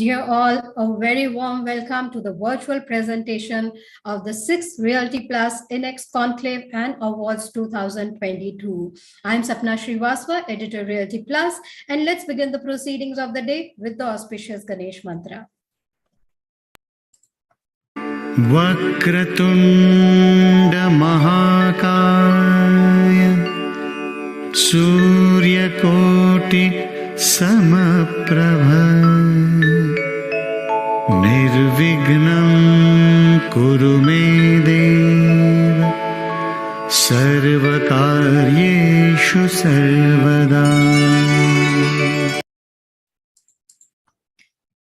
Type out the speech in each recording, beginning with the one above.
Dear all, a very warm welcome to the virtual presentation of the 6th Realty Plus Inex Conclave and Awards 2022. I'm Sapna Srivastava, editor Realty Plus, and let's begin the proceedings of the day with the auspicious Ganesh Mantra. Vakratunda Mahakaya Suryakoti Samaprabha Nirvignam Kuru me Deva Sarvakaryeshu Sarvada.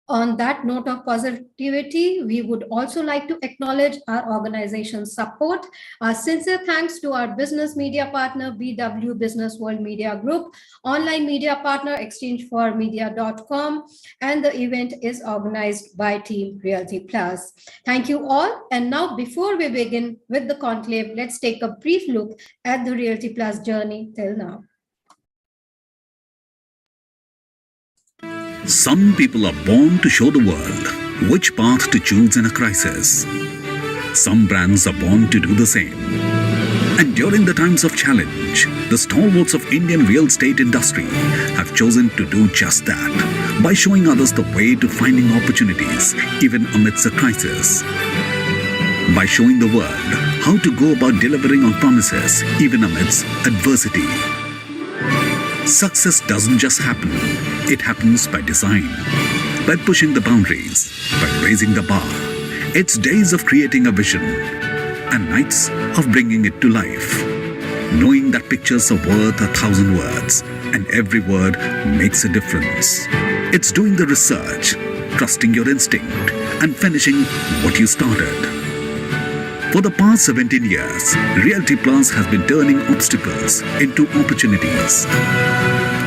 On that note of positivity, we would also like to acknowledge our organization's support. Our sincere thanks to our business media partner, BW Business World Media Group, online media partner, exchangeformedia.com, and the event is organized by Team Realty Plus. Thank you all. And now, before we begin with the conclave, let's take a brief look at the Realty Plus journey till now. Some people are born to show the world which path to choose in a crisis. Some brands are born to do the same. And during the times of challenge, the stalwarts of Indian real estate industry have chosen to do just that by showing others the way to finding opportunities even amidst a crisis. By showing the world how to go about delivering on promises even amidst adversity. Success doesn't just happen, it happens by design, by pushing the boundaries, by raising the bar. It's days of creating a vision and nights of bringing it to life. Knowing that pictures are worth 1,000 words and every word makes a difference. It's doing the research, trusting your instinct and finishing what you started. For the past 17 years, Realty Plus has been turning obstacles into opportunities,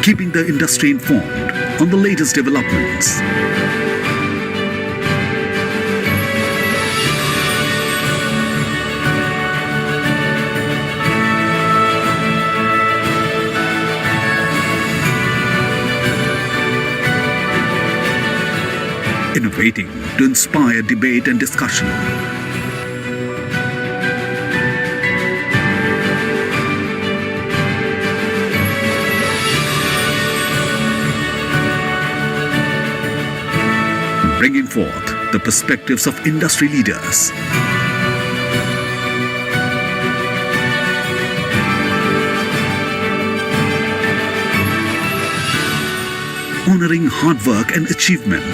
keeping the industry informed on the latest developments. Innovating to inspire debate and discussion. Bringing forth the perspectives of industry leaders. Honoring hard work and achievement.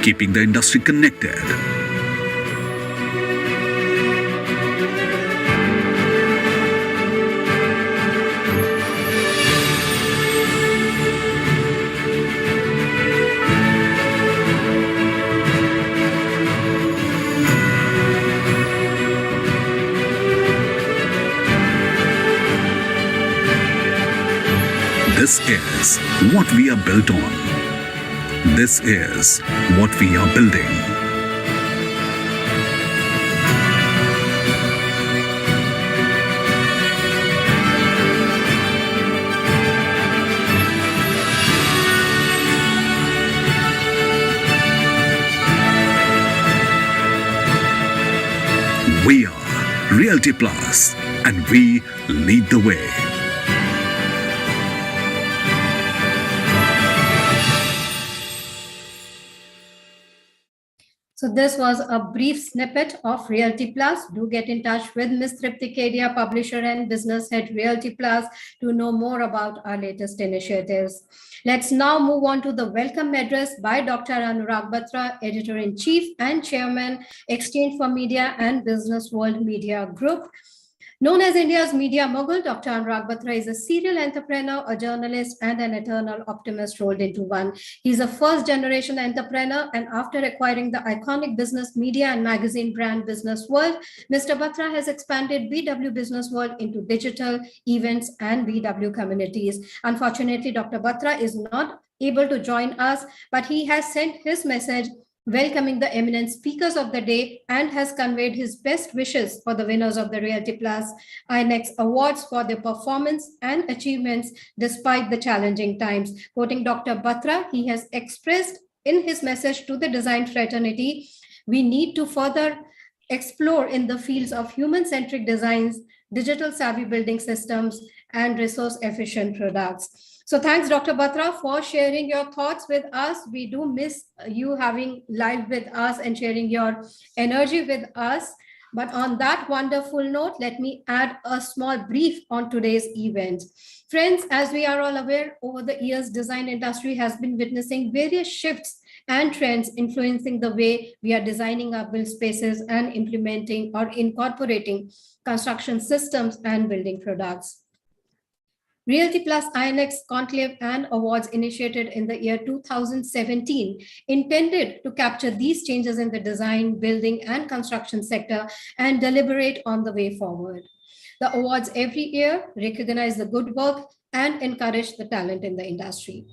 Keeping the industry connected. This is what we are built on. This is what we are building. We are Realty Plus, and we lead the way. So this was a brief snippet of Realty Plus. Do get in touch with Ms. Tripti Kedia, publisher and business head Realty Plus, to know more about our latest initiatives. Let's now move on to the welcome address by Dr. Anurag Batra, editor-in-chief and chairman, Exchange for Media and Business World Media Group. Known as India's media mogul, Dr. Anurag Batra is a serial entrepreneur, a journalist, and an eternal optimist rolled into one. He's a first-generation entrepreneur, and after acquiring the iconic business media and magazine brand Business World, Mr. Batra has expanded BW Business World into digital events and BW communities. Unfortunately, Dr. Batra is not able to join us, but he has sent his message welcoming the eminent speakers of the day and has conveyed his best wishes for the winners of the Realty Plus Inex Awards for their performance and achievements despite the challenging times. Quoting Dr. Batra, he has expressed in his message to the design fraternity, we need to further explore in the fields of human-centric designs, digital savvy building systems, and resource-efficient products. So thanks, Dr. Batra, for sharing your thoughts with us. We do miss you having live with us and sharing your energy with us. But on that wonderful note, let me add a small brief on today's event. Friends, as we are all aware, over the years, design industry has been witnessing various shifts and trends influencing the way we are designing our build spaces and implementing or incorporating construction systems and building products. Realty Plus Inex Conclave and Awards initiated in the year 2017 intended to capture these changes in the design, building, and construction sector and deliberate on the way forward. The awards every year recognize the good work and encourage the talent in the industry.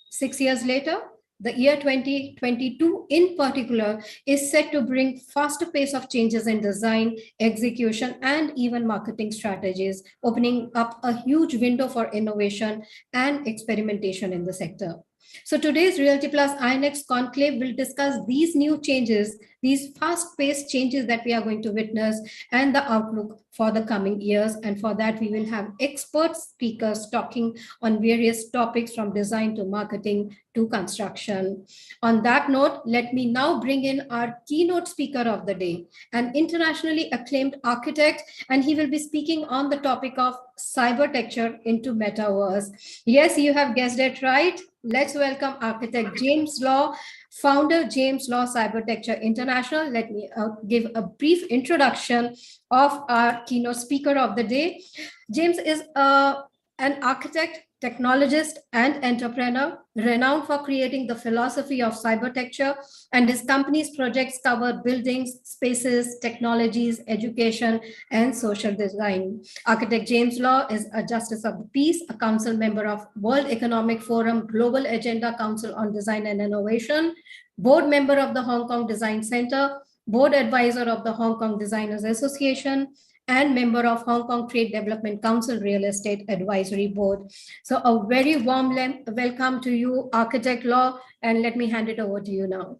6 years later, the year 2022 in particular is set to bring faster pace of changes in design, execution, and even marketing strategies, opening up a huge window for innovation and experimentation in the sector. So today's Realty Plus Inex Conclave will discuss these new changes, these fast-paced changes that we are going to witness and the outlook for the coming years. And for that, we will have expert speakers talking on various topics from design to marketing to construction. On that note, let me now bring in our keynote speaker of the day, an internationally acclaimed architect, and he will be speaking on the topic of cybertecture into metaverse. Yes, you have guessed it right. Let's welcome architect James Law, founder James Law Cybertecture International. Let me give a brief introduction of our keynote speaker of the day. James is an architect, technologist, and entrepreneur renowned for creating the philosophy of cybertecture, and his company's projects cover buildings, spaces, technologies, education, and social design. Architect James Law is a Justice of the Peace, a council member of World Economic Forum Global Agenda Council on Design and Innovation, board member of the Hong Kong Design Center, board advisor of the Hong Kong Designers Association, and member of Hong Kong Trade Development Council Real Estate Advisory Board. So a very warm welcome to you, Architect Law, and let me hand it over to you now.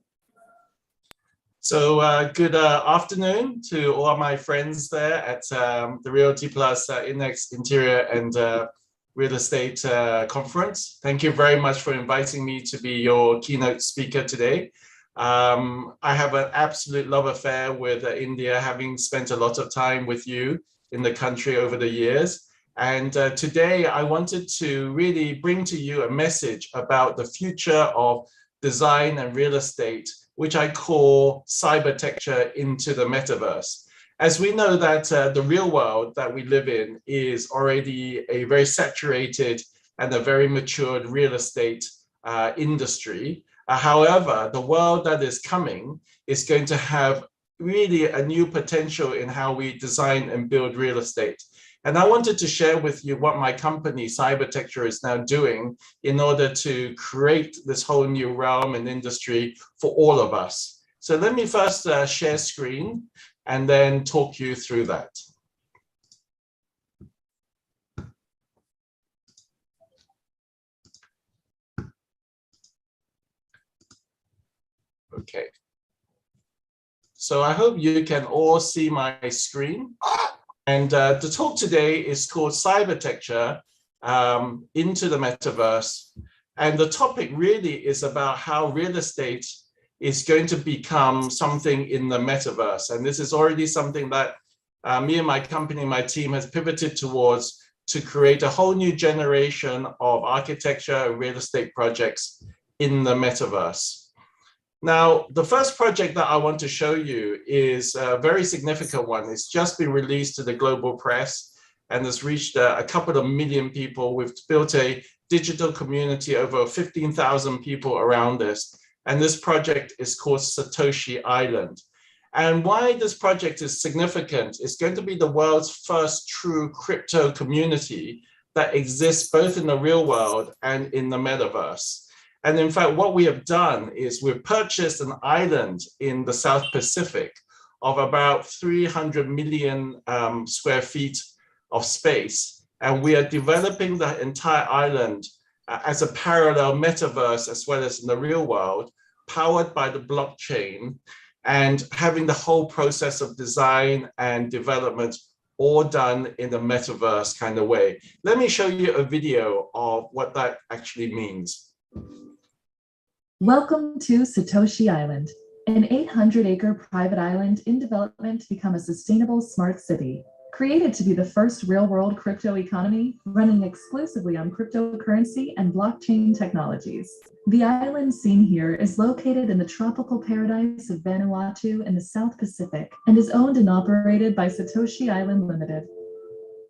So good afternoon to all my friends there at the Realty Plus Inex Interior and Real Estate Conference. Thank you very much for inviting me to be your keynote speaker today. I have an absolute love affair with India, having spent a lot of time with you in the country over the years. And today I wanted to really bring to you a message about the future of design and real estate, which I call cybertecture into the metaverse. As we know that the real world that we live in is already a very saturated and a very matured real estate industry. However, the world that is coming is going to have really a new potential in how we design and build real estate. And I wanted to share with you what my company, Cybertecture, is now doing in order to create this whole new realm and industry for all of us. So let me first share screen and then talk you through that. Okay. So I hope you can all see my screen. And the talk today is called Cybertecture into the Metaverse. And the topic really is about how real estate is going to become something in the metaverse. And this is already something that me and my company, my team has pivoted towards to create a whole new generation of architecture and real estate projects in the metaverse. Now, the first project that I want to show you is a very significant one. It's just been released to the global press and has reached a couple of million people. We've built a digital community, over 15,000 people around this. And this project is called Satoshi Island. And why this project is significant, it's going to be the world's first true crypto community that exists both in the real world and in the metaverse. And in fact, what we have done is we've purchased an island in the South Pacific of about 300 million square feet of space. And we are developing the entire island as a parallel metaverse as well as in the real world, powered by the blockchain, and having the whole process of design and development all done in a metaverse kind of way. Let me show you a video of what that actually means. Welcome to Satoshi Island, an 800-acre private island in development to become a sustainable smart city. Created to be the first real-world crypto economy running exclusively on cryptocurrency and blockchain technologies. The island seen here is located in the tropical paradise of Vanuatu in the South Pacific and is owned and operated by Satoshi Island Limited.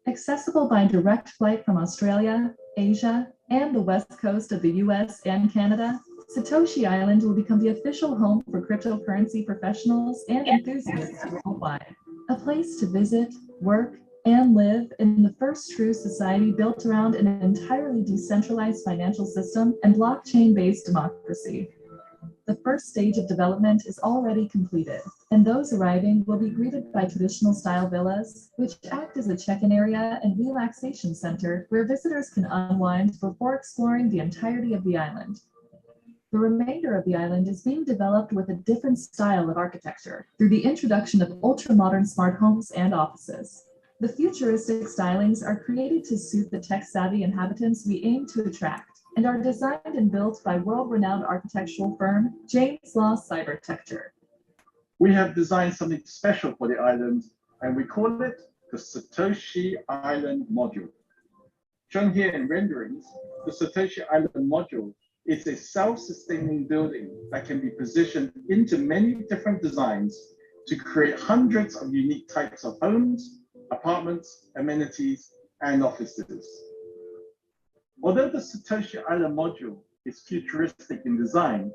Accessible by direct flight from Australia, Asia, and the west coast of the US and Canada, Satoshi Island will become the official home for cryptocurrency professionals and enthusiasts worldwide. A place to visit, work, and live in the first true society built around an entirely decentralized financial system and blockchain-based democracy. The first stage of development is already completed, and those arriving will be greeted by traditional-style villas, which act as a check-in area and relaxation center where visitors can unwind before exploring the entirety of the island. The remainder of the island is being developed with a different style of architecture through the introduction of ultra-modern smart homes and offices. The futuristic stylings are created to suit the tech-savvy inhabitants we aim to attract and are designed and built by world-renowned architectural firm James Law Cybertecture. We have designed something special for the island, and we call it the Satoshi Island Module. Shown here in renderings, the Satoshi Island Module is a self-sustaining building that can be positioned into many different designs to create hundreds of unique types of homes, apartments, amenities, and offices. Although the Satoshi Island module is futuristic in design,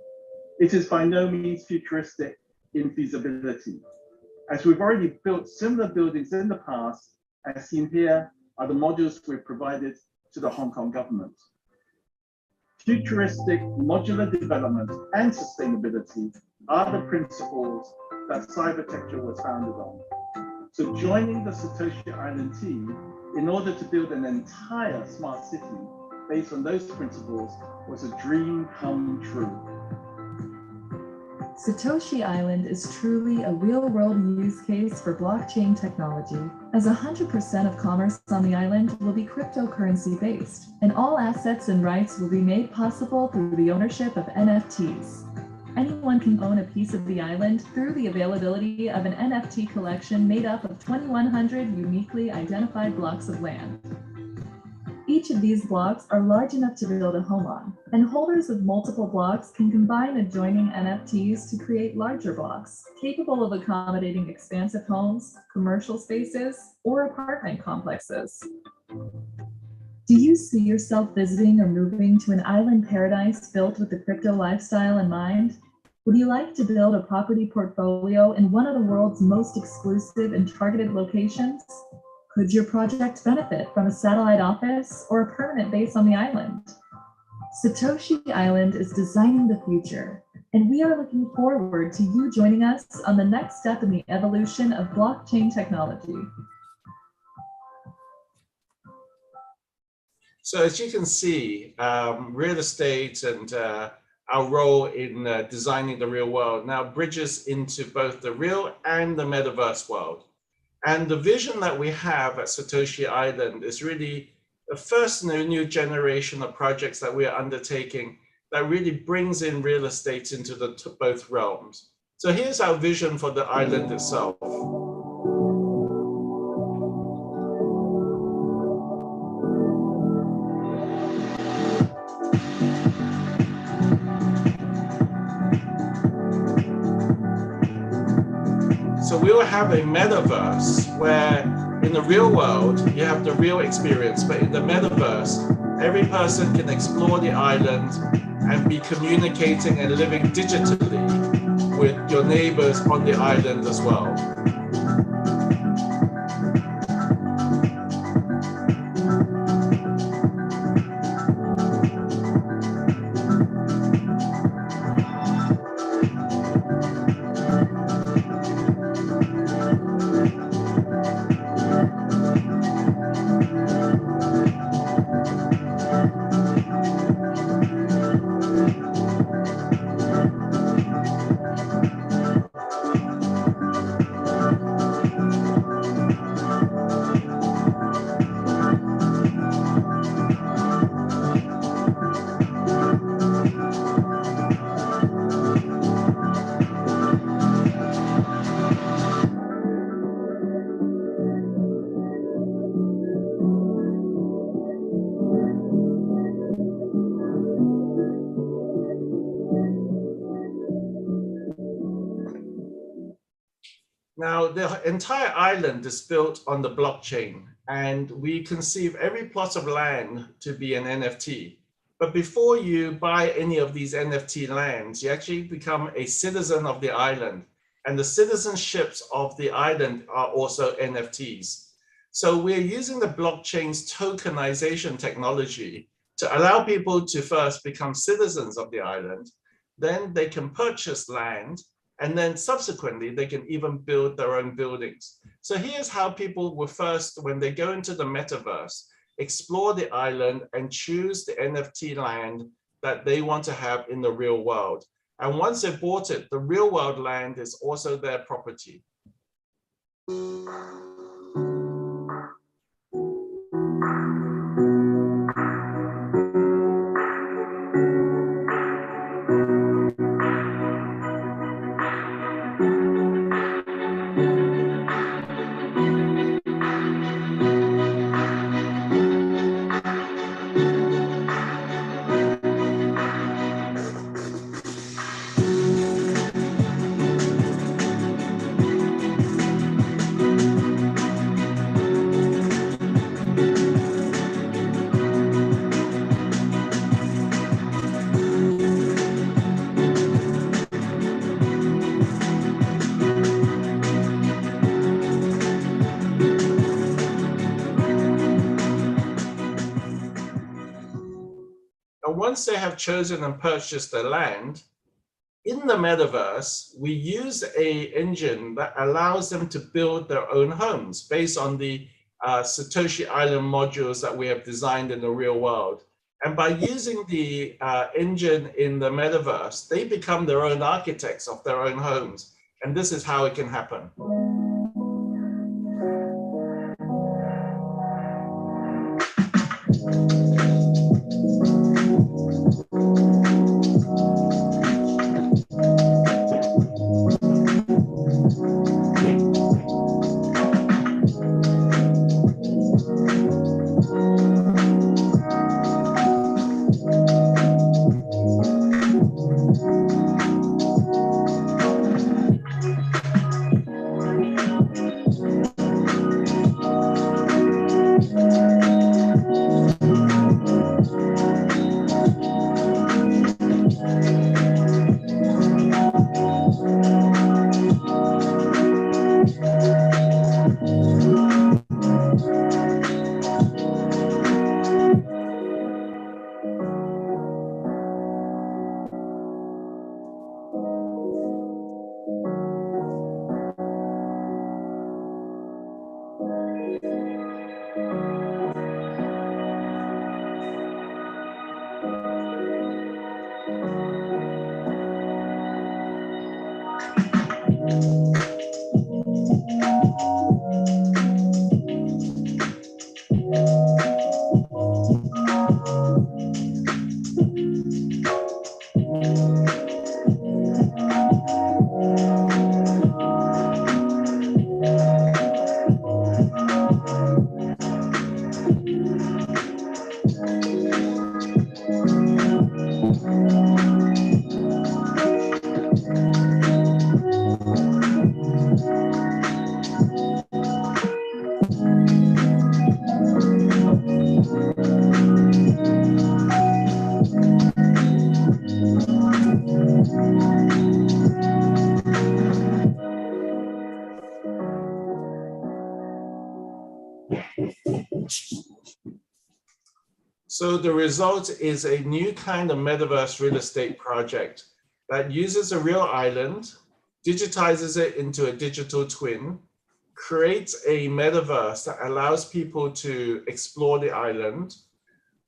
it is by no means futuristic in feasibility, as we've already built similar buildings in the past, as seen here are the modules we've provided to the Hong Kong government. Futuristic modular development and sustainability are the principles that Cybertecture was founded on. So joining the Satoshi Island team in order to build an entire smart city based on those principles was a dream come true. Satoshi Island is truly a real-world use case for blockchain technology, as 100% of commerce on the island will be cryptocurrency-based, and all assets and rights will be made possible through the ownership of NFTs. Anyone can own a piece of the island through the availability of an NFT collection made up of 2,100 uniquely identified blocks of land. Each of these blocks are large enough to build a home on, and holders of multiple blocks can combine adjoining NFTs to create larger blocks, capable of accommodating expansive homes, commercial spaces, or apartment complexes. Do you see yourself visiting or moving to an island paradise built with the crypto lifestyle in mind? Would you like to build a property portfolio in one of the world's most exclusive and targeted locations? Could your project benefit from a satellite office or a permanent base on the island? Satoshi Island is designing the future, and we are looking forward to you joining us on the next step in the evolution of blockchain technology. So as you can see, real estate and our role in designing the real world now bridges into both the real and the metaverse world. And the vision that we have at Satoshi Island is really the first new generation of projects that we are undertaking that really brings in real estate into the both realms. So here's our vision for the island itself. So we will have a metaverse where in the real world, you have the real experience, but in the metaverse, every person can explore the island and be communicating and living digitally with your neighbors on the island as well. Now, the entire island is built on the blockchain, and we conceive every plot of land to be an NFT. But before you buy any of these NFT lands, you actually become a citizen of the island, and the citizenships of the island are also NFTs. So we're using the blockchain's tokenization technology to allow people to first become citizens of the island, then they can purchase land, and then subsequently they can even build their own buildings. So here's how people will first, when they go into the metaverse, explore the island and choose the NFT land that they want to have in the real world. And once they've bought it, the real world land is also their property. And once they have chosen and purchased the land, in the metaverse, we use an engine that allows them to build their own homes based on the Satoshi Island modules that we have designed in the real world. And by using the engine in the metaverse, they become their own architects of their own homes. And this is how it can happen. So the result is a new kind of metaverse real estate project that uses a real island, digitizes it into a digital twin, creates a metaverse that allows people to explore the island,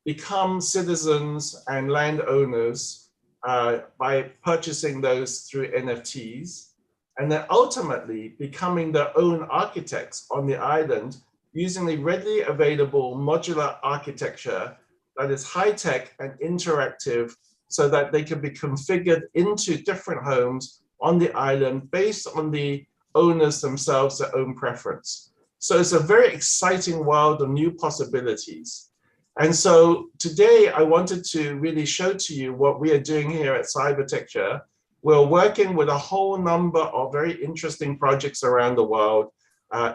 become citizens and landowners by purchasing those through NFTs, and then ultimately becoming their own architects on the island using a readily available modular architecture that is high-tech and interactive so that they can be configured into different homes on the island based on the owners themselves, their own preference. So it's a very exciting world of new possibilities. And so today I wanted to really show to you what we are doing here at Cybertecture. We're working with a whole number of very interesting projects around the world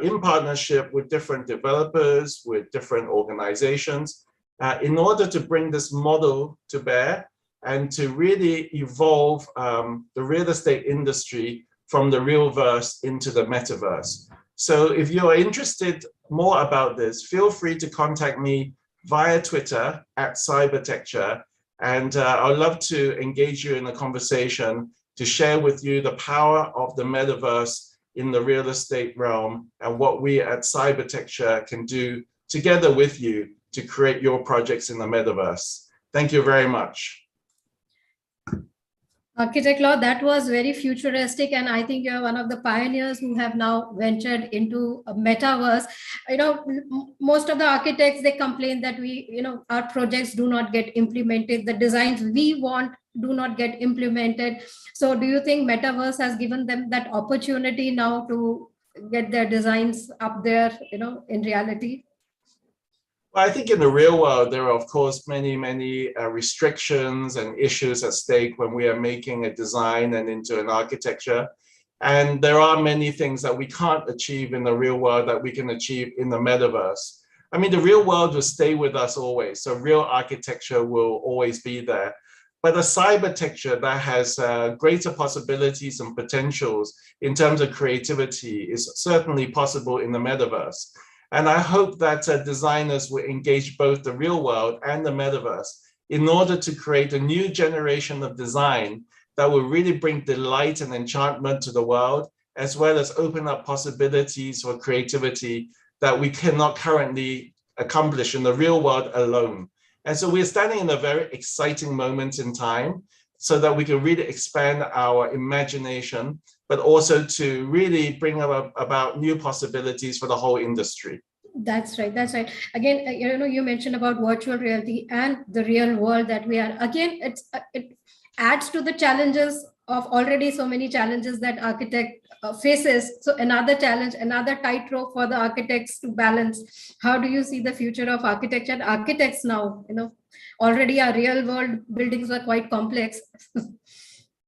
in partnership with different developers, with different organizations, in order to bring this model to bear and to really evolve the real estate industry from the realverse into the metaverse. So if you are interested more about this, feel free to contact me via Twitter at Cybertecture, and I'd love to engage you in a conversation to share with you the power of the metaverse in the real estate realm and what we at Cybertecture can do together with you to create your projects in the metaverse. Thank you very much. Architect Law, that was very futuristic, and I think you're one of the pioneers who have now ventured into a metaverse. Most of the architects, they complain that our projects do not get implemented. The designs we want do not get implemented. So do you think metaverse has given them that opportunity now to get their designs up there, in reality? Well, I think in the real world, there are, of course, many restrictions and issues at stake when we are making a design and into an architecture. And there are many things that we can't achieve in the real world that we can achieve in the metaverse. I mean, the real world will stay with us always. So real architecture will always be there. But a cybertecture that has greater possibilities and potentials in terms of creativity is certainly possible in the metaverse. And I hope that designers will engage both the real world and the metaverse in order to create a new generation of design that will really bring delight and enchantment to the world, as well as open up possibilities for creativity that we cannot currently accomplish in the real world alone. And so we're standing in a very exciting moment in time so that we can really expand our imagination, but also to really bring about new possibilities for the whole industry. That's right. That's right. Again, you mentioned about virtual reality and the real world that we are. Again, it adds to the challenges of already so many challenges that architect faces. So another challenge, another tightrope for the architects to balance. How do you see the future of architecture and architects now? Already our real world buildings are quite complex.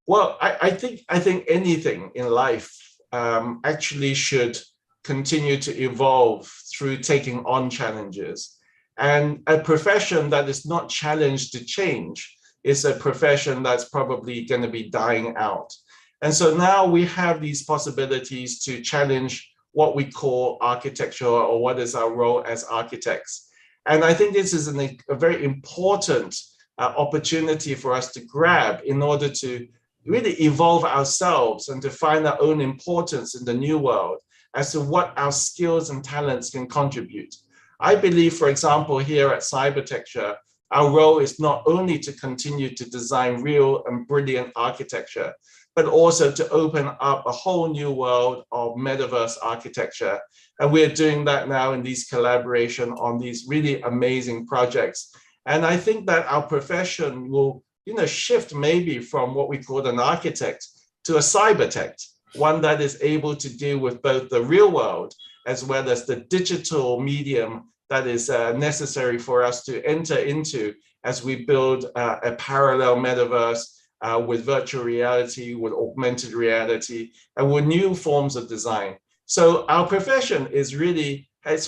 Well, I think anything in life actually should continue to evolve through taking on challenges. And a profession that is not challenged to change is a profession that's probably going to be dying out. And so now we have these possibilities to challenge what we call architecture, or what is our role as architects. And I think this is a very important opportunity for us to grab in order to really evolve ourselves and to find our own importance in the new world as to what our skills and talents can contribute. I believe, for example, here at Cybertecture, our role is not only to continue to design real and brilliant architecture, but also to open up a whole new world of metaverse architecture. And we're doing that now in these collaboration on these really amazing projects. And I think that our profession will shift maybe from what we call an architect to a cybertect, one that is able to deal with both the real world as well as the digital medium that is necessary for us to enter into as we build a parallel metaverse with virtual reality, with augmented reality, and with new forms of design. So our profession is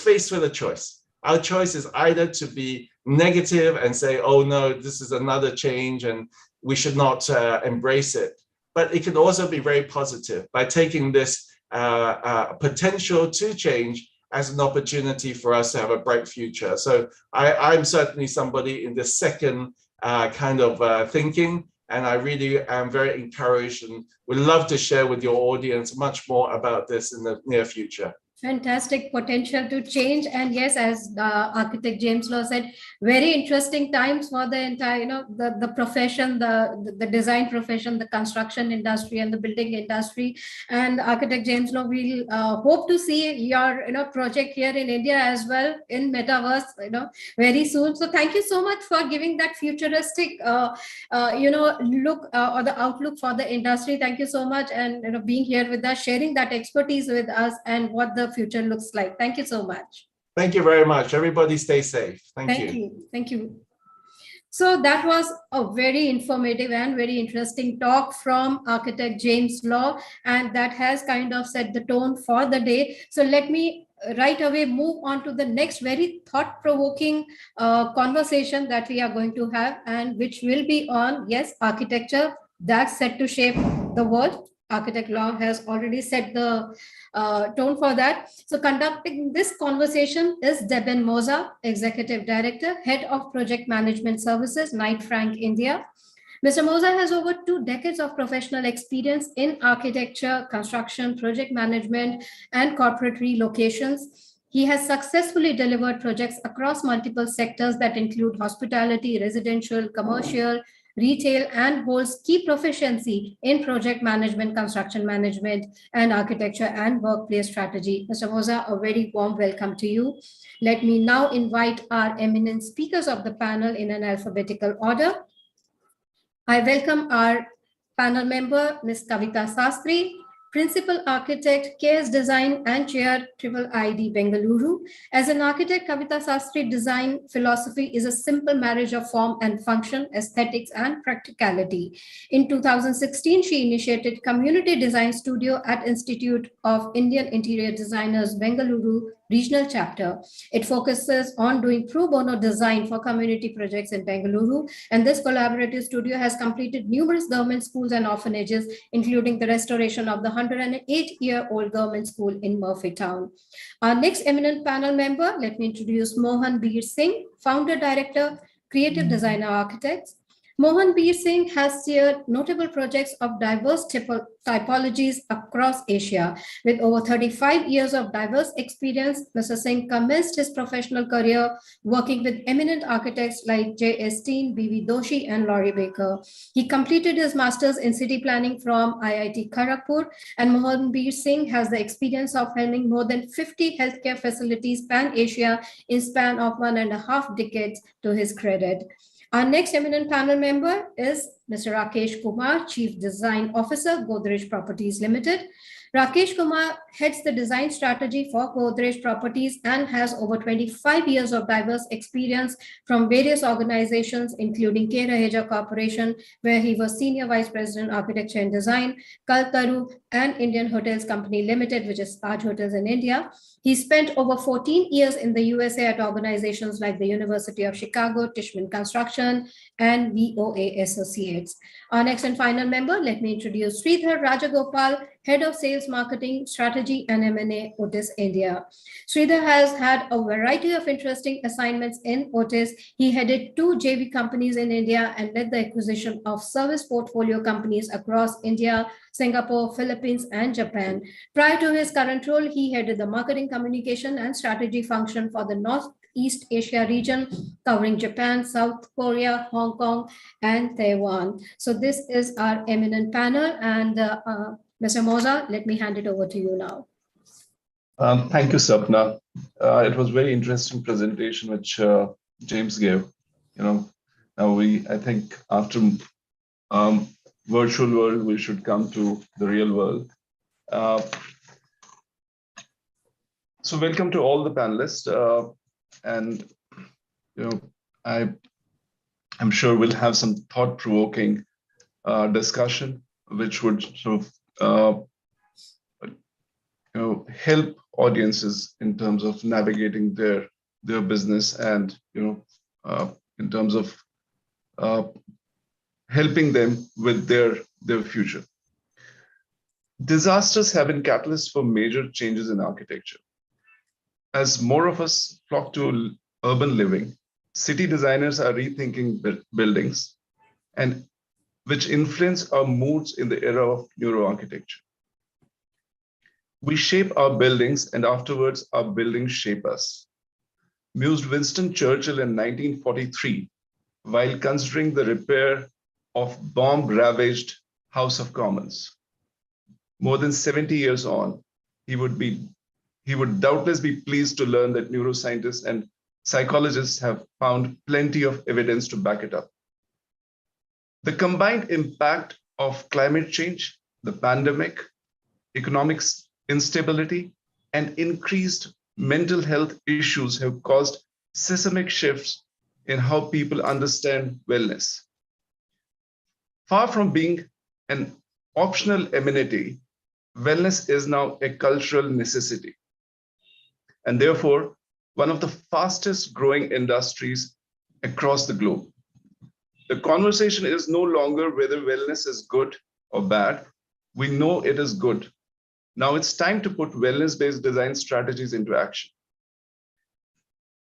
faced with a choice. Our choice is either to be negative and say, oh no, this is another change and we should not embrace it. But it can also be very positive by taking this potential to change as an opportunity for us to have a bright future. So I'm certainly somebody in the second kind of thinking, and I really am very encouraged and would love to share with your audience much more about this in the near future. Fantastic potential to change. And yes, as architect James Law said, very interesting times for the entire, the profession, the design profession, the construction industry and the building industry. And architect James Law, we'll hope to see your, project here in India as well in Metaverse, very soon. So thank you so much for giving that futuristic, look or the outlook for the industry. Thank you so much. And, being here with us, sharing that expertise with us and what the future looks like. Thank you so much. Thank you very much. Everybody stay safe. Thank you. Thank you. So that was a very informative and very interesting talk from architect James Law, and that has kind of set the tone for the day. So let me right away move on to the next very thought-provoking conversation that we are going to have, and which will be on, yes, architecture that's set to shape the world. Architect Law has already set the tone for that. So conducting this conversation is Deben Moza, Executive Director, Head of Project Management Services, Knight Frank, India. Mr. Moza has over 2 decades of professional experience in architecture, construction, project management, and corporate relocations. He has successfully delivered projects across multiple sectors that include hospitality, residential, commercial, retail, and holds key proficiency in project management, construction management, and architecture and workplace strategy. Mr. Moza, a very warm welcome to you. Let me now invite our eminent speakers of the panel in an alphabetical order. I welcome our panel member, Ms. Kavita Sastry, Principal Architect, KS Design and Chair, IIID Bengaluru. As an architect, Kavita Sastry design philosophy is a simple marriage of form and function, aesthetics and practicality. In 2016, she initiated Community Design Studio at Institute of Indian Interior Designers, Bengaluru Regional Chapter. It focuses on doing pro bono design for community projects in Bengaluru, and this collaborative studio has completed numerous government schools and orphanages, including the restoration of the 108-year-old government school in Murphy Town. Our next eminent panel member, let me introduce Mohan Beer Singh, Founder Director, Creative Designer Architects. Mohan Beer Singh has steered notable projects of diverse typologies across Asia. With over 35 years of diverse experience, Mr. Singh commenced his professional career working with eminent architects like J. Steen, B.V. Doshi, and Laurie Baker. He completed his master's in city planning from IIT Kharagpur, and Mohan Beer Singh has the experience of helming more than 50 healthcare facilities pan-Asia in span of 1.5 decades to his credit. Our next eminent panel member is Mr. Rakesh Kumar, Chief Design Officer, Godrej Properties Limited. Rakesh Kumar heads the design strategy for Godrej Properties and has over 25 years of diverse experience from various organizations, including K. Raheja Corporation, where he was Senior Vice President, Architecture and Design, Kaltaru, and Indian Hotels Company Limited, which is Taj Hotels in India. He spent over 14 years in the USA at organizations like the University of Chicago, Tishman Construction, and VOA Associates. Our next and final member, let me introduce Sridhar Rajagopal, Head of Sales Marketing, Strategy and M&A, Otis India. Sridhar has had a variety of interesting assignments in Otis. He headed 2 JV companies in India and led the acquisition of service portfolio companies across India, Singapore, Philippines, and Japan. Prior to his current role, he headed the marketing, communication, and strategy function for the Northeast Asia region, covering Japan, South Korea, Hong Kong, and Taiwan. So this is our eminent panel, and Mr. Moza, let me hand it over to you now. Thank you, Sapna. It was very interesting presentation which James gave. Now I think after virtual world, we should come to the real world. So welcome to all the panelists, and I'm sure we'll have some thought-provoking discussion, which would sort of help audiences in terms of navigating their business, and in terms of helping them with their future. Disasters have been catalysts for major changes in architecture. as more of us flock to urban living, city designers are rethinking buildings and which influence our moods in the era of neuroarchitecture. We shape our buildings and afterwards our buildings shape us, mused Winston Churchill in 1943 while considering the repair of bomb-ravaged House of Commons. More than 70 years on, he would doubtless be pleased to learn that neuroscientists and psychologists have found plenty of evidence to back it up. The combined impact of climate change, the pandemic, economic instability, and increased mental health issues have caused seismic shifts in how people understand wellness. Far from being an optional amenity, wellness is now a cultural necessity, and therefore one of the fastest growing industries across the globe. The conversation is no longer whether wellness is good or bad. We know it is good. Now it's time to put wellness-based design strategies into action.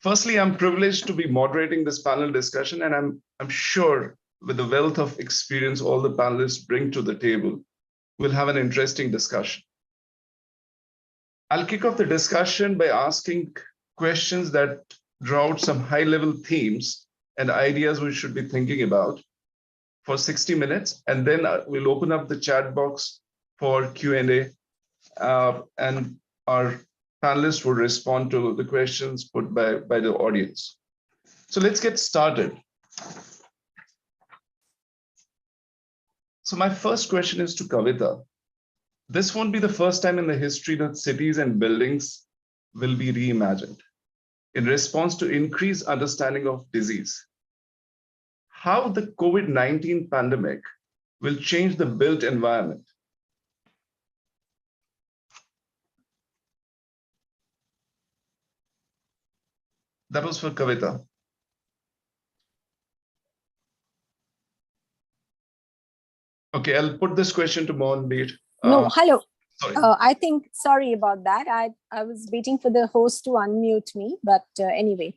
Firstly, I'm privileged to be moderating this panel discussion, and I'm sure with the wealth of experience all the panelists bring to the table, we'll have an interesting discussion. I'll kick off the discussion by asking questions that draw out some high-level themes and ideas we should be thinking about for 60 minutes, and then we'll open up the chat box for Q&A, and our panelists will respond to the questions put by the audience. So let's get started. So my first question is to Kavita. This won't be the first time in the history that cities and buildings will be reimagined in response to increased understanding of disease. How the COVID-19 pandemic will change the built environment? That was for Kavita. Okay, I'll put this question to Mohanbir. No, hello. Sorry. I think, sorry about that. I was waiting for the host to unmute me, but anyway.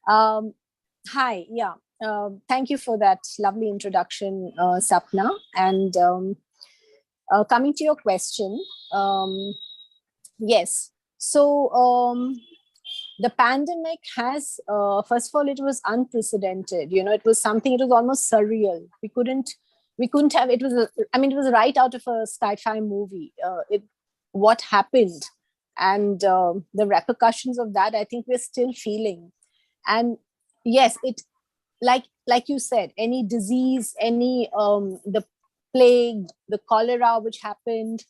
Hi, yeah. Thank you for that lovely introduction, Sapna. And coming to your question, yes. So the pandemic has, first of all, it was unprecedented. You know, it was something, it was almost surreal. We couldn't have, it was, it was right out of a sci-fi movie. What happened and the repercussions of that, I think we're still feeling. And yes, it, like you said, any disease, any, the plague, the cholera, which happened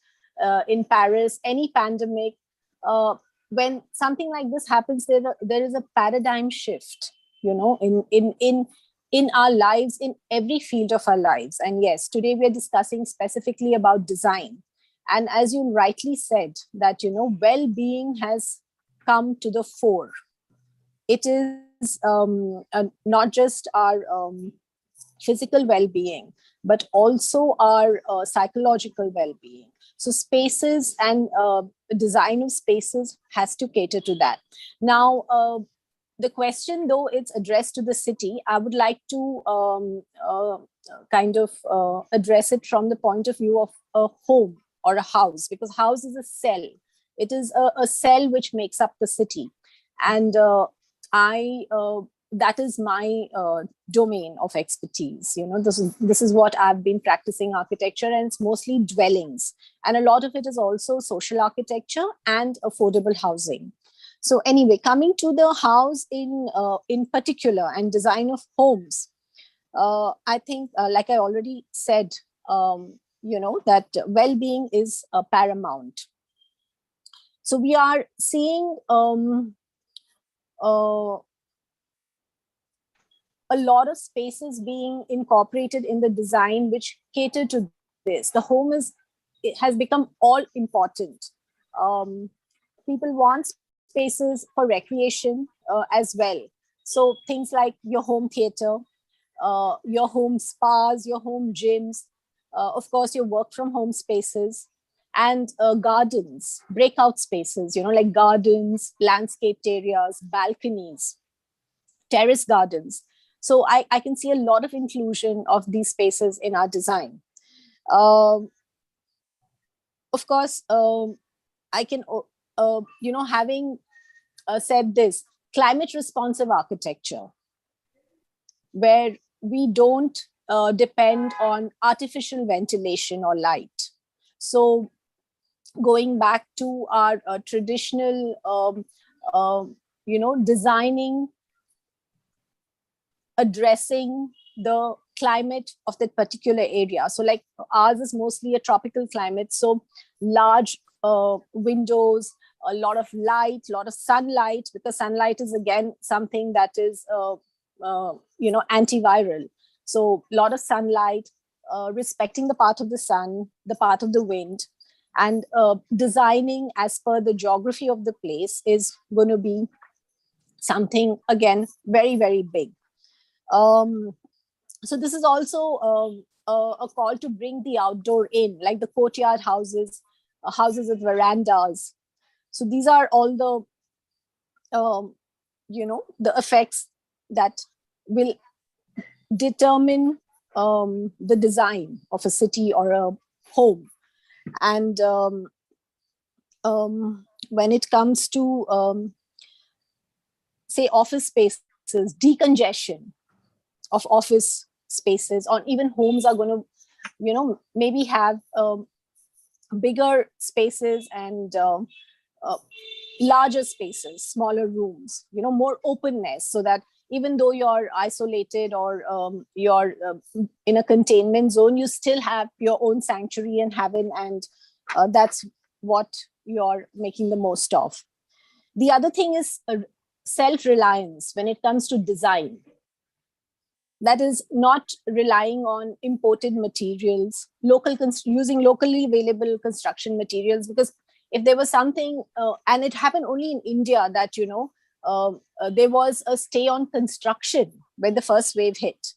in Paris, any pandemic, when something like this happens, there is a paradigm shift, you know, in our lives, in every field of our lives. And yes, today we're discussing specifically about design. And as you rightly said, that, you know, well-being has come to the fore. It is not just our physical well-being, but also our psychological well-being. So spaces and design of spaces has to cater to that. Now, the question, though it's addressed to the city, I would like to kind of address it from the point of view of a home or a house, because house is a cell. It is a cell which makes up the city. And that is my domain of expertise. You know, this is what I've been practicing architecture, and it's mostly dwellings. And a lot of it is also social architecture and affordable housing. So anyway, coming to the house in particular and design of homes, I think, like I already said, you know, that well-being is paramount. So we are seeing a lot of spaces being incorporated in the design which cater to this. The home it has become all important. People want spaces for recreation as well. So things like your home theater, your home spas, your home gyms, of course, your work from home spaces. and gardens, breakout spaces, like gardens, landscaped areas, balconies, terrace gardens. So I can see a lot of inclusion of these spaces in our design. Of course, I can, having said this, climate responsive architecture, where we don't depend on artificial ventilation or light. So going back to our traditional, designing, addressing the climate of that particular area. So like ours is mostly a tropical climate. So large windows, a lot of light, a lot of sunlight, because sunlight is again something that is, antiviral. So a lot of sunlight, respecting the path of the sun, the path of the wind, and designing as per the geography of the place is going to be something, again, very, very big. So this is also a call to bring the outdoor in, like the courtyard houses, houses with verandas. So these are all the, the effects that will determine the design of a city or a home. And when it comes to, say, office spaces, decongestion of office spaces, or even homes are going to, maybe have bigger spaces and larger spaces, smaller rooms, more openness, so that even though you're isolated or you're in a containment zone, you still have your own sanctuary and heaven, and that's what you're making the most of. The other thing is self-reliance when it comes to design. That is not relying on imported materials, using locally available construction materials, because if there was something, and it happened only in India, that, there was a stay on construction when the first wave hit.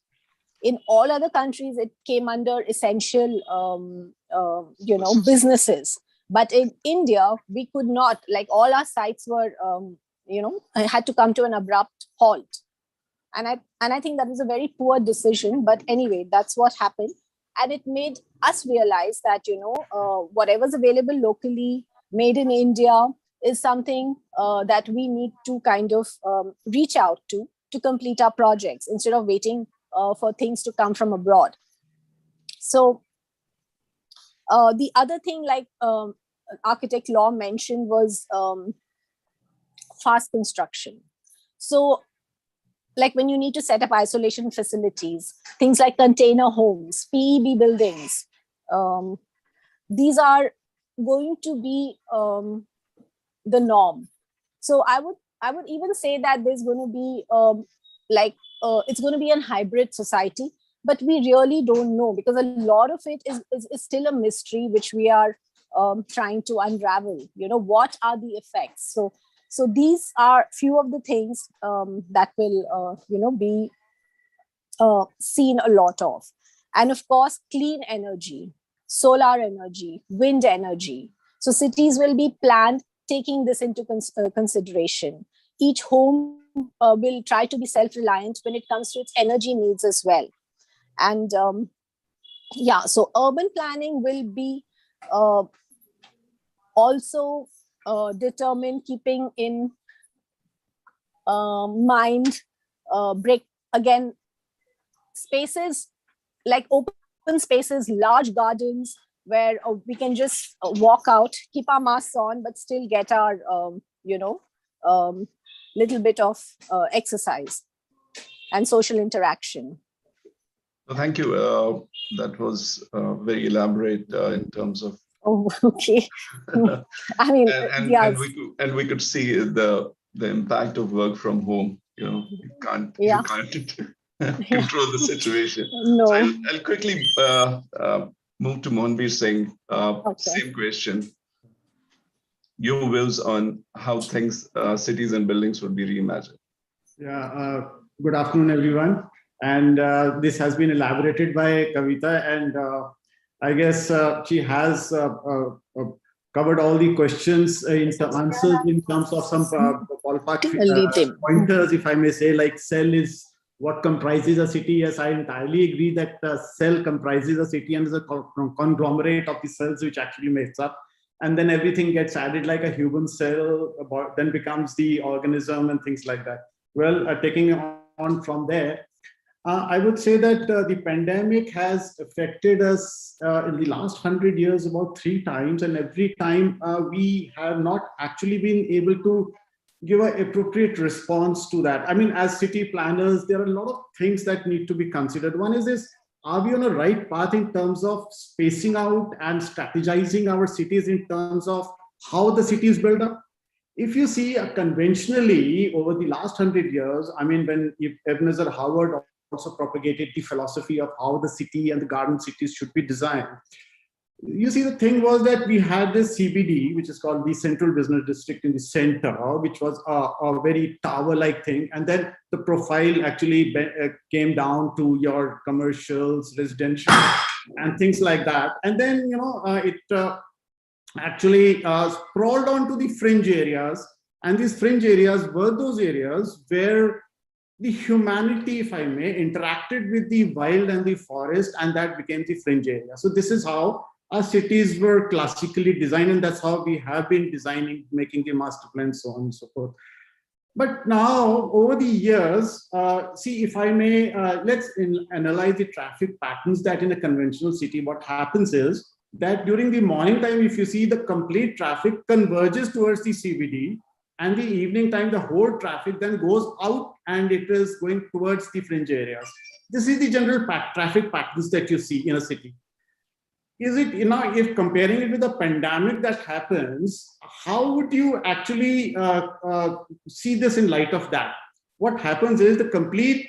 In all other countries, it came under essential, businesses. But in India, we could not, like all our sites were, had to come to an abrupt halt. And I think that was a very poor decision. But anyway, that's what happened. And it made us realize that, whatever's available locally, made in India, is something that we need to kind of reach out to complete our projects, instead of waiting for things to come from abroad. So the other thing, like architect Law mentioned, was fast construction. So like when you need to set up isolation facilities, things like container homes, PEB buildings, these are going to be the norm. So I would even say that there's going to be it's going to be a hybrid society, but we really don't know, because a lot of it is still a mystery which we are trying to unravel. What are the effects? So these are few of the things that will be seen a lot of. And of course, clean energy, solar energy, wind energy. So cities will be planned taking this into consideration. Each home will try to be self-reliant when it comes to its energy needs as well. And so urban planning will be also determined, keeping in mind spaces like open spaces, large gardens, where we can just walk out, keep our masks on, but still get our little bit of exercise and social interaction. Well, thank you. That was very elaborate in terms of. Oh, okay. I mean, and we could see the impact of work from home. You can't control the situation. No. So I'll quickly move to Mohanveer Singh. Okay. Same question. Your views on how things, cities and buildings would be reimagined. Yeah. Good afternoon, everyone. And this has been elaborated by Kavita, and I guess she has covered all the questions in the answers in terms of some ballpark pointers, if I may say, like cell is what comprises a city. Yes, I entirely agree that cell comprises a city and is a conglomerate of the cells which actually makes up. And then everything gets added like a human cell, then becomes the organism and things like that. Well, taking on from there, I would say that the pandemic has affected us in the last 100 years about 3 times, and every time we have not actually been able to give an appropriate response to that. I mean, as city planners, there are a lot of things that need to be considered. One is this: are we on a right path in terms of spacing out and strategizing our cities in terms of how the city is built up? If you see conventionally over the last 100 years, I mean, when Ebenezer Howard also propagated the philosophy of how the city and the garden cities should be designed. You see, the thing was that we had this CBD, which is called the Central Business District in the center, which was a very tower-like thing. And then the profile actually came down to your commercials, residential, and things like that. And then, you know, it actually sprawled onto the fringe areas. And these fringe areas were those areas where the humanity, if I may, interacted with the wild and the forest, and that became the fringe area. So this is how our cities were classically designed, and that's how we have been designing, making the master plan, so on and so forth. But now, over the years, see, if I may, let's analyze the traffic patterns that in a conventional city, what happens is that during the morning time, if you see, the complete traffic converges towards the CBD, and the evening time, the whole traffic then goes out and it is going towards the fringe areas. This is the general traffic patterns that you see in a city. Is it, you know, if comparing it with the pandemic that happens, how would you actually see this in light of that? What happens is the complete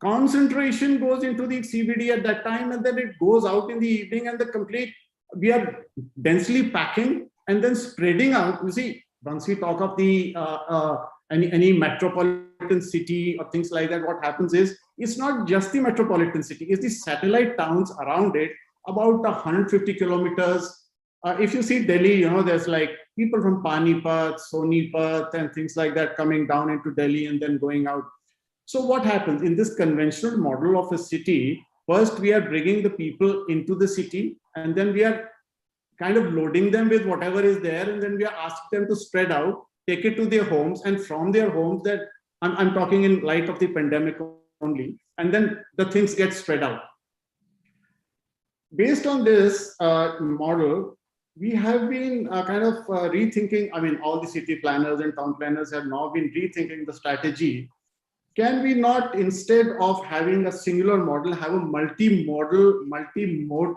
concentration goes into the CBD at that time, and then it goes out in the evening, and the complete, we are densely packing and then spreading out. You see, once we talk of the any metropolitan city or things like that, what happens is it's not just the metropolitan city, it's the satellite towns around it, about 150 kilometers. If you see Delhi, you know, there's like people from Panipat, Sonipat, and things like that coming down into Delhi and then going out. So what happens in this conventional model of a city? First, we are bringing the people into the city, and then we are kind of loading them with whatever is there, and then we are asking them to spread out, take it to their homes, and from their homes, that I'm talking in light of the pandemic only, and then the things get spread out. Based on this model, we have been kind of rethinking, I mean, all the city planners and town planners have now been rethinking the strategy. Can we not, instead of having a singular model, have a multi-model, multi-mode,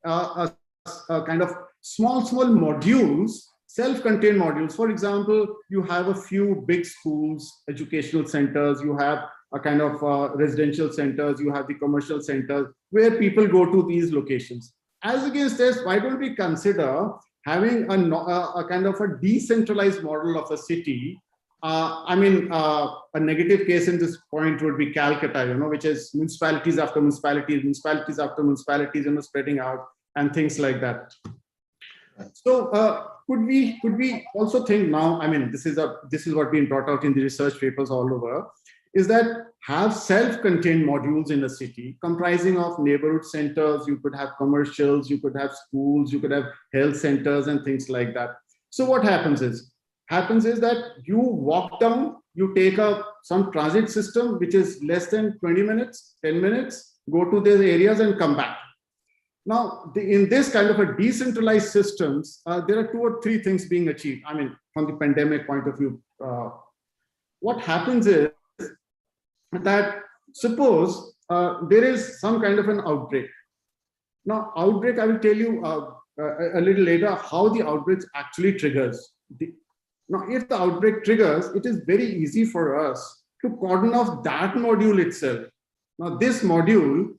kind of small modules, self-contained modules? For example, you have a few big schools, educational centers, you have a kind of residential centers, you have the commercial centers where people go to these locations. As against this, why don't we consider having a kind of a decentralized model of a city? I mean, a negative case in this point would be Calcutta, you know, which is municipalities after municipalities, municipalities after municipalities, you know, spreading out and things like that. So could we also think now, I mean, this is what being brought out in the research papers all over, is that have self-contained modules in a city comprising of neighborhood centers. You could have commercials, you could have schools, you could have health centers and things like that. So what happens is that you walk down, you take some transit system which is less than 20 minutes, 10 minutes, go to these areas and come back. Now, in this kind of a decentralized systems, there are 2 or 3 things being achieved. I mean, from the pandemic point of view, what happens is that suppose there is some kind of an outbreak. Now, outbreak, I will tell you a little later how the outbreak actually triggers. Now, if the outbreak triggers, it is very easy for us to cordon off that module itself. Now, this module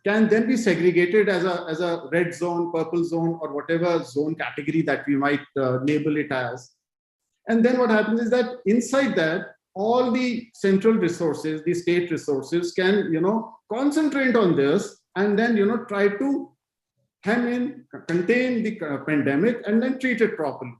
can then be segregated as a red zone, purple zone, or whatever zone category that we might label it as. And then what happens is that inside that, all the central resources, the state resources can, you know, concentrate on this and then, you know, try to hem in, contain the pandemic, and then treat it properly.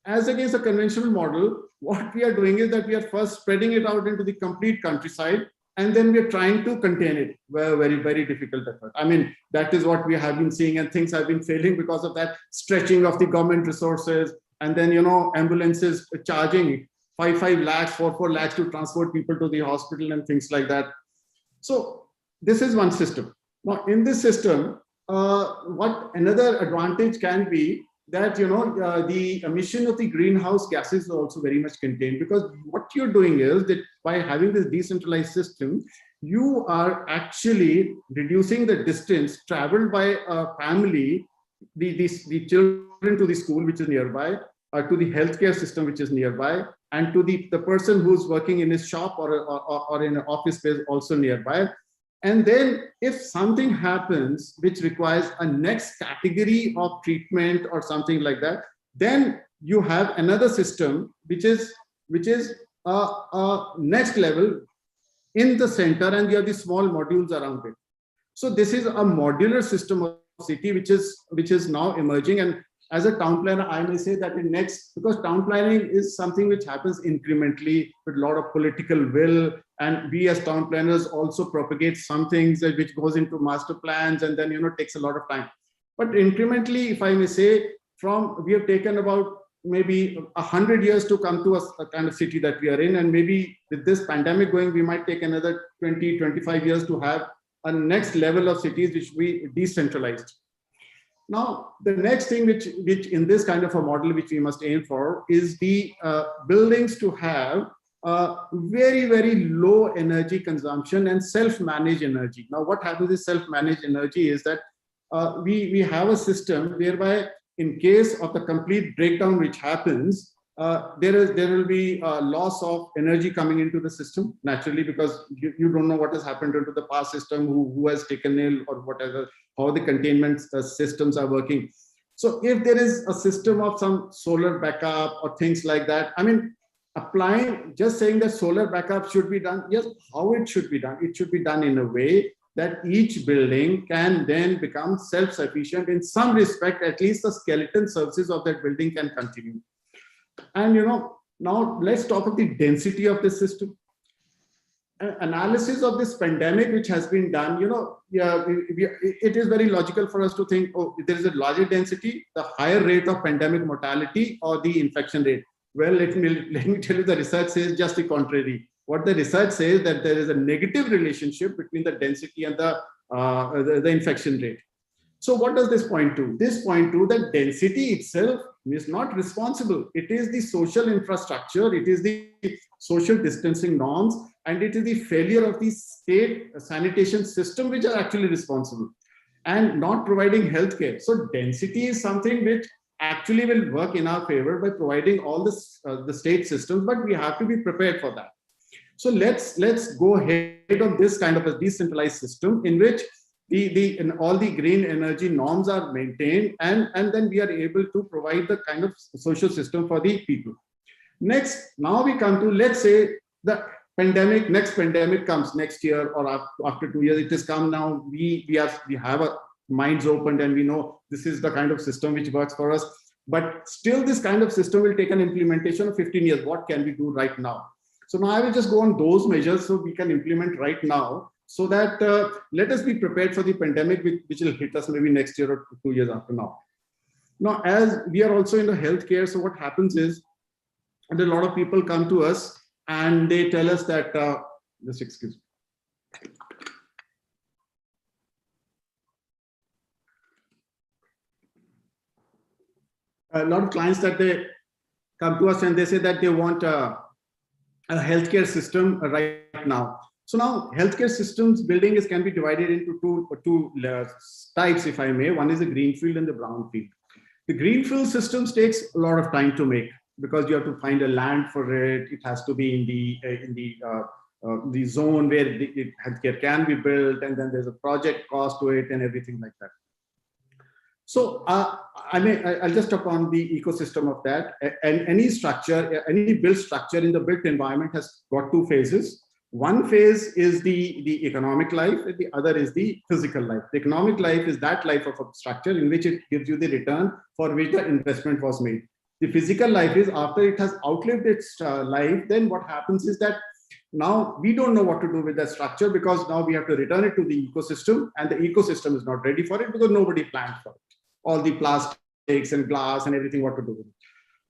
As against a conventional model, what we are doing is that we are first spreading it out into the complete countryside, and then we are trying to contain it. Very, very difficult effort. I mean, that is what we have been seeing, and things have been failing because of that stretching of the government resources, and then, ambulances charging 5 lakhs, 4 lakhs to transport people to the hospital and things like that. So this is one system. Now, in this system, what another advantage can be that, the emission of the greenhouse gases is also very much contained, because what you're doing is that by having this decentralized system, you are actually reducing the distance traveled by a family, the children to the school, which is nearby, to the healthcare system, which is nearby, and to the person who's working in his shop or in an office space also nearby. And then if something happens which requires a next category of treatment or something like that, then you have another system which is a next level in the center, and you have the small modules around it. So this is a modular system of city which is now emerging. And as a town planner, I may say that because town planning is something which happens incrementally with a lot of political will, and we as town planners also propagate some things which goes into master plans, and then takes a lot of time. But incrementally, if I may say, we have taken about maybe 100 years to come to a kind of city that we are in, and maybe with this pandemic going, we might take another 20-25 years to have a next level of cities which we decentralized. Now, the next thing which in this kind of a model which we must aim for is the buildings to have very, very low energy consumption and self-managed energy. Now, what happens is self-managed energy is that we have a system whereby in case of the complete breakdown which happens, there will be a loss of energy coming into the system naturally, because you don't know what has happened into the past system, who has taken ill or whatever, how the containment systems are working. So if there is a system of some solar backup or things like that, I mean, just saying that solar backup should be done, yes, how it should be done? It should be done in a way that each building can then become self-sufficient in some respect. At least the skeleton services of that building can continue. And now let's talk of the density of the system. Analysis of this pandemic which has been done, it is very logical for us to think, oh, there is a larger density, the higher rate of pandemic mortality or the infection rate. Well, let me tell you, the research says just the contrary. What the research says that there is a negative relationship between the density and the infection rate. So what does this point to? This point to that density itself is not responsible. It is the social infrastructure, it is the social distancing norms, and it is the failure of the state sanitation system which are actually responsible, and not providing healthcare. So density is something which actually will work in our favor by providing all the state systems, but we have to be prepared for that. So let's go ahead on this kind of a decentralized system in which all the green energy norms are maintained, and then we are able to provide the kind of social system for the people. Next, now we come to, let's say the next pandemic comes next year or after 2 years. It has come now. We have our minds opened, and we know this is the kind of system which works for us. But still, this kind of system will take an implementation of 15 years. What can we do right now? So now I will just go on those measures so we can implement right now, so that let us be prepared for the pandemic which will hit us maybe next year or 2 years after now. Now, as we are also in the healthcare, so what happens is, and a lot of people come to us and they tell us that, just excuse me. A lot of clients that they come to us and they say that they want a healthcare system right now. So now healthcare systems building can be divided into two types, if I may. One is the greenfield and the brownfield. The greenfield systems takes a lot of time to make, because you have to find a land for it. It has to be in the zone where the healthcare can be built, and then there's a project cost to it and everything like that. So I'll just talk on the ecosystem of that. And any structure, any built structure in the built environment has got two phases. One phase is the economic life, and the other is the physical life. The economic life is that life of a structure in which it gives you the return for which the investment was made. The physical life is after it has outlived its life, then what happens is that now we don't know what to do with that structure, because now we have to return it to the ecosystem, and the ecosystem is not ready for it because nobody planned for it. All the plastics and glass and everything, what to do with it.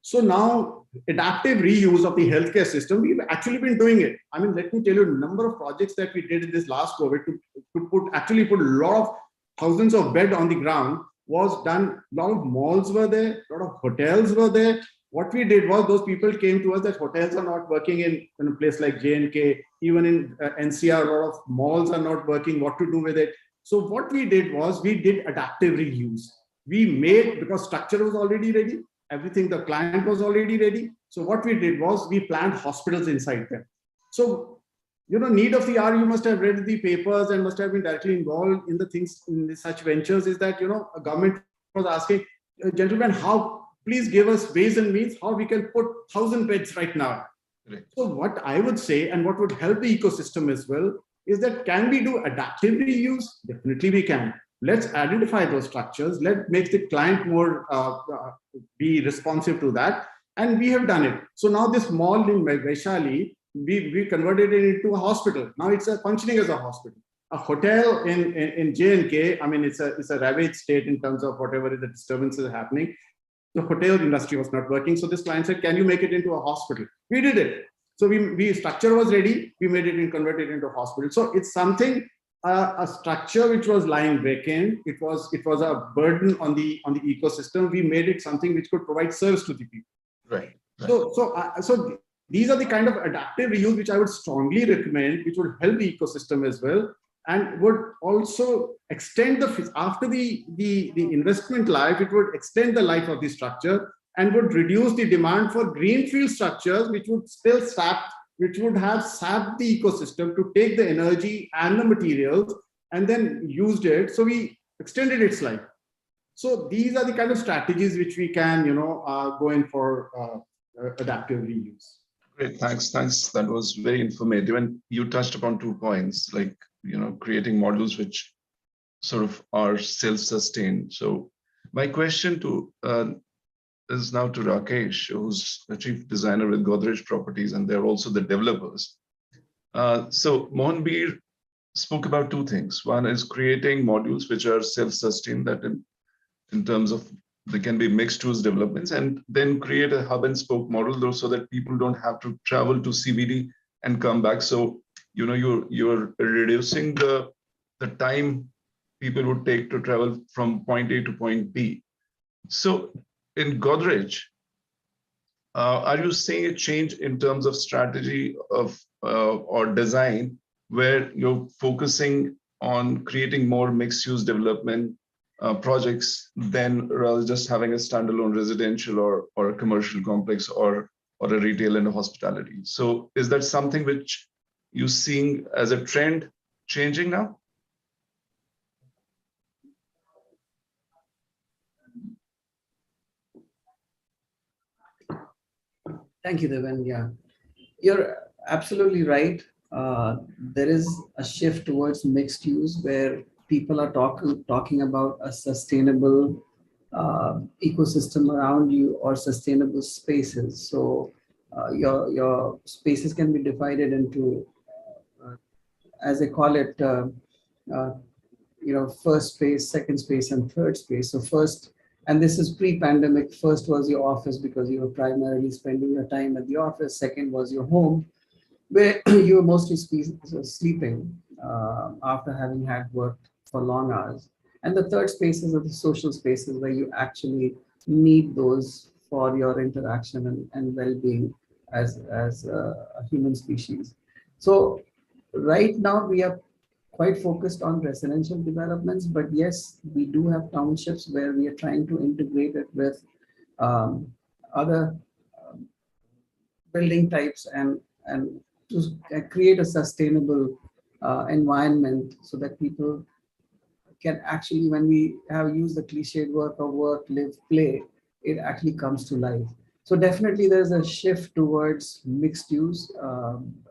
So now adaptive reuse of the healthcare system, we've actually been doing it. I mean, let me tell you a number of projects that we did in this last COVID to put a lot of thousands of beds on the ground was done. A lot of malls were there, a lot of hotels were there. What we did was those people came to us that hotels are not working in a place like J&K, even in NCR, a lot of malls are not working, what to do with it. So what we did was we did adaptive reuse. We made, because structure was already ready, everything, the client was already ready. So what we did was we planned hospitals inside them. So, need of the hour, you must have read the papers and must have been directly involved in the things, in such ventures, is that, a government was asking, gentlemen, please give us ways and means how we can put 1,000 beds right now. Right. So what I would say, and what would help the ecosystem as well, is that can we do adaptive reuse? Definitely we can. Let's identify those structures. Let's make the client more be responsive to that. And we have done it. So now this mall in Vaishali, we converted it into a hospital. Now it's functioning as a hospital. A hotel in J&K, I mean, it's a ravaged state in terms of whatever the disturbances are happening. The hotel industry was not working. So this client said, can you make it into a hospital? We did it. So we structure was ready. We made it and converted it into a hospital. So it's something, a structure which was lying vacant. It was a burden on the ecosystem. We made it something which could provide service to the people. Right. So these are the kind of adaptive reuse which I would strongly recommend, which would help the ecosystem as well, and would also extend after the investment life, it would extend the life of the structure and would reduce the demand for greenfield structures, which would have sapped the ecosystem to take the energy and the materials and then used it. So we extended its life. So these are the kind of strategies which we can, go in for adaptive reuse. Great, thanks. That was very informative. And you touched upon 2 points, like, creating models which sort of are self-sustained. So my question is now to Rakesh, who's the chief designer with Godrej Properties, and they're also the developers. So Mohanbir spoke about 2 things. One is creating modules which are self-sustained, that in terms of they can be mixed use developments, and then create a hub and spoke model though, so that people don't have to travel to CBD and come back. So, you're reducing the time people would take to travel from point A to point B. So in Godrej, are you seeing a change in terms of strategy of or design, where you're focusing on creating more mixed use development projects than rather just having a standalone residential or a commercial complex or a retail and a hospitality? So is that something which you're seeing as a trend changing now? Thank you, Devan. Yeah, you're absolutely right. There is a shift towards mixed use where people are talking about a sustainable ecosystem around you or sustainable spaces. So your spaces can be divided into, as I call it, first space, second space, and third space. So first, and this is pre-pandemic, first was your office because you were primarily spending your time at the office. Second was your home, where you were mostly sleeping after having had worked for long hours. And the third spaces are the social spaces where you actually need those for your interaction and well-being as a human species. So right now we are quite focused on residential developments, but yes, we do have townships where we are trying to integrate it with other building types and to create a sustainable environment so that people can actually, when we have used the cliched word of work, live, play, it actually comes to life. So definitely there's a shift towards mixed use,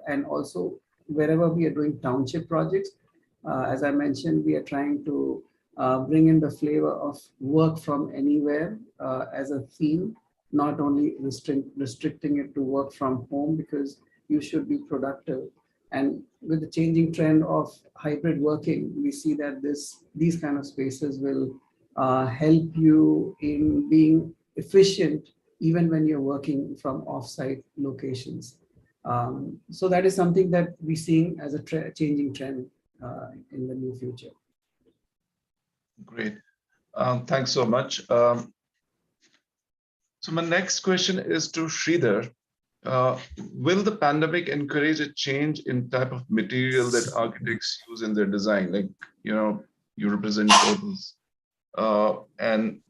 and also wherever we are doing township projects, as I mentioned, we are trying to bring in the flavor of work from anywhere as a theme, not only restricting it to work from home, because you should be productive. And with the changing trend of hybrid working, we see that these kind of spaces will help you in being efficient even when you're working from off-site locations. So that is something that we're seeing as a changing trend in the near future. Great. Thanks so much. So my next question is to Sridhar. Will the pandemic encourage a change in type of material that architects use in their design? Like, you represent hotels, and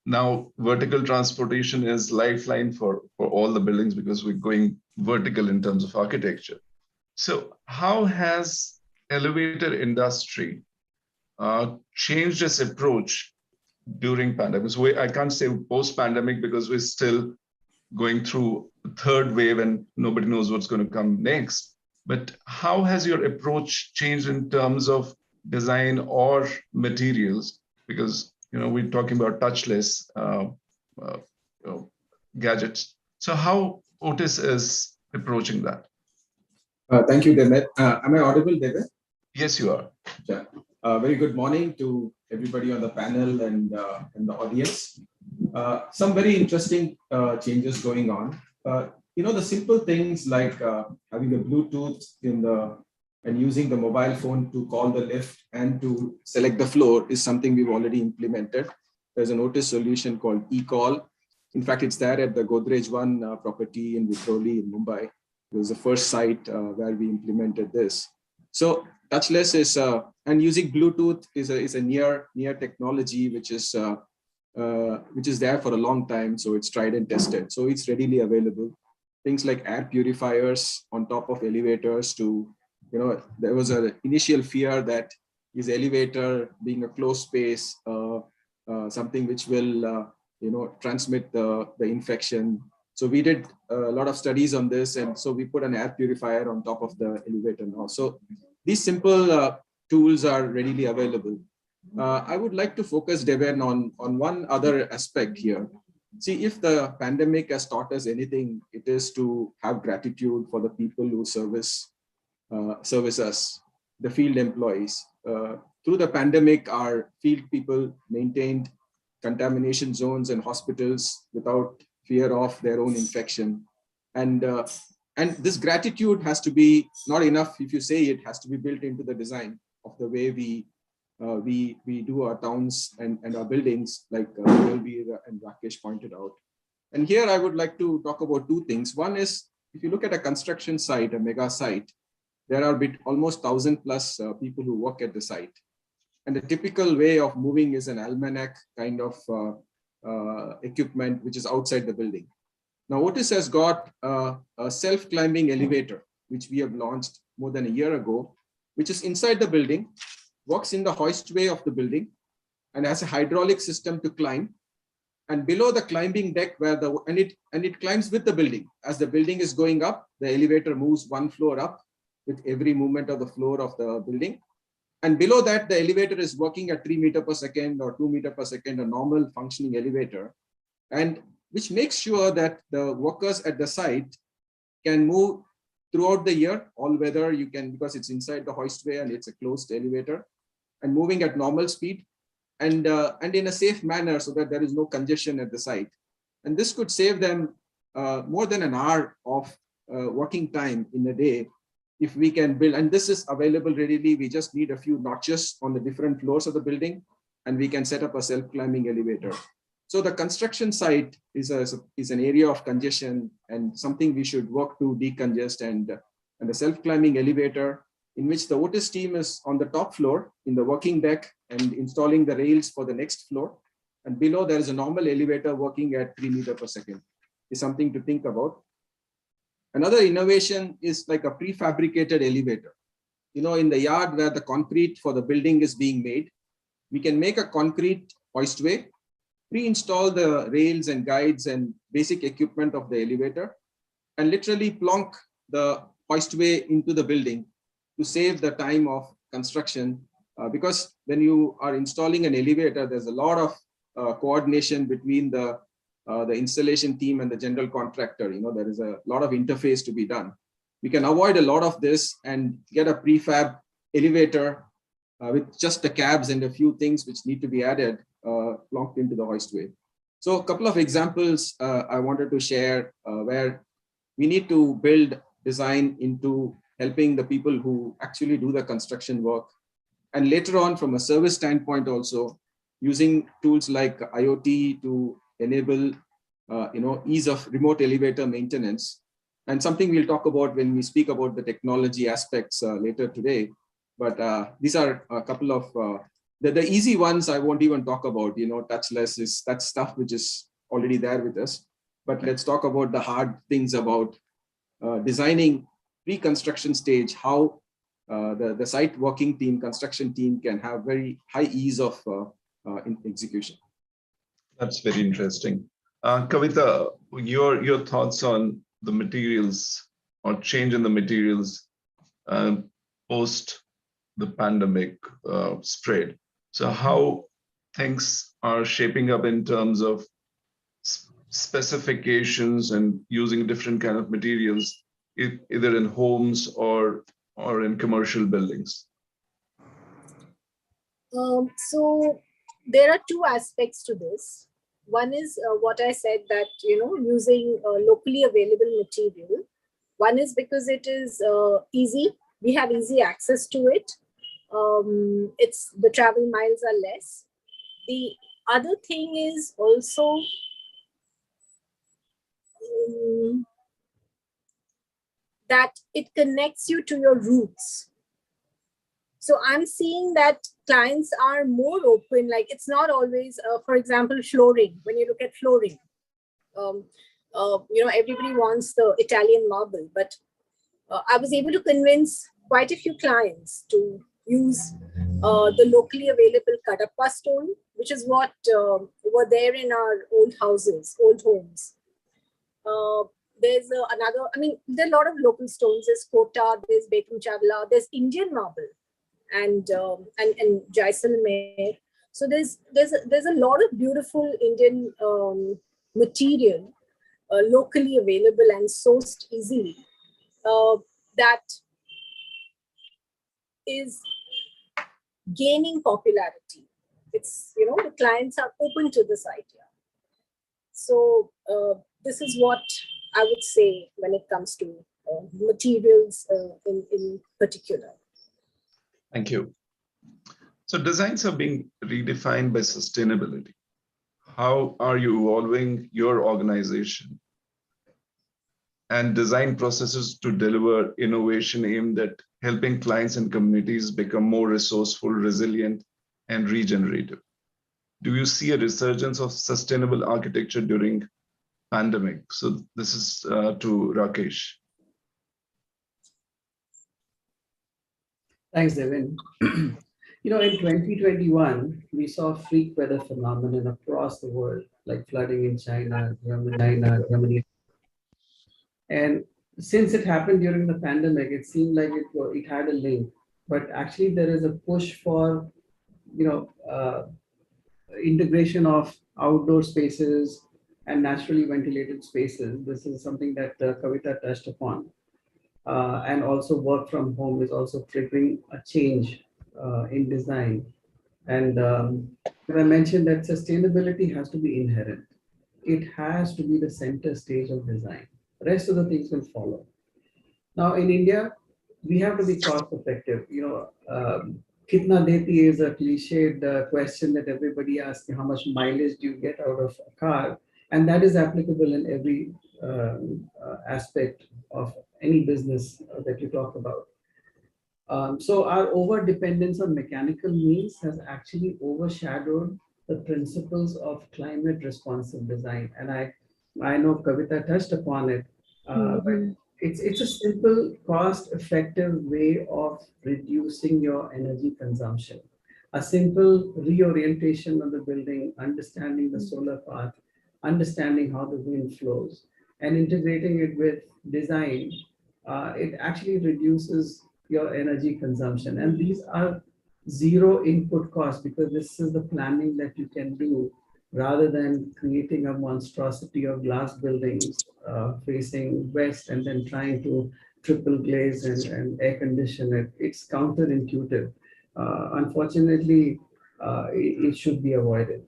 now vertical transportation is lifeline for all the buildings because we're going vertical in terms of architecture. So how has elevator industry changed its approach during pandemic? So I can't say post-pandemic because we're still going through the third wave and nobody knows what's going to come next. But how has your approach changed in terms of design or materials? Because we're talking about touchless gadgets. So how Otis is approaching that? Thank you, Demet. Am I audible, Demet? Yes, you are. Yeah. Very good morning to everybody on the panel and the audience. Some very interesting changes going on. The simple things like having a Bluetooth and using the mobile phone to call the lift and to select the floor is something we've already implemented. There's an Otis solution called eCall. In fact, it's there at the Godrej One property in Vikroli in Mumbai. It was the first site where we implemented this. So touchless is and using Bluetooth is a near technology which is there for a long time. So it's tried and tested. So it's readily available. Things like air purifiers on top of elevators there was an initial fear that is elevator being a closed space, something which will transmit the infection. So we did a lot of studies on this, and so we put an air purifier on top of the elevator now. So these simple tools are readily available. I would like to focus, Deven, on one other aspect here. See, if the pandemic has taught us anything, it is to have gratitude for the people who service us, the field employees. Through the pandemic, our field people maintained contamination zones and hospitals without fear of their own infection. And this gratitude has to be not enough if you say it has to be built into the design of the way we do our towns and our buildings, like Balbir and Rakesh pointed out. And here I would like to talk about two things. One is, if you look at a construction site, a mega site, there are almost 1,000 plus people who work at the site. And the typical way of moving is an almanac kind of equipment, which is outside the building. Now, Otis has got a self-climbing elevator, which we have launched more than a year ago, which is inside the building, works in the hoistway of the building, and has a hydraulic system to climb. And below the climbing deck, it climbs with the building. As the building is going up, the elevator moves one floor up with every movement of the floor of the building. And below that, the elevator is working at 3 meters per second or 2 meters per second, a normal functioning elevator, and which makes sure that the workers at the site can move throughout the year, all weather you can, because it's inside the hoistway and it's a closed elevator, and moving at normal speed and in a safe manner so that there is no congestion at the site. And this could save them more than an hour of working time in a day if we can build, and this is available readily. We just need a few notches on the different floors of the building, and we can set up a self-climbing elevator. So the construction site is an area of congestion and something we should work to decongest, and the self-climbing elevator in which the Otis team is on the top floor in the working deck and installing the rails for the next floor. And below there is a normal elevator working at 3 meters per second is something to think about. Another innovation is like a prefabricated elevator. In the yard where the concrete for the building is being made, we can make a concrete hoistway, pre-install the rails and guides and basic equipment of the elevator, and literally plonk the hoistway into the building to save the time of construction. Because when you are installing an elevator, there's a lot of coordination between the installation team and the general contractor. There is a lot of interface to be done. We can avoid a lot of this and get a prefab elevator with just the cabs and a few things which need to be added locked into the hoistway. So a couple of examples I wanted to share where we need to build design into helping the people who actually do the construction work. And later on, from a service standpoint also, using tools like IoT to enable ease of remote elevator maintenance. And something we'll talk about when we speak about the technology aspects later today. But these are a couple of, the easy ones I won't even talk about, touchless that's stuff which is already there with us. But let's talk about the hard things about designing pre-construction stage, how the site working team, construction team can have very high ease of execution. That's very interesting. Kavita, your thoughts on the materials or change in the materials post the pandemic spread. So how things are shaping up in terms of specifications and using different kind of materials, either in homes or in commercial buildings? So there are two aspects to this. One is what I said, that using locally available material. One is because it is easy. We have easy access to it. The travel miles are less. The other thing is also that it connects you to your roots. So I'm seeing that clients are more open. Like, it's not always, for example, flooring. When you look at flooring, everybody wants the Italian marble, but I was able to convince quite a few clients to use the locally available Kadapa stone, which is what were there in our old houses, old homes. There's another, there are a lot of local stones. There's Kota, there's Bekum Chavla, there's Indian marble, and Jaisalmer. So there's a lot of beautiful Indian material locally available and sourced easily that is gaining popularity. It's, the clients are open to this idea. So this is what I would say when it comes to materials in particular. Thank you. So designs are being redefined by sustainability. How are you evolving your organization and design processes to deliver innovation aimed at helping clients and communities become more resourceful, resilient, and regenerative? Do you see a resurgence of sustainable architecture during pandemic? So this is to Rakesh. Thanks, Devin. In 2021, we saw freak weather phenomenon across the world, like flooding in China, Germany. And since it happened during the pandemic, it seemed like it had a link. But actually, there is a push for, integration of outdoor spaces and naturally ventilated spaces. This is something that Kavita touched upon. And also work from home is also triggering a change in design. And I mentioned that sustainability has to be inherent. It has to be the center stage of design. The rest of the things will follow. Now in India, we have to be cost effective. Kitna deti is a cliched question that everybody asks, how much mileage do you get out of a car? And that is applicable in every aspect of any business that you talk about. So our over dependence on mechanical means has actually overshadowed the principles of climate responsive design. And I know Kavita touched upon it, but it's a simple, cost-effective way of reducing your energy consumption. A simple reorientation of the building, understanding the solar path, understanding how the wind flows, and integrating it with design it actually reduces your energy consumption. And these are zero input cost, because this is the planning that you can do rather than creating a monstrosity of glass buildings facing west and then trying to triple glaze and air condition it. It's counterintuitive. Unfortunately, it should be avoided.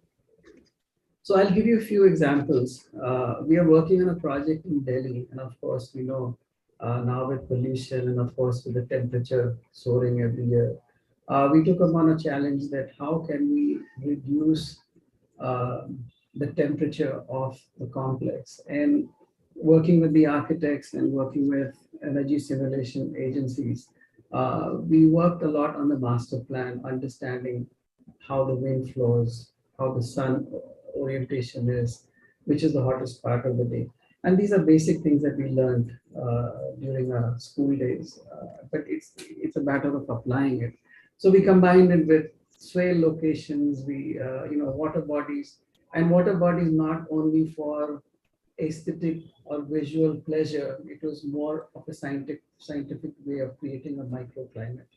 So I'll give you a few examples. We are working on a project in Delhi, and of course, we know now with pollution and of course with the temperature soaring every year, we took upon a challenge that how can we reduce the temperature of the complex, and working with the architects and working with energy simulation agencies, we worked a lot on the master plan, understanding how the wind flows, how the sun orientation is, which is the hottest part of the day. And these are basic things that we learned during our school days, but it's a matter of applying it. So we combined it with swale locations, we water bodies, and water bodies not only for aesthetic or visual pleasure, it was more of a scientific way of creating a microclimate.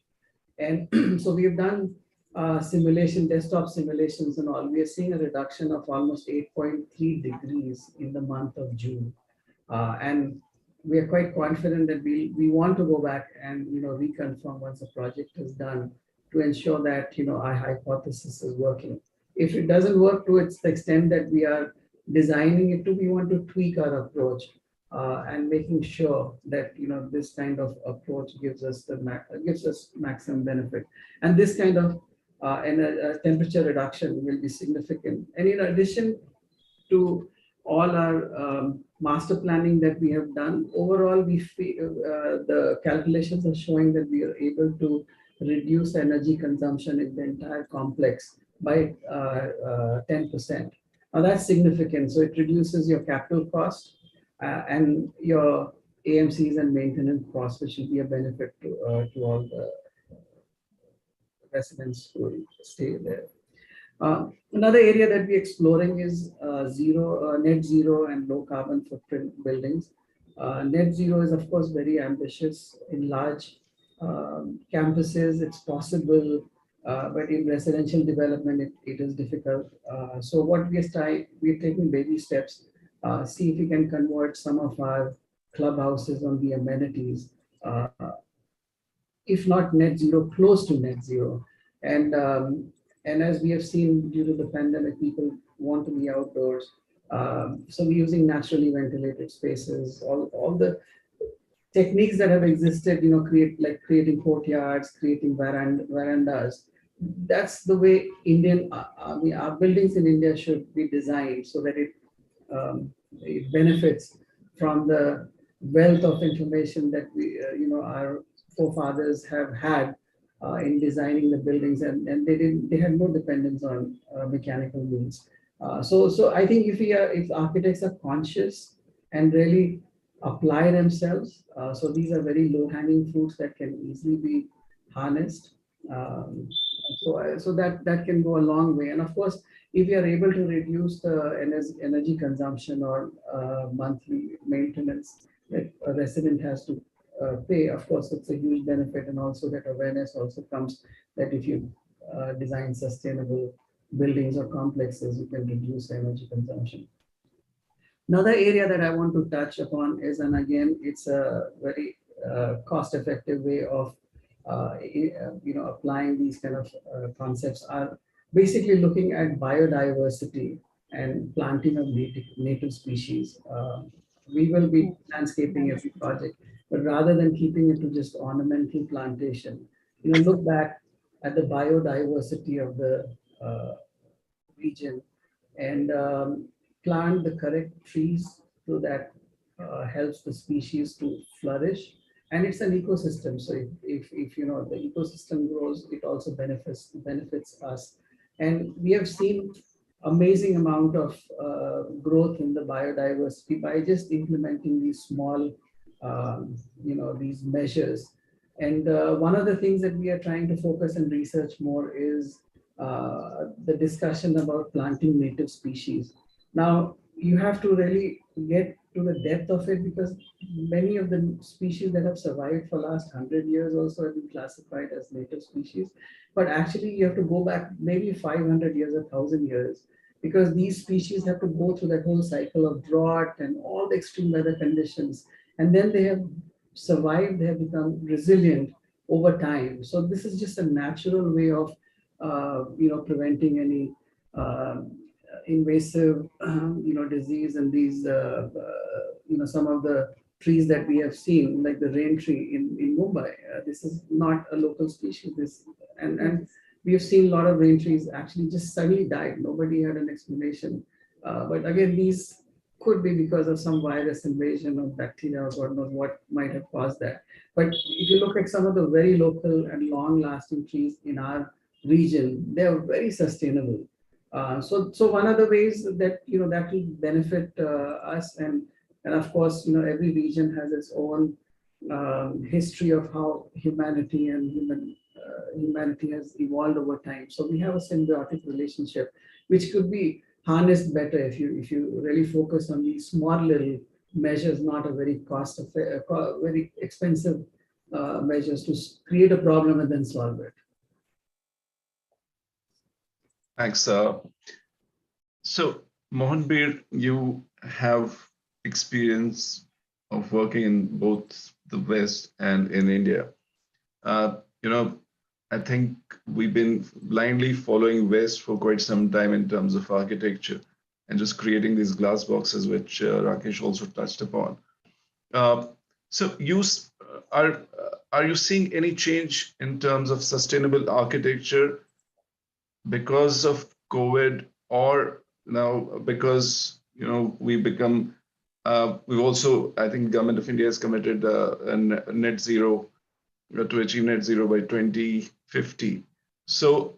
And so we have done desktop simulations and all. We are seeing a reduction of almost 8.3 degrees in the month of June. And we are quite confident that we want to go back and reconfirm once the project is done to ensure that our hypothesis is working. If it doesn't work to its the extent that we are designing it to, we want to tweak our approach and making sure that this kind of approach gives us maximum benefit. And this kind of temperature reduction will be significant. And in addition to all our master planning that we have done, overall we feel the calculations are showing that we are able to reduce energy consumption in the entire complex by 10%. Now that's significant. So it reduces your capital cost and your AMCs and maintenance costs, which will be a benefit to all the residents who will stay there. Another area that we're exploring is net zero and low carbon footprint buildings. Net zero is of course very ambitious. In large campuses, it's possible, but in residential development, it is difficult. So what we're taking baby steps, see if we can convert some of our clubhouses on the amenities, if not net zero, close to net zero. And as we have seen due to the pandemic, people want to be outdoors. So we're using naturally ventilated spaces, all the techniques that have existed, creating courtyards, creating verandas. That's the way our buildings in India should be designed so that it benefits from the wealth of information that our forefathers have had in designing the buildings, and they had no dependence on mechanical means. So I think if architects are conscious and really apply themselves, so these are very low-hanging fruits that can easily be harnessed. So that can go a long way. And of course, if you are able to reduce the energy consumption or monthly maintenance that a resident has to pay, of course, it's a huge benefit. And also that awareness also comes that if you design sustainable buildings or complexes, you can reduce energy consumption. Another area that I want to touch upon is, and again, it's a very cost-effective way of applying these kind of concepts, are basically looking at biodiversity and planting of native species. We will be landscaping every project, but rather than keeping it to just ornamental plantation, look back at the biodiversity of the region and plant the correct trees so that helps the species to flourish. And it's an ecosystem. So if the ecosystem grows, it also benefits us. And we have seen amazing amount of growth in the biodiversity by just implementing these small, these measures. And one of the things that we are trying to focus and research more is the discussion about planting native species. Now, you have to really get to the depth of it, because many of the species that have survived for last 100 years also have been classified as native species. But actually, you have to go back maybe 500 years, 1,000 years, because these species have to go through that whole cycle of drought and all the extreme weather conditions. And then they have survived, they have become resilient over time. So this is just a natural way of, preventing any invasive, disease. And these, some of the trees that we have seen, like the rain tree in Mumbai, this is not a local species. And we have seen a lot of rain trees actually just suddenly died. Nobody had an explanation. But again, these could be because of some virus invasion of bacteria or God knows what might have caused that. But if you look at some of the very local and long-lasting trees in our region, they are very sustainable. So one of the ways that that will benefit us, and of course every region has its own history of how humanity and humanity has evolved over time. So we have a symbiotic relationship, which could be harnessed better if you really focus on these small little measures, not a very very expensive measures to create a problem and then solve it. Thanks. So, Mohanbir, you have experience of working in both the West and in India. I think we've been blindly following West for quite some time in terms of architecture and just creating these glass boxes, which Rakesh also touched upon. So, are you seeing any change in terms of sustainable architecture because of COVID, or now because we've also, I think government of India has committed a net zero to achieve net zero by 2050. So,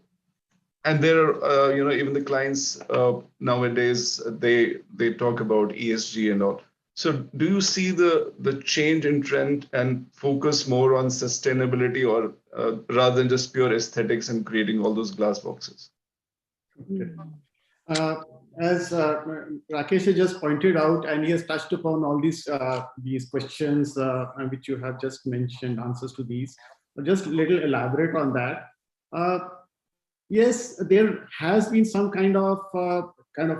and there are even the clients nowadays they talk about ESG and all. So do you see the change in trend and focus more on sustainability, or rather than just pure aesthetics and creating all those glass boxes? Okay. As Rakesh has just pointed out, and he has touched upon all these questions which you have just mentioned, answers to these. Just a little elaborate on that. Yes, there has been some kind of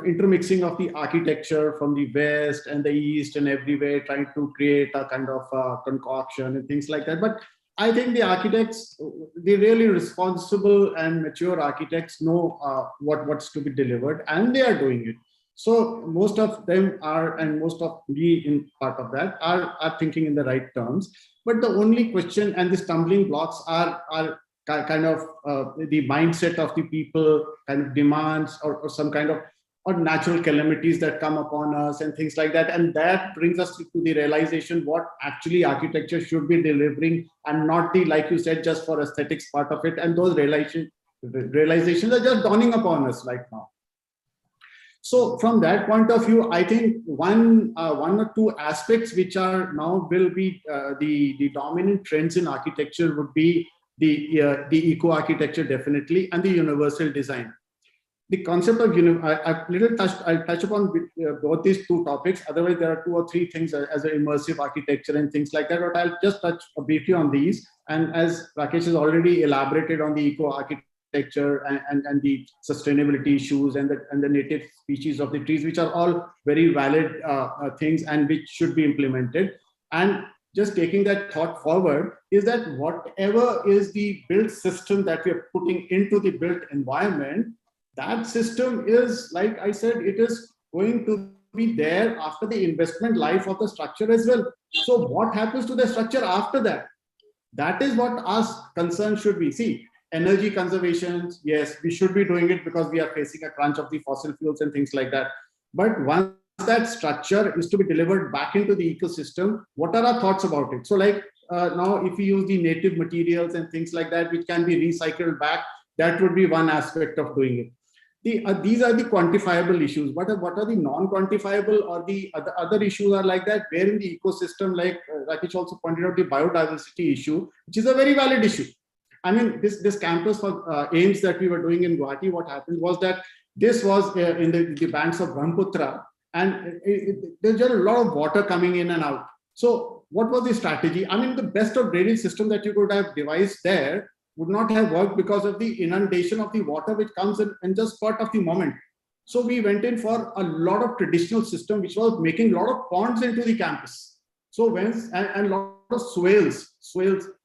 intermixing of the architecture from the West and the East and everywhere, trying to create a kind of concoction and things like that. But I think the architects, the really responsible and mature architects know what's to be delivered, and they are doing it. So most of them are, and most of we in part of that are thinking in the right terms. But the only question and the stumbling blocks are kind of the mindset of the people, kind of demands or some kind of or natural calamities that come upon us and things like that. And that brings us to the realization what actually architecture should be delivering, and not the, like you said, just for aesthetics part of it. And those realizations are just dawning upon us right now. So from that point of view, I think one or two aspects which are now will be the dominant trends in architecture would be the eco-architecture definitely, and the universal design. The concept of I'll touch upon both these two topics. Otherwise, there are two or three things as an immersive architecture and things like that. But I'll just touch briefly on these. And as Rakesh has already elaborated on the eco-architecture and the sustainability issues and the native species of the trees, which are all very valid things and which should be implemented. And just taking that thought forward is that whatever is the built system that we are putting into the built environment, that system is, like I said, it is going to be there after the investment life of the structure as well. So what happens to the structure after that? That is what our concern should be. See, energy conservation, yes, we should be doing it because we are facing a crunch of the fossil fuels and things like that. But once that structure is to be delivered back into the ecosystem, what are our thoughts about it? So like now, if we use the native materials and things like that, which can be recycled back, that would be one aspect of doing it. These are the quantifiable issues. What are the non-quantifiable, or the other issues are like that, where in the ecosystem, like Rakesh also pointed out, the biodiversity issue, which is a very valid issue. I mean, this campus for AIMS that we were doing in Guwahati, what happened was that this was in the banks of Brahmaputra, and there's just a lot of water coming in and out. So what was the strategy? I mean, the best of drainage system that you could have devised there would not have worked because of the inundation of the water which comes in just part of the moment. So we went in for a lot of traditional system, which was making a lot of ponds into the campus. So and a lot of swales.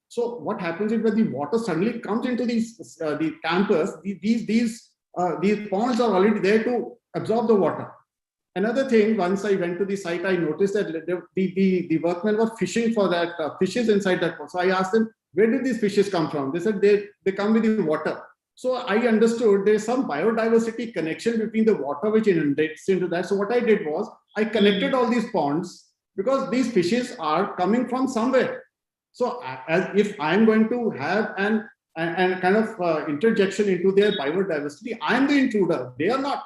So what happens is when the water suddenly comes into the campus, these ponds are already there to absorb the water. Another thing, once I went to the site, I noticed that the workmen were fishing for that fishes inside that pond. So I asked them, where did these fishes come from? They said they come with the water. So I understood there's some biodiversity connection between the water which inundates into that. So what I did was I connected all these ponds because these fishes are coming from somewhere. So as if I'm going to have an kind of interjection into their biodiversity, I'm the intruder. They are not.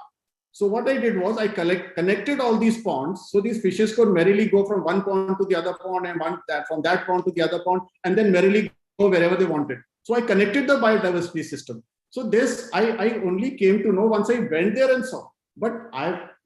So what I did was I connected all these ponds, so these fishes could merrily go from one pond to the other pond, and from that pond to the other pond, and then merrily go wherever they wanted. So I connected the biodiversity system. So this I only came to know once I went there and saw. But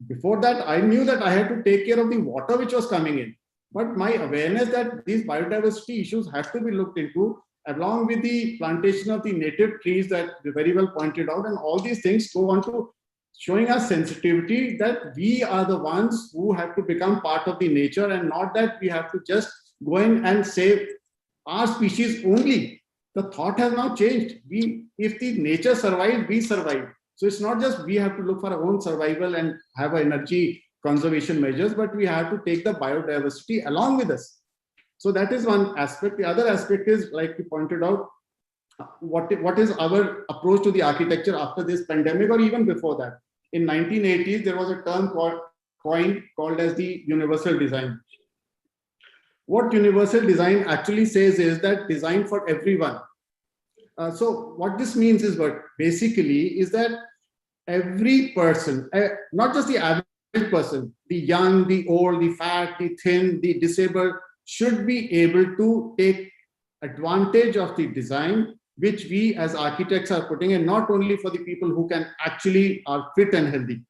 before that, I knew that I had to take care of the water which was coming in. But my awareness that these biodiversity issues have to be looked into, along with the plantation of the native trees that you very well pointed out, and all these things go on to showing us sensitivity that we are the ones who have to become part of the nature, and not that we have to just go in and save our species only. The thought has now changed. If the nature survives, we survive. So it's not just we have to look for our own survival and have energy conservation measures, but we have to take the biodiversity along with us. So that is one aspect. The other aspect is, like you pointed out, what is our approach to the architecture after this pandemic, or even before that? In 1980s, there was a term coined called as the universal design. What universal design actually says is that design for everyone. So what this means is basically is that every person, not just the average person, the young, the old, the fat, the thin, the disabled, should be able to take advantage of the design which we as architects are putting in, not only for the people who can actually are fit and healthy.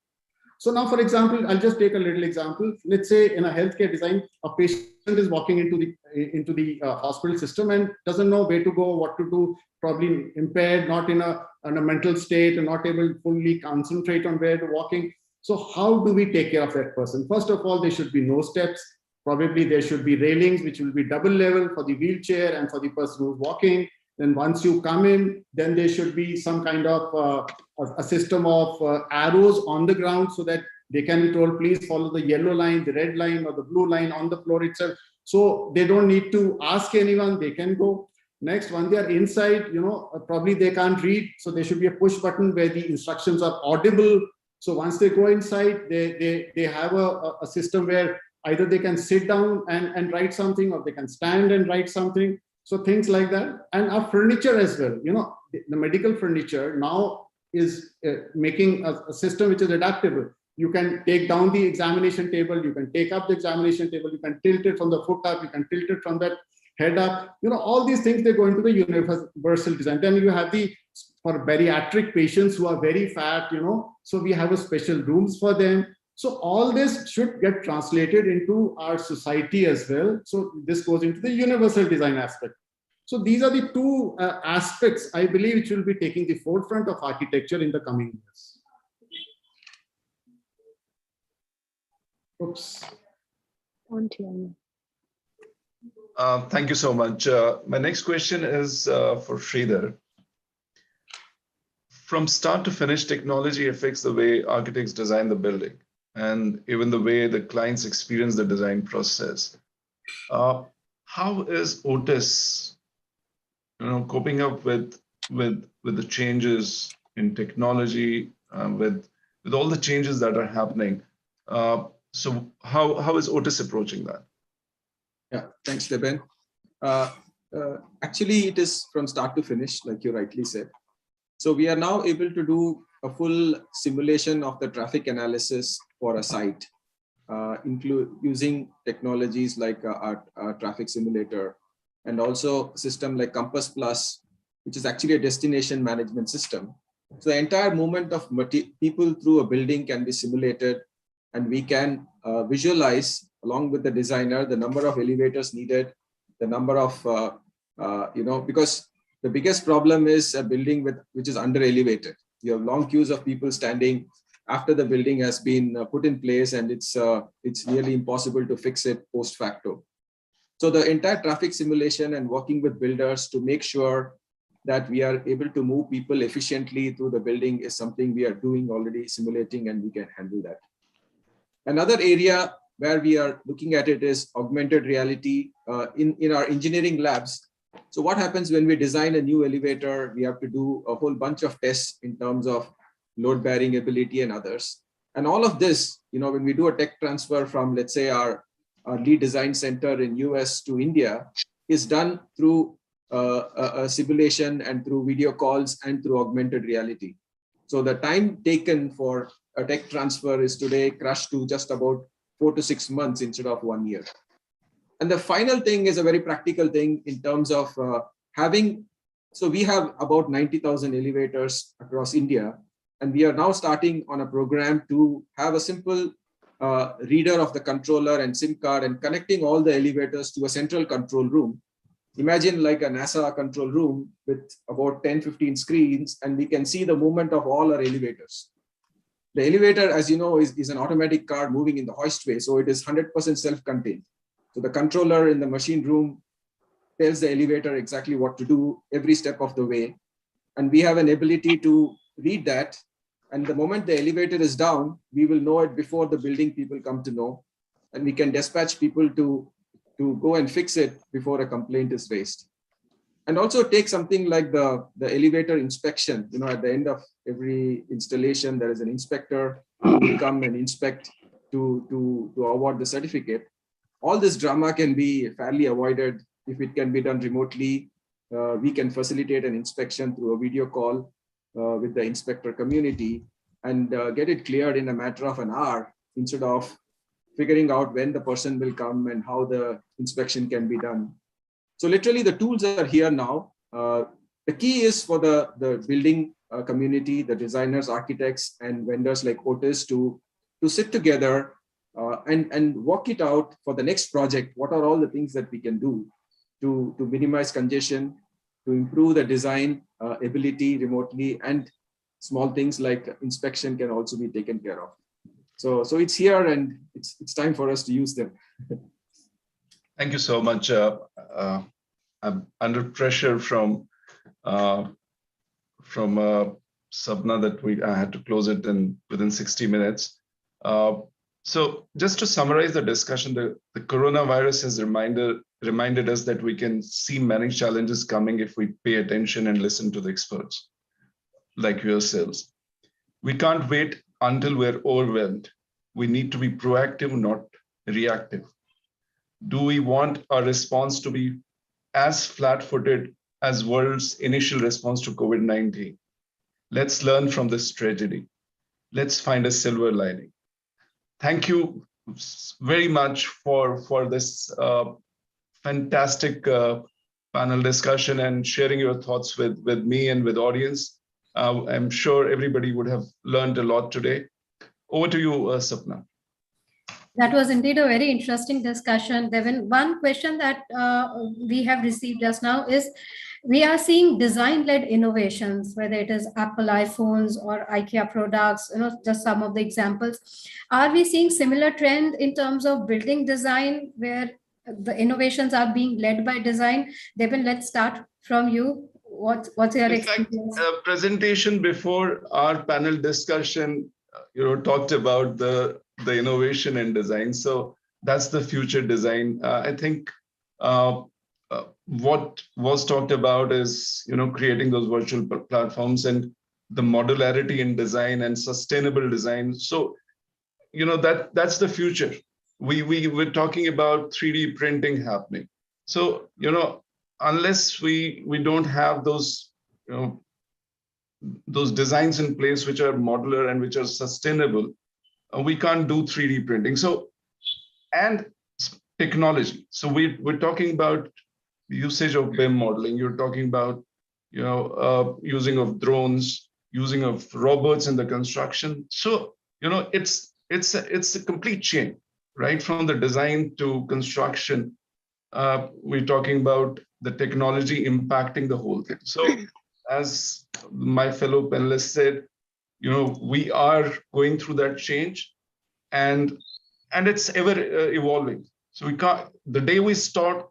So now, for example, I'll just take a little example. Let's say in a healthcare design, a patient is walking into the hospital system and doesn't know where to go, what to do, probably impaired, not in a mental state, and not able to fully concentrate on where to walking. So how do we take care of that person? First of all, there should be no steps. Probably there should be railings, which will be double level for the wheelchair and for the person who's walking. Then once you come in, then there should be some kind of a system of arrows on the ground so that they can be told, please follow the yellow line, the red line, or the blue line on the floor itself. So they don't need to ask anyone, they can go. Next, when they are inside, probably they can't read. So there should be a push button where the instructions are audible. So once they go inside, they have a system where either they can sit down and write something, or they can stand and write something. So things like that. And our furniture as well, the medical furniture now is making a system which is adaptable. You can take down the examination table, you can take up the examination table, you can tilt it from the foot up, you can tilt it from that head up. All these things, they go into the universal design. Then you have for bariatric patients who are very fat, so we have a special rooms for them. So all this should get translated into our society as well. So this goes into the universal design aspect. So these are the two aspects, I believe, which will be taking the forefront of architecture in the coming years. Oops. Thank you so much. My next question is for Sridhar. From start to finish, technology affects the way architects design the building, and even the way the clients experience the design process. How is Otis, coping up with the changes in technology, with all the changes that are happening? So how is Otis approaching that? Yeah, thanks, Deben. Actually, it is from start to finish, like you rightly said. So we are now able to do a full simulation of the traffic analysis for a site, using technologies like our traffic simulator, and also a system like Compass Plus, which is actually a destination management system. So the entire movement of people through a building can be simulated, and we can visualize along with the designer the number of elevators needed, the number of, because the biggest problem is a building which is under elevated. You have long queues of people standing after the building has been put in place, and it's nearly impossible to fix it post facto. So the entire traffic simulation and working with builders to make sure that we are able to move people efficiently through the building is something we are doing already, simulating, and we can handle that. Another area where we are looking at it is augmented reality in our engineering labs. So what happens when we design a new elevator? We have to do a whole bunch of tests in terms of load bearing ability and others. And all of this, when we do a tech transfer from, let's say, our lead design center in US to India, is done through a simulation and through video calls and through augmented reality. So the time taken for a tech transfer is today crushed to just about 4 to 6 months instead of 1 year. And the final thing is a very practical thing in terms of so we have about 90,000 elevators across India, and we are now starting on a program to have a simple reader of the controller and SIM card and connecting all the elevators to a central control room. Imagine like a NASA control room with about 10-15 screens, and we can see the movement of all our elevators. The elevator, as you know, is an automatic car moving in the hoistway, so it is 100% self-contained. So the controller in the machine room tells the elevator exactly what to do every step of the way. And we have an ability to read that. And the moment the elevator is down, we will know it before the building people come to know. And we can dispatch people to go and fix it before a complaint is raised. And also take something like the elevator inspection. At the end of every installation, there is an inspector who will come and inspect to award the certificate. All this drama can be fairly avoided if it can be done remotely. We can facilitate an inspection through a video call with the inspector community and get it cleared in a matter of an hour instead of figuring out when the person will come and how the inspection can be done. So literally the tools are here now. The key is for the building community, the designers, architects, and vendors like Otis to sit together and work it out for the next project. What are all the things that we can do to minimize congestion, to improve the design ability remotely, and small things like inspection can also be taken care of. So it's here, and it's time for us to use them. Thank you so much. I'm under pressure from Sapna that I had to close it within 60 minutes. So just to summarize the discussion, the coronavirus has reminded us that we can see many challenges coming if we pay attention and listen to the experts like yourselves. We can't wait until we're overwhelmed. We need to be proactive, not reactive. Do we want our response to be as flat-footed as world's initial response to COVID-19? Let's learn from this tragedy. Let's find a silver lining. Thank you very much for this fantastic panel discussion and sharing your thoughts with me and with audience. I'm sure everybody would have learned a lot today. Over to you, Sapna. That was indeed a very interesting discussion, Devin. One question that we have received just now is, we are seeing design-led innovations, whether it is Apple iPhones or IKEA products, just some of the examples. Are we seeing similar trend in terms of building design where the innovations are being led by design? Devin, let's start from you. What's your experience? In fact, presentation before our panel discussion, talked about the innovation and design. So that's the future design. I think what was talked about is, creating those virtual platforms and the modularity in design and sustainable design. So, that's the future. We were talking about 3D printing happening. So, unless we don't have those, those designs in place which are modular and which are sustainable, we can't do 3D printing. So, and technology. So we're talking about usage of BIM modeling. You're talking about, using of drones, using of robots in the construction. So, it's it's a complete chain, right from the design to construction. We're talking about the technology impacting the whole thing. So, as my fellow panelists said, we are going through that change, and it's ever evolving. So we can't. The day we start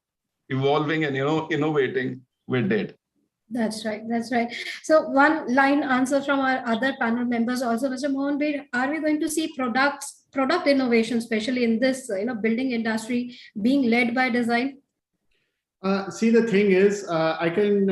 evolving and innovating, we're dead. That's right. That's right. So one line answer from our other panel members also, Mr. Mohan Bhai, are we going to see product innovation, especially in this building industry, being led by design? See, the thing is, I can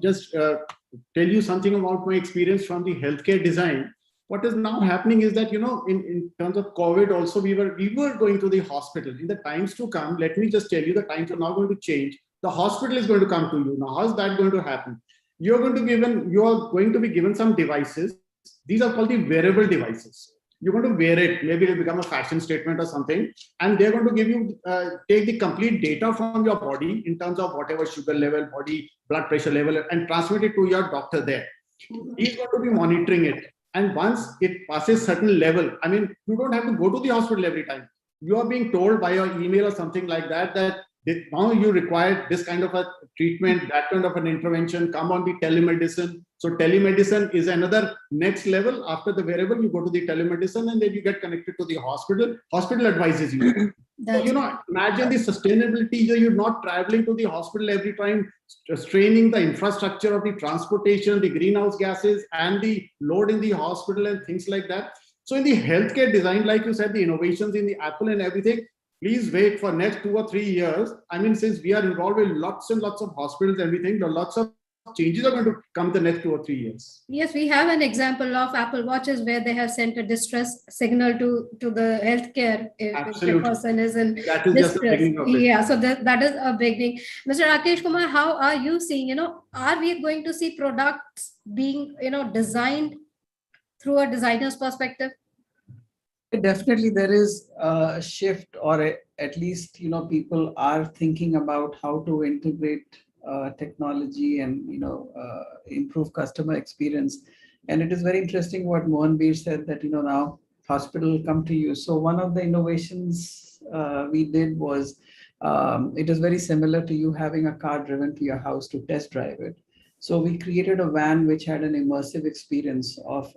just tell you something about my experience from the healthcare design. What is now happening is that, in terms of COVID also, we were going to the hospital. In the times to come, let me just tell you, the times are now going to change. The hospital is going to come to you. Now, how's that going to happen? You are going to be given some devices. These are called the wearable devices. You're going to wear it. Maybe it'll become a fashion statement or something. And they're going to give you, take the complete data from your body in terms of whatever sugar level, body blood pressure level, and transmit it to your doctor there. He's going to be monitoring it. And once it passes certain level, I mean, you don't have to go to the hospital every time. You are being told by your email or something like that, now you require this kind of a treatment, that kind of an intervention, come on the telemedicine. So telemedicine is another next level. After the wearable, you go to the telemedicine and then you get connected to the hospital. Hospital advises you. So, imagine the sustainability. You're not traveling to the hospital every time, straining the infrastructure of the transportation, the greenhouse gases, and the load in the hospital and things like that. So in the healthcare design, like you said, the innovations in the Apple and everything, please wait for next 2 or 3 years. I mean, since we are involved in lots and lots of hospitals, everything, lots of changes are going to come the next 2 or 3 years. Yes, we have an example of Apple Watches where they have sent a distress signal to the healthcare if the person is in that is distress. Just the beginning of it. Yeah, so that is a beginning. Mr. Rakesh Kumar, how are you seeing, are we going to see products being, designed through a designer's perspective? Definitely, there is a shift, or at least people are thinking about how to integrate technology and improve customer experience. And it is very interesting what Mohan Bhai said, that now hospital come to you. So one of the innovations we did was it is very similar to you having a car driven to your house to test drive it. So we created a van which had an immersive experience of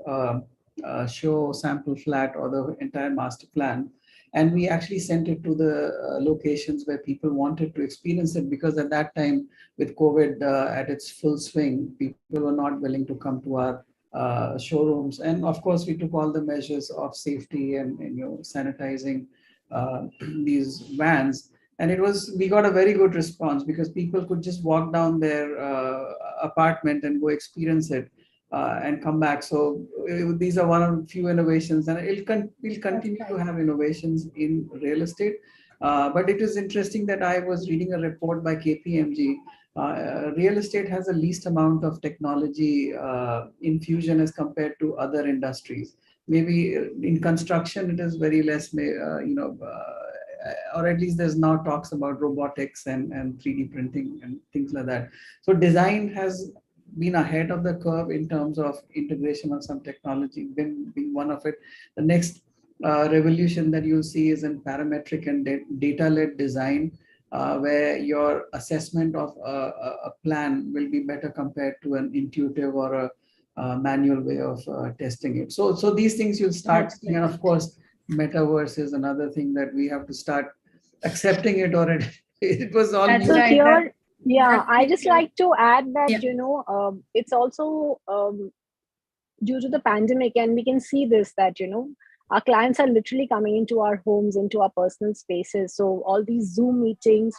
show, sample, flat, or the entire master plan. And we actually sent it to the locations where people wanted to experience it, because at that time, with COVID at its full swing, people were not willing to come to our showrooms. And of course, we took all the measures of safety and sanitizing these vans. And we got a very good response, because people could just walk down their apartment and go experience it. And come back. So these are one of the few innovations, and we'll continue to have innovations in real estate. But it is interesting that I was reading a report by KPMG. Real estate has the least amount of technology infusion as compared to other industries. Maybe in construction it is very less, or at least there's now talks about robotics and 3D printing and things like that. So design has been ahead of the curve in terms of integration of some technology, being one of it. The next revolution that you'll see is in parametric and data-led design, where your assessment of a plan will be better compared to an intuitive or a manual way of testing it. So these things you'll start seeing, and of course, metaverse is another thing that we have to start accepting it, or it was all new. Right. Here, yeah, I just like to add that, it's also due to the pandemic, and we can see this, that, our clients are literally coming into our homes, into our personal spaces. So all these Zoom meetings,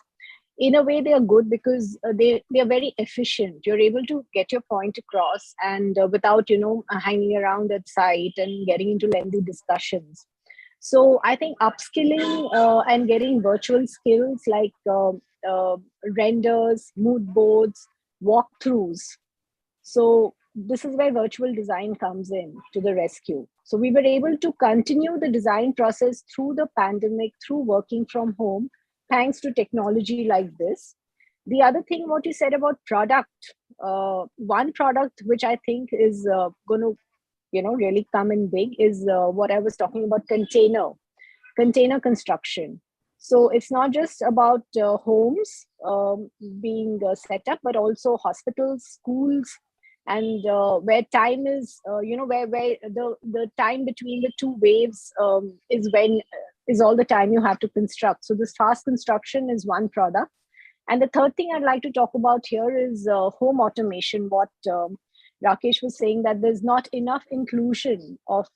in a way, they are good because they are very efficient. You're able to get your point across, and without, hanging around at site and getting into lengthy discussions. So I think upskilling and getting virtual skills like renders, mood boards, walkthroughs. So this is where virtual design comes in to the rescue. So we were able to continue the design process through the pandemic, through working from home, thanks to technology like this. The other thing, what you said about product, one product which I think is going to really come in big is what I was talking about, container construction. So it's not just about homes being set up, but also hospitals, schools, and where time is, where the time between the two waves is all the time you have to construct. So this fast construction is one product. And the third thing I'd like to talk about here is home automation. What Rakesh was saying, that there's not enough inclusion of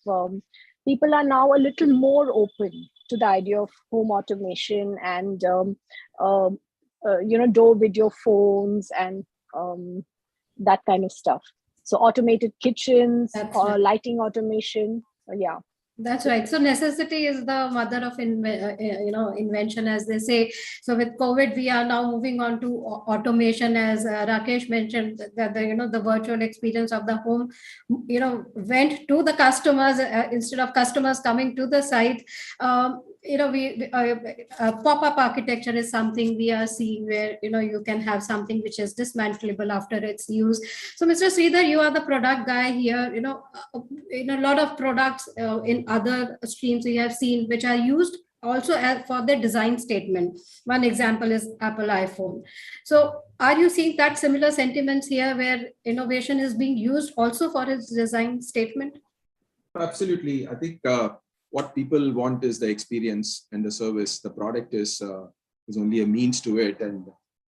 people are now a little more open to the idea of home automation and door video phones and that kind of stuff. So automated kitchens, lighting automation, yeah. That's right. So necessity is the mother of invention, as they say. So with COVID, we are now moving on to automation, as Rakesh mentioned, that the virtual experience of the home, went to the customers instead of customers coming to the site. Pop-up architecture is something we are seeing where you can have something which is dismantleable after its use. So Mr. Sridhar, you are the product guy here. A lot of products in other streams we have seen which are used also for their design statement. One example is Apple iPhone. So are you seeing that similar sentiments here where innovation is being used also for its design statement? Absolutely. I think what people want is the experience and the service. The product is only a means to it. And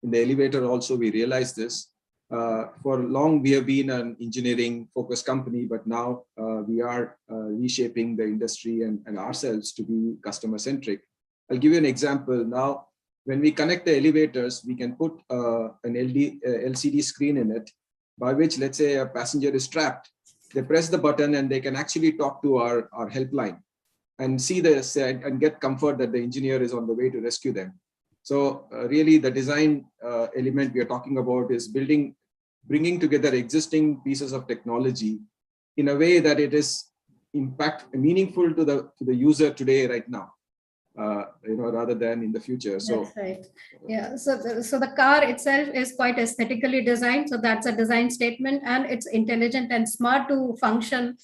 in the elevator also, we realized this. For long, we have been an engineering focused company, but now we are reshaping the industry and ourselves to be customer centric. I'll give you an example. Now, when we connect the elevators, we can put an LCD screen in it, by which, let's say, a passenger is trapped. They press the button and they can actually talk to our helpline and see this and get comfort that the engineer is on the way to rescue them. So really the design element we are talking about is bringing together existing pieces of technology in a way that it is meaningful to the user today, right now, rather than in the future. So that's right. Yeah. So the car itself is quite aesthetically designed. So that's a design statement, and it's intelligent and smart to function.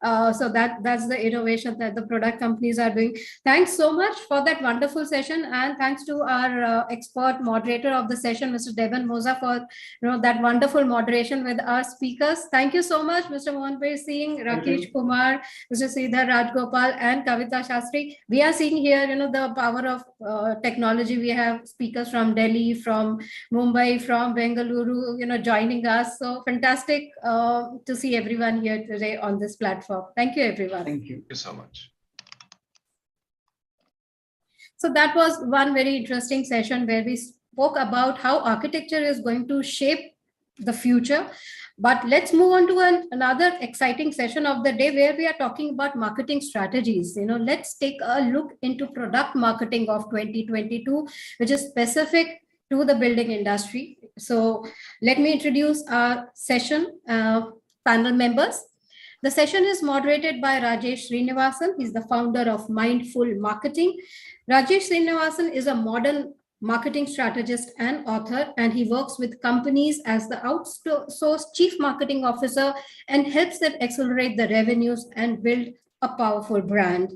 So that's the innovation that the product companies are doing. Thanks so much for that wonderful session, and thanks to our expert moderator of the session, Mr. Devan Moza, for that wonderful moderation with our speakers. Thank you so much, Mr. Mohanbir Singh, Rakesh Kumar, Mr. Sridhar Rajgopal, and Kavita Shastri. We are seeing here, the power of technology. We have speakers from Delhi, from Mumbai, from Bengaluru, joining us. So fantastic to see everyone here today on this platform. Thank you, everyone. Thank you. Thank you so much. So that was one very interesting session where we spoke about how architecture is going to shape the future. But let's move on to another exciting session of the day where we are talking about marketing strategies. Let's take a look into product marketing of 2022, which is specific to the building industry. So let me introduce our session panel members. The session is moderated by Rajesh Srinivasan. He's the founder of Mindful Marketing. Rajesh Srinivasan is a modern marketing strategist and author, and he works with companies as the outsourced chief marketing officer and helps them accelerate the revenues and build a powerful brand.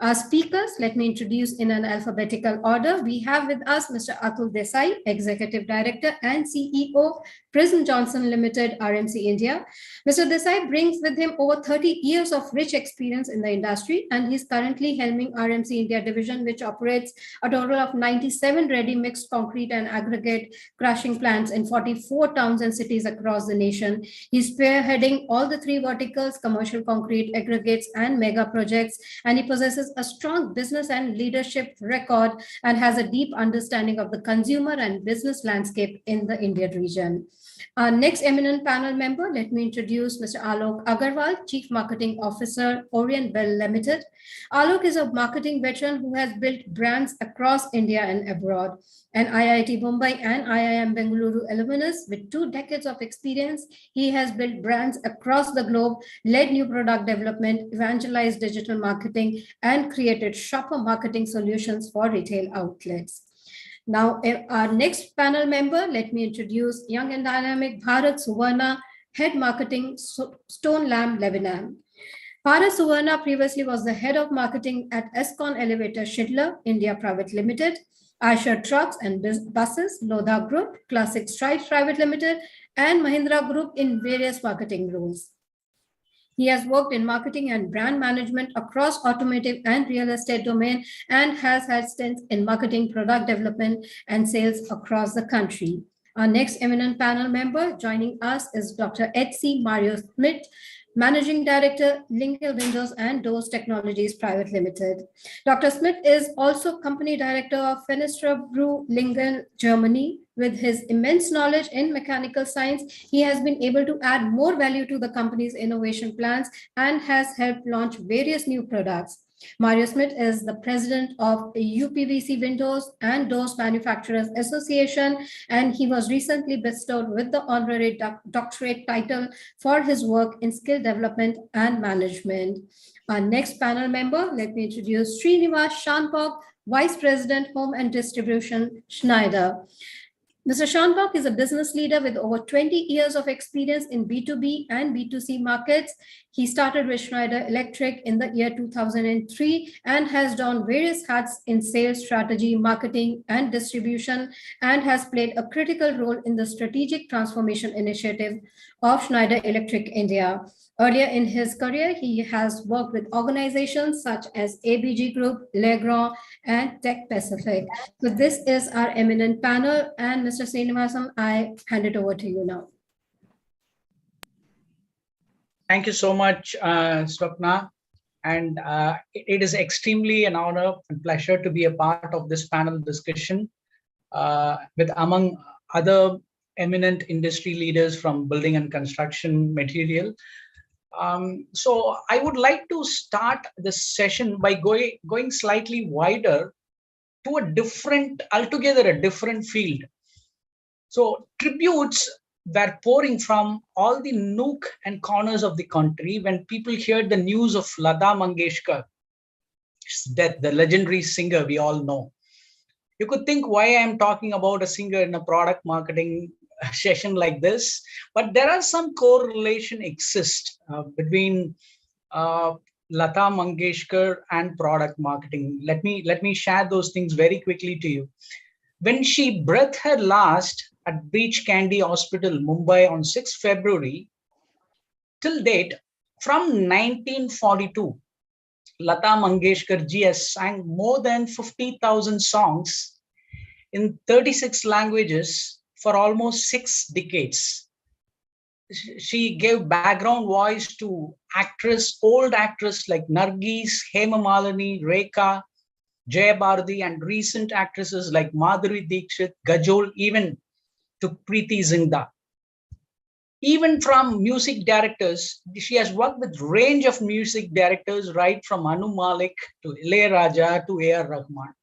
Our speakers, let me introduce in an alphabetical order. We have with us Mr. Atul Desai, Executive Director and CEO, Prism Johnson Limited, RMC India. Mr. Desai brings with him over 30 years of rich experience in the industry, and he's currently helming RMC India division, which operates a total of 97 ready-mixed concrete and aggregate crushing plants in 44 towns and cities across the nation. He's spearheading all the three verticals, commercial concrete, aggregates, and mega projects, and he possesses a strong business and leadership record and has a deep understanding of the consumer and business landscape in the Indian region. Our next eminent panel member, let me introduce Mr. Alok Agarwal, Chief Marketing Officer, Orient Bell Limited. Alok is a marketing veteran who has built brands across India and abroad. An IIT Mumbai and IIM Bengaluru alumnus with 2 decades of experience, he has built brands across the globe, led new product development, evangelized digital marketing, and created shopper marketing solutions for retail outlets. Now, our next panel member, let me introduce young and dynamic Bharat Suvarna, Head Marketing, Stone Lamb Lebanon. Paras Suvarna previously was the head of marketing at Escon Elevator Schindler India Private Limited, Asher Trucks and Buses, Lodha Group, Classic Strides Private Limited, and Mahindra Group in various marketing roles. He has worked in marketing and brand management across automotive and real estate domain and has had stints in marketing, product development, and sales across the country. Our next eminent panel member joining us is Dr. H.C. Mario Smith, Managing Director, Lingle Windows and Doors Technologies Private Limited. Dr. Smith is also Company Director of Fenestra Brew Lingen, Germany. With his immense knowledge in mechanical science, he has been able to add more value to the company's innovation plans and has helped launch various new products. Mario Smith is the president of UPVC Windows and Doors Manufacturers Association, and he was recently bestowed with the honorary doctorate title for his work in skill development and management. Our next panel member, let me introduce Srinivas Shanpok, Vice President, Home and Distribution, Schneider. Mr. Shanpok is a business leader with over 20 years of experience in B2B and B2C markets. He started with Schneider Electric in the year 2003 and has done various hats in sales, strategy, marketing, and distribution, and has played a critical role in the strategic transformation initiative of Schneider Electric India. Earlier in his career, he has worked with organizations such as ABG Group, Legrand, and Tech Pacific. So this is our eminent panel, and Mr. Srinivasan, I hand it over to you now. Thank you so much, Swapna. And it is extremely an honor and pleasure to be a part of this panel discussion with, among other eminent industry leaders from building and construction material. So I would like to start this session by going slightly wider to a different, altogether a different field. So tributes were pouring from all the nook and corners of the country when people heard the news of Lata Mangeshkar's death, the legendary singer we all know. You could think why I am talking about a singer in a product marketing session like this, but there are some correlation exist between Lata Mangeshkar and product marketing. Let me share those things very quickly to you. When she breathed her last at Beach Candy Hospital, Mumbai on 6 February, till date, from 1942, Lata Mangeshkar ji has sang more than 50,000 songs in 36 languages for almost 6 decades. She gave background voice to old actors like Nargis, Hema Malini, Rekha, Jaya Bharati, and recent actresses like Madhuri Dixit, Gajol, even to Preeti Zinta. Even from music directors, she has worked with range of music directors, right from Anu Malik to Ilayaraja to A.R. Rahman.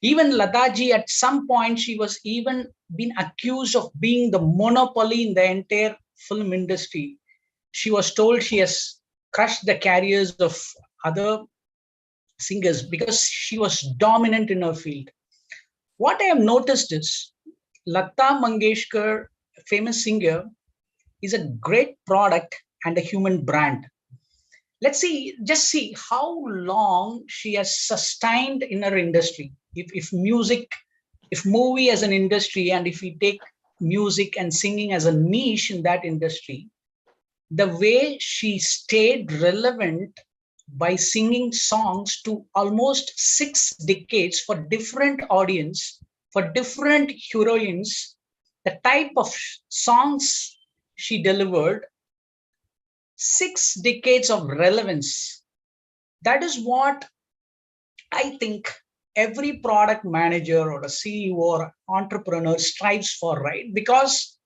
Even Lataji, at some point, she was even been accused of being the monopoly in the entire film industry. She was told she has crushed the careers of other singers because she was dominant in her field. What I have noticed is Lata Mangeshkar, a famous singer, is a great product and a human brand. Let's just see how long she has sustained in her industry. If movie as an industry, and if we take music and singing as a niche in that industry, the way she stayed relevant by singing songs to almost 6 decades for different audience, for different heroines, the type of songs she delivered, 6 decades of relevance. That is what I think every product manager or a CEO or entrepreneur strives for, right? Because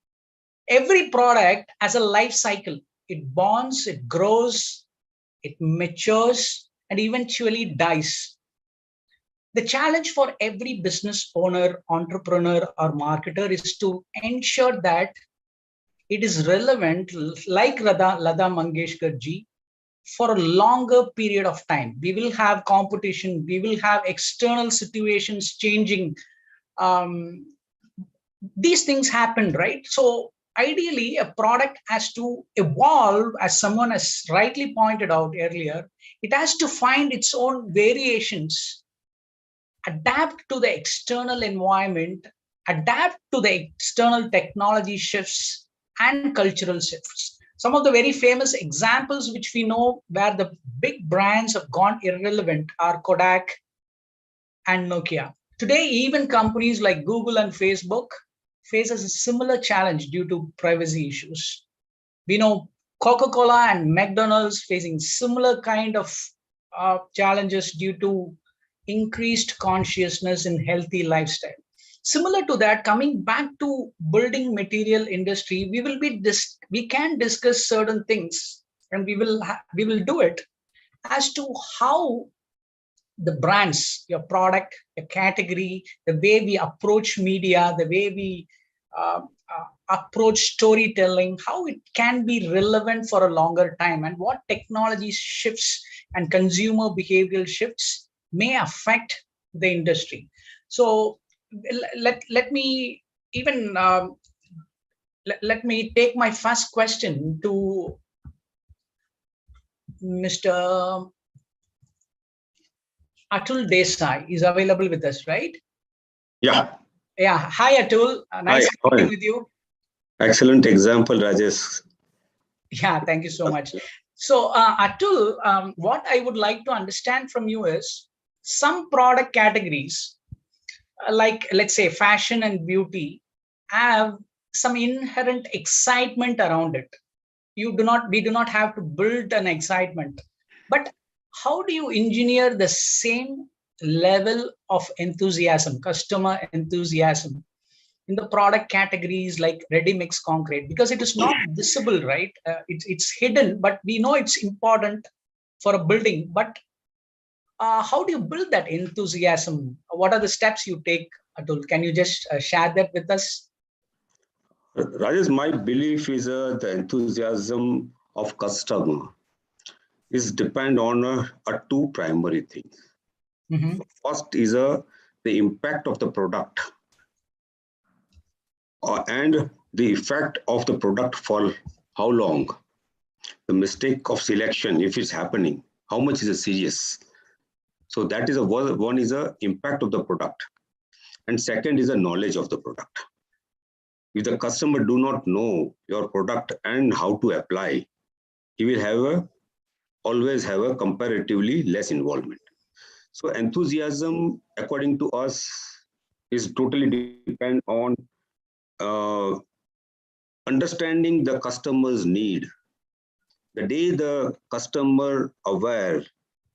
every product has a life cycle. It bonds, it grows, it matures, and eventually dies. The challenge for every business owner, entrepreneur, or marketer is to ensure that it is relevant, like Lata Mangeshkar ji, for a longer period of time. We will have competition, we will have external situations changing. These things happen, right? So ideally, a product has to evolve, as someone has rightly pointed out earlier. It has to find its own variations, adapt to the external environment, adapt to the external technology shifts and cultural shifts. Some of the very famous examples which we know where the big brands have gone irrelevant are Kodak and Nokia. Today, even companies like Google and Facebook faces a similar challenge due to privacy issues. We know Coca-Cola and McDonald's facing similar kind of challenges due to increased consciousness in healthy lifestyle. Similar to that, coming back to building material industry, we can discuss certain things, and we will do it as to how the brands, your product, your category, the way we approach media, the way we approach storytelling, how it can be relevant for a longer time, and what technology shifts and consumer behavioral shifts may affect the industry. So let me even let me take my first question to Mr. Atul Desai. Is available with us, right? Yeah. Yeah. Hi, Atul. Nice speaking with you. Excellent example, Rajesh. Yeah, thank you so much. So, Atul, what I would like to understand from you is some product categories, like let's say fashion and beauty, have some inherent excitement around it. We do not have to build an excitement, but how do you engineer the same level of enthusiasm, customer enthusiasm, in the product categories like ready mix concrete? Because it is not visible, right? It's hidden, but we know it's important for a building. But how do you build that enthusiasm? What are the steps you take, Atul? Can you just share that with us? Rajesh, my belief is the enthusiasm of customer is depend on two primary things. Mm-hmm. First is the impact of the product and the effect of the product for how long. The mistake of selection, if it's happening, how much is it serious? So that is one is the impact of the product, and second is the knowledge of the product. If the customer do not know your product and how to apply, he will always have a comparatively less involvement. So enthusiasm, according to us, is totally depend on understanding the customer's need. The day the customer aware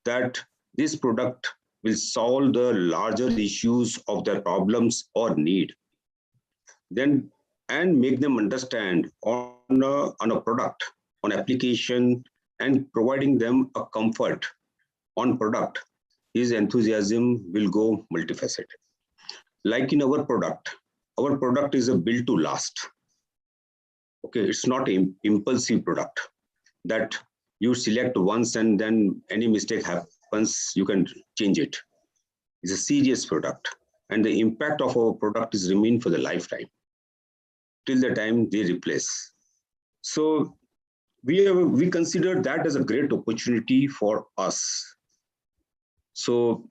that this product will solve the larger issues of their problems or need, then and make them understand on a product, on application, and providing them a comfort on product, his enthusiasm will go multifaceted. Like in our product is a built to last. Okay, it's not an impulsive product that you select once and then any mistake happens, you can change it. It's a serious product, and the impact of our product is remain for the lifetime till the time they replace. So we consider that as a great opportunity for us. So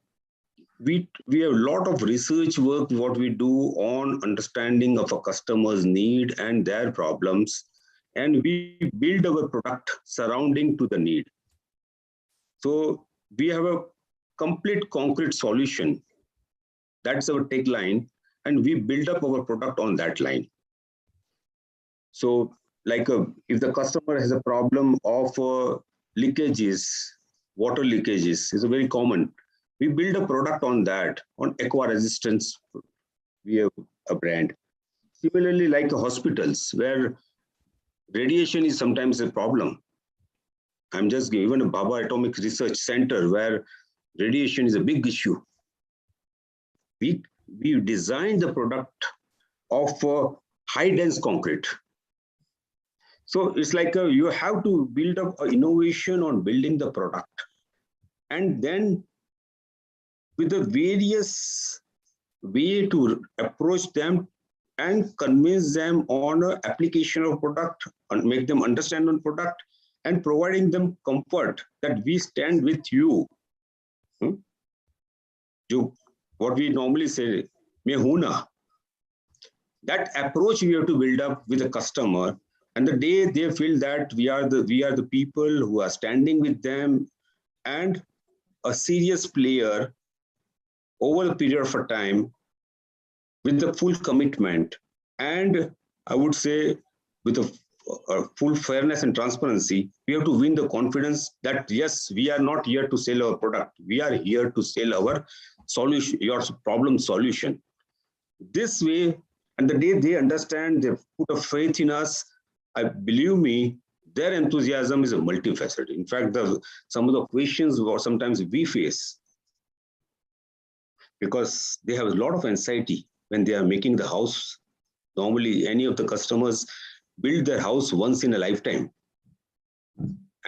we have a lot of research work what we do on understanding of a customer's need and their problems, and we build our product surrounding to the need. So we have a complete concrete solution. That's our tagline, and we build up our product on that line. So like if the customer has a problem of leakages, water leakages is a very common. We build a product on that, on aqua resistance. We have a brand. Similarly, like hospitals where radiation is sometimes a problem. I'm just given a Baba Atomic Research Center where radiation is a big issue. We designed the product of high dense concrete. So it's like you have to build up innovation on building the product, and then with the various way to approach them and convince them on a application of product and make them understand on product and providing them comfort that we stand with you. What we normally say, "Main hoon na." That approach we have to build up with the customer, and the day they feel that we are the people who are standing with them and a serious player over a period of a time with the full commitment, and I would say with a full fairness and transparency, we have to win the confidence that yes, we are not here to sell our product, we are here to sell our solution, your problem solution. This way, and the day they understand, they put a faith in us, I believe me, their enthusiasm is a multifaceted. In fact, some of the questions or sometimes we face, because they have a lot of anxiety when they are making the house. Normally, any of the customers build their house once in a lifetime.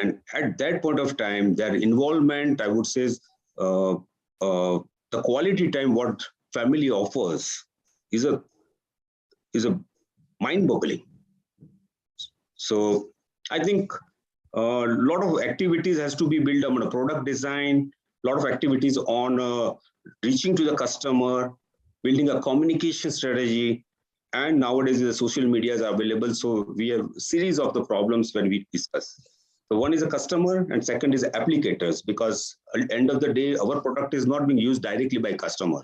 And at that point of time, their involvement, I would say, the quality time what family offers is a mind-boggling. So I think a lot of activities has to be built on a product design, a lot of activities on reaching to the customer, building a communication strategy, and nowadays the social medias are available. So we have a series of the problems when we discuss. So one is a customer and second is applicators, because at the end of the day, our product is not being used directly by customer.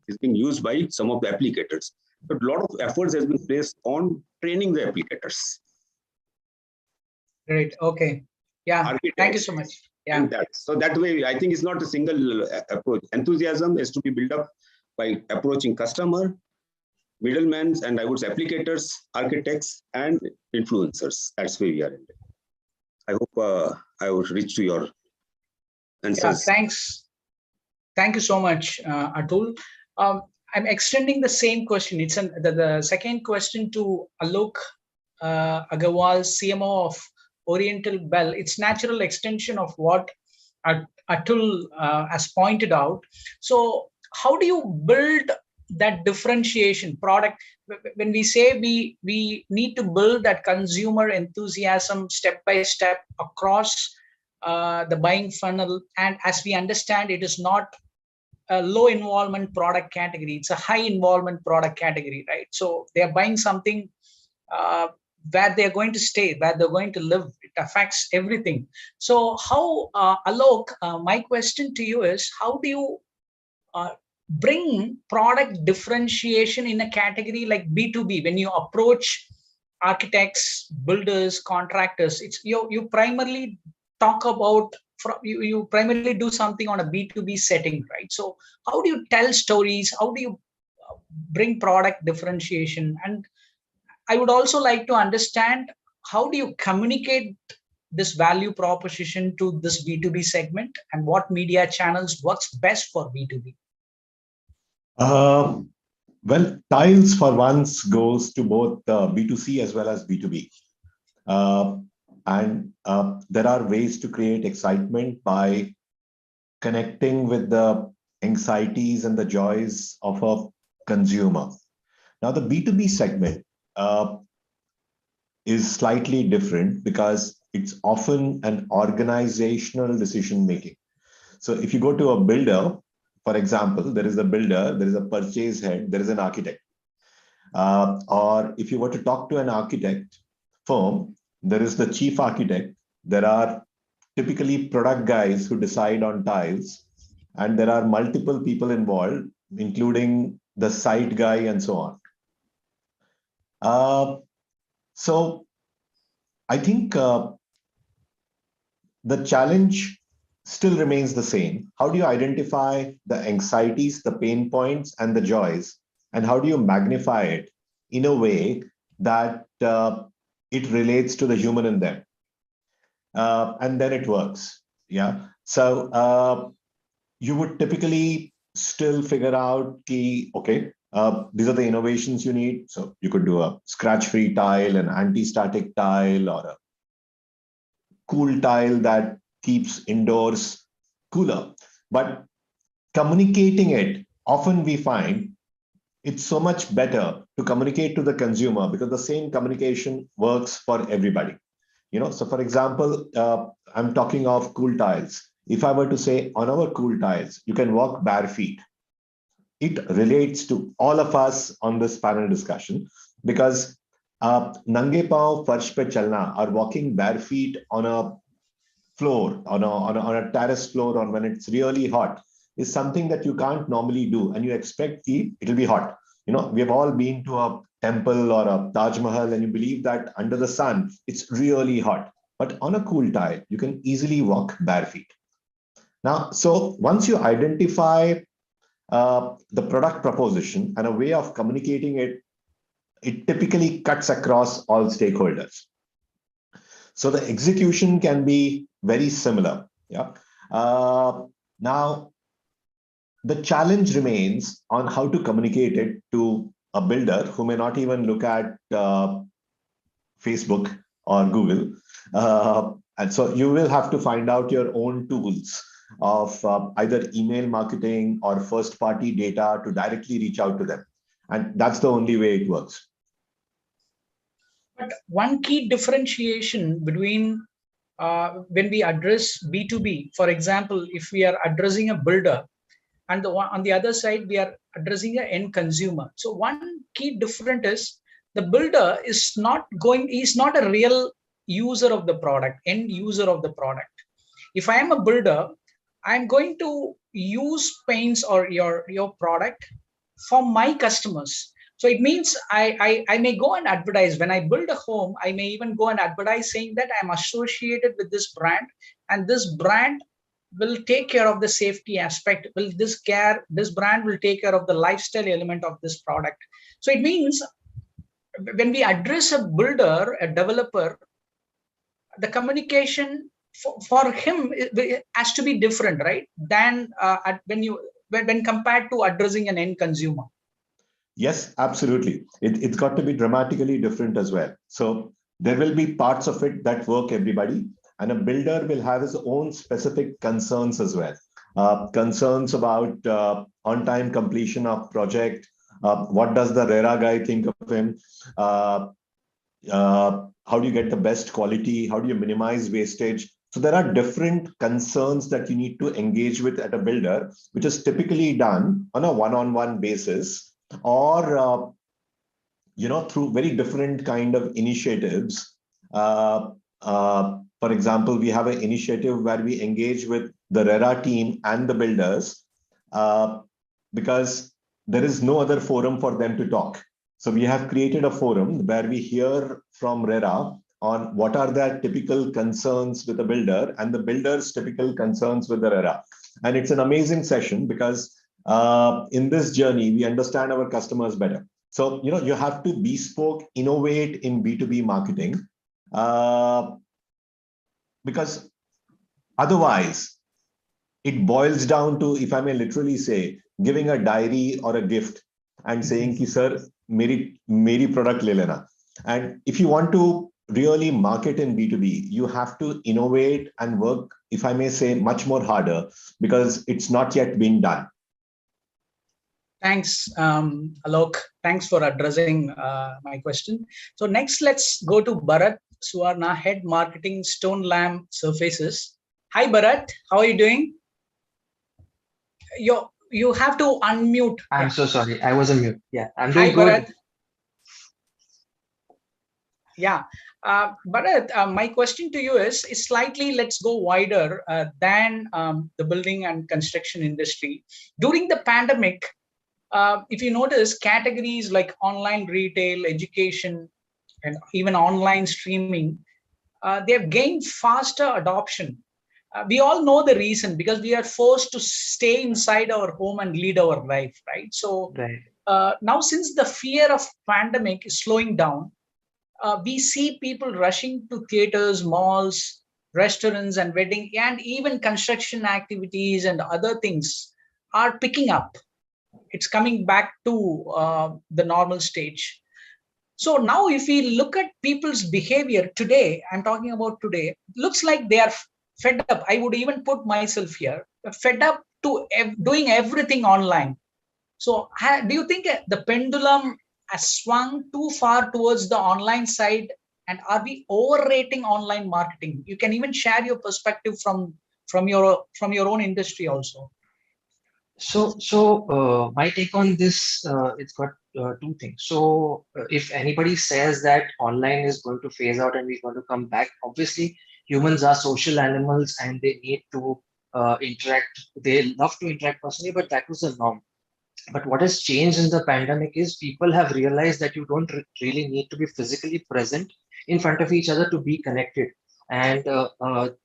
It's being used by some of the applicators. But a lot of efforts has been placed on training the applicators. Great. Okay. Yeah. Architects. Thank you so much. Yeah. So that way, I think it's not a single approach. Enthusiasm is to be built up by approaching customer, middlemen, and I would say applicators, architects, and influencers. That's where we are in. I hope I would reach to your answers. Yeah, thanks. Thank you so much, Atul. I'm extending the same question. It's the second question to Alok Agarwal, CMO of Oriental Bell. It's natural extension of what Atul has pointed out. So how do you build that differentiation product? When we say we need to build that consumer enthusiasm step by step across the buying funnel, and as we understand, it is not a low involvement product category, it's a high involvement product category, right? So they're buying something where they're going to stay, where they're going to live. It affects everything. So how, Alok, my question to you is, how do you bring product differentiation in a category like B2B? When you approach architects, builders, contractors, it's you primarily talk about, you primarily do something on a B2B setting, right? So how do you tell stories? How do you bring product differentiation? And I would also like to understand, how do you communicate this value proposition to this B2B segment, and what media channels works best for B2B? Well, tiles for once goes to both B2C as well as B2B. And there are ways to create excitement by connecting with the anxieties and the joys of a consumer. Now, the B2B segment is slightly different because it's often an organizational decision making. So if you go to a builder, for example, there is a builder, there is a purchase head, there is an architect. Or if you were to talk to an architect firm, there is the chief architect. There are typically product guys who decide on tiles, and there are multiple people involved, including the site guy and so on. So I think the challenge still remains the same. How do you identify the anxieties, the pain points, and the joys? And how do you magnify it in a way that it relates to the human in them? And then it works. Yeah. So you would typically still figure out key, okay, these are the innovations you need. So you could do a scratch-free tile, an anti-static tile, or a cool tile that keeps indoors cooler. But communicating it, often we find it's so much better to communicate to the consumer, because the same communication works for everybody. So for example, I'm talking of cool tiles. If I were to say on our cool tiles, you can walk bare feet, it relates to all of us on this panel discussion, because nange pav farsh pe chalna, or walking bare feet on a floor, on a terrace floor, or when it's really hot, is something that you can't normally do, and you expect it'll be hot. We have all been to a temple or a Taj Mahal, and you believe that under the sun it's really hot, but on a cool tile you can easily walk bare feet. Now, so once you identify the product proposition and a way of communicating it, it typically cuts across all stakeholders. So the execution can be very similar. Yeah. Now, the challenge remains on how to communicate it to a builder who may not even look at Facebook or Google. And so you will have to find out your own tools of either email marketing or first party data to directly reach out to them. And that's the only way it works. But one key differentiation between when we address B2B, for example, if we are addressing a builder, and on the other side, we are addressing an end consumer. So one key difference is the builder is not a real user of the product, end user of the product. If I am a builder, I'm going to use paints or your product for my customers. So it means I may go and advertise. When I build a home, I may even go and advertise saying that I'm associated with this brand, and this brand will take care of the safety aspect. This brand will take care of the lifestyle element of this product. So it means when we address a builder, a developer, the communication for him has to be different, right? Than when compared to addressing an end consumer. Yes, absolutely. It's got to be dramatically different as well. So there will be parts of it that work everybody, and a builder will have his own specific concerns as well. Concerns about on-time completion of project. What does the RERA guy think of him? How do you get the best quality? How do you minimize wastage? So there are different concerns that you need to engage with at a builder, which is typically done on a one-on-one basis, or through very different kind of initiatives. For example, we have an initiative where we engage with the RERA team and the builders because there is no other forum for them to talk. So we have created a forum where we hear from RERA on what are their typical concerns with the builder and the builder's typical concerns with the RERA. And it's an amazing session because in this journey, we understand our customers better. So, you have to bespoke, innovate in B2B marketing because otherwise it boils down to, if I may literally say, giving a diary or a gift and saying, ki, sir, meri product le lena. And if you want to really market in B2B, you have to innovate and work, if I may say, much more harder because it's not yet been done. Thanks, Alok. Thanks for addressing my question. So next, let's go to Bharat Suvarna, Head Marketing, Stone Lamp Surfaces. Hi, Bharat. How are you doing? You have to unmute. I'm so sorry. I was on mute. Yeah, I'm doing good. Bharat. Yeah. Bharat, my question to you is slightly, let's go wider than the building and construction industry. During the pandemic, if you notice, categories like online retail, education, and even online streaming, they have gained faster adoption. We all know the reason because we are forced to stay inside our home and lead our life, right? So now, since the fear of pandemic is slowing down, we see people rushing to theaters, malls, restaurants, and wedding, and even construction activities and other things are picking up. It's coming back to the normal stage. So now if we look at people's behavior today, I'm talking about today, looks like they are fed up. I would even put myself here, fed up to doing everything online. So do you think the pendulum swung too far towards the online side, and are we overrating online marketing? You can even share your perspective from your own industry also. So my take on this, it's got two things. So if anybody says that online is going to phase out and we're going to come back, obviously humans are social animals and they need to interact. They love to interact personally, but that was the norm. But what has changed in the pandemic is people have realized that you don't really need to be physically present in front of each other to be connected. And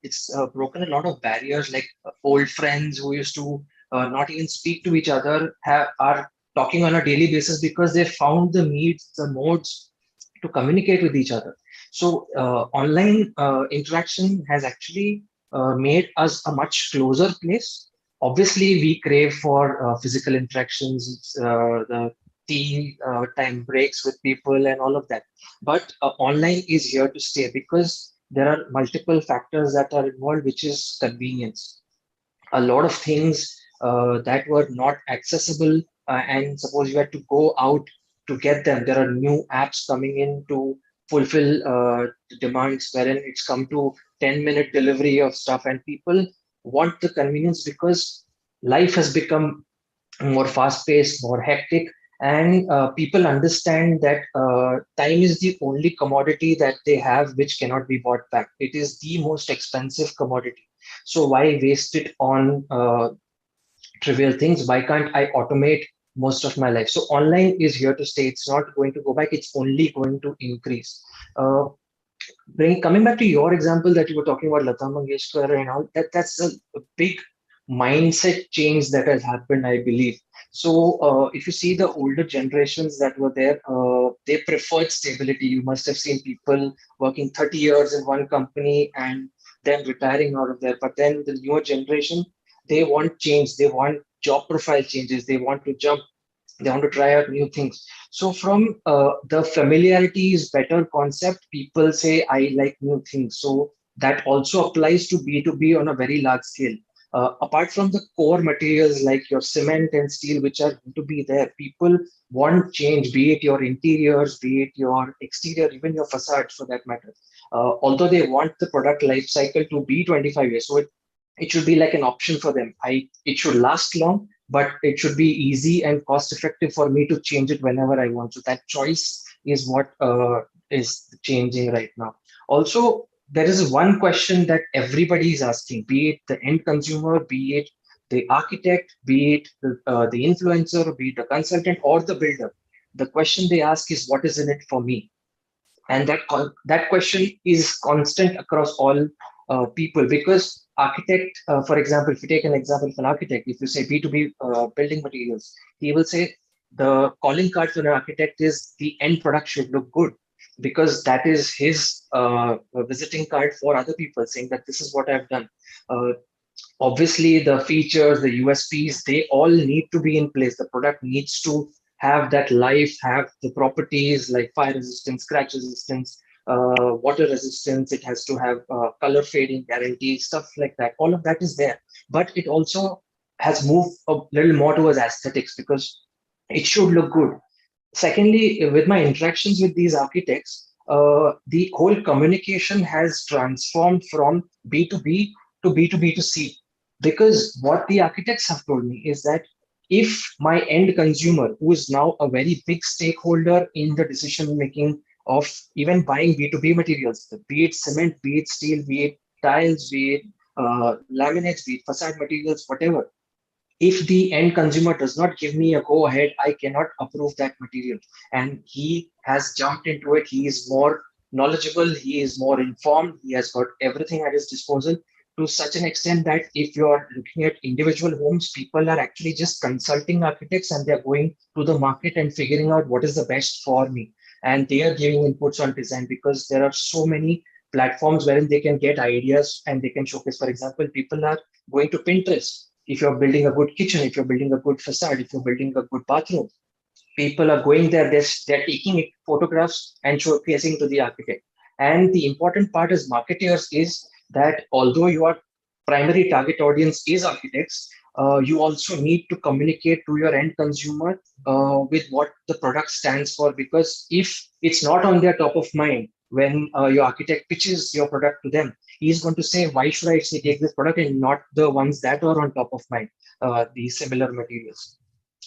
it's broken a lot of barriers, like old friends who used to not even speak to each other are talking on a daily basis because they found the means, the modes to communicate with each other. So online interaction has actually made us a much closer place. Obviously, we crave for physical interactions, the tea time breaks with people and all of that. But online is here to stay because there are multiple factors that are involved, which is convenience. A lot of things that were not accessible, and suppose you had to go out to get them, there are new apps coming in to fulfill demands, wherein it's come to 10-minute delivery of stuff, and people want the convenience because life has become more fast-paced, more hectic, and people understand that time is the only commodity that they have which cannot be bought back. It is the most expensive commodity. So why waste it on trivial things? Why can't I automate most of my life? So online is here to stay. It's not going to go back. It's only going to increase. Coming back to your example that you were talking about, Lata Mangeshkar and all, that's a big mindset change that has happened, I believe. So if you see the older generations that were there, they preferred stability. You must have seen people working 30 years in one company and then retiring out of there. But then the newer generation, they want change. They want job profile changes. They want to jump. They want to try out new things. So from the familiarity is better concept, people say, I like new things. So that also applies to B2B on a very large scale. Apart from the core materials like your cement and steel, which are going to be there, people want change, be it your interiors, be it your exterior, even your facades for that matter. Although they want the product life cycle to be 25 years. So it should be like an option for them. It should last long, but it should be easy and cost effective for me to change it whenever I want. So that choice is what is changing right now. Also, there is one question that everybody is asking, be it the end consumer, be it the architect, be it the influencer, be it the consultant or the builder. The question they ask is, what is in it for me? And that question is constant across all people, because architect, for example, if you take an example of an architect, if you say B2B building materials, he will say the calling card for an architect is the end product should look good, because that is his visiting card for other people, saying that this is what I've done. Obviously, the features, the USPs, they all need to be in place. The product needs to have that life, have the properties like fire resistance, scratch resistance, water resistance. It has to have color fading guarantee, stuff like that. All of that is there. But it also has moved a little more towards aesthetics because it should look good. Secondly, with my interactions with these architects, the whole communication has transformed from B2B to B2B to C. Because what the architects have told me is that if my end consumer, who is now a very big stakeholder in the decision making of even buying B2B materials, be it cement, be it steel, be it tiles, be it laminates, be it facade materials, whatever, if the end consumer does not give me a go ahead, I cannot approve that material. And he has jumped into it. He is more knowledgeable. He is more informed. He has got everything at his disposal to such an extent that if you're looking at individual homes, people are actually just consulting architects and they're going to the market and figuring out what is the best for me. And they are giving inputs on design because there are so many platforms wherein they can get ideas and they can showcase. For example, people are going to Pinterest. If you're building a good kitchen, if you're building a good facade, if you're building a good bathroom, people are going there, they're taking photographs and showcasing to the architect. And the important part as marketeers is that although your primary target audience is architects, you also need to communicate to your end consumer with what the product stands for, because if it's not on their top of mind when your architect pitches your product to them, he's going to say, why should I say take this product and not the ones that are on top of mind, these similar materials.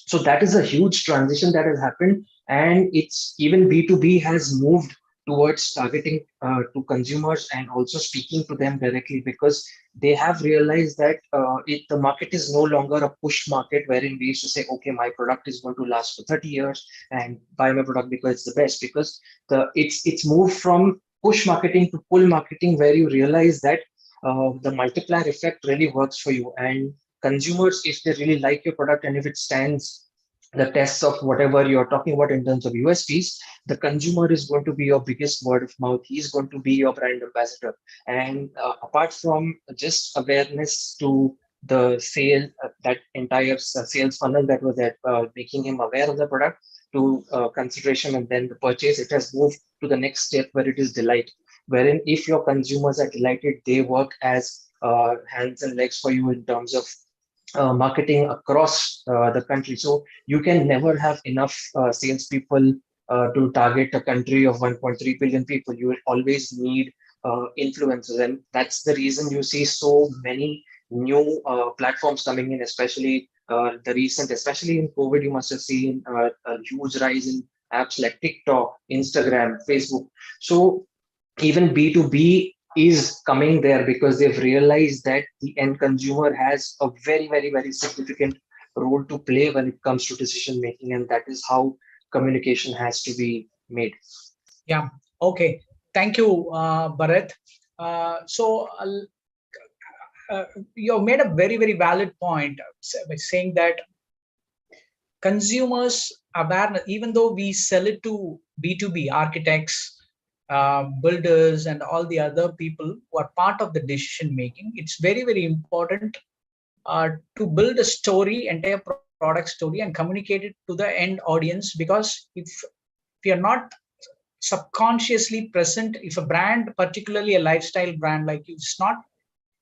So that is a huge transition that has happened, and it's even B2B has moved towards targeting to consumers and also speaking to them directly, because they have realized that the market is no longer a push market wherein we used to say, okay, my product is going to last for 30 years and buy my product because it's the best, because it's moved from push marketing to pull marketing, where you realize that the multiplier effect really works for you. And consumers, if they really like your product and if it stands the tests of whatever you're talking about in terms of USPs, the consumer is going to be your biggest word of mouth. He's going to be your brand ambassador. And apart from just awareness to the sale, that entire sales funnel that was there, making him aware of the product, to consideration and then the purchase, it has moved to the next step where it is delight, wherein if your consumers are delighted, they work as hands and legs for you in terms of marketing across the country. So you can never have enough salespeople to target a country of 1.3 billion people. You will always need influencers, and that's the reason you see so many new platforms coming in, especially especially in COVID. You must have seen a huge rise in apps like TikTok, Instagram, Facebook. So even B2B is coming there because they've realized that the end consumer has a very, very, very significant role to play when it comes to decision making, and that is how communication has to be made. Yeah. Okay. Thank you, Bharat. You made a very, very valid point by saying that consumers awareness, even though we sell it to B2B architects, builders, and all the other people who are part of the decision making, it's very, very important to build a story, entire product story, and communicate it to the end audience. Because if we are not subconsciously present, if a brand, particularly a lifestyle brand like you, is not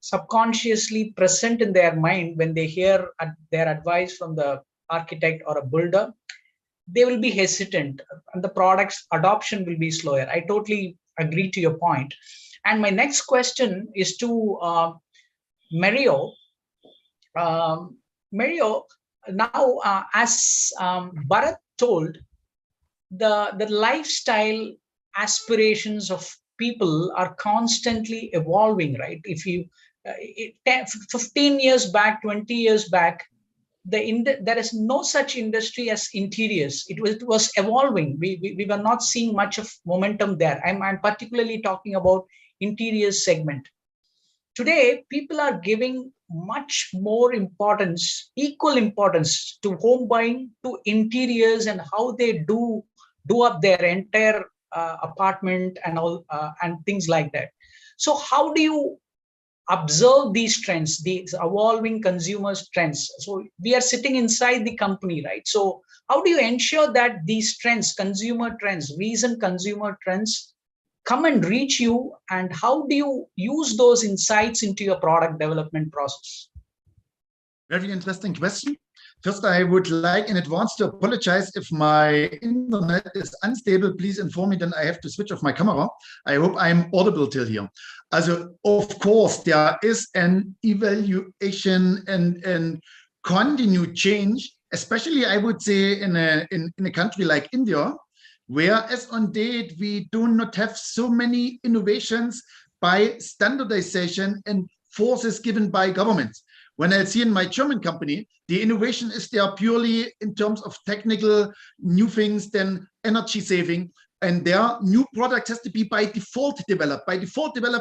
subconsciously present in their mind when they hear their advice from the architect or a builder, they will be hesitant and the product's adoption will be slower. I totally agree to your point. And my next question is to Mario. Mario, now as Bharat told, the lifestyle aspirations of people are constantly evolving, right? If you 15 years back, 20 years back, there is no such industry as interiors. It was evolving. We were not seeing much of momentum there. I'm particularly talking about interiors segment. Today, people are giving much more importance, equal importance, to home buying, to interiors, and how they do up their entire apartment and all and things like that. So how do you observe these trends, these evolving consumers trends? So we are sitting inside the company, right? So how do you ensure that these trends, consumer trends, recent consumer trends, come and reach you, and how do you use those insights into your product development process? Very interesting question. First, I would like in advance to apologize if my internet is unstable. Please inform me, then I have to switch off my camera. I hope I'm audible till here. Also, of course, there is an evaluation and continued change, especially I would say in a country like India, where as on date, we do not have so many innovations by standardization and forces given by governments. When I see in my German company, the innovation is there purely in terms of technical new things, then energy saving, and their new product has to be by default developed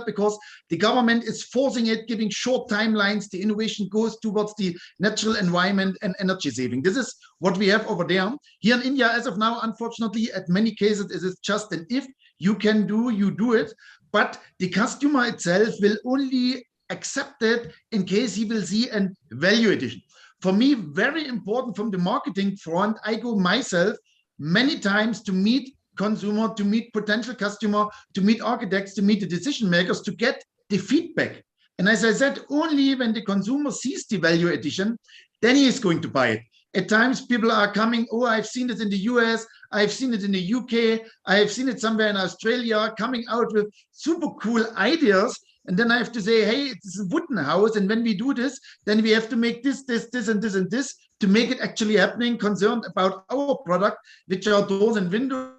because the government is forcing it, giving short timelines. The innovation goes towards the natural environment and energy saving. This is what we have over there. Here in India, as of now, unfortunately, at many cases, it is just an if you can do, you do it, but the customer itself will only accept it in case he will see a value addition. For me, very important from the marketing front, I go myself many times to meet consumer, to meet potential customer, to meet architects, to meet the decision makers, to get the feedback. And as I said, only when the consumer sees the value addition, then he is going to buy it. At times people are coming, oh, I've seen it in the US, I've seen it in the UK, I've seen it somewhere in Australia, coming out with super cool ideas. And then I have to say, hey, it's a wooden house. And when we do this, then we have to make this, this, this, and this, and this to make it actually happening, concerned about our product, which are doors and windows,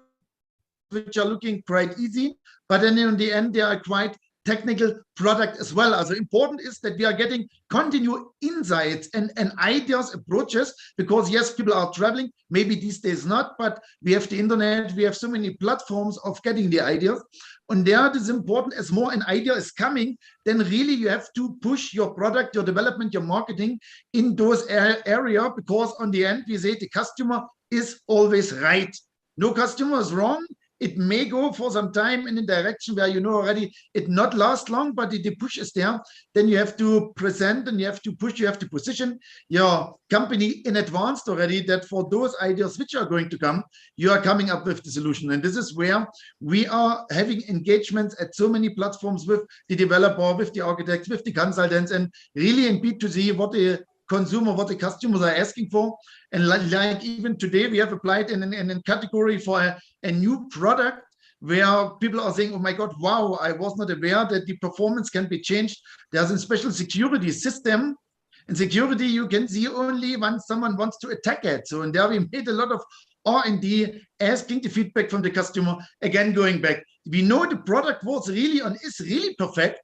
which are looking quite easy. But then in the end, they are quite technical product as well. Also important is that we are getting continued insights and ideas, approaches, because yes, people are traveling, maybe these days not, but we have the internet, we have so many platforms of getting the ideas. And there it is important, as more an idea is coming, then really you have to push your product, your development, your marketing in those area, because on the end, we say the customer is always right. No customer is wrong. It may go for some time in a direction where you know already it not last long, but the push is there. Then you have to present and you have to push, you have to position your company in advance already, that for those ideas which are going to come, you are coming up with the solution. And this is where we are having engagements at so many platforms with the developer, with the architects, with the consultants, and really in B2C what the consumer, what the customers are asking for. And like even today, we have applied in a category for a new product where people are saying, oh my God, wow, I was not aware that the performance can be changed. There's a special security system. And security you can see only when someone wants to attack it. So, and there we made a lot of R&D, asking the feedback from the customer, again going back. We know the product was really and is really perfect,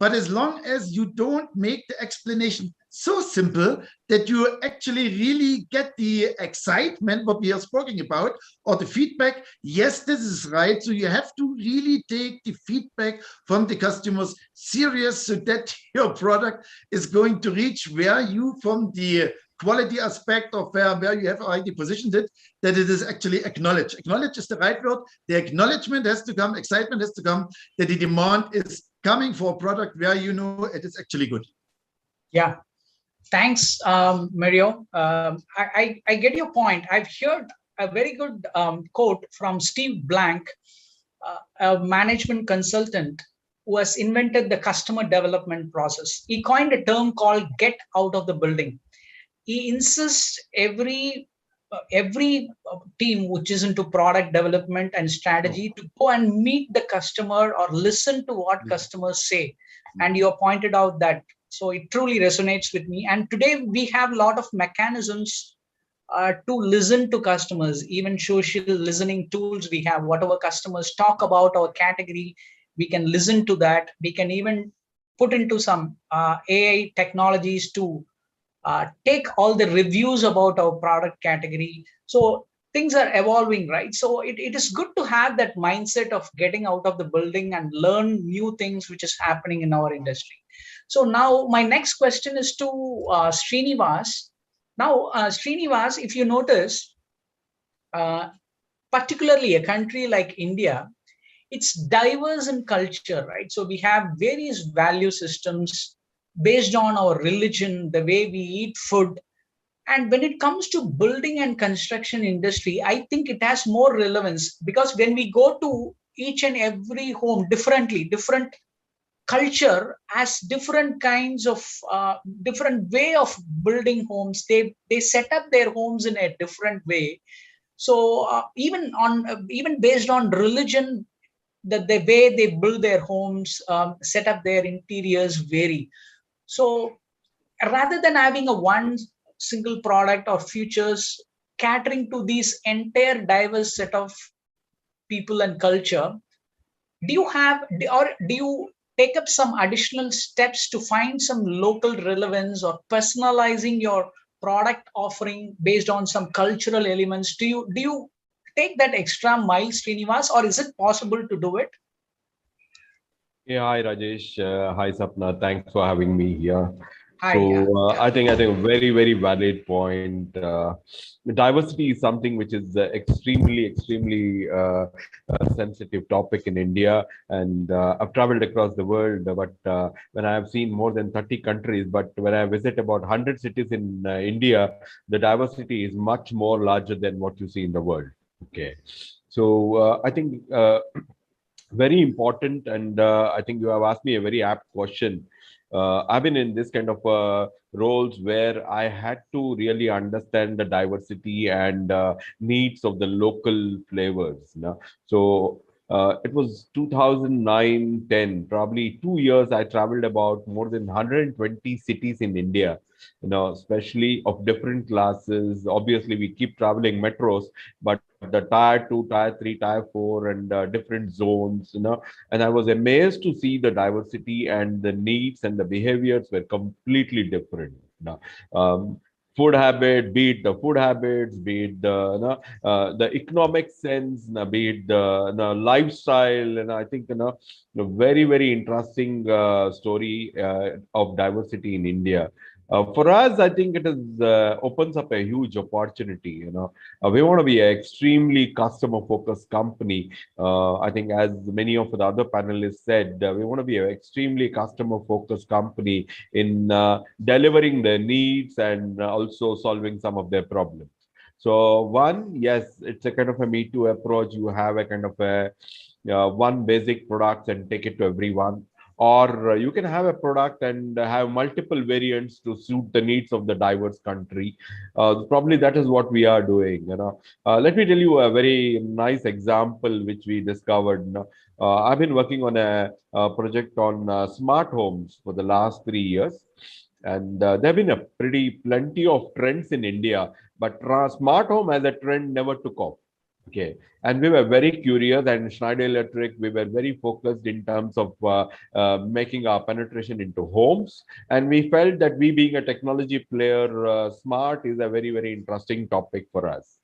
but as long as you don't make the explanation so simple that you actually really get the excitement, what we are speaking about, or the feedback, yes, this is right. So you have to really take the feedback from the customers serious, so that your product is going to reach where you, from the quality aspect of where you have already positioned it, that it is actually acknowledged. Acknowledge is the right word. The acknowledgement has to come, excitement has to come, that the demand is coming for a product where you know it is actually good. Yeah. Thanks, Mario. I get your point. I've heard a very good quote from Steve Blank, a management consultant who has invented the customer development process. He coined a term called get out of the building. He insists every team which is into product development and strategy to go and meet the customer or listen to what customers say. And you pointed out that. So it truly resonates with me. And today we have a lot of mechanisms to listen to customers, even social listening tools we have. Whatever customers talk about our category, we can listen to that. We can even put into some AI technologies to take all the reviews about our product category. So things are evolving, right? So it is good to have that mindset of getting out of the building and learn new things which is happening in our industry. So now my next question is to Srinivas. Now, Srinivas, if you notice, particularly a country like India, it's diverse in culture, right? So we have various value systems based on our religion, the way we eat food. And when it comes to building and construction industry, I think it has more relevance, because when we go to each and every home differently, different culture has different kinds of different way of building homes. They set up their homes in a different way. So even based on religion, the way they build their homes, set up their interiors vary. So rather than having a one single product or features catering to these entire diverse set of people and culture, do you take up some additional steps to find some local relevance or personalizing your product offering based on some cultural elements? Do you take that extra mile, Srinivas, or is it possible to do it? Yeah, hi Rajesh. Hi Sapna. Thanks for having me here. Hi, so I think very, very valid point. Diversity is something which is extremely sensitive topic in India, and I've traveled across the world, but when I have seen more than 30 countries, but when I visit about 100 cities in India, the diversity is much more larger than what you see in the world. Okay, so I think very important, and I think you have asked me a very apt question. I've been in this kind of roles where I had to really understand the diversity and needs of the local flavors. So it was 2009-10, probably 2 years. I traveled about more than 120 cities in India, especially of different classes. Obviously, we keep traveling metros, but the tier 2, tier 3, tier 4, and different zones, and I was amazed to see the diversity and the needs and the behaviors were completely different. Food habit, be it the food habits, be it the economic sense, be it the lifestyle, and I think a very very interesting story of diversity in India. For us, I think it is opens up a huge opportunity. We want to be an extremely customer focused company. I think, as many of the other panelists said, we want to be an extremely customer focused company in delivering their needs and also solving some of their problems. So, one, yes, it's a kind of a Me Too approach. You have a kind of a one basic product and take it to everyone, or you can have a product and have multiple variants to suit the needs of the diverse country. Probably that is what we are doing. Let me tell you a very nice example which we discovered. I've been working on a project on smart homes for the last 3 years, and there have been a pretty plenty of trends in India, but smart home as a trend never took off. Okay, and we were very curious, and Schneider Electric, we were very focused in terms of making our penetration into homes, and we felt that we, being a technology player, smart is a very very interesting topic for us.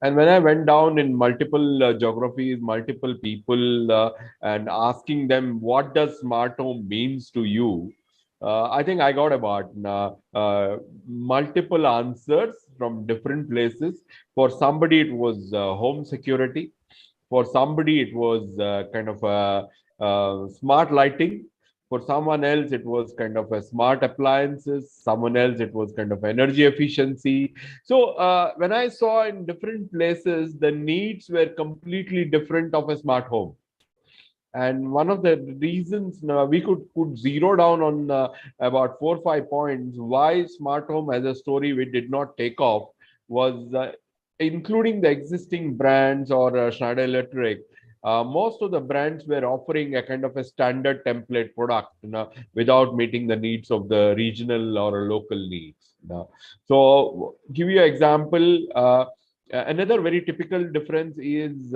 And when I went down in multiple geographies, multiple people, and asking them what does smart home means to you, I think I got about multiple answers from different places. For somebody, it was home security. For somebody, it was kind of smart lighting. For someone else, it was kind of a smart appliances. Someone else, it was kind of energy efficiency. So when I saw in different places, the needs were completely different of a smart home. And one of the reasons we could zero down on about 4 or 5 points why smart home as a story we did not take off was including the existing brands or Schneider Electric. Most of the brands were offering a kind of a standard template product, without meeting the needs of the regional or local needs. So, give you an example. Another very typical difference is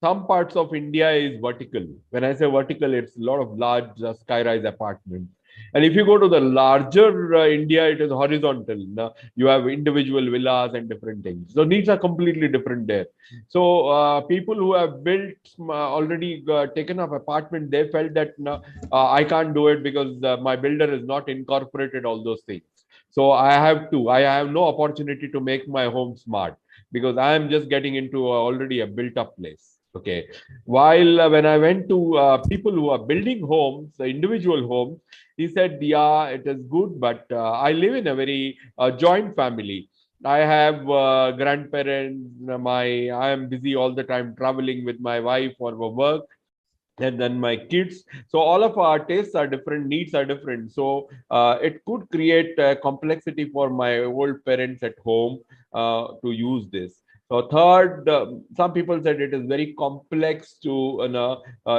some parts of India is vertical. When I say vertical, it's a lot of large sky-rise apartments. And if you go to the larger India, it is horizontal. You have individual villas and different things. So needs are completely different there. So people who have built already taken up apartment, they felt that I can't do it because my builder is not incorporated all those things. So I have no opportunity to make my home smart because I am just getting into already a built up place. Okay. While when I went to people who are building homes, individual homes, he said, "Yeah, it is good, but I live in a very joint family. I have grandparents. I am busy all the time traveling with my wife for work, and then my kids. So all of our tastes are different, needs are different. So it could create complexity for my old parents at home to use this. So third, some people said it is very complex to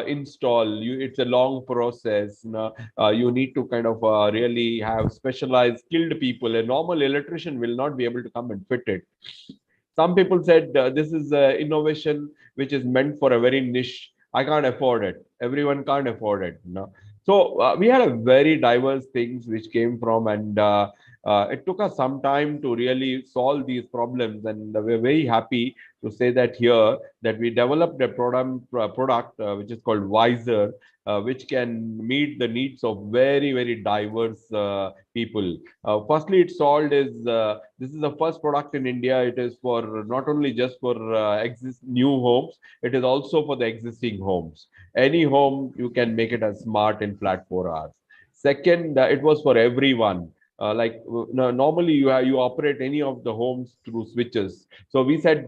install. It's a long process. You need to kind of really have specialized skilled people. A normal electrician will not be able to come and fit it. Some people said this is innovation which is meant for a very niche. I can't afford it. Everyone can't afford it. So we had a very diverse things which came from, and it took us some time to really solve these problems. And we're very happy to say that here that we developed a product which is called Wiser, which can meet the needs of very very diverse people. Firstly, it's solved is this is the first product in India. It is for not only just for new homes, it is also for the existing homes. Any home you can make it as smart in flat 4 hours. Second, it was for everyone. Normally you operate any of the homes through switches. So we said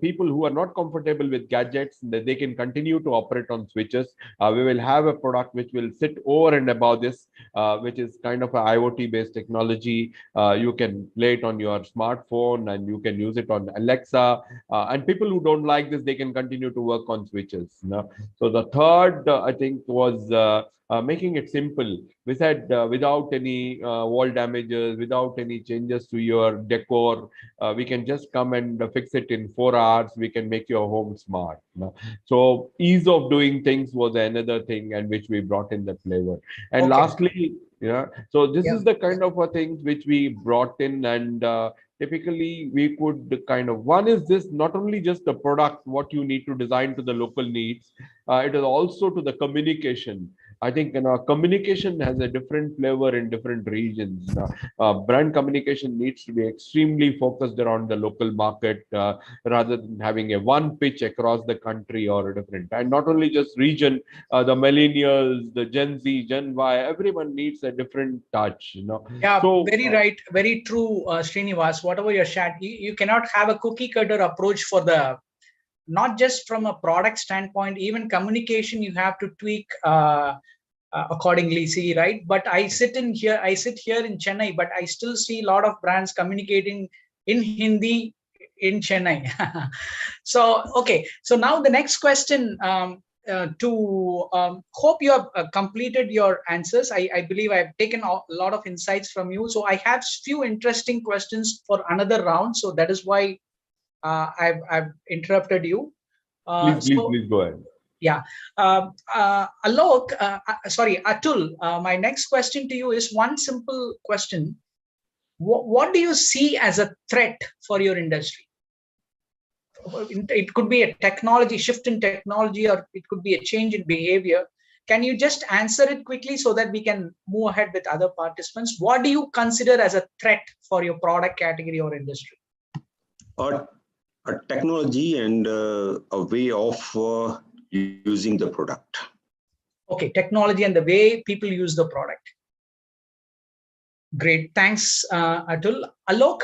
people who are not comfortable with gadgets, that they can continue to operate on switches. We will have a product which will sit over and above this, which is kind of a IoT based technology. You can play it on your smartphone and you can use it on Alexa. And people who don't like this, they can continue to work on switches. So the third, I think, was making it simple. We said without any wall damages, without any changes to your decor, we can just come and fix it in 4 hours. We can make your home smart. So ease of doing things was another thing, and which we brought in the flavor. And lastly, so this is the kind of things which we brought in, and typically we could kind of, one is this, not only just the product, what you need to design to the local needs, it is also to the communication. I think communication has a different flavor in different regions. Brand communication needs to be extremely focused around the local market, rather than having a one pitch across the country or a different. And not only just region, the millennials, the Gen Z, Gen Y, everyone needs a different touch. Yeah, so, very right, very true, Srinivas. Whatever you're shared, you cannot have a cookie cutter approach for the, not just from a product standpoint, even communication you have to tweak accordingly. See, right? But I sit here in Chennai, but I still see a lot of brands communicating in Hindi in Chennai. So okay, so now the next question. Hope you have completed your answers. I believe I've taken a lot of insights from you. So I have few interesting questions for another round. So that is why I've interrupted you. Please go ahead. Yeah. Alok, sorry, Atul, my next question to you is one simple question. What do you see as a threat for your industry? It could be a technology shift in technology, or it could be a change in behavior. Can you just answer it quickly so that we can move ahead with other participants? What do you consider as a threat for your product category or industry? A technology and a way of using the product. Okay, technology and the way people use the product. Great, thanks, Atul. Alok,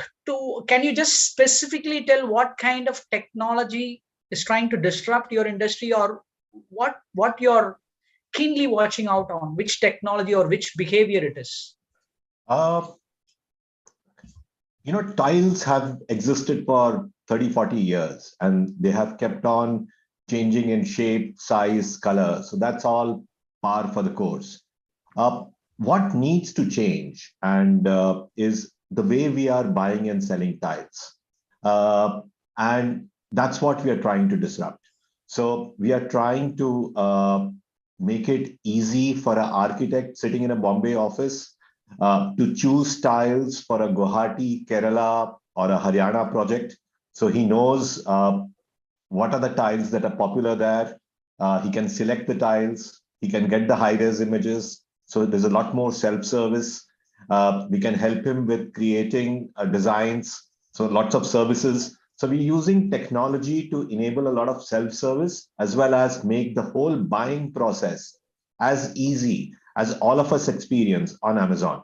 can you just specifically tell what kind of technology is trying to disrupt your industry, or what you're keenly watching out on, which technology or which behavior it is? Tiles have existed for 30, 40 years, and they have kept on changing in shape, size, color. So that's all par for the course. What needs to change and is the way we are buying and selling tiles. And that's what we are trying to disrupt. So we are trying to make it easy for an architect sitting in a Bombay office to choose tiles for a Guwahati, Kerala, or a Haryana project. So he knows what are the tiles that are popular there. He can select the tiles. He can get the high-res images. So there's a lot more self-service. We can help him with creating designs. So lots of services. So we're using technology to enable a lot of self-service, as well as make the whole buying process as easy as all of us experience on Amazon.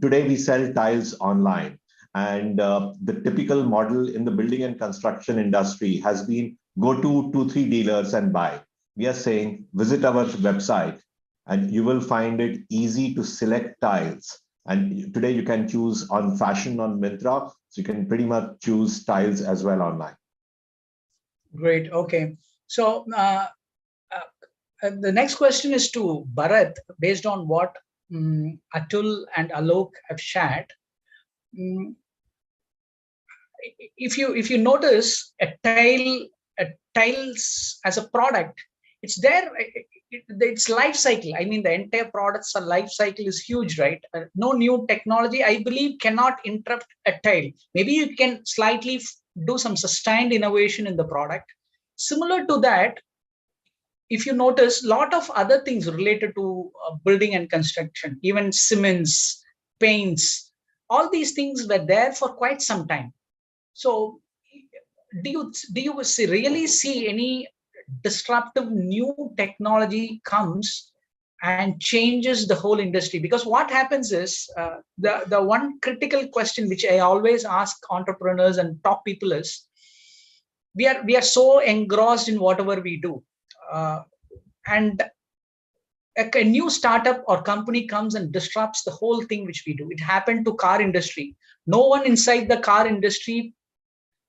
Today we sell tiles online, and the typical model in the building and construction industry has been go to 2-3 dealers and buy. We are saying visit our website and you will find it easy to select tiles. And today you can choose on fashion on Myntra, so you can pretty much choose tiles as well online. Great. Okay. So the next question is to Bharat, based on what Atul and Alok have shared. If you notice tiles as a product, it's there. Its life cycle. I mean, the entire product's life cycle is huge, right? No new technology, I believe, cannot interrupt a tile. Maybe you can slightly do some sustained innovation in the product. Similar to that, if you notice, a lot of other things related to building and construction, even cements, paints, all these things were there for quite some time. So do you really see any disruptive new technology comes and changes the whole industry. Because what happens is, the one critical question which I always ask entrepreneurs and top people is, we are so engrossed in whatever we do, and a new startup or company comes and disrupts the whole thing which we do. It happened to car industry. No one inside the car industry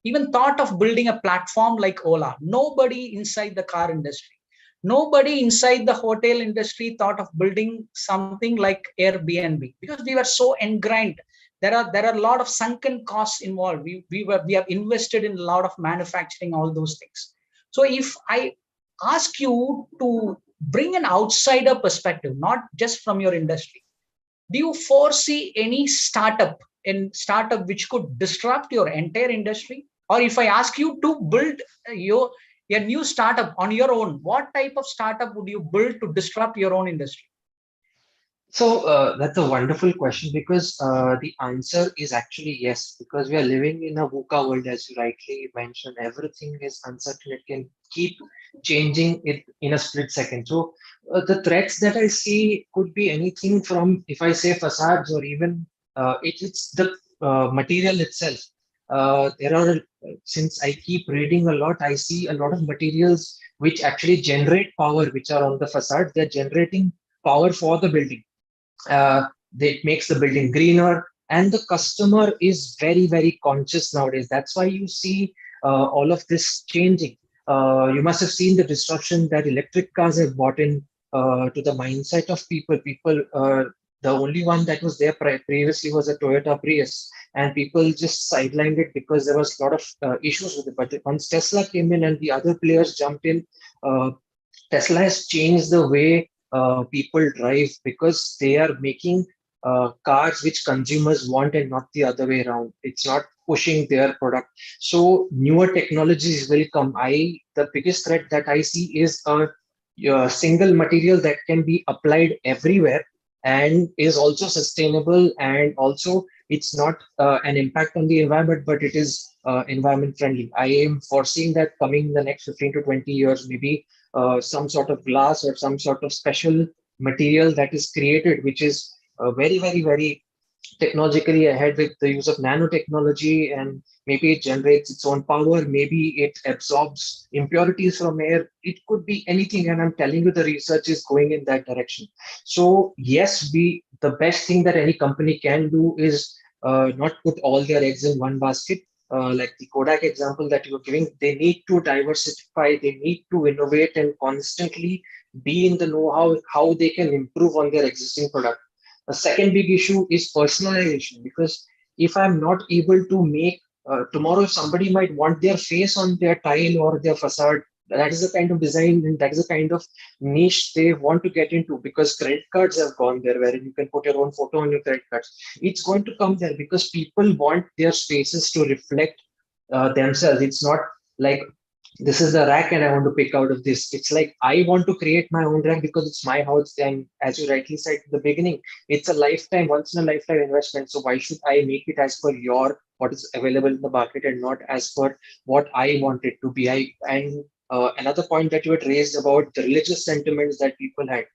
even thought of building a platform like Ola. Nobody inside the car industry. Nobody inside the hotel industry thought of building something like Airbnb, because we were so ingrained. There are a lot of sunken costs involved. We have invested in a lot of manufacturing, all those things. So if I ask you to bring an outsider perspective, not just from your industry, do you foresee any startup which could disrupt your entire industry? Or if I ask you to build a new startup on your own, what type of startup would you build to disrupt your own industry? So that's a wonderful question, because the answer is actually yes, because we are living in a VUCA world, as you rightly mentioned. Everything is uncertain. It can keep changing it in a split second. So the threats that I see could be anything from, if I say facades, or even it's the material itself. There are, since I keep reading a lot, I see a lot of materials which actually generate power, which are on the facade. They're generating power for the building. It makes the building greener, and the customer is very, very conscious nowadays. That's why you see all of this changing. You must have seen the disruption that electric cars have brought in to the mindset of people. The only one that was there previously was a Toyota Prius, and people just sidelined it because there was a lot of issues with it. But once Tesla came in and the other players jumped in, Tesla has changed the way people drive, because they are making cars which consumers want and not the other way around. It's not pushing their product. So newer technologies will come. The biggest threat that I see is a single material that can be applied everywhere and is also sustainable, and also it's not an impact on the environment, but it is environment friendly. I am foreseeing that coming in the next 15 to 20 years, maybe some sort of glass or some sort of special material that is created, which is very, very, very technologically ahead with the use of nanotechnology, and maybe it generates its own power, maybe it absorbs impurities from air. It could be anything, and I'm telling you, the research is going in that direction. So yes, the best thing that any company can do is not put all their eggs in one basket. Like the Kodak example that you were giving, they need to diversify, they need to innovate and constantly be in the know-how, how they can improve on their existing product. A second big issue is personalization, because if I'm not able to make tomorrow, somebody might want their face on their tile or their facade. That is the kind of design and that is the kind of niche they want to get into, because credit cards have gone there, where you can put your own photo on your credit cards. It's going to come there because people want their spaces to reflect themselves. It's not like this is the rack and I want to pick out of this. It's like I want to create my own rack because it's my house. And as you rightly said in the beginning, it's a lifetime, once in a lifetime investment. So why should I make it as per what is available in the market and not as per what I want it to be? Another point that you had raised about the religious sentiments that people had,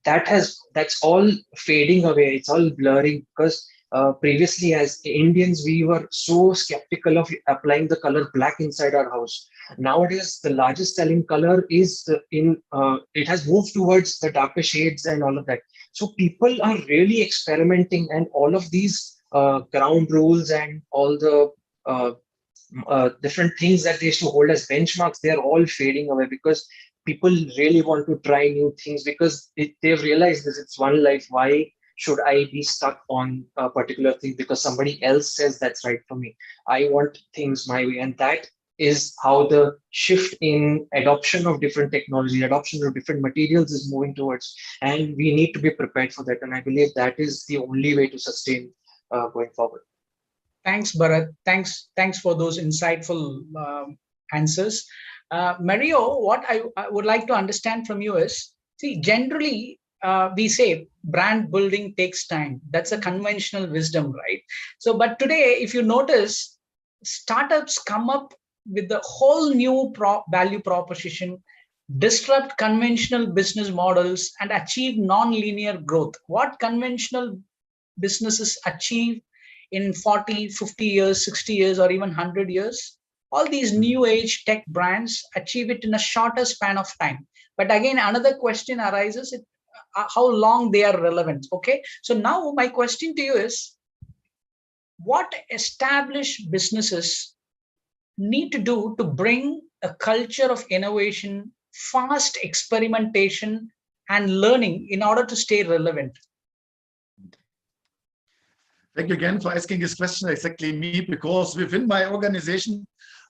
that's all fading away. It's all blurring, because previously as Indians, we were so skeptical of applying the color black inside our house. Nowadays, the largest selling color is it has moved towards the darker shades and all of that. So people are really experimenting, and all of these ground rules and all the different things that they used to hold as benchmarks, they're all fading away, because people really want to try new things, because they've realized this, it's one life. Why should I be stuck on a particular thing because somebody else says that's right for me? I want things my way. And that is how the shift in adoption of different technology, adoption of different materials is moving towards. And we need to be prepared for that. And I believe that is the only way to sustain going forward. Thanks, Bharat. Thanks for those insightful answers. Mario, what I would like to understand from you is, see, generally we say brand building takes time. That's a conventional wisdom, right? So, but today, if you notice, startups come up with the whole new value proposition disrupt conventional business models, and achieve non-linear growth. What conventional businesses achieve in 40, 50 years, 60 years, or even 100 years, all these new age tech brands achieve it in a shorter span of time. But again, another question arises, how long they are relevant. Okay, so now my question to you is, what established businesses need to do to bring a culture of innovation, fast experimentation, and learning in order to stay relevant? Thank you again for asking this question, exactly me, because within my organization,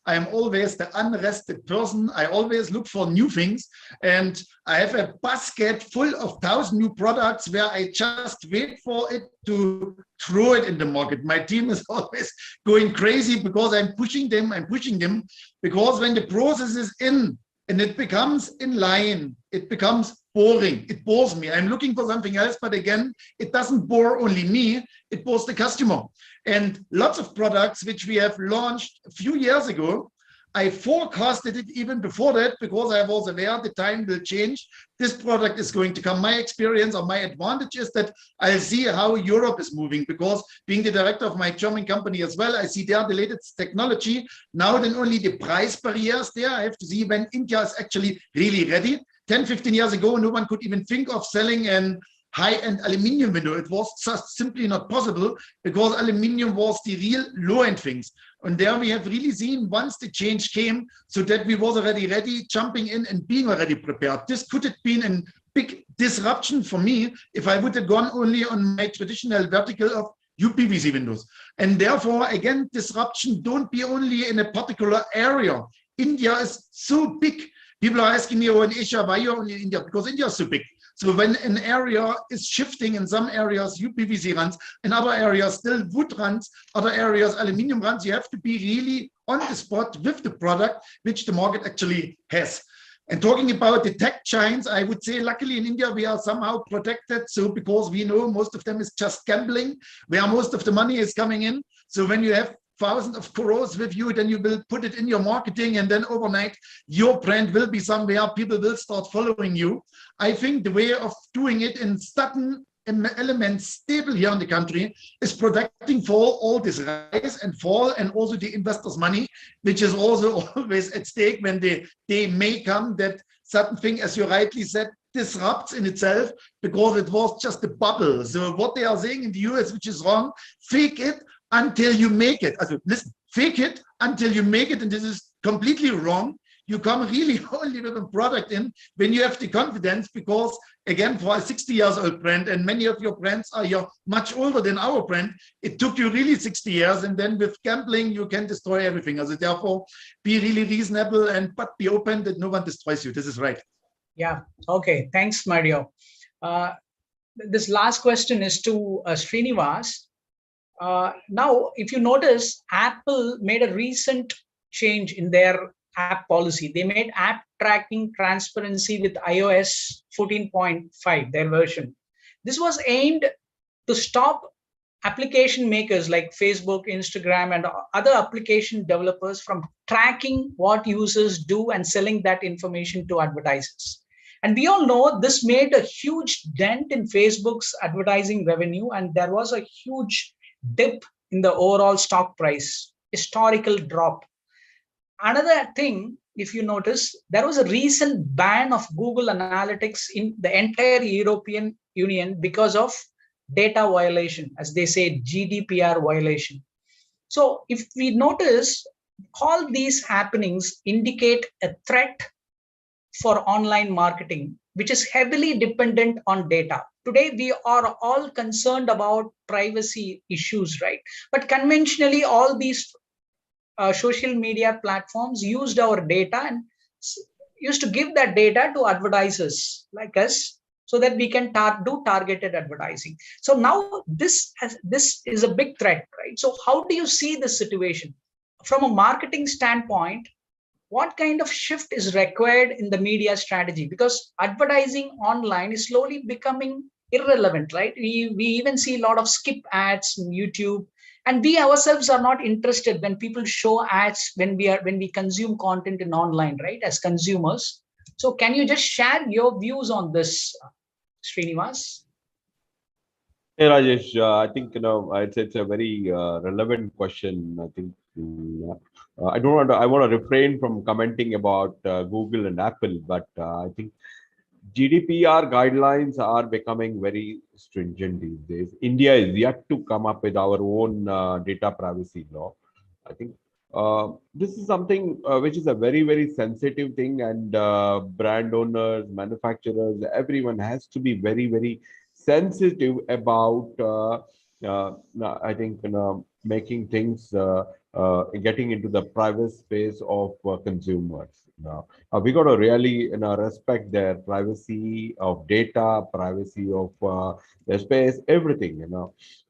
I am always the unrested person. I always look for new things, and I have a basket full of 1,000 new products where I just wait for it to throw it in the market. My team is always going crazy because I'm pushing them, because when the process is in and it becomes in line, it becomes boring. It bores me. I'm looking for something else, but again, it doesn't bore only me, it bores the customer. And lots of products which we have launched a few years ago, I forecasted it even before that because I was aware the time will change. This product is going to come. My experience or my advantage is that I'll see how Europe is moving, because being the director of my German company as well, I see there the latest technology. Now then only the price barriers there. I have to see when India is actually really ready. 10, 15 years ago, no one could even think of selling an high-end aluminium window. It was just simply not possible because aluminium was the real low-end things. And there we have really seen once the change came, so that we was already ready, jumping in and being already prepared. This could have been a big disruption for me if I would have gone only on my traditional vertical of UPVC windows. And therefore, again, disruption don't be only in a particular area. India is so big. People are asking me, oh, in Asia, why you're only in India? Because India is so big. So when an area is shifting, in some areas UPVC runs, in other areas still wood runs, other areas aluminium runs, you have to be really on the spot with the product which the market actually has. And talking about the tech giants, I would say luckily in India we are somehow protected. So because we know most of them is just gambling, where most of the money is coming in. So when you have thousands of crores with you, then you will put it in your marketing, and then overnight your brand will be somewhere, people will start following you. I think the way of doing it in certain elements stable here in the country is protecting for all this rise and fall, and also the investors' money, which is also always at stake when they may come that certain thing, as you rightly said, disrupts in itself because it was just a bubble. So what they are saying in the US, which is wrong, fake it until you make it. Also, listen, fake it until you make it, and this is completely wrong. You come really only with a product in when you have the confidence, because again, for a 60 years old brand, and many of your brands are much older than our brand, it took you really 60 years, and then with gambling, you can destroy everything. Also, therefore, be really reasonable but be open that no one destroys you. This is right. Yeah, okay, thanks, Mario. This last question is to Srinivas. Now, if you notice, Apple made a recent change in their app policy. They made app tracking transparency with iOS 14.5, their version. This was aimed to stop application makers like Facebook, Instagram, and other application developers from tracking what users do and selling that information to advertisers. And we all know this made a huge dent in Facebook's advertising revenue, and there was a huge dip in the overall stock price, historical drop. Another thing, if you notice, there was a recent ban of Google Analytics in the entire European Union because of data violation, as they say, GDPR violation. So if we notice, all these happenings indicate a threat for online marketing, which is heavily dependent on data. Today, we are all concerned about privacy issues, right? But conventionally, all these social media platforms used our data and used to give that data to advertisers like us so that we can do targeted advertising. So now this is a big threat, right? So how do you see this situation? From a marketing standpoint, what kind of shift is required in the media strategy? Because advertising online is slowly becoming irrelevant, right? We even see a lot of skip ads in YouTube, and we ourselves are not interested when people show ads when we consume content in online, right? As consumers, So can you just share your views on this, Srinivas? Hey Rajesh, I think it's a very relevant question. I think I don't want to. I want to refrain from commenting about Google and Apple, but I think GDPR guidelines are becoming very stringent these days. India is yet to come up with our own data privacy law. I think this is something which is a very, very sensitive thing, and brand owners, manufacturers, everyone has to be very, very sensitive about. I think making things getting into the private space of consumers. We got to really respect their privacy of data, privacy of their space, everything.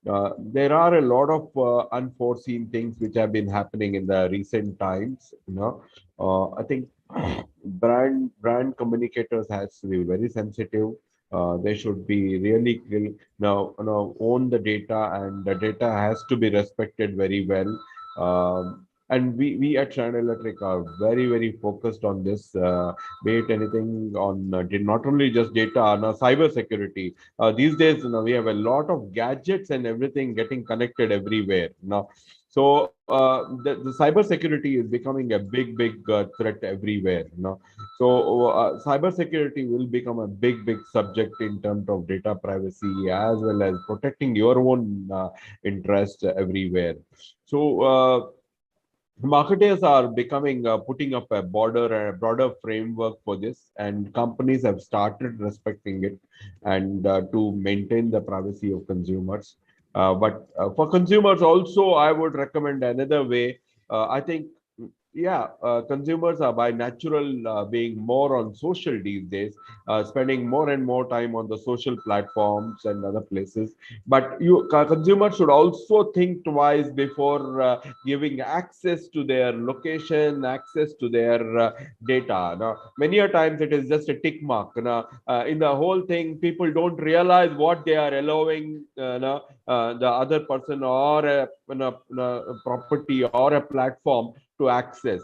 There are a lot of unforeseen things which have been happening in the recent times. I think brand communicators has to be very sensitive. They should be really own the data, and the data has to be respected very well. And we at Schneider Electric are very, very focused on this, be it anything on not only just data, on cyber security. These days, we have a lot of gadgets and everything getting connected everywhere. So the cyber security is becoming a big, big threat everywhere. So cyber security will become a big, big subject in terms of data privacy as well as protecting your own interests everywhere. So marketers are becoming putting up a broader framework for this, and companies have started respecting it and to maintain the privacy of consumers. But for consumers also, I would recommend another way. I think, yeah, consumers are by natural being more on social these days, spending more and more time on the social platforms and other places. But consumers should also think twice before giving access to their location, access to their data. Now, many a times it is just a tick mark. In the whole thing, people don't realize what they are allowing the other person or a property or a platform to access.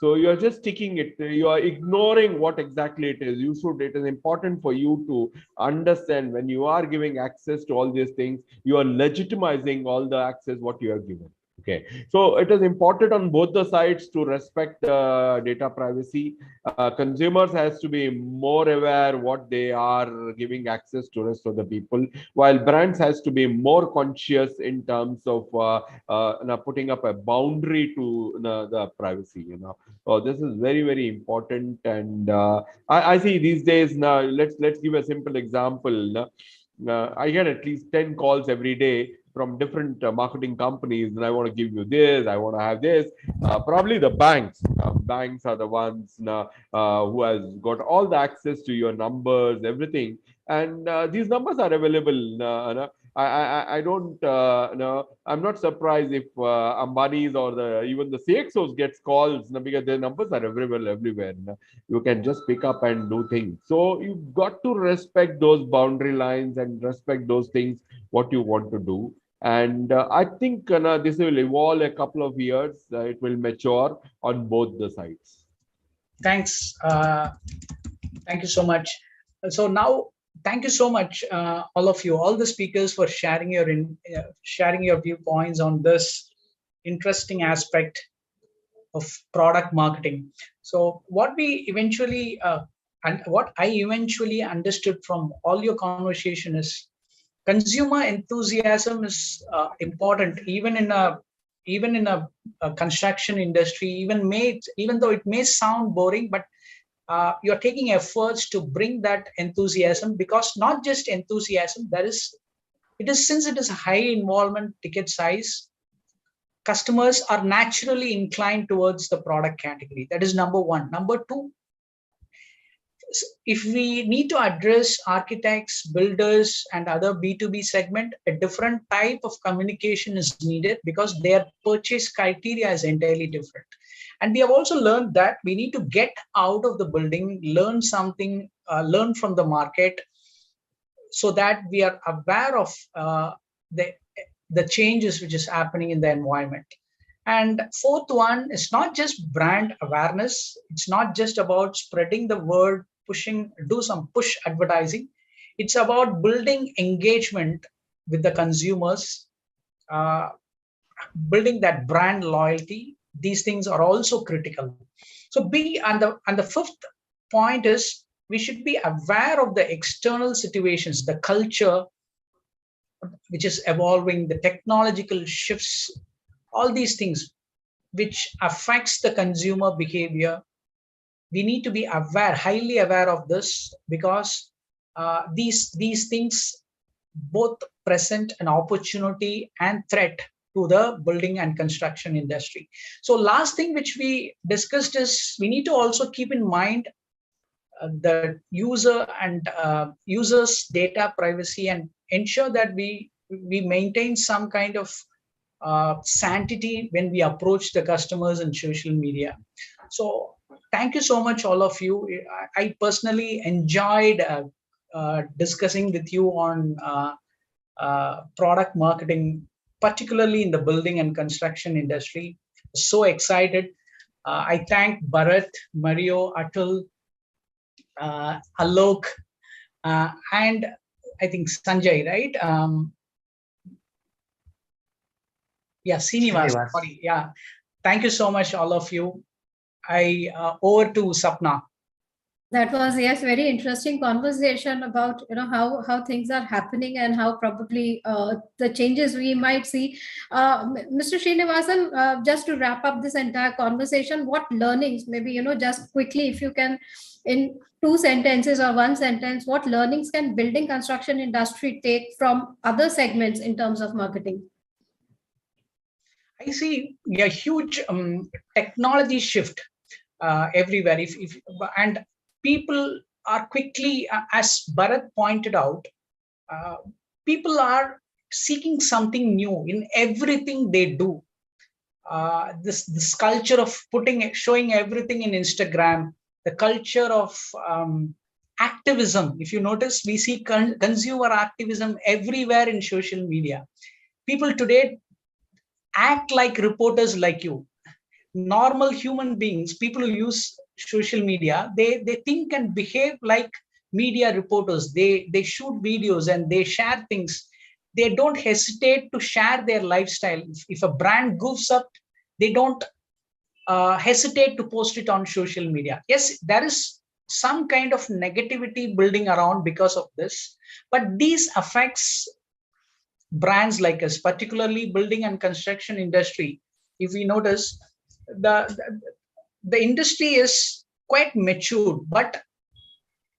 So you are just sticking it, you are ignoring what exactly it is. It is important for you to understand when you are giving access to all these things, you are legitimizing all the access what you are given. Okay, so it is important on both the sides to respect data privacy. Consumers has to be more aware what they are giving access to rest of the people, while brands has to be more conscious in terms of putting up a boundary to the privacy. So this is very, very important, and I see these days. Now let's give a simple example. I get at least 10 calls every day from different marketing companies, and I want to give you this, I want to have this. Probably the banks. Banks are the ones who has got all the access to your numbers, everything, and these numbers are available. I don't know. I'm not surprised if Ambani's or even the CXOs gets calls because their numbers are available everywhere. You can just pick up and do things. So you've got to respect those boundary lines and respect those things what you want to do. And I think this will evolve a couple of years. It will mature on both the sides. Thanks. Thank you so much. So now, thank you so much, all of you, all the speakers, for sharing your viewpoints on this interesting aspect of product marketing. So what we eventually and what I eventually understood from all your conversation is consumer enthusiasm is important, even in a construction industry. Even though it may sound boring, but you're taking efforts to bring that enthusiasm, because not just enthusiasm, since it is a high involvement ticket size, customers are naturally inclined towards the product category. That is number one. Number two, if we need to address architects, builders, and other B2B segment, a different type of communication is needed because their purchase criteria is entirely different. And we have also learned that we need to get out of the building, learn something, learn from the market, so that we are aware of the changes which is happening in the environment. And fourth one is not just brand awareness. It's not just about spreading the word, do some push advertising. It's about building engagement with the consumers, uh, building that brand loyalty. These things are also critical. So and the fifth point is we should be aware of the external situations, the culture which is evolving, the technological shifts, all these things which affects the consumer behavior. We need to be aware, highly aware of this, because these things both present an opportunity and threat to the building and construction industry. So last thing which we discussed is we need to also keep in mind the user and users data privacy, and ensure that we maintain some kind of sanctity when we approach the customers in social media. So thank you so much, all of you. I personally enjoyed discussing with you on product marketing, particularly in the building and construction industry. So excited. I thank Bharat, Mario, Atul, Alok, and I think Sanjay, right? Yeah, Srinivas. Sorry. Yeah. Thank you so much, all of you. Over to Sapna. That was, yes, very interesting conversation about how things are happening and how probably the changes we might see. Mr. Srinivasan, just to wrap up this entire conversation, what learnings, maybe just quickly, if you can, in 2 sentences or 1 sentence, what learnings can building construction industry take from other segments in terms of marketing? I see a huge technology shift everywhere. And people are quickly, as Bharat pointed out, people are seeking something new in everything they do. This culture of showing everything in Instagram, the culture of activism. If you notice, we see consumer activism everywhere in social media. People today act like reporters like you. Normal human beings, people who use social media, they think and behave like media reporters. They shoot videos and they share things. They don't hesitate to share their lifestyle. If a brand goofs up, they don't hesitate to post it on social media. Yes, there is some kind of negativity building around because of this, but these affects brands like us, particularly building and construction industry. If we notice, the industry is quite matured, but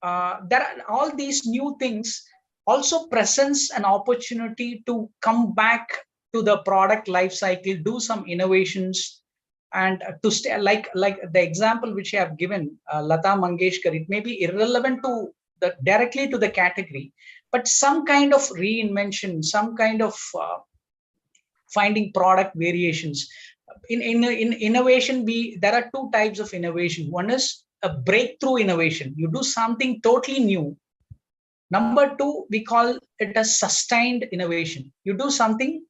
there are all these new things also presents an opportunity to come back to the product life cycle, do some innovations, and to stay like the example which I have given, Lata Mangeshkar. It may be irrelevant to directly to the category, but some kind of reinvention, some kind of finding product variations. In innovation, there are 2 types of innovation. One is a breakthrough innovation. You do something totally new. Number 2, we call it a sustained innovation. You do something,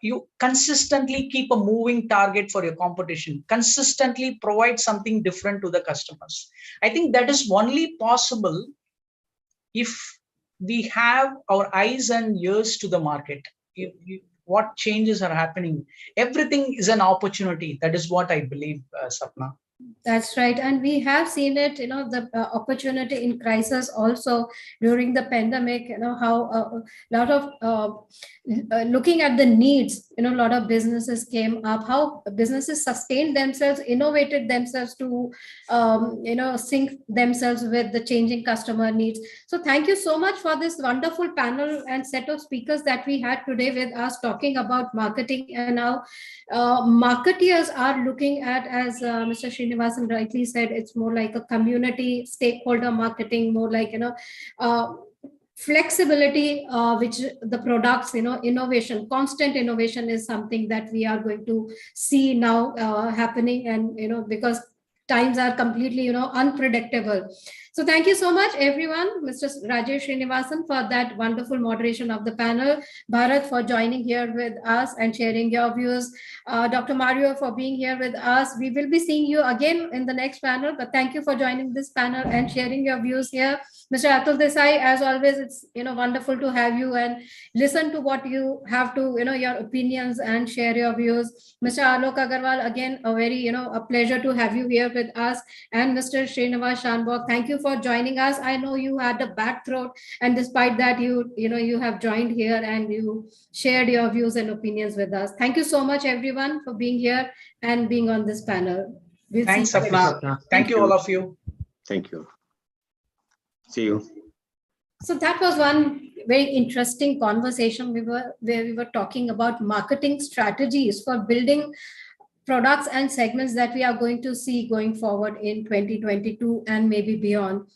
you consistently keep a moving target for your competition, consistently provide something different to the customers. I think that is only possible if we have our eyes and ears to the market. What changes are happening? Everything is an opportunity. That is what I believe, Sapna. That's right. And we have seen it, the opportunity in crisis also during the pandemic, how a lot of looking at the needs, a lot of businesses came up, how businesses sustained themselves, innovated themselves to, sync themselves with the changing customer needs. So thank you so much for this wonderful panel and set of speakers that we had today with us talking about marketing and how marketeers are looking at, as Mr. Srinivasan rightly said, it's more like a community stakeholder marketing, more like flexibility, which the products, innovation, constant innovation is something that we are going to see now happening, and because times are completely unpredictable. So thank you so much, everyone. Mr. Rajesh Srinivasan for that wonderful moderation of the panel. Bharat for joining here with us and sharing your views. Dr. Mario for being here with us. We will be seeing you again in the next panel, but thank you for joining this panel and sharing your views here. Mr. Atul Desai, as always, it's wonderful to have you and listen to what you have to, your opinions and share your views. Mr. Alok Agarwal, again, a very, a pleasure to have you here with us. And Mr. Srinivas Shanbhog, thank you for joining us. I know you had a bad throat, and despite that, you have joined here and you shared your views and opinions with us. Thank you so much, everyone, for being here and being on this panel. Thanks, Sapna. Thank you, all of you. Thank you. See you. So that was one very interesting conversation where we were talking about marketing strategies for building products and segments that we are going to see going forward in 2022 and maybe beyond.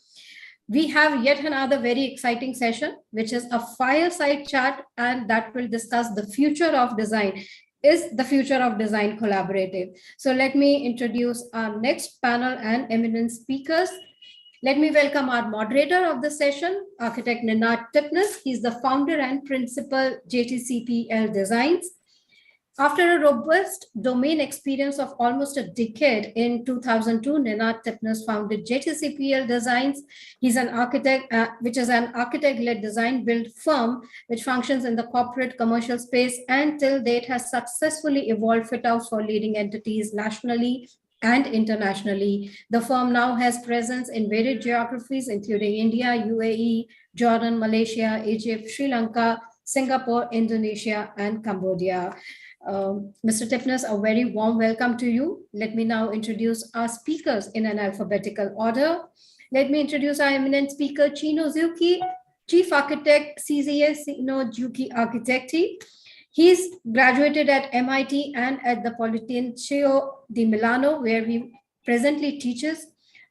We have yet another very exciting session, which is a fireside chat, and that will discuss the future of design. Is the future of design collaborative? So let me introduce our next panel and eminent speakers. Let me welcome our moderator of the session, architect Ninad Tipnis. He's the founder and principal JTCPL Designs. After a robust domain experience of almost a decade, in 2002, Ninad Tipnis founded JTCPL Designs. He's an architect, which is an architect-led design build firm, which functions in the corporate commercial space and till date has successfully evolved fit-outs for leading entities nationally and internationally. The firm now has presence in various geographies, including India, UAE, Jordan, Malaysia, Egypt, Sri Lanka, Singapore, Indonesia, and Cambodia. Mr. Tipnis, a very warm welcome to you. Let me now introduce our speakers in an alphabetical order. Let me introduce our eminent speaker, Chino Zuki, Chief Architect, CZA Chino Zuki Architecti. He's graduated at MIT and at the Politecnico di Milano, where he presently teaches.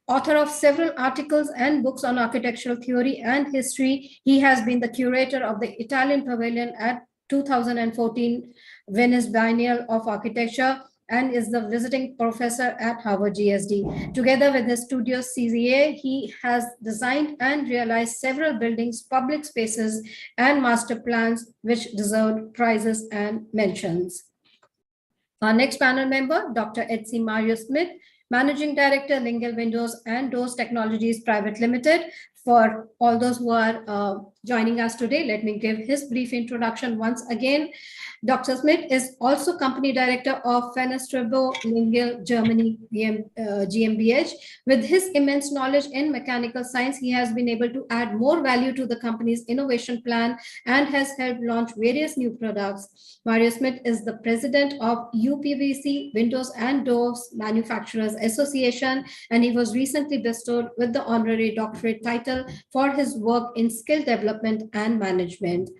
Author of several articles and books on architectural theory and history, he has been the curator of the Italian Pavilion at 2014 Venice Biennial of Architecture and is the visiting professor at Harvard GSD. Together with his studio CZA, he has designed and realized several buildings, public spaces, and master plans which deserve prizes and mentions. Our next panel member, Dr. Etsy Mario Smith, Managing Director, Lingle Windows and Doors Technologies Private Limited. For all those who are joining us today, let me give his brief introduction once again. Dr. Smith is also Company Director of Fenestrebo Lingle Germany GmbH. With his immense knowledge in mechanical science, he has been able to add more value to the company's innovation plan and has helped launch various new products. Mario Smith is the president of UPVC Windows and Doors Manufacturers Association, and he was recently bestowed with the honorary doctorate title for his work in skill development and management.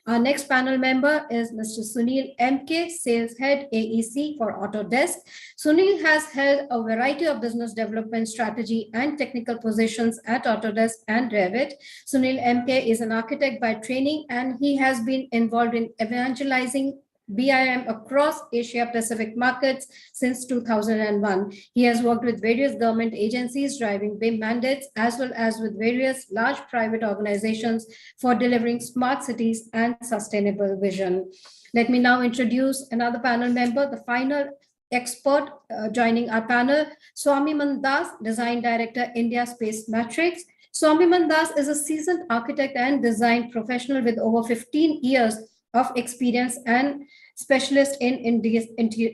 Our next panel member is Mr. Sunil MK, Sales Head AEC for Autodesk. Sunil has held a variety of business development strategy and technical positions at Autodesk and Revit. Sunil MK is an architect by training, and he has been involved in evangelizing BIM across Asia Pacific markets since 2001. He has worked with various government agencies driving BIM mandates, as well as with various large private organizations for delivering smart cities and sustainable vision. Let me now introduce another panel member, the final expert joining our panel, Swami Mandas, Design Director, India Space Matrix. Swami Mandas is a seasoned architect and design professional with over 15 years of experience and specialist in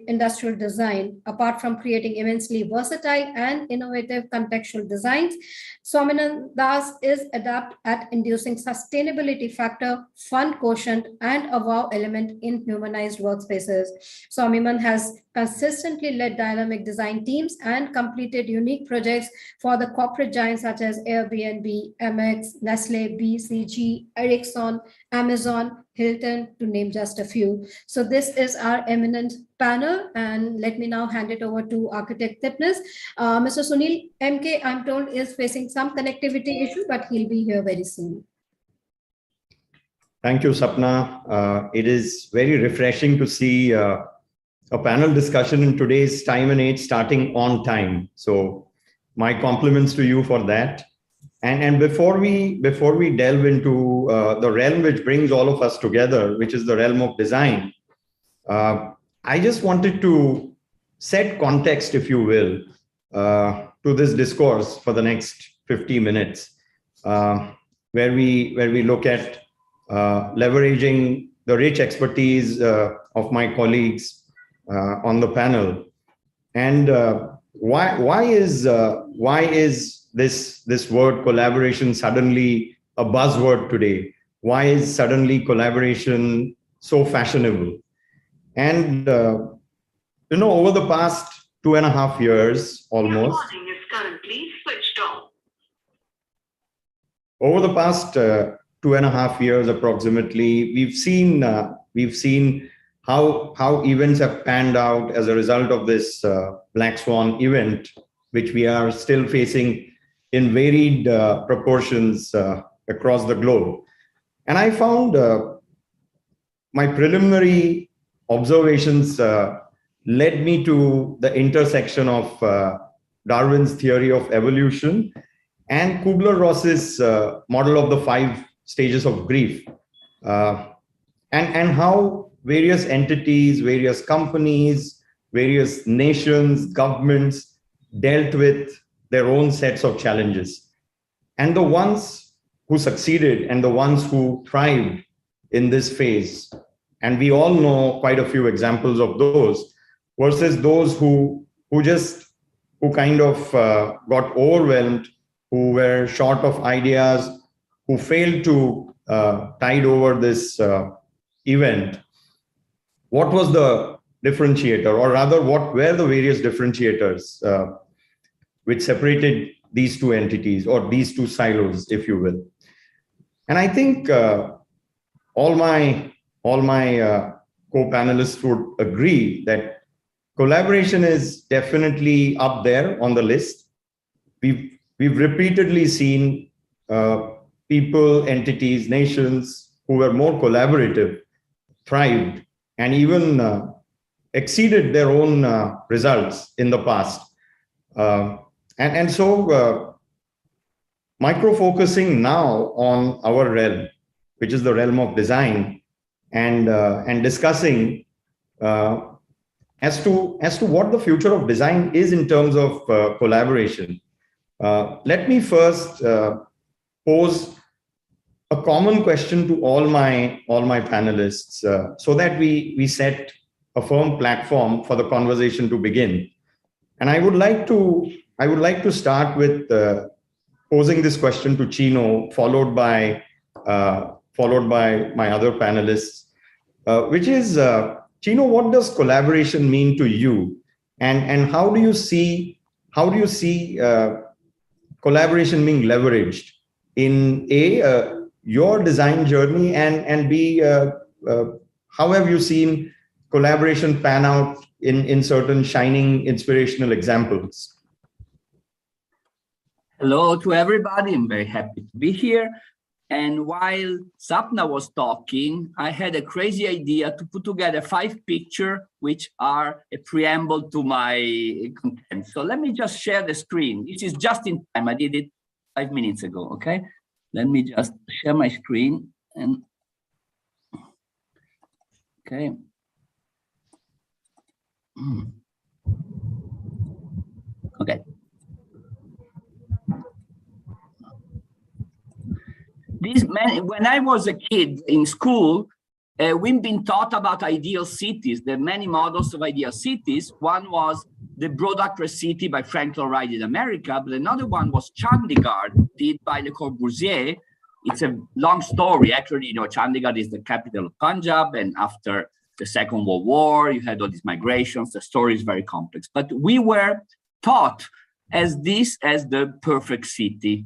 industrial design. Apart from creating immensely versatile and innovative contextual designs, Swaminathan Das is adept at inducing sustainability factor, fun quotient, and a wow element in humanized workspaces. Swamiman has consistently led dynamic design teams and completed unique projects for the corporate giants such as Airbnb, Amex, Nestle, BCG, Ericsson, Amazon, Hilton, to name just a few. So this is our eminent panel, and let me now hand it over to Architect Tipnis. Mr. Sunil MK, I'm told, is facing some connectivity issue, but he'll be here very soon. Thank you, Sapna. It is very refreshing to see a panel discussion in today's time and age starting on time. So my compliments to you for that. And before we delve into the realm which brings all of us together, which is the realm of design, I just wanted to set context, if you will, to this discourse for the next 50 minutes, where we look at leveraging the rich expertise of my colleagues on the panel, and why is this word collaboration suddenly a buzzword today? Why is suddenly collaboration so fashionable? And over the past 2.5 years, almost. Recording is currently switched off. Over the past 2.5 years, approximately, we've seen how events have panned out as a result of this Black Swan event, which we are still facing in varied proportions across the globe. And I found my preliminary observations led me to the intersection of Darwin's theory of evolution and Kubler-Ross's model of the 5 stages of grief, and how various entities, various companies, various nations, governments dealt with their own sets of challenges. And the ones who succeeded and the ones who thrived in this phase, and we all know quite a few examples of those, versus those who kind of got overwhelmed, who were short of ideas, who failed to tide over this event. What was the differentiator, or rather, what were the various differentiators which separated these two entities, or these two silos, if you will? And I think all my co-panelists would agree that collaboration is definitely up there on the list. We've repeatedly seen people, entities, nations who were more collaborative thrived and even exceeded their own results in the past. And so micro-focusing now on our realm, which is the realm of design, and discussing as to what the future of design is in terms of collaboration. Let me first pose a common question to all my panelists, so that we set a firm platform for the conversation to begin. And I would like to start with posing this question to Chino, followed by my other panelists, which is, Chino, what does collaboration mean to you, and how do you see collaboration being leveraged in your design journey, and B, how have you seen collaboration pan out in certain shining inspirational examples? Hello to everybody. I'm very happy to be here. And while Sapna was talking, I had a crazy idea to put together 5 pictures which are a preamble to my content. So let me just share the screen. This is just in time. I did it 5 minutes ago, okay? Let me just share my screen and, okay. Okay. When I was a kid in school, we've been taught about ideal cities. There are many models of ideal cities. One was the Broad-Acre City by Frank Lloyd Wright in America, but another one was Chandigarh, did by Le Corbusier. It's a long story. Actually, Chandigarh is the capital of Punjab, and after the Second World War, you had all these migrations. The story is very complex. But we were taught as the perfect city,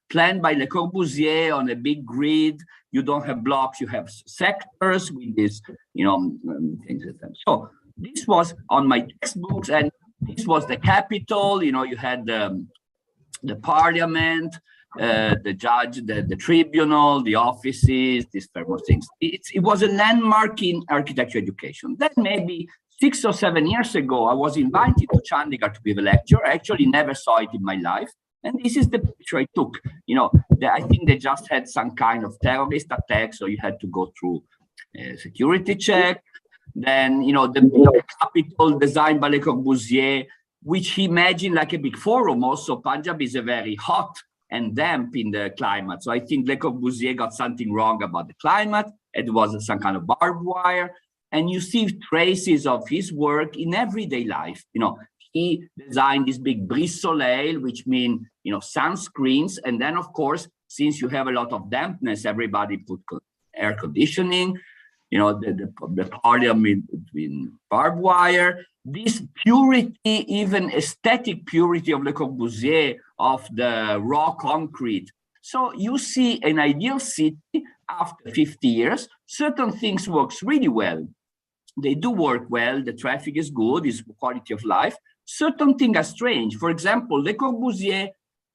planned by Le Corbusier on a big grid. You don't have blocks, you have sectors with this, things like that. So this was on my textbooks, and this was the capital. You had the parliament, the judge, the tribunal, the offices, these famous things. It was a landmark in architecture education. Then maybe 6 or 7 years ago, I was invited to Chandigarh to give a lecture. I actually never saw it in my life. And this is the picture I took. I think they just had some kind of terrorist attack, so you had to go through a security check. Then, the big capital designed by Le Corbusier, which he imagined like a big forum. Also, Punjab is a very hot and damp in the climate. So I think Le Corbusier got something wrong about the climate. It was some kind of barbed wire. And you see traces of his work in everyday life. He designed this big brise soleil, which mean, sunscreens. And then, of course, since you have a lot of dampness, everybody put air conditioning. The parliament between barbed wire, this purity, even aesthetic purity of Le Corbusier, of the raw concrete. So you see an ideal city after 50 years, certain things works really well. They do work well, the traffic is good, is quality of life. Certain things are strange. For example, Le Corbusier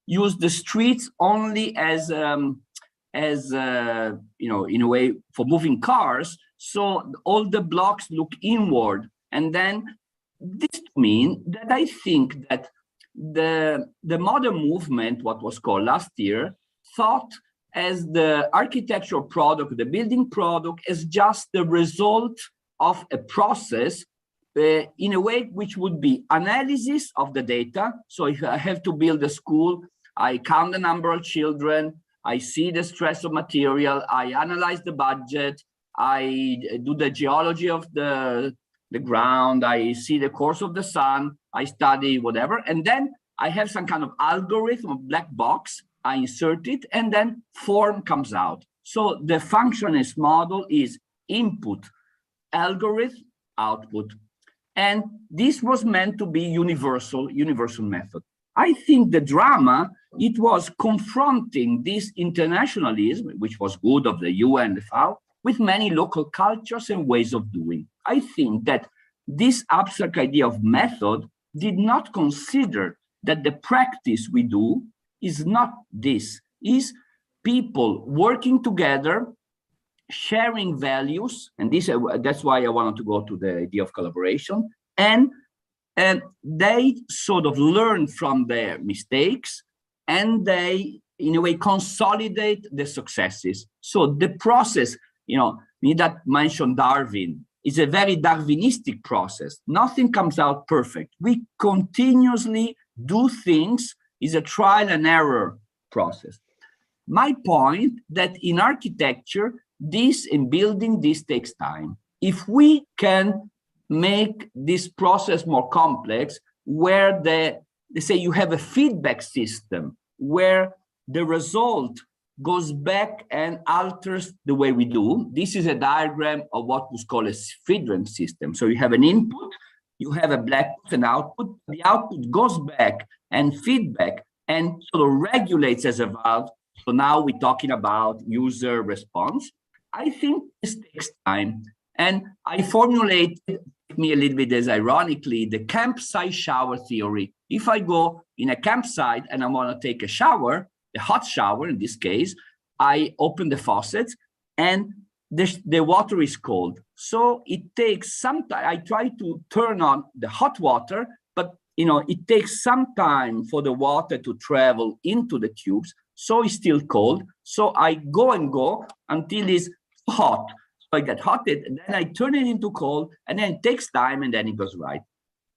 used the streets only as in a way for moving cars. So all the blocks look inward. And then this means that I think that the modern movement, what was called last year, thought as the architectural product, the building product, as just the result of a process in a way which would be analysis of the data. So if I have to build a school, I count the number of children, I see the stress of material, I analyze the budget, I do the geology of the ground, I see the course of the sun, I study whatever, and then I have some kind of algorithm of black box, I insert it, and then form comes out. So the functionalist model is input, algorithm, output. And this was meant to be universal method. I think the drama, it was confronting this internationalism, which was good of the UN and the FAO, with many local cultures and ways of doing. I think that this abstract idea of method did not consider that the practice we do is not this, is people working together, sharing values, and that's why I wanted to go to the idea of collaboration, and they sort of learn from their mistakes, and they, in a way, consolidate the successes. So the process, Nidat mentioned Darwin, is a very Darwinistic process. Nothing comes out perfect. We continuously do things, is a trial and error process. My point that in architecture, this in building, this takes time. If we can make this process more complex, where let's say you have a feedback system, where the result goes back and alters the way we do. This is a diagram of what was called a feedback system. So you have an input, you have a black box and output. The output goes back and feedback and sort of regulates as a valve. So now we're talking about user response. I think this takes time. And I formulated, me a little bit as ironically, the campsite shower theory. If I go in a campsite and I want to take a shower, a hot shower in this case, I open the faucets and the water is cold. So it takes some time. I try to turn on the hot water, but it takes some time for the water to travel into the tubes. So it's still cold. So I go until it's hot. So I get hot, and then I turn it into cold, and then it takes time, and then it goes right.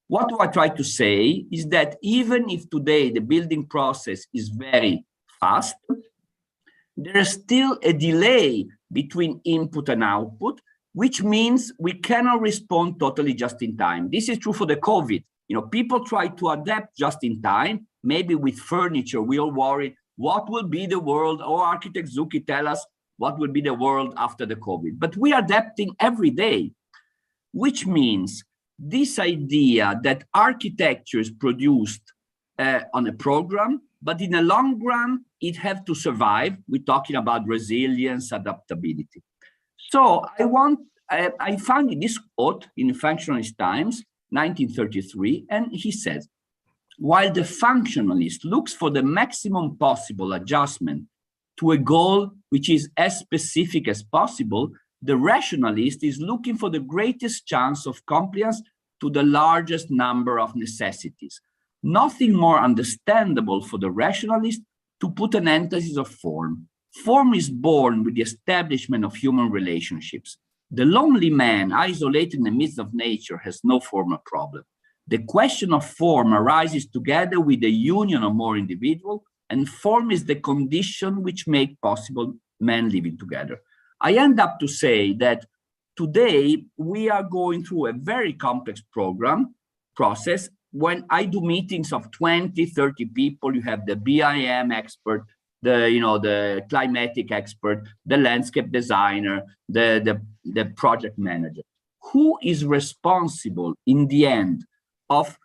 What do I try to say is that even if today the building process is very fast, there is still a delay between input and output, which means we cannot respond totally just in time. This is true for the COVID. People try to adapt just in time. Maybe with furniture, we are worried, what will be the world? Or architect Zuki tell us what will be the world after the COVID. But we are adapting every day, which means this idea that architecture is produced on a program, but in the long run, it has to survive. We're talking about resilience, adaptability. So I found this quote in Functionalist Times, 1933, and he says, while the functionalist looks for the maximum possible adjustment to a goal which is as specific as possible, the rationalist is looking for the greatest chance of compliance to the largest number of necessities. Nothing more understandable for the rationalist to put an emphasis of form. Form is born with the establishment of human relationships. The lonely man, isolated in the midst of nature, has no formal problem. The question of form arises together with the union of more individuals, and form is the condition which make possible men living together. I end up to say that today we are going through a very complex process. When I do meetings of 20, 30 people, you have the BIM expert, the climatic expert, the landscape designer, the project manager. Who is responsible in the end of,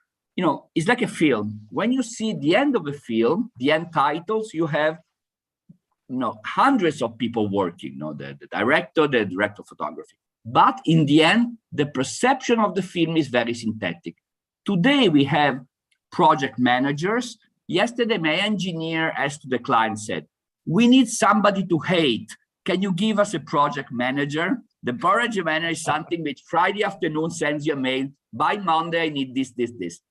it's like a film. When you see the end of a film, the end titles, you have hundreds of people working, the director of photography. But in the end, the perception of the film is very synthetic. Today, we have project managers. Yesterday, my engineer asked the client, said, we need somebody to hate. Can you give us a project manager? The project manager is something which Friday afternoon sends you a mail. By Monday, I need this.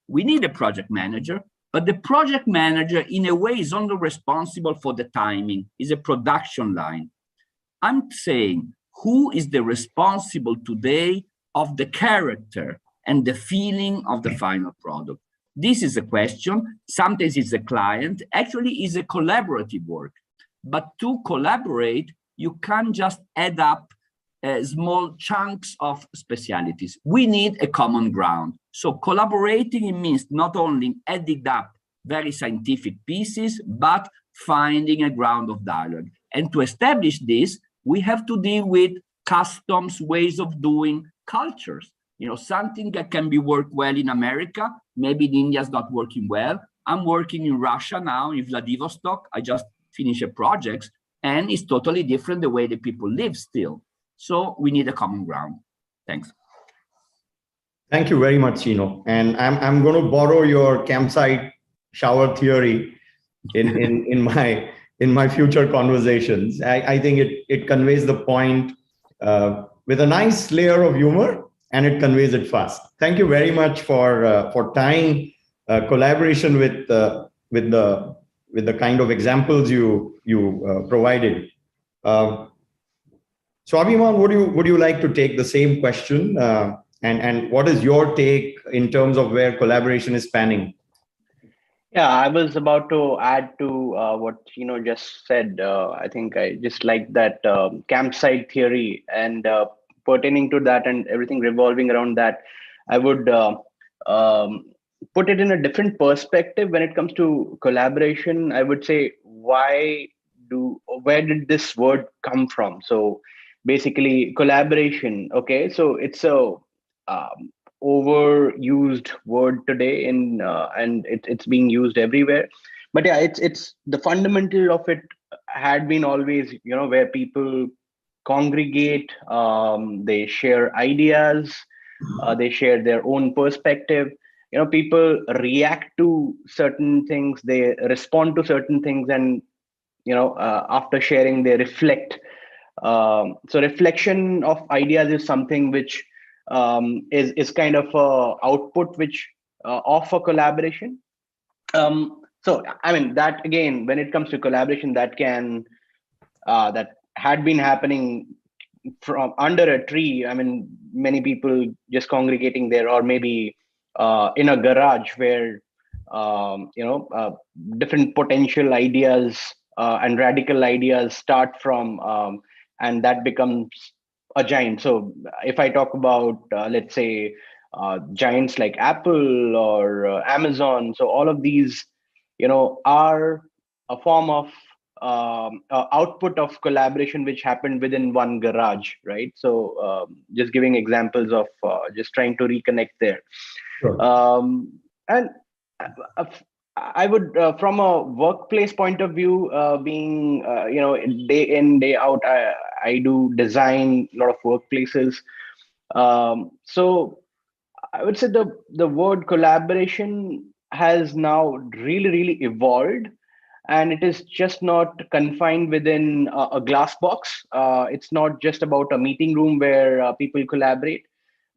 We need a project manager, but the project manager, in a way, is only responsible for the timing, is a production line. I'm saying, who is the responsible today of the character and the feeling of the final product? This is a question. Sometimes it's a client. Actually, it's a collaborative work. But to collaborate, you can't just add up small chunks of specialities. We need a common ground. So collaborating, it means not only adding up very scientific pieces, but finding a ground of dialogue. And to establish this, we have to deal with customs, ways of doing, cultures. Something that can be worked well in America, maybe in India is not working well. I'm working in Russia now, in Vladivostok. I just finished a project, and it's totally different the way the people live still. So we need a common ground. Thanks. Thank you very much, Chino. And I'm going to borrow your campsite shower theory in my future conversations. I think it conveys the point with a nice layer of humor, and it conveys it fast. Thank you very much for tying collaboration with the kind of examples you provided. So Abhiman, would you like to take the same question? And what is your take in terms of where collaboration is spanning? Yeah, I was about to add to what Chino just said. I think I just like that campsite theory, and pertaining to that and everything revolving around that, I would put it in a different perspective when it comes to collaboration. I would say, where did this word come from? So basically collaboration. Okay, so it's a overused word today, and it's being used everywhere. But yeah, it's the fundamental of it had been always, where people congregate, they share ideas, they share their own perspective. People react to certain things, they respond to certain things, and after sharing, they reflect. So reflection of ideas is something which is kind of a output which of a collaboration. So I mean, that again, when it comes to collaboration, that had been happening from under a tree. I mean, many people just congregating there, or maybe in a garage where different potential ideas and radical ideas start from, and that becomes a giant. So if I talk about, let's say, giants like Apple or Amazon, so all of these, are a form of output of collaboration which happened within one garage, right? So just giving examples of just trying to reconnect there. Sure. And I would, from a workplace point of view, being, day in, day out, I do design a lot of workplaces. So I would say the word collaboration has now really evolved, and it is just not confined within a glass box. It's not just about a meeting room where people collaborate,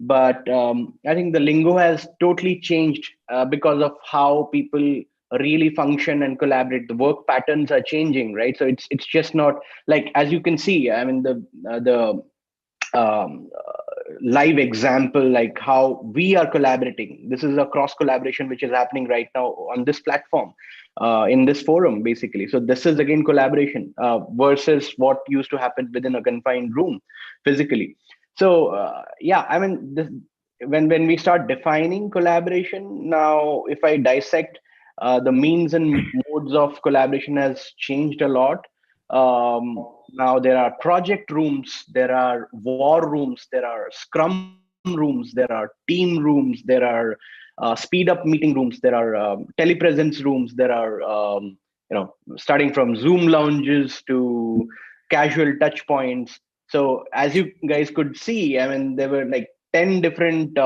but I think the lingo has totally changed because of how people really function and collaborate. The work patterns are changing, right? So it's just not like, as you can see, I mean, the live example, like how we are collaborating. This is a cross collaboration which is happening right now on this platform, in this forum, basically. So this is again collaboration versus what used to happen within a confined room physically. So yeah, I mean, when we start defining collaboration now, if I dissect the means and modes of collaboration has changed a lot. Now there are project rooms, there are war rooms, there are scrum rooms, there are team rooms, there are speed up meeting rooms, there are telepresence rooms, there are starting from Zoom lounges to casual touch points. So as you guys could see, I mean, there were like 10 different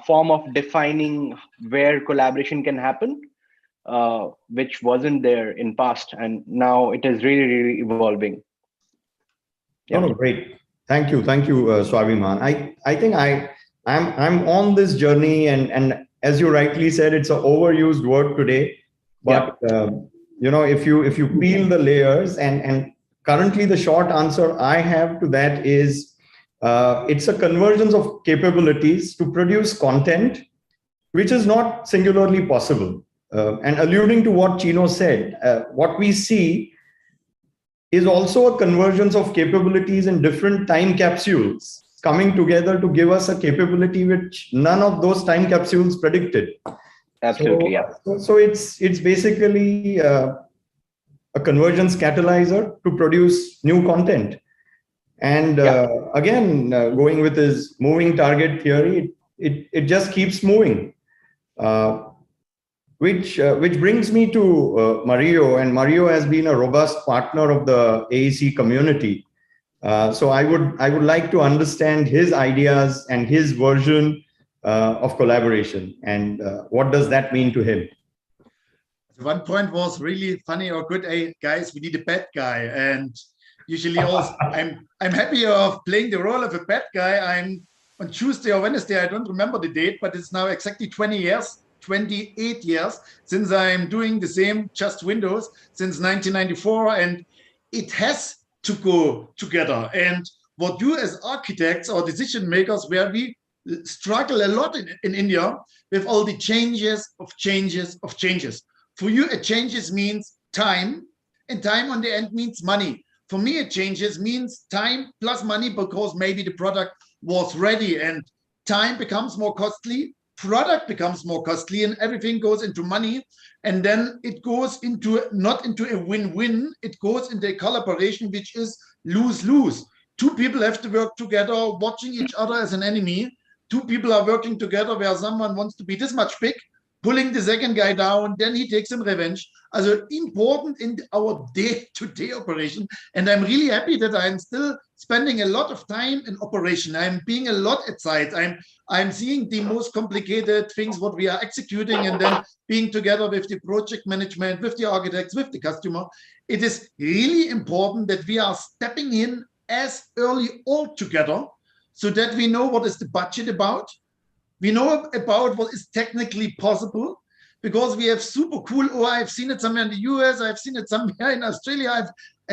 form of defining where collaboration can happen, which wasn't there in past, and now it is really evolving. Yeah. No, great. Thank you, Swabiman. I think I'm on this journey, and as you rightly said, it's an overused word today. But if you peel the layers, and currently the short answer I have to that is it's a convergence of capabilities to produce content, which is not singularly possible. And alluding to what Chino said, what we see is also a convergence of capabilities in different time capsules coming together to give us a capability which none of those time capsules predicted. Absolutely, so it's basically a convergence catalyzer to produce new content. And again, going with his moving target theory, it just keeps moving. Which brings me to Mario, and Mario has been a robust partner of the AEC community. So I would like to understand his ideas and his version of collaboration, and what does that mean to him? One point was really funny or good. Hey guys, we need a bad guy, and usually also I'm happy of playing the role of a bad guy. I'm on Tuesday or Wednesday, I don't remember the date, but it's now exactly 28 years since I'm doing the same Just Windows since 1994, and it has to go together. And what you as architects or decision makers, where we struggle a lot in India with all the changes. For you, a changes means time, and time on the end means money. For me, a changes means time plus money, because maybe the product was ready, and time becomes more costly, product becomes more costly, and everything goes into money. And then it goes into not into a win-win, it goes into a collaboration which is lose-lose. Two people have to work together, watching each other as an enemy. Two people are working together where someone wants to be this much big, pulling the second guy down, then he takes some revenge. Also important in our day-to-day operation. And I'm really happy that I'm still spending a lot of time in operation. I'm being a lot at site. I'm seeing the most complicated things, what we are executing, and then being together with the project management, with the architects, with the customer. It is really important that we are stepping in as early all together, so that we know what is the budget about. We know about what is technically possible, because we have super cool, I've seen it somewhere in the US, I've seen it somewhere in Australia.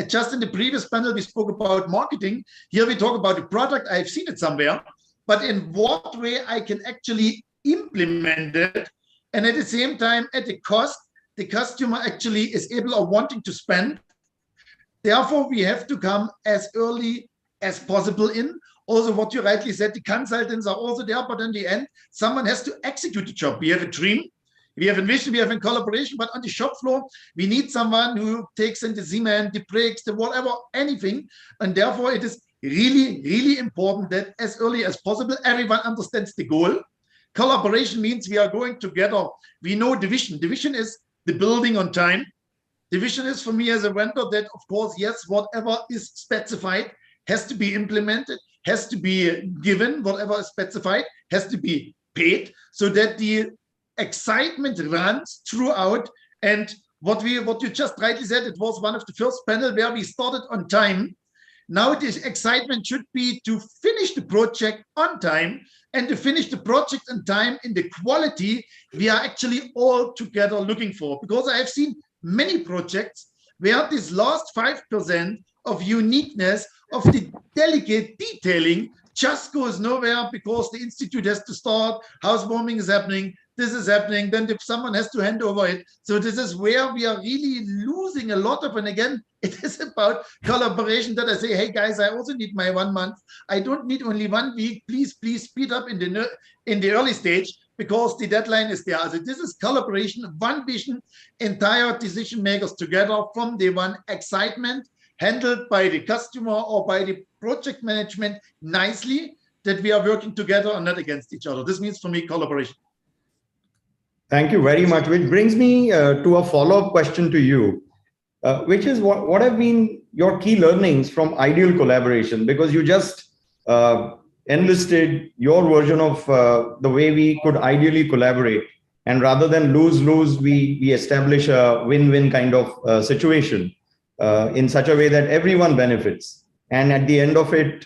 Just in the previous panel, we spoke about marketing. Here we talk about the product. I've seen it somewhere, but in what way I can actually implement it. And at the same time, at the cost, the customer actually is able or wanting to spend. Therefore, we have to come as early as possible in. Also, what you rightly said, the consultants are also there, but in the end, someone has to execute the job. We have a dream, we have a vision, we have a collaboration, but on the shop floor, we need someone who takes in the cement, the bricks, the whatever, anything. And therefore, it is really important that as early as possible, everyone understands the goal. Collaboration means we are going together. We know division. Division is the building on time. Division is for me as a vendor that, of course, yes, whatever is specified has to be implemented, has to be given, whatever is specified, has to be paid, so that the excitement runs throughout. And what you just rightly said, it was one of the first panel where we started on time. Now it is excitement should be to finish the project on time, and to finish the project on time in the quality we are actually all together looking for. Because I have seen many projects where this last 5% of uniqueness of the delicate detailing just goes nowhere, because the institute has to start, housewarming is happening, this is happening, then if someone has to hand over it. So this is where we are really losing a lot of, and again, it is about collaboration that I say, hey guys, I also need my 1 month. I don't need only 1 week. Please speed up in the early stage, because the deadline is there. So this is collaboration, one vision, entire decision makers together from day one, excitement handled by the customer or by the project management nicely, that we are working together and not against each other. This means for me collaboration. Thank you very much, which brings me to a follow-up question to you, which is what have been your key learnings from ideal collaboration? Because you just enlisted your version of the way we could ideally collaborate, and rather than lose-lose, we establish a win-win kind of situation in such a way that everyone benefits, and at the end of it,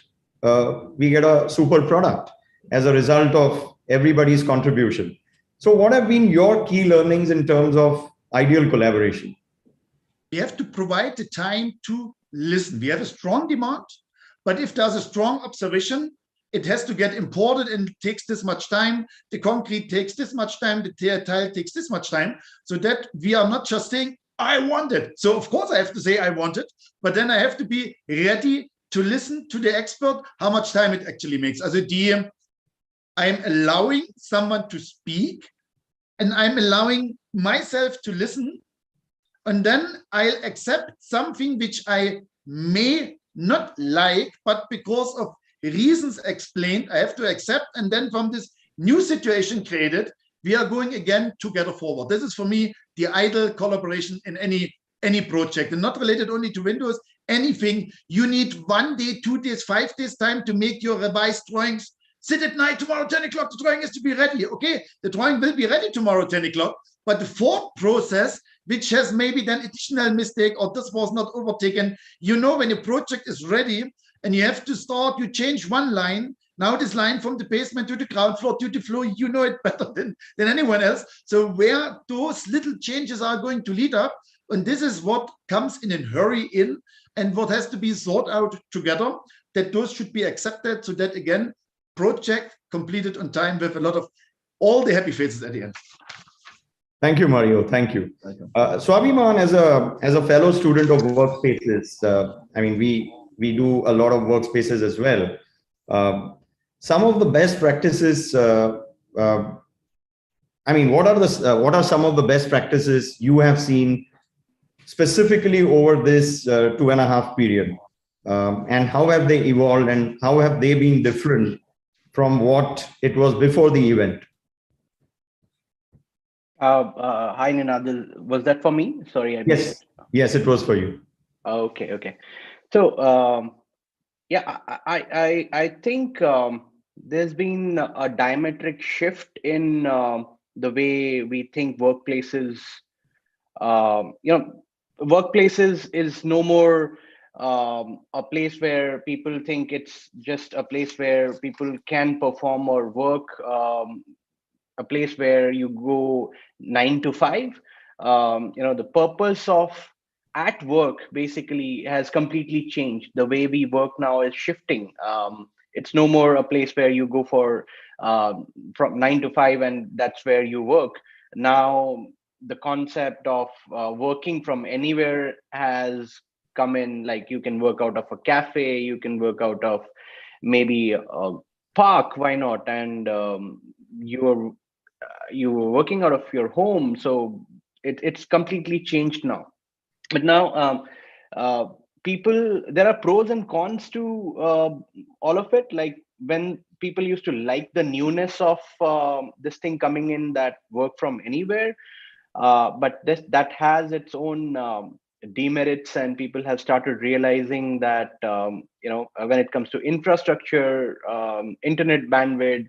we get a super product as a result of everybody's contribution. So what have been your key learnings in terms of ideal collaboration? We have to provide the time to listen. We have a strong demand, but if there's a strong observation, it has to get imported and it takes this much time. The concrete takes this much time. The tile takes this much time. So that we are not just saying, I want it. So of course I have to say I want it, but then I have to be ready to listen to the expert, how much time it actually makes. As a DM, I'm allowing someone to speak, and I'm allowing myself to listen, and then I'll accept something which I may not like, but because of reasons explained, I have to accept, and then from this new situation created, we are going again together forward. This is for me the ideal collaboration in any project, and not related only to Windows. Anything you need 1 day, 2 days, 5 days time to make your revised drawings. Sit at night, tomorrow 10 o'clock, the drawing has to be ready. Okay, the drawing will be ready tomorrow 10 o'clock, but the fourth process, which has maybe then additional mistake, or this was not overtaken. You know, when a project is ready and you have to start, you change one line. Now this line from the basement to the ground floor to the floor, you know it better than anyone else. So where those little changes are going to lead up, and this is what comes in a hurry in, and what has to be thought out together, that those should be accepted, so that again, project completed on time with a lot of all the happy faces at the end. Thank you, Mario. Thank you. Swabhiman, as a fellow student of workspaces, I mean, we do a lot of workspaces as well. Some of the best practices. I mean, what are some of the best practices you have seen specifically over this 2.5 period, and how have they evolved, and how have they been different from what it was before the event? Hi, Ninadil. Was that for me? Sorry, I missed it. Yes, it was for you. Okay. So, yeah, I think there's been a diametric shift in the way we think workplaces. Workplaces is no more a place where people think it's just a place where people can perform or work. A place where you go 9 to 5. The purpose of at work basically has completely changed. The way we work now is shifting. It's no more a place where you go for from 9 to 5 and that's where you work. Now the concept of working from anywhere has come in. Like, you can work out of a cafe, you can work out of maybe a park, why not? And you were working out of your home, so it's completely changed now. But now people, there are pros and cons to all of it. Like, when people used to like the newness of this thing coming in, that work from anywhere, but that has its own demerits, and people have started realizing that when it comes to infrastructure, internet bandwidth,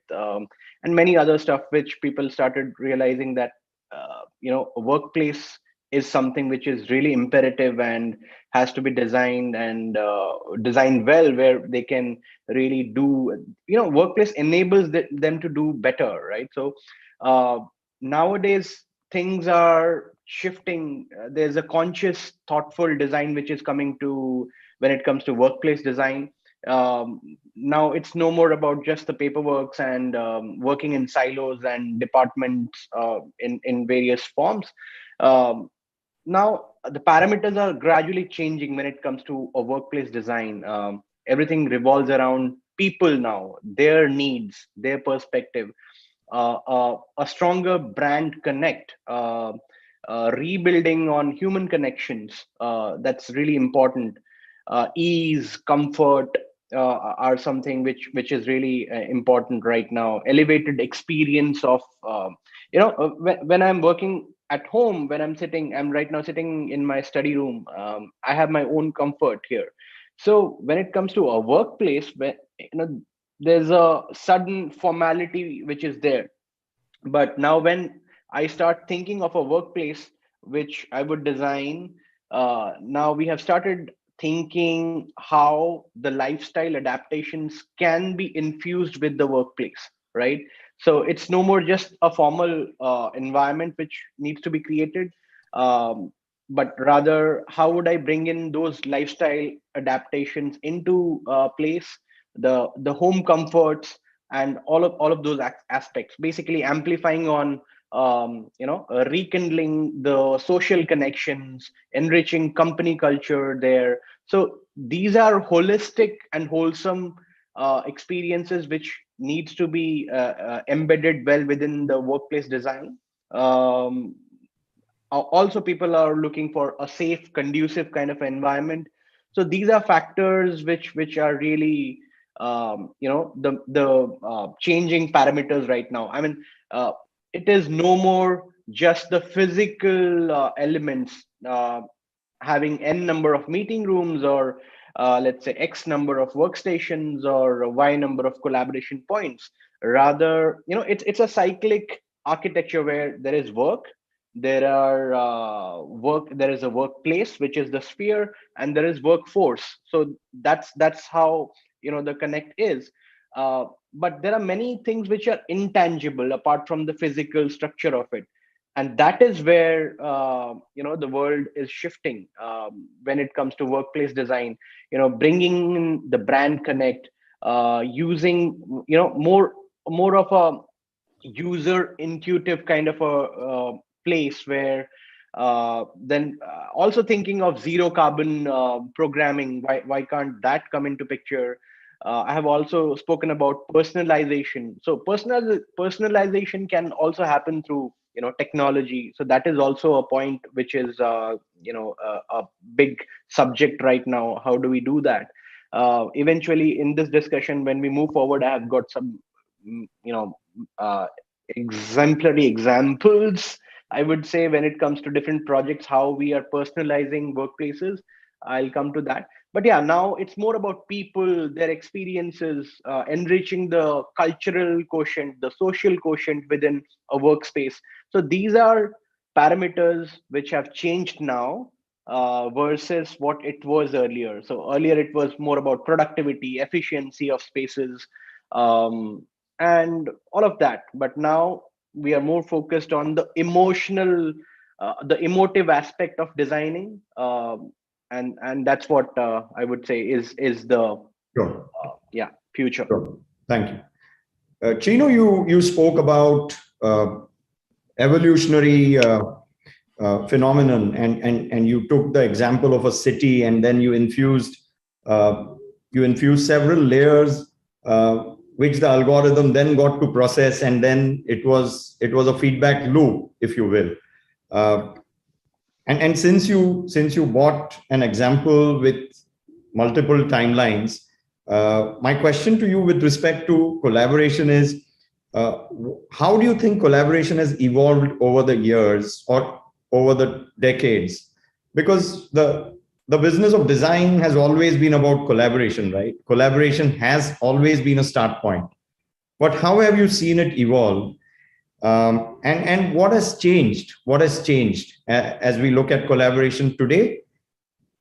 and many other stuff, which people started realizing that a workplace is something which is really imperative and has to be designed and designed well, where they can really do, workplace enables them to do better, right? So nowadays things are shifting. There's a conscious, thoughtful design which is coming to when it comes to workplace design. Now it's no more about just the paperworks and working in silos and departments in various forms. Now the parameters are gradually changing when it comes to a workplace design. Everything revolves around people now, their needs, their perspective, a stronger brand connect, rebuilding on human connections. That's really important. Ease, comfort are something which is really important right now. Elevated experience of when I'm working at home, when I'm right now sitting in my study room. I have my own comfort here. So when it comes to a workplace, when there's a sudden formality which is there. But now when I start thinking of a workplace which I would design, now we have started thinking how the lifestyle adaptations can be infused with the workplace, right? So it's no more just a formal environment which needs to be created, but rather how would I bring in those lifestyle adaptations into place, the home comforts and all of those aspects, basically amplifying on rekindling the social connections, enriching company culture there. So these are holistic and wholesome experiences which needs to be embedded well within the workplace design. Also people are looking for a safe, conducive kind of environment. So these are factors which are really the changing parameters right now. I mean, it is no more just the physical elements, having n number of meeting rooms, or let's say x number of workstations, or y number of collaboration points. Rather, it's a cyclic architecture where there is work, there are there is a workplace which is the sphere, and there is workforce. So that's how the connect is. But there are many things which are intangible apart from the physical structure of it, and that is where the world is shifting when it comes to workplace design. Bringing in the brand connect, using more of a user intuitive kind of a place where then also thinking of zero carbon programming. Why can't that come into picture? I have also spoken about personalization. So personalization can also happen through technology. So that is also a point which is a big subject right now. How do we do that? Eventually in this discussion, when we move forward, I have got some exemplary examples, I would say, when it comes to different projects, how we are personalizing workplaces. I'll come to that. But yeah, now it's more about people, their experiences, enriching the cultural quotient, the social quotient within a workspace. So these are parameters which have changed now versus what it was earlier. So earlier it was more about productivity, efficiency of spaces, and all of that. But now we are more focused on the emotional, the emotive aspect of designing, and that's what I would say is the Sure. Future. Sure. Thank you. Chino, you spoke about evolutionary phenomenon, and you took the example of a city, and then you infused several layers, which the algorithm then got to process, and then it was a feedback loop, if you will. And since you brought an example with multiple timelines, my question to you with respect to collaboration is, how do you think collaboration has evolved over the years or over the decades? Because the business of design has always been about collaboration, right? Collaboration has always been a start point. But how have you seen it evolve? And what has changed? What has changed as we look at collaboration today?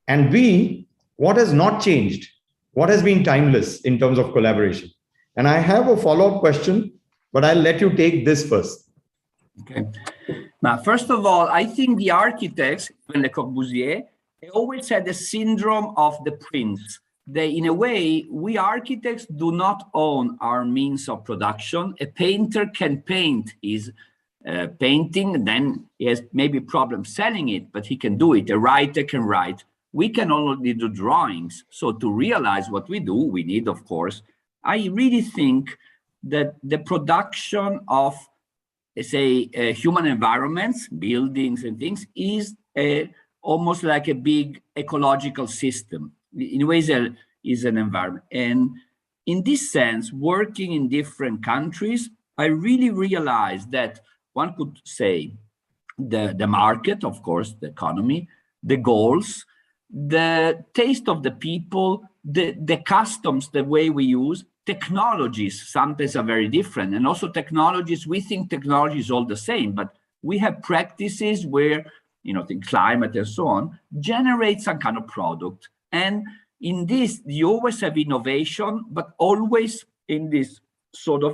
And B, what has not changed? What has been timeless in terms of collaboration? And I have a follow-up question, but I'll let you take this first. Okay. Now, first of all, I think the architects, Le Corbusier, they always had the syndrome of the prince. They, in a way, we architects do not own our means of production. A painter can paint his painting, then he has maybe problems selling it, but he can do it. A writer can write. We can only do drawings. So to realize what we do, we need, of course, I really think that the production of, say, human environments, buildings and things, is almost like a big ecological system. In ways, is an environment. And in this sense, working in different countries, I really realized that one could say the market, of course, the economy, the goals, the taste of the people, the customs, the way we use, technologies sometimes are very different. And also technologies, we think technology is all the same, but we have practices where, think climate and so on, generate some kind of product. And in this, you always have innovation, but always in this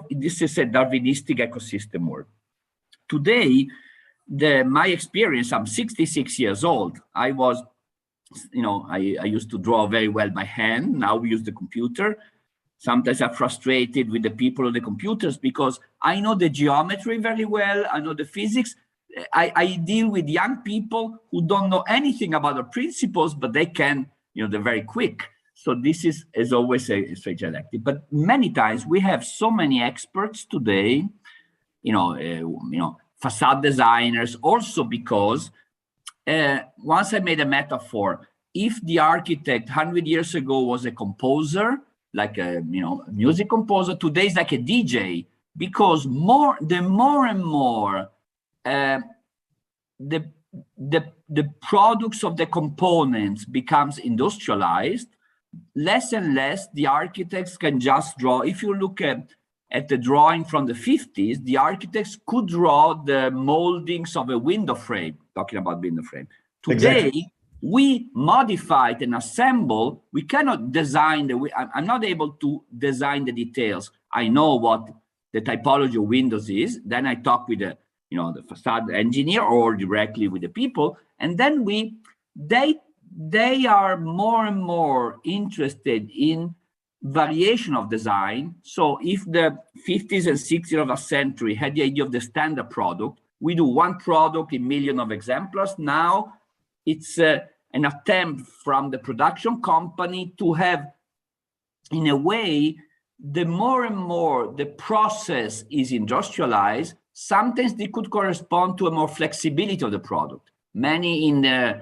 this is a Darwinistic ecosystem work. Today, my experience, I'm 66 years old. I was, I used to draw very well by hand. Now we use the computer. Sometimes I'm frustrated with the people on the computers because I know the geometry very well. I know the physics. I deal with young people who don't know anything about the principles, but they can, they're very quick. So this is always a strange elective. But many times we have so many experts today, facade designers, also because once I made a metaphor, if the architect 100 years ago was a composer, like a music composer, today is like a DJ, because the more and more the products of the components becomes industrialized, less and less the architects can just draw. If you look at the drawing from the 50s, the architects could draw the moldings of a window frame, talking about window frame. Today, exactly. We modify it and assemble. We cannot design I'm not able to design the details. I know what the typology of windows is. Then I talk with the facade engineer or directly with the people. And then they are more and more interested in variation of design. So if the 50s and 60s of the century had the idea of the standard product, we do one product in millions of exemplars. Now it's an attempt from the production company to have, in a way, the more and more the process is industrialized, sometimes they could correspond to a more flexibility of the product. Many in the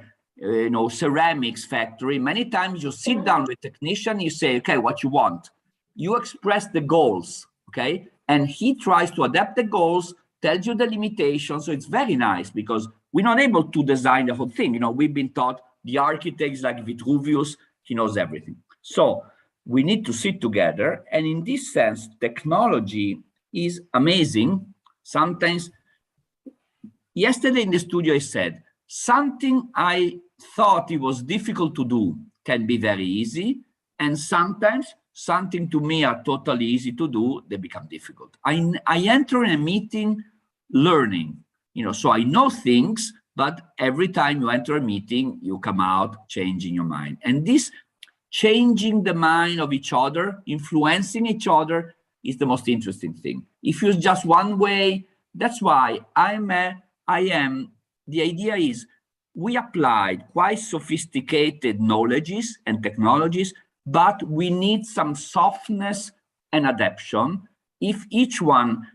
ceramics factory, many times you sit down with a technician, you say, okay, what you want? You express the goals, okay? And he tries to adapt the goals, tells you the limitations. So it's very nice because we're not able to design the whole thing. We've been taught the architects like Vitruvius, he knows everything. So we need to sit together. And in this sense, technology is amazing. Sometimes, yesterday in the studio, I said, something I thought it was difficult to do can be very easy. And sometimes something to me are totally easy to do, they become difficult. I enter in a meeting learning, so I know things, but every time you enter a meeting, you come out changing your mind. And this changing the mind of each other, influencing each other is the most interesting thing. If you're just one way, that's why the idea is we applied quite sophisticated knowledges and technologies, but we need some softness and adaptation. If each one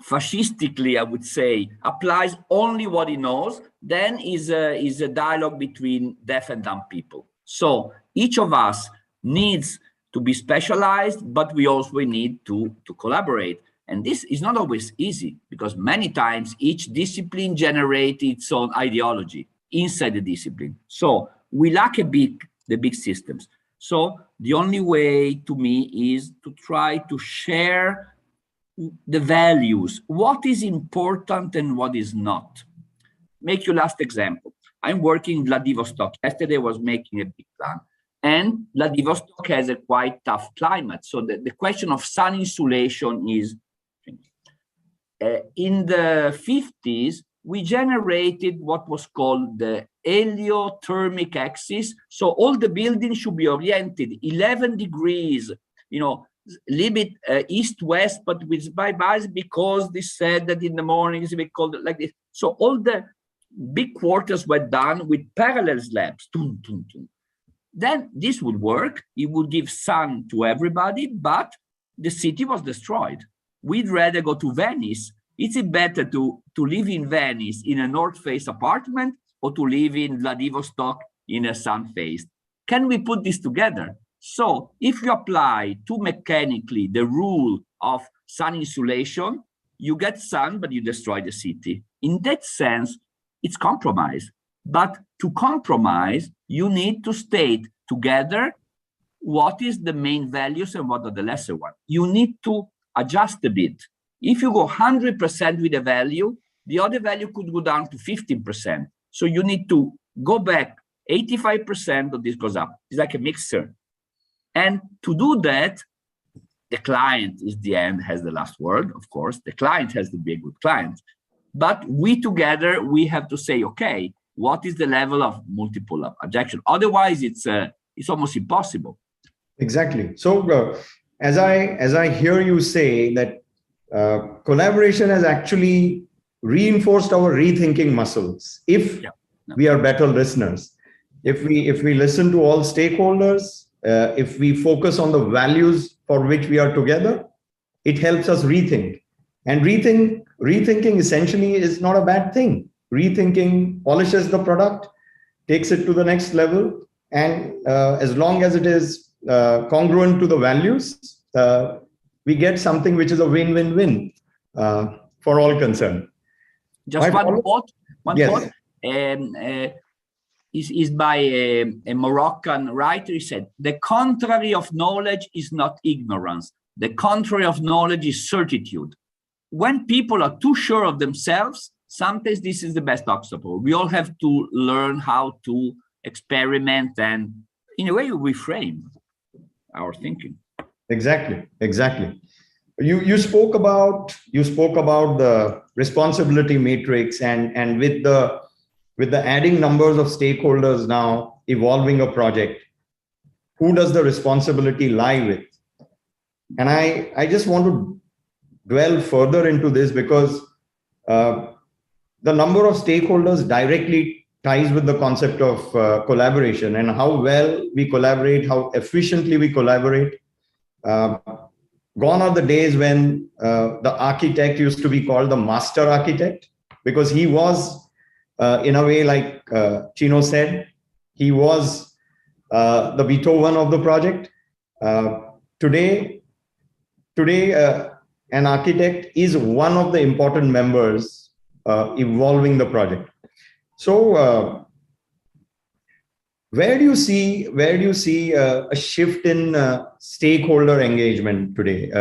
fascistically, I would say, applies only what he knows, then is a dialogue between deaf and dumb people. So each of us needs to be specialized, but we also need to collaborate. And this is not always easy because many times each discipline generates its own ideology inside the discipline. So we lack the big systems. So the only way to me is to try to share the values, what is important and what is not. Make your last example. I'm working in Vladivostok. Yesterday I was making a big plan. And Vladivostok has a quite tough climate. So the question of sun insulation is, in the 50s, we generated what was called the heliothermic axis. So all the buildings should be oriented 11 degrees, you know, a little bit east-west, but with bye-byes, because they said that in the morning it's a bit cold like this. So all the big quarters were done with parallel slabs. Then this would work. It would give sun to everybody, but the city was destroyed. We'd rather go to Venice. Is it better to live in Venice in a north face apartment or to live in Vladivostok in a sun face? Can we put this together? So if you apply too mechanically the rule of sun insulation, you get sun, but you destroy the city. In that sense, it's compromise. But to compromise, you need to state together what is the main values and what are the lesser ones. You need to adjust a bit. If you go 100% with a value, the other value could go down to 15%. So you need to go back 85%, of this goes up. It's like a mixer. And to do that, the client is the end, has the last word, of course. The client has to be a good client. But we together, we have to say, okay, what is the level of multiple objection? Otherwise, it's almost impossible. Exactly. So as I hear you say that collaboration has actually reinforced our rethinking muscles. If we are better listeners, if we listen to all stakeholders, if we focus on the values for which we are together, it helps us rethink. And rethinking essentially is not a bad thing. Rethinking polishes the product, takes it to the next level, and as long as it is congruent to the values, we get something which is a win-win-win for all concerned. Just one thought. Yes. Is by a Moroccan writer. He said, the contrary of knowledge is not ignorance. The contrary of knowledge is certitude. When people are too sure of themselves, sometimes this is the best obstacle. We all have to learn how to experiment and, in a way, reframe our thinking. Exactly. You spoke about the responsibility matrix, and with the adding numbers of stakeholders now evolving a project, who does the responsibility lie with? And I just want to dwell further into this because the number of stakeholders directly ties with the concept of collaboration and how well we collaborate, how efficiently we collaborate. Gone are the days when the architect used to be called the master architect, because he was, in a way, like Chino said, he was the Beethoven of the project. Today, an architect is one of the important members evolving the project. So, where do you see a shift in stakeholder engagement today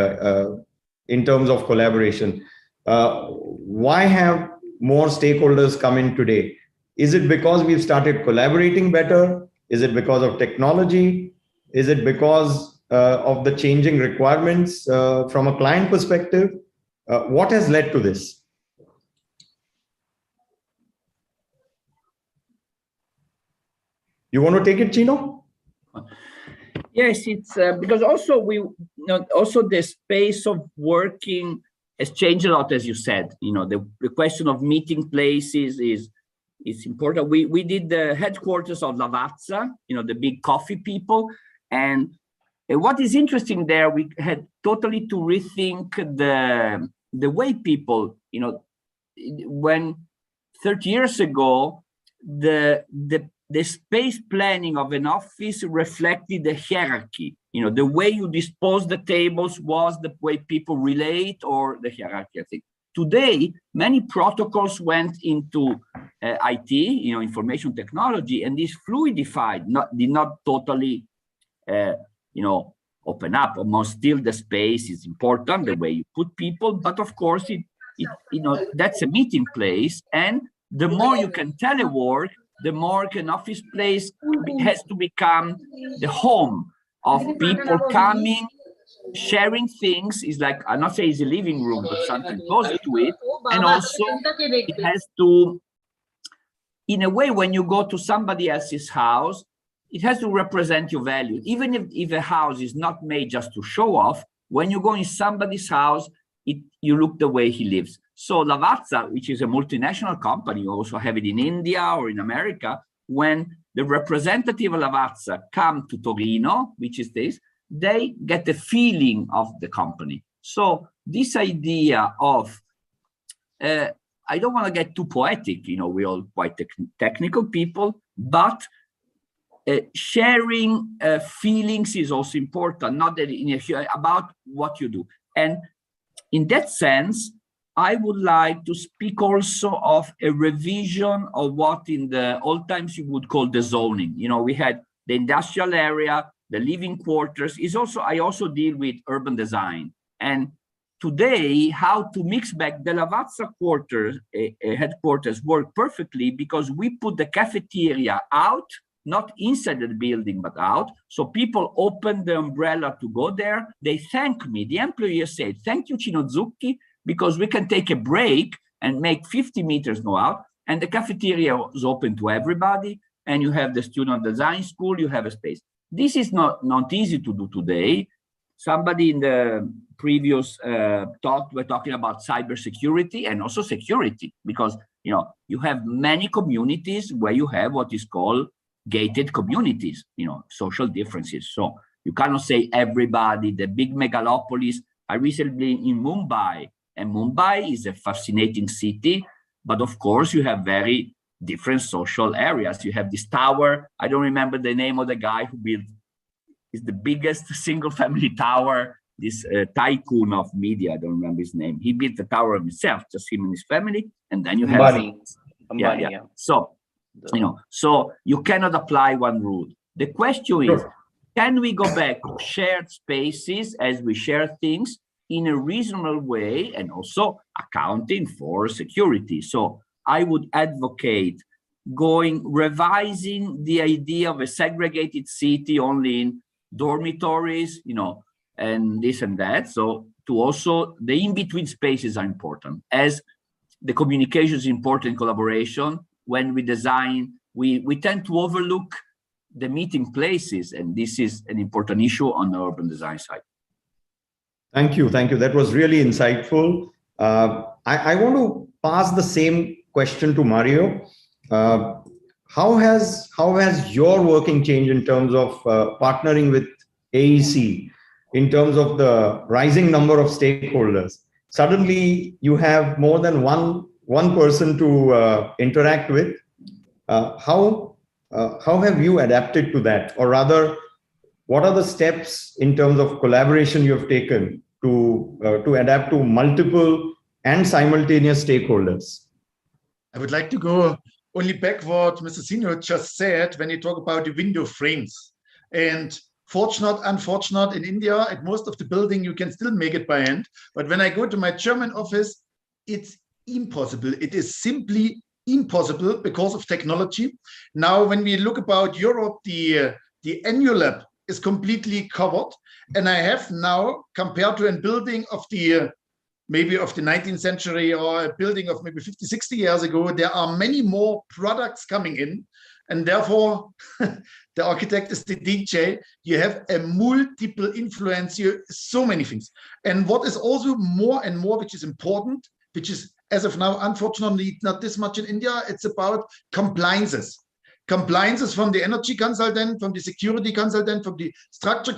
in terms of collaboration? Why have more stakeholders come in today? Is it because we've started collaborating better? Is it because of technology? Is it because of the changing requirements from a client perspective? What has led to this? You want to take it, Chino? Yes, it's because also also the space of working has changed a lot, as you said. The question of meeting places is important. We did the headquarters of Lavazza, the big coffee people, and what is interesting there, we had totally to rethink the way people, when 30 years ago, the space planning of an office reflected the hierarchy. The way you dispose the tables was the way people relate, or the hierarchy, I think. Today, many protocols went into IT, information technology, and this fluidified, did not totally, open up. Almost still the space is important, the way you put people, but of course that's a meeting place. And the more you can telework, the more an office place has to become the home of people coming, sharing things. Is like, I'm not saying it's a living room, but something close to it. And also it has to, in a way, when you go to somebody else's house, it has to represent your value. Even if a house is not made just to show off, when you go in somebody's house, you look the way he lives. So Lavazza, which is a multinational company, you also have it in India or in America, when the representative of Lavazza come to Torino, which is this, they get the feeling of the company. So this idea of, I don't want to get too poetic, we're all quite technical people, but sharing feelings is also important, not that about what you do. And in that sense, I would like to speak also of a revision of what in the old times you would call the zoning. We had the industrial area, the living quarters. I also deal with urban design. And today, how to mix back the Lavazza headquarters work perfectly, because we put the cafeteria out, not inside the building, but out. So people open the umbrella to go there. They thank me. The employees say, thank you, Chinozuki, because we can take a break and make 50 meters go out. And the cafeteria is open to everybody. And you have the student design school, you have a space. This is not easy to do today. Somebody in the previous talk, we're talking about cybersecurity and also security, because you have many communities where you have what is called gated communities, social differences. So you cannot say everybody, the big megalopolis. I recently in Mumbai, and Mumbai is a fascinating city, but of course you have very different social areas. You have this tower. I don't remember the name of the guy who built, is the biggest single family tower, this tycoon of media, I don't remember his name. He built the tower himself, just him and his family. And then you have Ambani. Yeah. So, so you cannot apply one rule. The question is, can we go back to shared spaces as we share things in a reasonable way, and also accounting for security? So I would advocate revising the idea of a segregated city only in dormitories, and this and that. So to also, the in-between spaces are important, as the communication is important, collaboration. When we design, we tend to overlook the meeting places, and this is an important issue on the urban design side. Thank you. That was really insightful. I want to pass the same question to Mario. How has your working changed in terms of partnering with AEC, in terms of the rising number of stakeholders? Suddenly, you have more than one person to interact with. How have you adapted to that, or rather, what are the steps in terms of collaboration you have taken to adapt to multiple and simultaneous stakeholders? I would like to go only back what Mr. Senior just said when you talk about the window frames. And fortunate, unfortunate, in India, at most of the building, you can still make it by hand. But when I go to my German office, it's impossible. It is simply impossible because of technology. Now, when we look about Europe, the Anulab is completely covered. And I have now, compared to a building of maybe of the 19th century, or a building of maybe 50, 60 years ago, there are many more products coming in. And therefore, the architect is the DJ. You have a multiple influence here, so many things. And what is also more and more, which is important, which is as of now, unfortunately, not this much in India, it's about compliances. Compliances from the energy consultant, from the security consultant, from the structure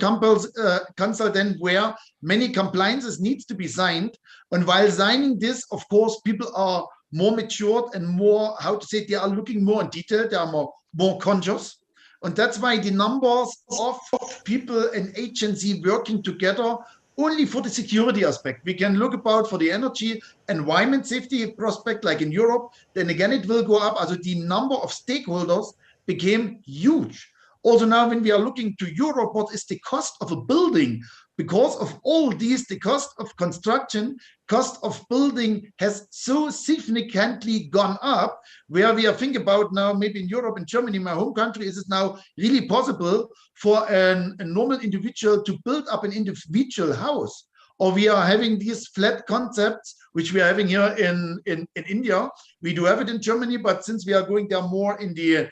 consultant, where many compliances needs to be signed. And while signing this, of course, people are more matured and more, they are looking more in detail, they are more conscious. And that's why the numbers of people and agency working together only for the security aspect. We can look about for the energy environment safety prospect, like in Europe, then again, it will go up. Also the number of stakeholders became huge. Also now when we are looking to Europe, what is the cost of a building? Because of all these, the cost of construction, cost of building has so significantly gone up, where we are thinking about now, maybe in Europe and Germany, my home country, is it now really possible for a normal individual to build up an individual house? Or we are having these flat concepts, which we are having here in India. We do have it in Germany, but since we are going there more in the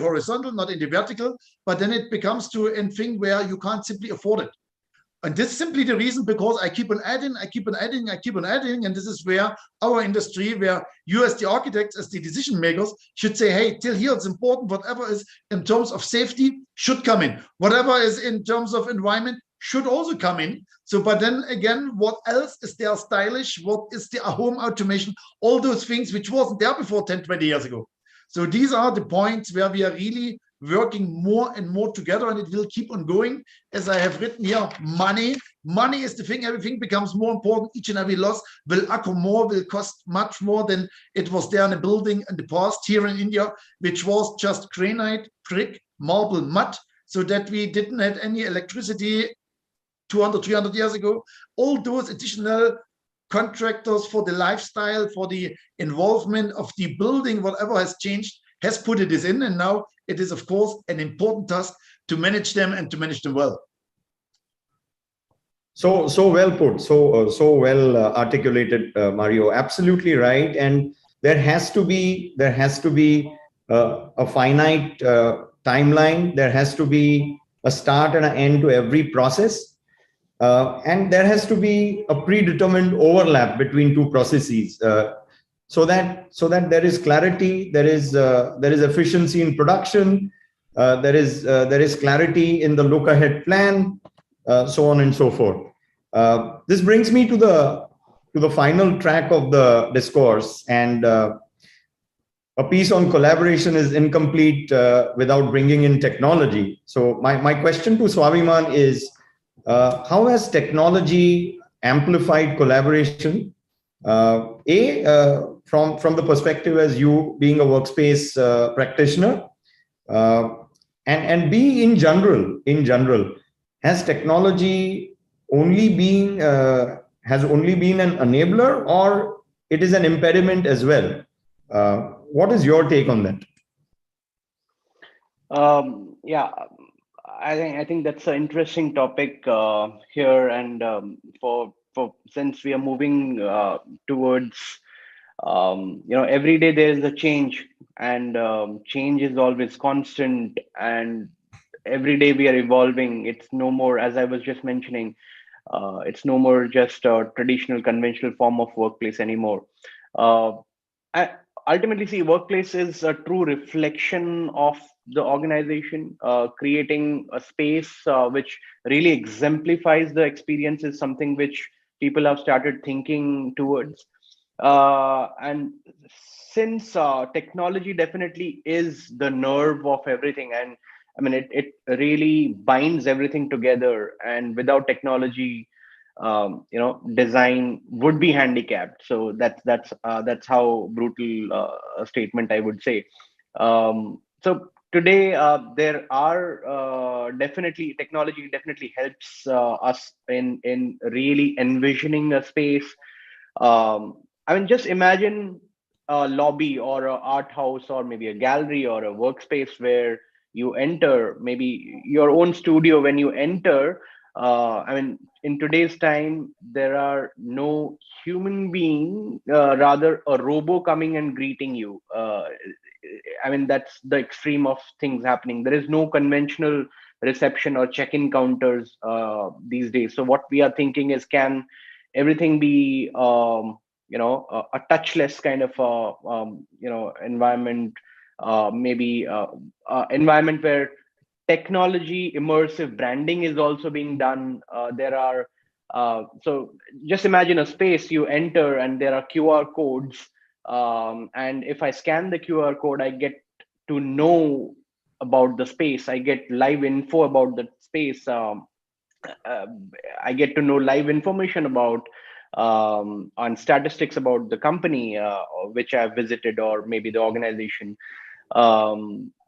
horizontal, not in the vertical, but then it becomes to a thing where you can't simply afford it. And this is simply the reason, because I keep on adding, I keep on adding, I keep on adding. And this is where our industry, where you as the architects, as the decision makers, should say, hey, till here it's important, whatever is in terms of safety should come in. Whatever is in terms of environment should also come in. So, but then again, what else is there stylish? What is the home automation? All those things which wasn't there before 10, 20 years ago. So these are the points where we are really working more and more together, and it will keep on going. As I have written here, money is the thing. Everything becomes more important. Each and every loss will cost much more than it was there in a building in the past here in India, which was just granite, brick, marble, mud, so that we didn't have any electricity 200, 300 years ago. All those additional contractors for the lifestyle, for the involvement of the building, whatever has changed, has put this in, and now it is, of course, an important task to manage them and to manage them well. So well put, so well articulated, Mario. Absolutely right. And there has to be a finite timeline. There has to be a start and an end to every process, and there has to be a predetermined overlap between two processes. So that there is clarity, there is efficiency in production, there is clarity in the look ahead plan, so on and so forth. This brings me to the final track of the discourse, and a piece on collaboration is incomplete without bringing in technology. So my question to Swaviman is, how has technology amplified collaboration? From the perspective as you being a workspace practitioner, and B, in general, has technology only been an enabler, or it is an impediment as well? What is your take on that? Yeah, I think that's an interesting topic here, and for since we are moving towards every day there is a change, and change is always constant, and every day we are evolving. It's no more, as I was just mentioning, it's no more just a traditional conventional form of workplace anymore. Ultimately, see, workplace is a true reflection of the organization. Creating a space which really exemplifies the experience is something which people have started thinking towards. And since technology definitely is the nerve of everything, and I mean, it really binds everything together, and without technology, design would be handicapped. So that's how brutal a statement I would say. So today there are definitely, technology definitely helps us in really envisioning a space. I mean, just imagine a lobby or an art house or maybe a gallery or a workspace where you enter, maybe your own studio. When you enter, I mean, in today's time, there are no human being, rather a robo coming and greeting you. I mean, that's the extreme of things happening. There is no conventional reception or check-in counters these days. So what we are thinking is, can everything be a touchless kind of environment, maybe environment where technology immersive branding is also being done. There are so just imagine a space you enter and there are QR codes, and if I scan the QR code, I get to know about the space. I get live info about the space. I get to know live information about on statistics about the company which I've visited, or maybe the organization.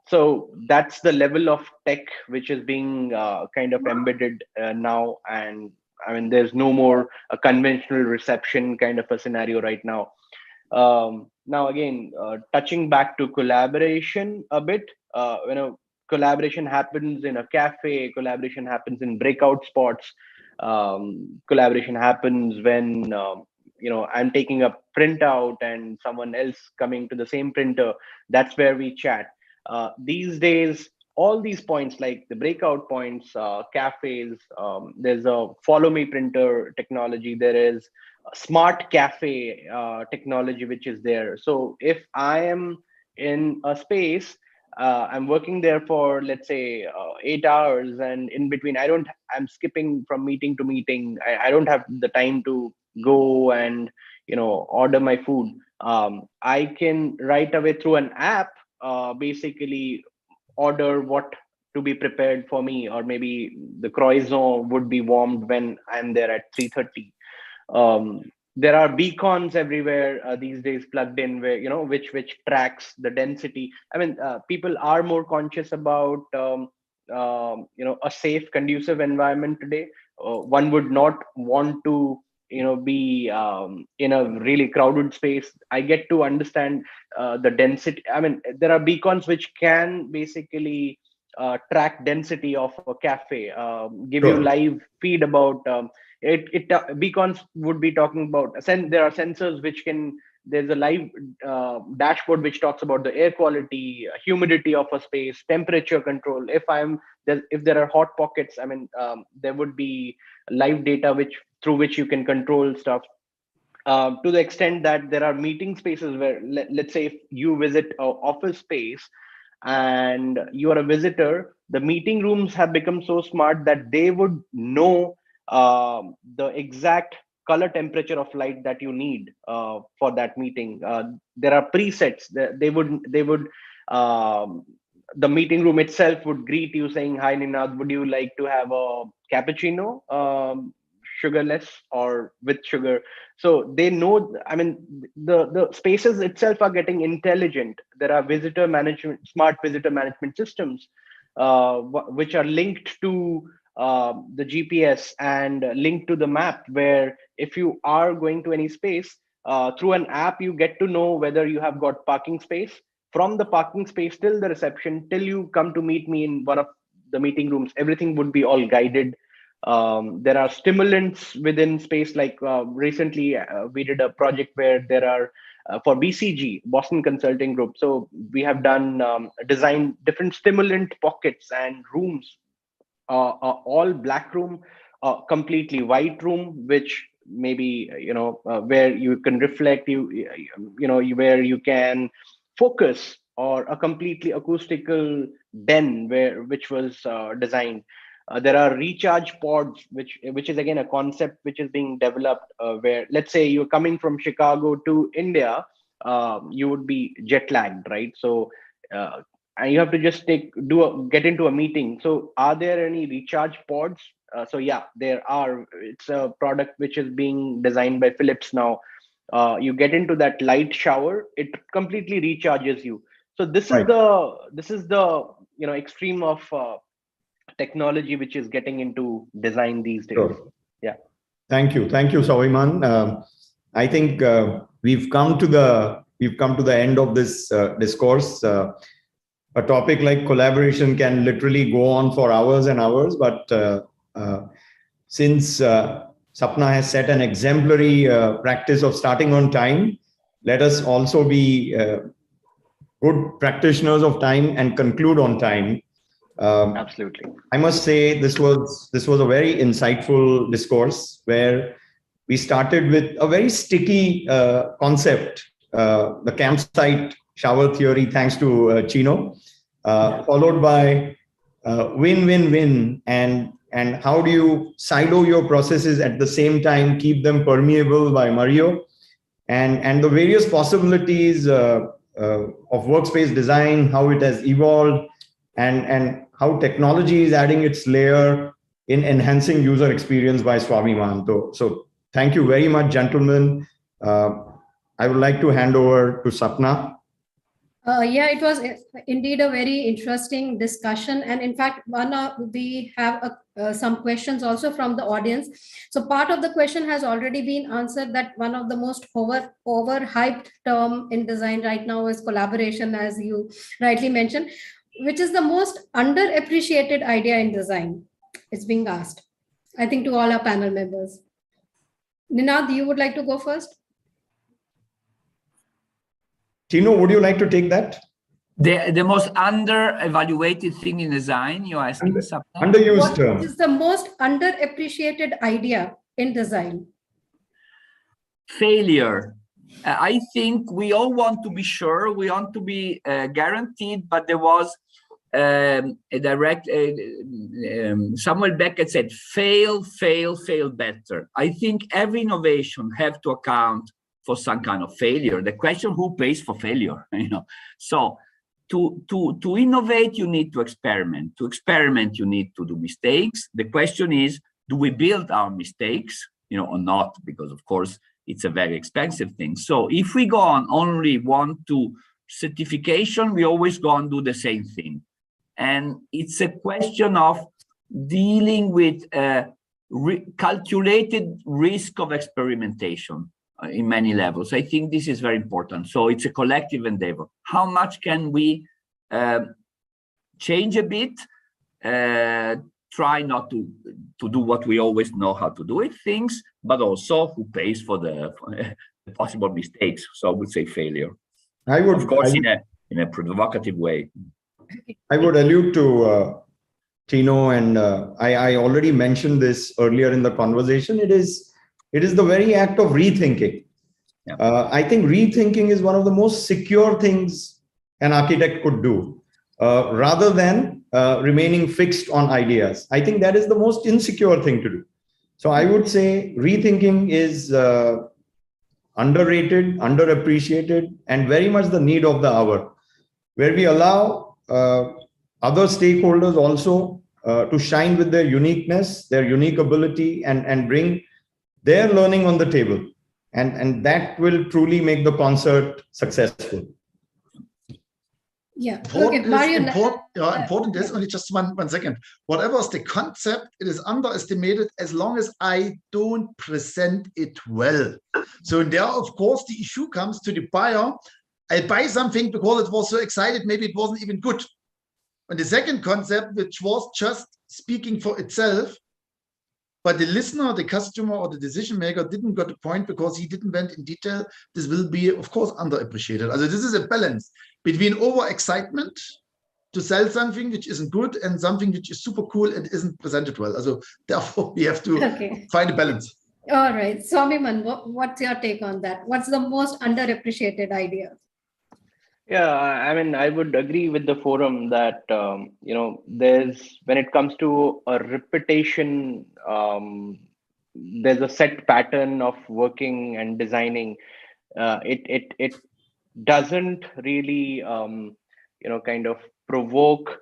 So that's the level of tech which is being kind of embedded now. And I mean, there's no more a conventional reception kind of a scenario right now. Now, again, touching back to collaboration a bit, collaboration happens in a cafe, collaboration happens in breakout spots, collaboration happens when I'm taking a printout and someone else coming to the same printer. That's where we chat. These days, all these points like the breakout points, cafes, there's a follow me printer technology, there is a smart cafe technology which is there. So if I am in a space, I'm working there for, let's say, 8 hours, and in between I'm skipping from meeting to meeting. I don't have the time to go and order my food. I can right away through an app basically order what to be prepared for me, or maybe the croissant would be warmed when I'm there at 3:30. There are beacons everywhere these days plugged in, where which tracks the density. I mean, people are more conscious about a safe, conducive environment today. One would not want to be in a really crowded space. I get to understand the density. I mean, there are beacons which can basically track density of a cafe, give you Sure. live feed about beacons would be talking about there are sensors which can, there's a live dashboard which talks about the air quality, humidity of a space, temperature control. If there are hot pockets, I mean, there would be live data through which you can control stuff. To the extent that there are meeting spaces where, let's say, if you visit an office space and you are a visitor, the meeting rooms have become so smart that they would know the exact color temperature of light that you need for that meeting. There are presets that the meeting room itself would greet you saying, "Hi Ninad, would you like to have a cappuccino, sugarless or with sugar?" So they know. I mean, the spaces itself are getting intelligent. There are smart visitor management systems which are linked to the GPS and linked to the map, where if you are going to any space, through an app you get to know whether you have got parking space. From the parking space till the reception, till you come to meet me in one of the meeting rooms, everything would be all guided. There are stimulants within space, like recently we did a project where there are for BCG, Boston Consulting Group. So we have done design different stimulant pockets and rooms, all black room, completely white room, which maybe where you can reflect, where you can focus, or a completely acoustical den which was designed. There are recharge pods, which is again a concept which is being developed, where, let's say, you're coming from Chicago to India, you would be jet lagged, right? So and you have to just get into a meeting. So are there any recharge pods? So yeah, there are. It's a product which is being designed by Philips now. You get into that light shower, it completely recharges you. So this is Right. the extreme of technology which is getting into design these days. Sure. Yeah. Thank you, Saviman. I think we've come to the end of this discourse. A topic like collaboration can literally go on for hours and hours, but since Sapna has set an exemplary practice of starting on time, let us also be good practitioners of time and conclude on time. Absolutely. I must say this was a very insightful discourse, where we started with a very sticky concept, the campsite shower theory, thanks to Chino, followed by win-win-win, and how do you silo your processes at the same time, keep them permeable, by Mario, and the various possibilities of workspace design, how it has evolved, and how technology is adding its layer in enhancing user experience, by Swaminathan. So thank you very much, gentlemen. I would like to hand over to Sapna. Yeah, it was indeed a very interesting discussion. And in fact, we have some questions also from the audience. So part of the question has already been answered, that one of the most overhyped term in design right now is collaboration, as you rightly mentioned, which is the most underappreciated idea in design. It's being asked, I think, to all our panel members. Ninad, you would like to go first? Tino, would you like to take that? The most under-evaluated thing in design, you're asking? Underused term. What is the most underappreciated idea in design? Failure. I think we all want to be sure, we want to be guaranteed, but there was a direct, Samuel Beckett said, fail, fail, fail better. I think every innovation have to account for some kind of failure. The question, who pays for failure? So to innovate, you need to experiment. To experiment, you need to do mistakes. The question is, do we build our mistakes, or not? Because of course, it's a very expensive thing. So if we go on only want to certification, we always go and do the same thing. And it's a question of dealing with calculated risk of experimentation in many levels. I think this is very important. So it's a collective endeavor. How much can we change a bit, try not to do what we always know how to do it, things, but also who pays for the possible mistakes. So I would say failure. Of course, in a provocative way. I would allude to Tino, and I already mentioned this earlier in the conversation. It is the very act of rethinking. Yeah. I think rethinking is one of the most secure things an architect could do, rather than remaining fixed on ideas. I think that is the most insecure thing to do. So I would say rethinking is underrated, underappreciated, and very much the need of the hour, where we allow other stakeholders also to shine with their uniqueness, their unique ability, and bring their learning on the table. And that will truly make the concert successful. Yeah. Important is only just one second. Whatever is the concept, it is underestimated as long as I don't present it well. So there, of course, the issue comes to the buyer. I buy something because it was so excited, maybe it wasn't even good. And the second concept, which was just speaking for itself, but the listener, the customer, or the decision maker didn't get the point because he didn't went in detail, this will be, of course, underappreciated. Also, this is a balance between over-excitement to sell something which isn't good and something which is super cool and isn't presented well. Also, therefore, we have to find a balance. All right. Swamiman, what's your take on that? What's the most underappreciated idea? Yeah, I mean, I would agree with the forum that, there's, when it comes to a repetition, there's a set pattern of working and designing. It doesn't really, kind of provoke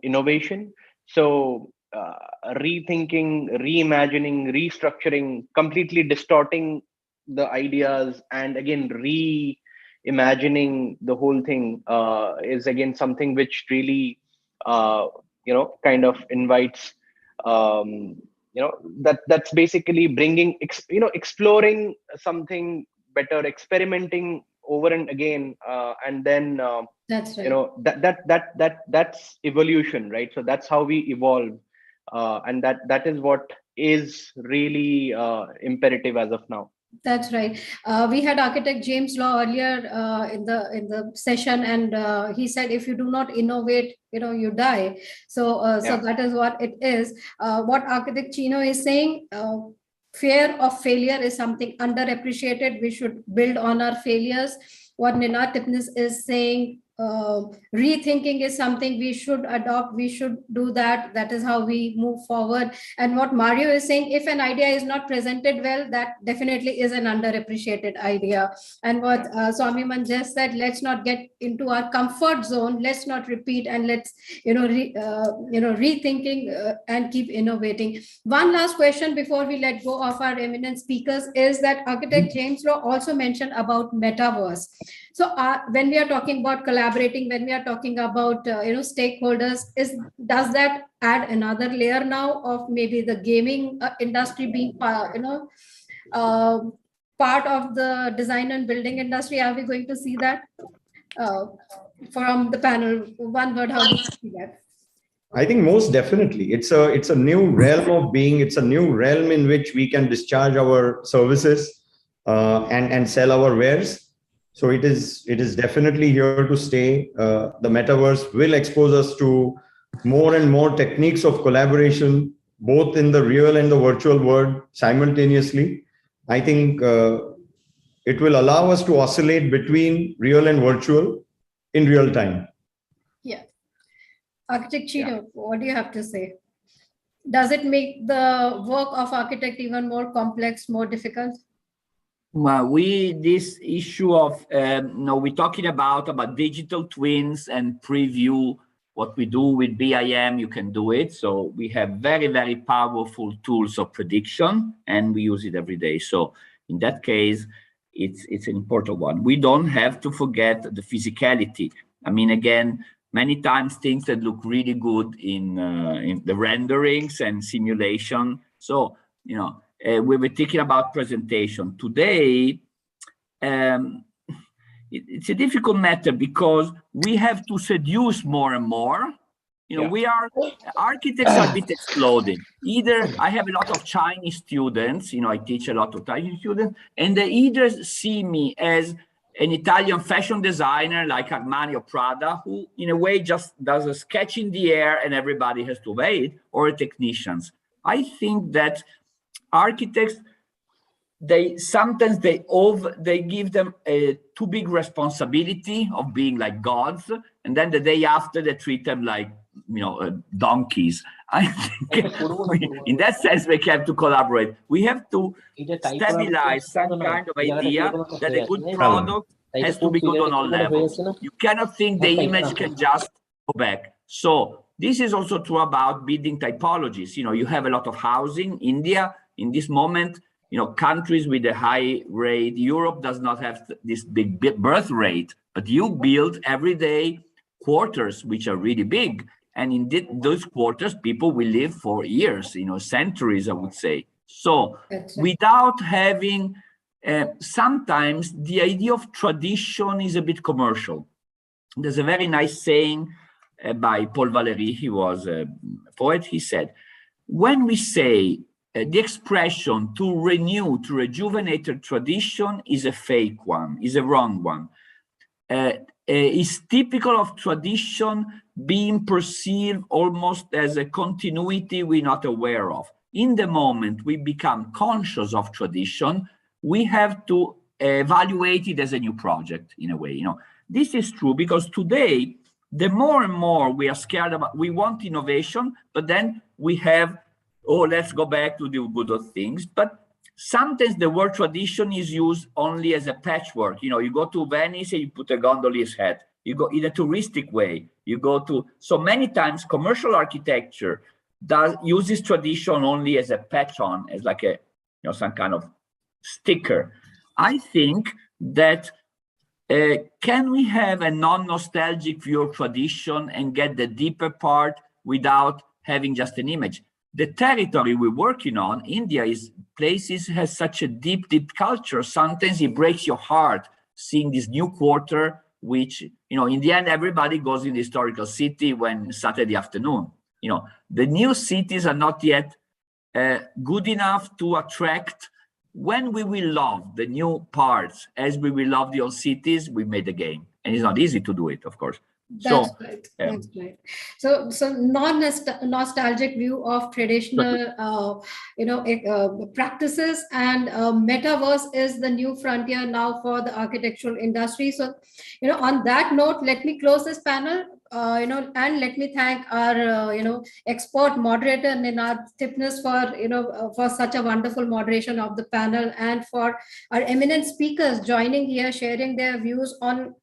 innovation. So rethinking, reimagining, restructuring, completely distorting the ideas, and again, imagining the whole thing is again something which really kind of invites that's basically bringing exploring something better, experimenting over and again, and then that's right. that's evolution, right? So that's how we evolve, and that is what is really imperative as of now. That's right. We had architect James Law earlier in the session, and he said, if you do not innovate, you die. So that is what it is. What architect Chino is saying, fear of failure is something underappreciated. We should build on our failures. What Ninad Tipnis is saying, rethinking is something we should adopt. We should do that. That is how we move forward. And what Mario is saying, if an idea is not presented well, that definitely is an underappreciated idea. And what Swamiman just said, let's not get into our comfort zone. Let's not repeat, and let's rethinking and keep innovating. One last question before we let go of our eminent speakers is that architect James Rowe also mentioned about metaverse. So when we are talking about collaborating, when we are talking about stakeholders, does that add another layer now of maybe the gaming industry being part of the design and building industry? Are we going to see that from the panel? One word, how do you see that? I think most definitely it's a new realm of being. It's a new realm in which we can discharge our services and sell our wares. So it is definitely here to stay. The metaverse will expose us to more and more techniques of collaboration, both in the real and the virtual world simultaneously. I think it will allow us to oscillate between real and virtual in real time. Yeah. Architect Chino, what do you have to say? Does it make the work of architect even more complex, more difficult? Well, this issue of we're talking about digital twins and preview what we do with BIM. You can do it. So we have very, very powerful tools of prediction, and we use it every day. So in that case, it's an important one. We don't have to forget the physicality. I mean, again, many times things that look really good in the renderings and simulation. So we were thinking about presentation today. It's a difficult matter because we have to seduce more and more. We are architects are a bit exploding. Either I have a lot of Chinese students, I teach a lot of Chinese students, and they either see me as an Italian fashion designer like Armani or Prada, who in a way just does a sketch in the air and everybody has to obey it, or technicians. I think that architects, they sometimes they give them a too big responsibility of being like gods, and then the day after they treat them like donkeys. I think in that sense we have to collaborate. We have to stabilize some kind of idea that a good product has to be good on all levels. You cannot think the image can just go back. So this is also true about building typologies. You have a lot of housing. India in this moment, countries with a high rate, Europe does not have this big birth rate, but you build every day quarters which are really big. And in those quarters, people will live for years, centuries, I would say. So without having, sometimes the idea of tradition is a bit commercial. There's a very nice saying by Paul Valéry, he was a poet. He said, when we say the expression to renew, to rejuvenate a tradition is a fake one, is a wrong one. Is typical of tradition being perceived almost as a continuity we're not aware of. In the moment we become conscious of tradition, we have to evaluate it as a new project in a way. This is true because today, the more and more we are scared about, we want innovation, but then we have, let's go back to the good old things. But sometimes the word tradition is used only as a patchwork. You go to Venice and you put a gondolier's hat. You go in a touristic way. You go to, so many times commercial architecture uses tradition only as a patch on, as like a, some kind of sticker. I think that can we have a non-nostalgic view of tradition and get the deeper part without having just an image? The territory we're working on, India, has such a deep culture. Sometimes it breaks your heart seeing this new quarter, which, in the end, everybody goes in the historical city when Saturday afternoon. The new cities are not yet good enough to attract. When we will love the new parts as we will love the old cities, we made the game. And it's not easy to do it, of course. That's right. That's right. So non-nostalgic view of traditional, practices, and metaverse is the new frontier now for the architectural industry. So, on that note, let me close this panel. And let me thank our, expert moderator Ninad Tipnis for, for such a wonderful moderation of the panel, and for our eminent speakers joining here, sharing their views on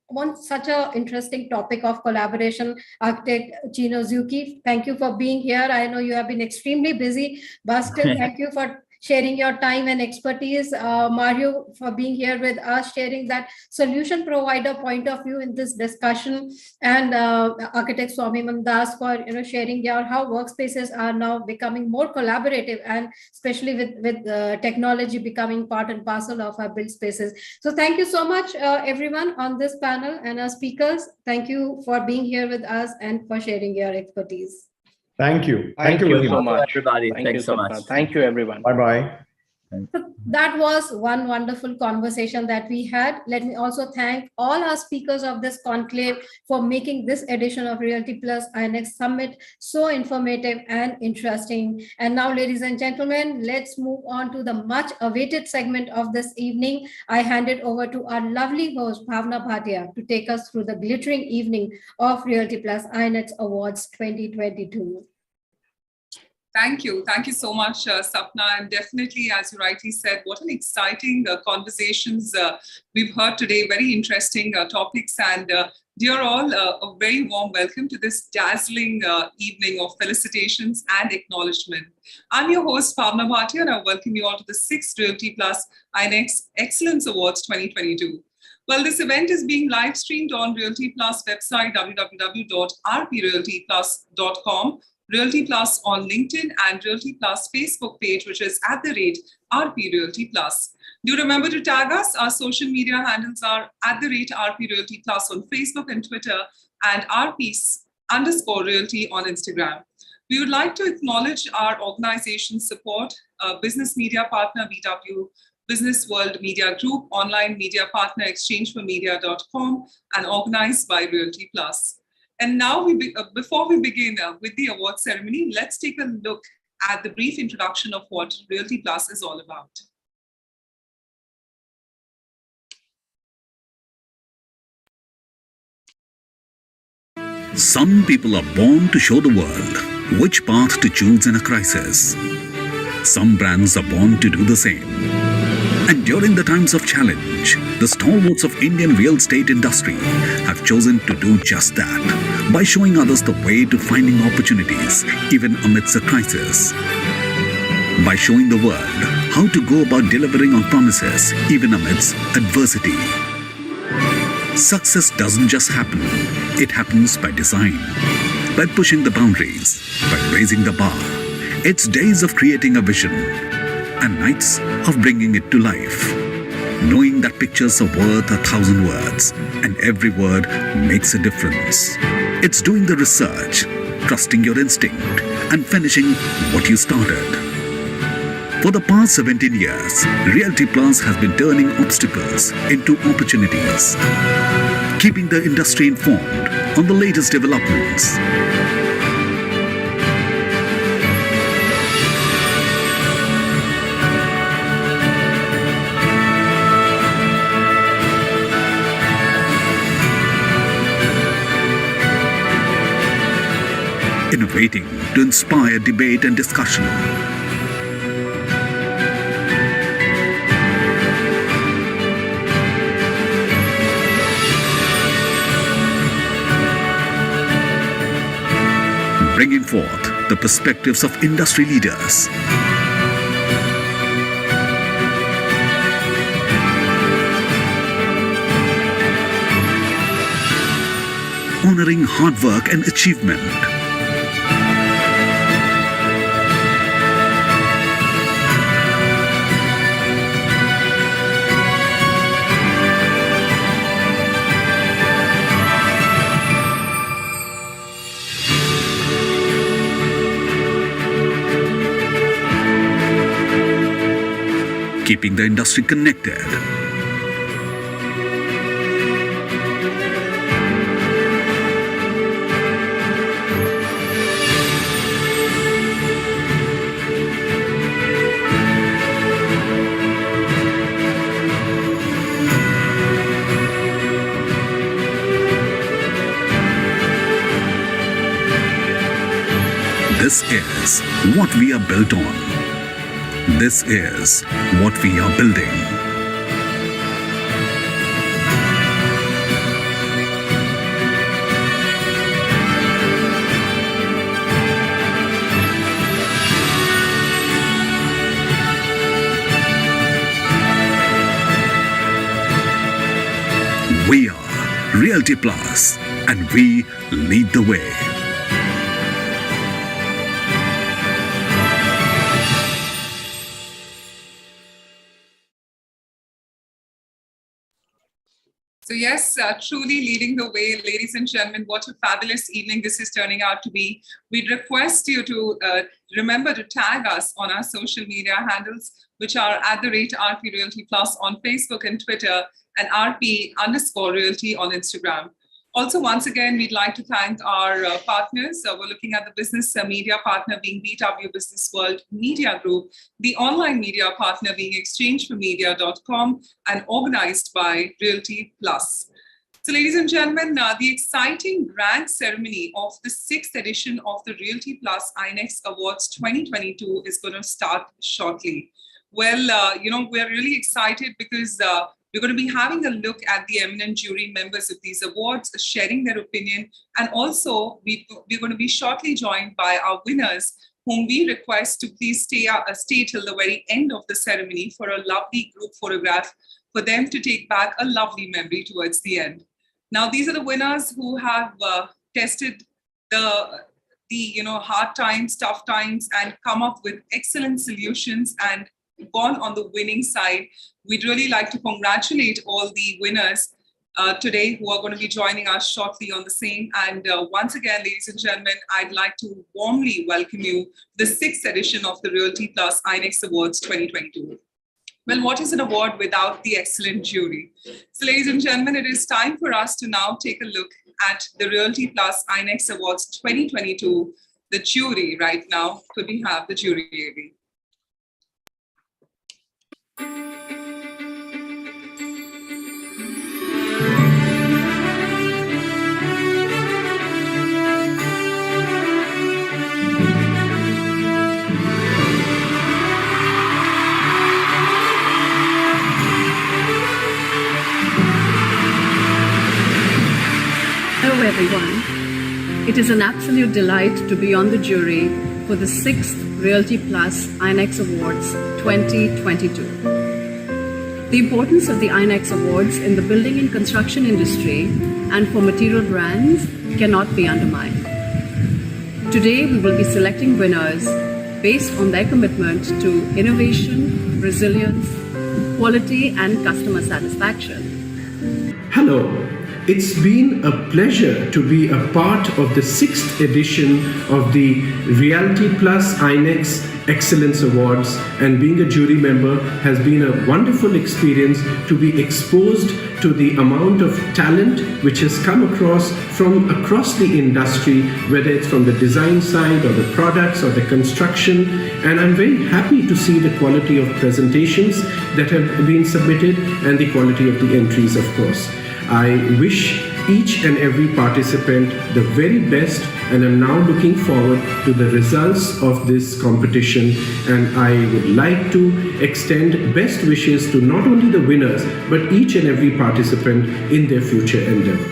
such a interesting topic of collaboration. Architect Chino Zuki, thank you for being here. I know you have been extremely busy, but still thank you for sharing your time and expertise. Mario, for being here with us, sharing that solution provider point of view in this discussion, and architect Swami Mandas for sharing your how workspaces are now becoming more collaborative, and especially with technology becoming part and parcel of our built spaces. So thank you so much, everyone on this panel, and our speakers. Thank you for being here with us and for sharing your expertise. Thank you. Thank you very so much. much. Everybody. Thank Thanks you so Sapna. much. Thank you, everyone. Bye-bye. So that was one wonderful conversation that we had. Let me also thank all our speakers of this conclave for making this edition of Realty Plus Inex Summit so informative and interesting. And now, ladies and gentlemen, let's move on to the much awaited segment of this evening. I hand it over to our lovely host, Bhavna Bhatia, to take us through the glittering evening of Realty Plus Inex Awards 2022. Thank you. Thank you so much, Sapna. And definitely, as you rightly said, what an exciting conversations we've heard today. Very interesting topics. And dear all, a very warm welcome to this dazzling evening of felicitations and acknowledgement. I'm your host, Bhavna Bhatia, and I welcome you all to the 6th Realty Plus Inex Excellence Awards 2022. Well, this event is being live streamed on Realty Plus website, www.rprealtyplus.com, Realty Plus on LinkedIn, and Realty Plus Facebook page, which is @RP Realty Plus. Do remember to tag us. Our social media handles are @RP Realty Plus on Facebook and Twitter, and RP_Realty on Instagram. We would like to acknowledge our organization's support, business media partner BW Business World Media Group, online media partner exchangeformedia.com, and organized by Realty Plus. And now, before we begin with the award ceremony, let's take a look at the brief introduction of what Realty Plus is all about. Some people are born to show the world which path to choose in a crisis. Some brands are born to do the same. And during the times of challenge, the stalwarts of Indian real estate industry have chosen to do just that by showing others the way to finding opportunities even amidst a crisis. By showing the world how to go about delivering on promises even amidst adversity. Success doesn't just happen, it happens by design, by pushing the boundaries, by raising the bar. It's days of creating a vision and nights of bringing it to life. Knowing that pictures are worth 1,000 words and every word makes a difference. It's doing the research, trusting your instinct, and finishing what you started. For the past 17 years, Realty Plus has been turning obstacles into opportunities, keeping the industry informed on the latest developments. Innovating to inspire debate and discussion. Bringing forth the perspectives of industry leaders. Honoring hard work and achievement. Keeping the industry connected. This is what we are built on. This is what we are building. We are Realty Plus, and we lead the way. So yes, truly leading the way, ladies and gentlemen. What a fabulous evening this is turning out to be. We'd request you to remember to tag us on our social media handles, which are @RP Realty Plus on Facebook and Twitter, and RP_Realty on Instagram. Also, once again, we'd like to thank our partners. We're looking at the business media partner being BW Business World Media Group, the online media partner being exchangeformedia.com, and organized by Realty Plus. So ladies and gentlemen, the exciting grand ceremony of the 6th edition of the Realty Plus Inex Awards 2022 is going to start shortly. Well, we're really excited because we're going to be having a look at the eminent jury members of these awards, sharing their opinion, and also we're going to be shortly joined by our winners, whom we request to please stay till the very end of the ceremony for a lovely group photograph for them to take back a lovely memory towards the end. Now, these are the winners who have tested the hard times, tough times, and come up with excellent solutions and gone on the winning side. We'd really like to congratulate all the winners today who are going to be joining us shortly on the same. And once again, ladies and gentlemen, I'd like to warmly welcome you to the 6th edition of the Realty Plus Inex Awards 2022. Well, what is an award without the excellent jury? So ladies and gentlemen, it is time for us to now take a look at the Realty Plus Inex Awards 2022. The jury right now, could we have the jury, Amy? Hello everyone. It is an absolute delight to be on the jury for the 6th Realty Plus Inex Awards 2022. The importance of the Inex Awards in the building and construction industry and for material brands cannot be undermined. Today we will be selecting winners based on their commitment to innovation, resilience, quality and customer satisfaction. Hello. It's been a pleasure to be a part of the 6th edition of the Realty Plus Inex Excellence Awards, and being a jury member has been a wonderful experience to be exposed to the amount of talent which has come across from across the industry, whether it's from the design side or the products or the construction. And I'm very happy to see the quality of presentations that have been submitted and the quality of the entries, of course. I wish each and every participant the very best, and I'm now looking forward to the results of this competition. And I would like to extend best wishes to not only the winners, but each and every participant in their future endeavor.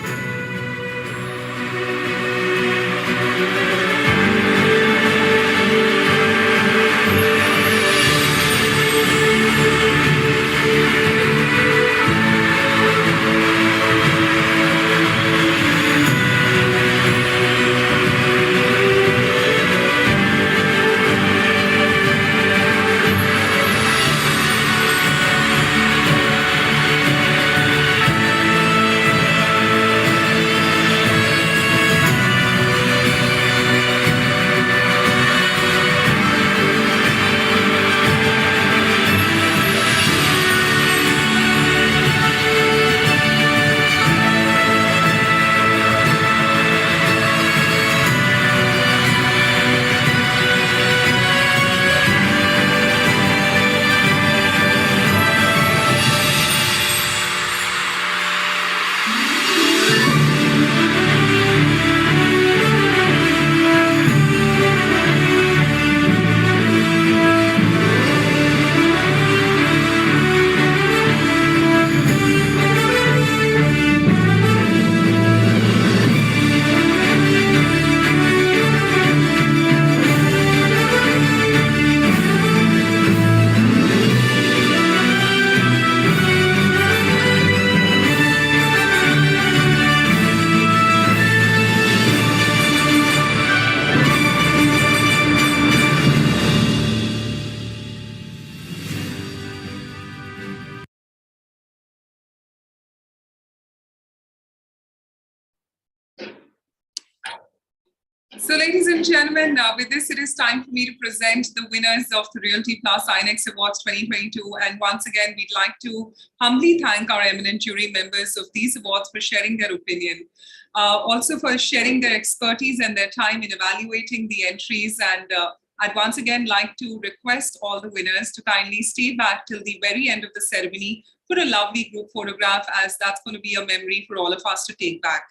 So, ladies and gentlemen, with this, it is time for me to present the winners of the Realty Plus Inex Awards 2022. And once again, we'd like to humbly thank our eminent jury members of these awards for sharing their opinion, also for sharing their expertise and their time in evaluating the entries. And I'd once again like to request all the winners to kindly stay back till the very end of the ceremony for a lovely group photograph, as that's going to be a memory for all of us to take back.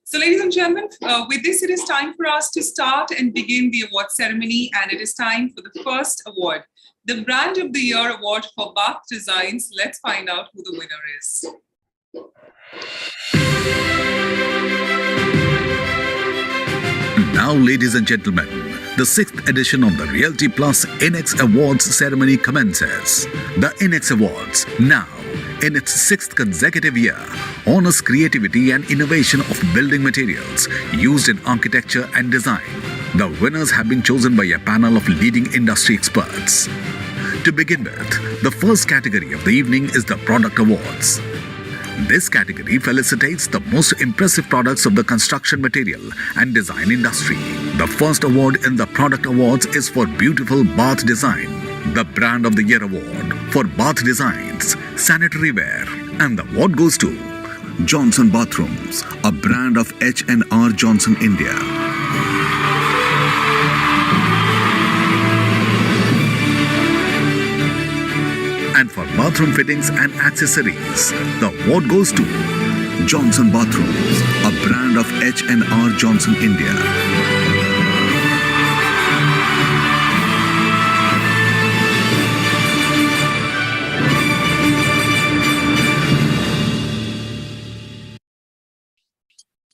So, ladies and gentlemen, with this, it is time for us to start and begin the award ceremony. And it is time for the first award, the Brand of the Year Award for Bath Designs. Let's find out who the winner is. Now, ladies and gentlemen, the 6th edition of the Realty Plus Inex Awards ceremony commences. The Inex Awards, now in its 6th consecutive year, honors creativity and innovation of building materials used in architecture and design. The winners have been chosen by a panel of leading industry experts. To begin with, the first category of the evening is the Product Awards. This category felicitates the most impressive products of the construction material and design industry. The first award in the Product Awards is for Beautiful Bath Design. The Brand of the Year Award for Bath Designs, Sanitary Ware, and the award goes to Johnson Bathrooms, a brand of H&R Johnson India. And for bathroom fittings and accessories, the award goes to Johnson Bathrooms, a brand of H&R Johnson India.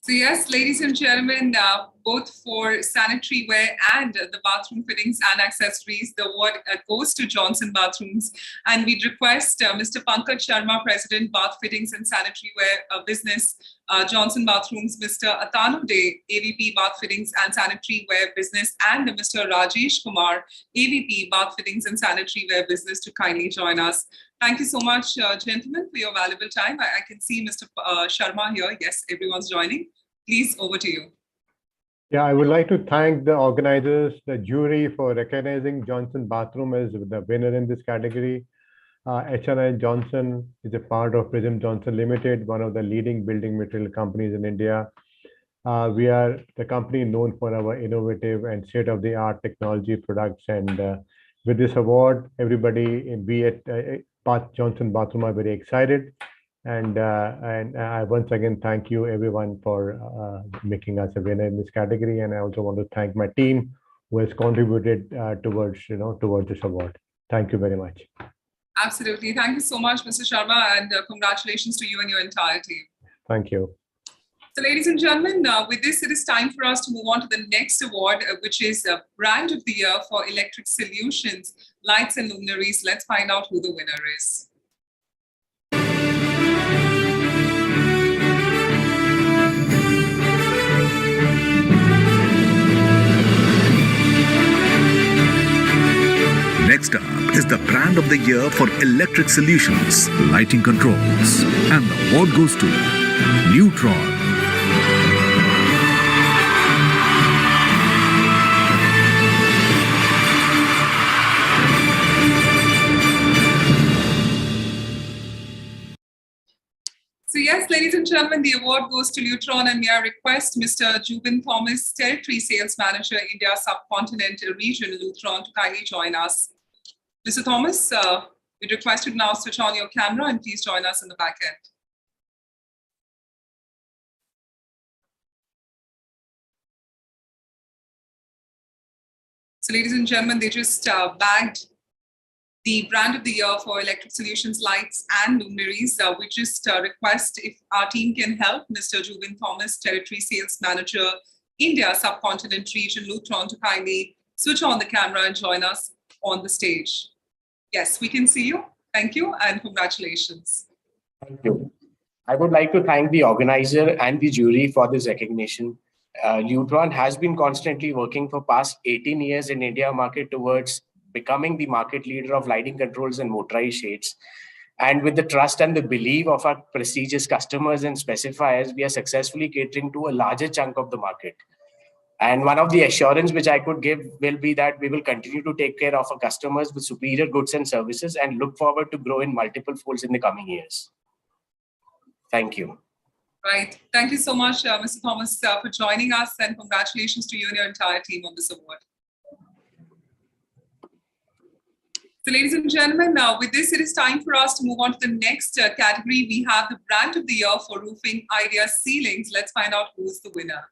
So yes, ladies and gentlemen, both for sanitary ware and the bathroom fittings and accessories, the award goes to Johnson Bathrooms. And we'd request Mr. Pankaj Sharma, President, Bath Fittings and Sanitary Ware Business, Johnson Bathrooms, Mr. Atanu De, AVP, Bath Fittings and Sanitary Ware Business, and Mr. Rajesh Kumar, AVP, Bath Fittings and Sanitary Ware Business, to kindly join us. Thank you so much, gentlemen, for your valuable time. I can see Mr. Sharma here. Yes, everyone's joining. Please, over to you. Yeah, I would like to thank the organizers, the jury, for recognizing Johnson Bathroom as the winner in this category. H&R Johnson is a part of Prism Johnson Limited, one of the leading building material companies in India. We are the company known for our innovative and state-of-the-art technology products. And with this award, everybody, be it Johnson Bathroom, are very excited. And I once again thank you everyone for making us a winner in this category. And I also want to thank my team who has contributed towards this award. Thank you very much. Absolutely. Thank you so much, Mr. Sharma, and congratulations to you and your entire team. Thank you. So, ladies and gentlemen, with this, it is time for us to move on to the next award, which is Brand of the Year for Electric Solutions, Lights and Luminaries. Let's find out who the winner is. Next up is the Brand of the Year for Electric Solutions, Lighting Controls. And the award goes to Neutron. So yes, ladies and gentlemen, the award goes to Neutron, and may I request Mr. Jubin Thomas, Territory Sales Manager, India Subcontinental Region, Neutron, to kindly join us. Mr. Thomas, we'd request you to now switch on your camera and please join us in the back end. So ladies and gentlemen, they just bagged the Brand of the Year for Electric Solutions, Lights and Luminaries. We just request if our team can help Mr. Jubin Thomas, Territory Sales Manager, India Subcontinent Region, Neutron, to kindly switch on the camera and join us on the stage. Yes, we can see you. Thank you and congratulations. Thank you. I would like to thank the organizer and the jury for this recognition. Neutron has been constantly working for past 18 years in India market towards becoming the market leader of lighting controls and motorized shades. And with the trust and the belief of our prestigious customers and specifiers, we are successfully catering to a larger chunk of the market. And one of the assurance which I could give will be that we will continue to take care of our customers with superior goods and services and look forward to grow in multiple folds in the coming years. Thank you. Right. Thank you so much, Mr. Thomas, for joining us, and congratulations to you and your entire team on this award. So ladies and gentlemen, with this, it is time for us to move on to the next category. We have the brand of the year for roofing idea ceilings. Let's find out who's the winner.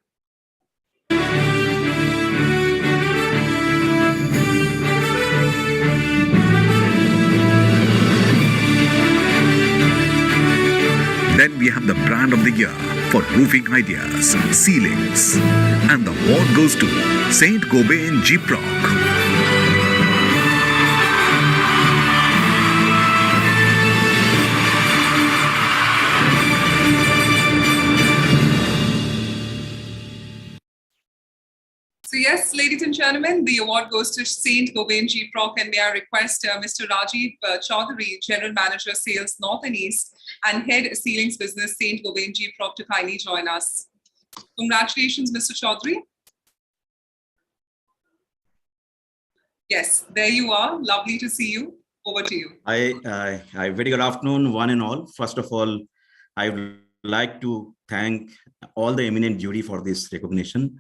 Then we have the brand of the year for roofing ideas, ceilings. And the award goes to Saint Gobain Jeeprock. So yes, ladies and gentlemen, the award goes to Saint Gobain Jeeprock, and may I request Mr. Rajiv Chaudhary, General Manager Sales North and East and Head Ceilings Business, Saint Gobain Jeeprock, to kindly join us. Congratulations, Mr. Chaudhary. Yes, there you are. Lovely to see you. Over to you. Hi, very good afternoon, one and all. First of all, I would like to thank all the eminent jury for this recognition.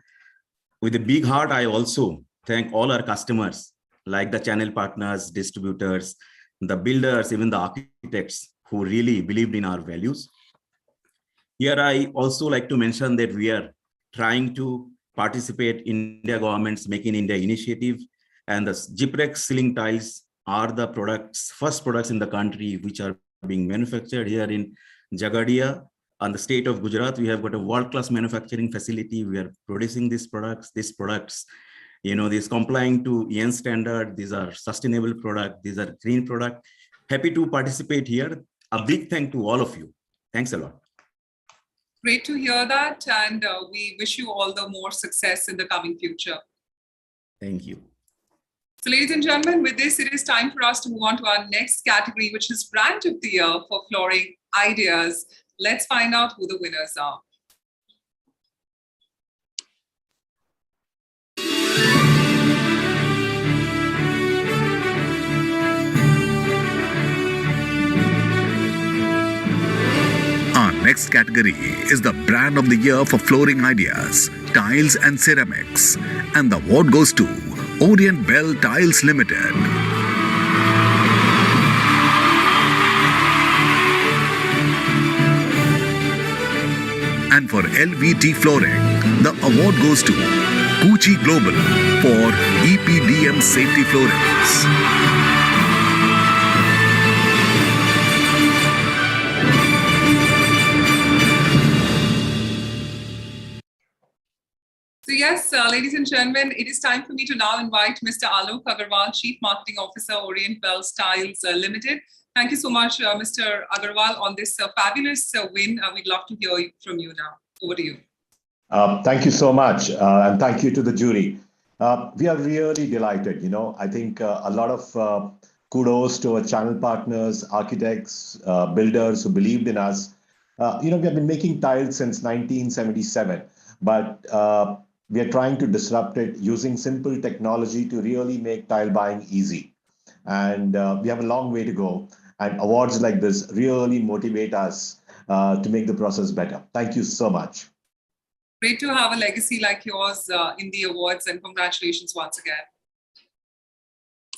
With a big heart, I also thank all our customers, like the channel partners, distributors, the builders, even the architects who really believed in our values. Here, I also like to mention that we are trying to participate in India government's Make in India initiative, and the Jeeprock ceiling tiles are the first products in the country which are being manufactured here in Jagadia. On the state of Gujarat, we have got a world-class manufacturing facility. We are producing these products. These complying to EN standard. These are sustainable products. These are green products. Happy to participate here. A big thank to all of you. Thanks a lot. Great to hear that, and we wish you all the more success in the coming future. Thank you. So ladies and gentlemen, with this, it is time for us to move on to our next category, which is Brand of the Year for Flooring Ideas. Let's find out who the winners are. Our next category is the brand of the year for flooring ideas, tiles and ceramics. And the award goes to Orient Bell Tiles Limited. And for LVT flooring, the award goes to Kuchi Global for EPDM safety floorings. So yes, ladies and gentlemen, it is time for me to now invite Mr. Alok Agarwal, Chief Marketing Officer, Orient Bell Tiles Limited. Thank you so much, Mr. Agarwal, on this fabulous win. We'd love to hear from you now. Over to you. Thank you so much, and thank you to the jury. We are really delighted. I think a lot of kudos to our channel partners, architects, builders who believed in us. We have been making tiles since 1977, but we are trying to disrupt it using simple technology to really make tile buying easy. And we have a long way to go. And awards like this really motivate us to make the process better. Thank you so much. Great to have a legacy like yours in the awards, and congratulations once again.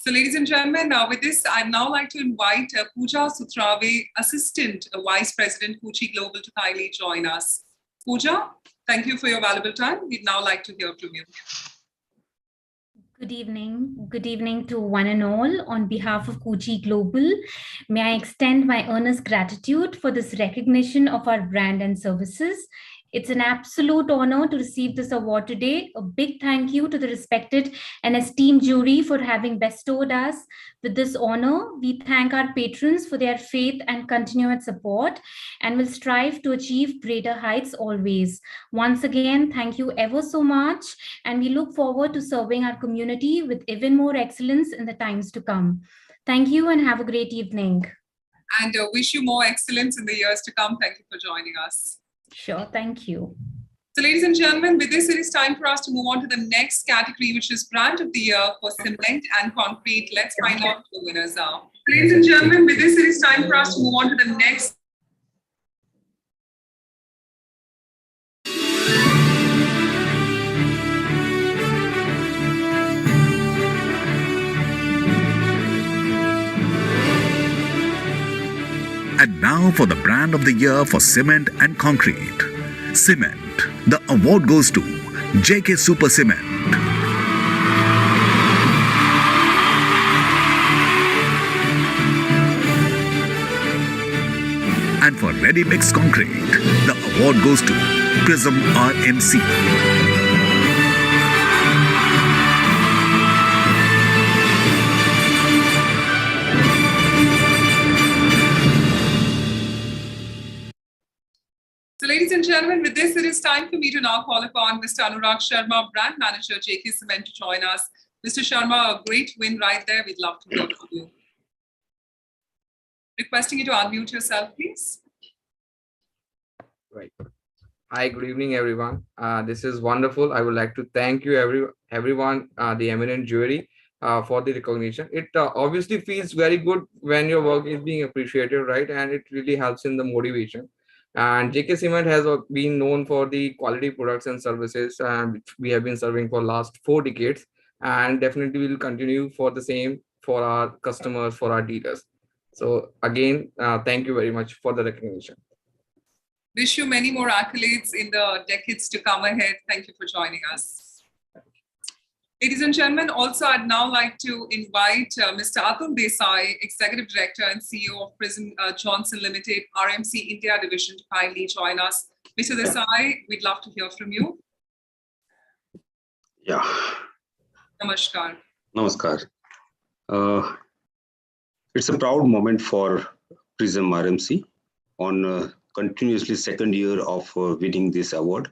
So ladies and gentlemen, with this, I'd now like to invite Pooja Sutrave, Assistant Vice President, Kuchi Global, to kindly join us. Pooja, thank you for your valuable time. We'd now like to hear from you. Good evening. Good evening to one and all. On behalf of Kuchi Global, may I extend my earnest gratitude for this recognition of our brand and services. It's an absolute honor to receive this award today. A big thank you to the respected and esteemed jury for having bestowed us with this honor. We thank our patrons for their faith and continued support, and will strive to achieve greater heights always. Once again, thank you ever so much, and we look forward to serving our community with even more excellence in the times to come. Thank you and have a great evening. And wish you more excellence in the years to come. Thank you for joining us. Sure, thank you. So ladies and gentlemen, with this, it is time for us to move on to the next category, which is Brand of the Year for Cement and Concrete. Let's find out who the winners are. Ladies and gentlemen, with this, it is time for us to move on to the next. And now for the Brand of the Year for Cement and Concrete. Cement. The award goes to JK Super Cement. And for Ready Mix Concrete, the award goes to Prism RMC. So ladies and gentlemen, with this, it is time for me to now call upon Mr. Anurag Sharma, Brand Manager, JK Cement, to join us. Mr. Sharma, a great win right there. We'd love to hear from you. Requesting you to unmute yourself, please. Right. Hi, good evening, everyone. This is wonderful. I would like to thank you, everyone, the eminent jury, for the recognition. It obviously feels very good when your work is being appreciated, right? And it really helps in the motivation. And JK Cement has been known for the quality products and services, which we have been serving for last 4 decades, and definitely will continue for the same for our customers, for our dealers. So again, thank you very much for the recognition. Wish you many more accolades in the decades to come ahead. Thank you for joining us. Ladies and gentlemen, also I'd now like to invite Mr. Atul Desai, Executive Director and CEO of Prism Johnson Limited, RMC India Division, to kindly join us. Mr. Desai, we'd love to hear from you. Yeah. Namaskar. Namaskar. It's a proud moment for Prism RMC on continuously second year of winning this award.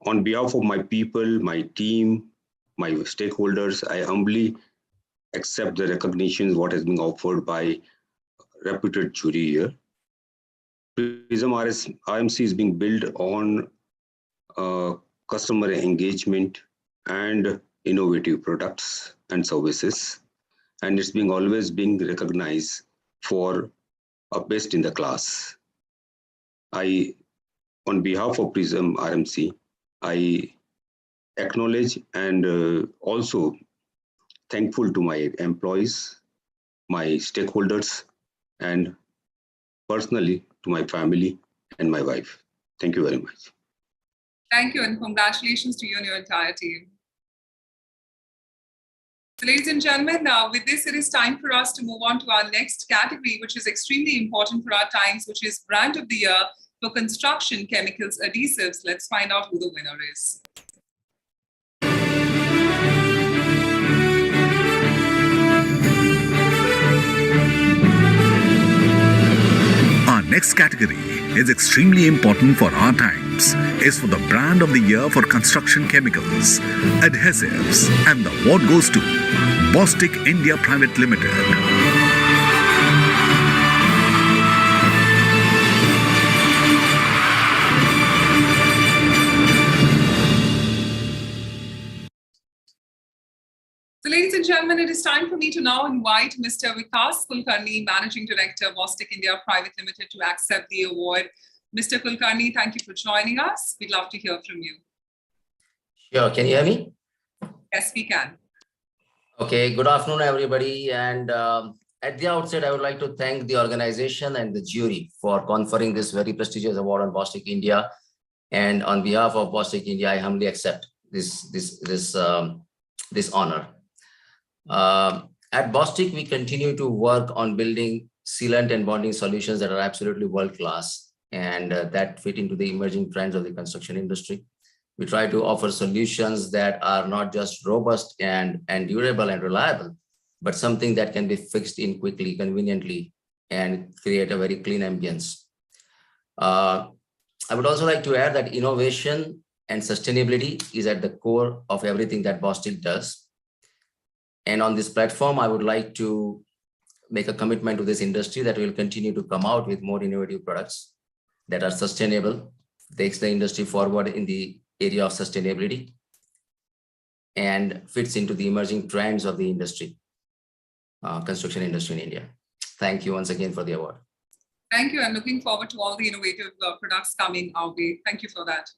On behalf of my people, my team, my stakeholders, I humbly accept the recognition what has been offered by reputed jury here. Prism RMC is being built on customer engagement and innovative products and services, and it's always being recognized for a best in the class. On behalf of Prism RMC, I acknowledge and also thankful to my employees, my stakeholders, and personally to my family and my wife. Thank you very much. Thank you, and congratulations to you and your entire team. So ladies and gentlemen, with this, it is time for us to move on to our next category, which is extremely important for our times, which is Brand of the Year for Construction Chemicals Adhesives. Let's find out who the winner is. Our next category is extremely important for our times. Is for the Brand of the Year for Construction Chemicals Adhesives, and the award goes to Bostik India Private Limited. So ladies and gentlemen, it is time for me to now invite Mr. Vikas Kulkarni, Managing Director, Bostik India Private Limited, to accept the award. Mr. Kulkarni, thank you for joining us. We'd love to hear from you. Sure. Can you hear me? Yes, we can. Okay. Good afternoon, everybody. And at the outset, I would like to thank the organization and the jury for conferring this very prestigious award on Bostik India. And on behalf of Bostik India, I humbly accept this honor. At Bostik, we continue to work on building sealant and bonding solutions that are absolutely world-class and that fit into the emerging trends of the construction industry. We try to offer solutions that are not just robust and durable and reliable, but something that can be fixed in quickly, conveniently, and create a very clean ambience. I would also like to add that innovation and sustainability is at the core of everything that Bostik does. And on this platform, I would like to make a commitment to this industry that will continue to come out with more innovative products that are sustainable, takes the industry forward in the area of sustainability, and fits into the emerging trends of the industry, construction industry in India. Thank you once again for the award. Thank you. I'm looking forward to all the innovative products coming our way. Thank you for that.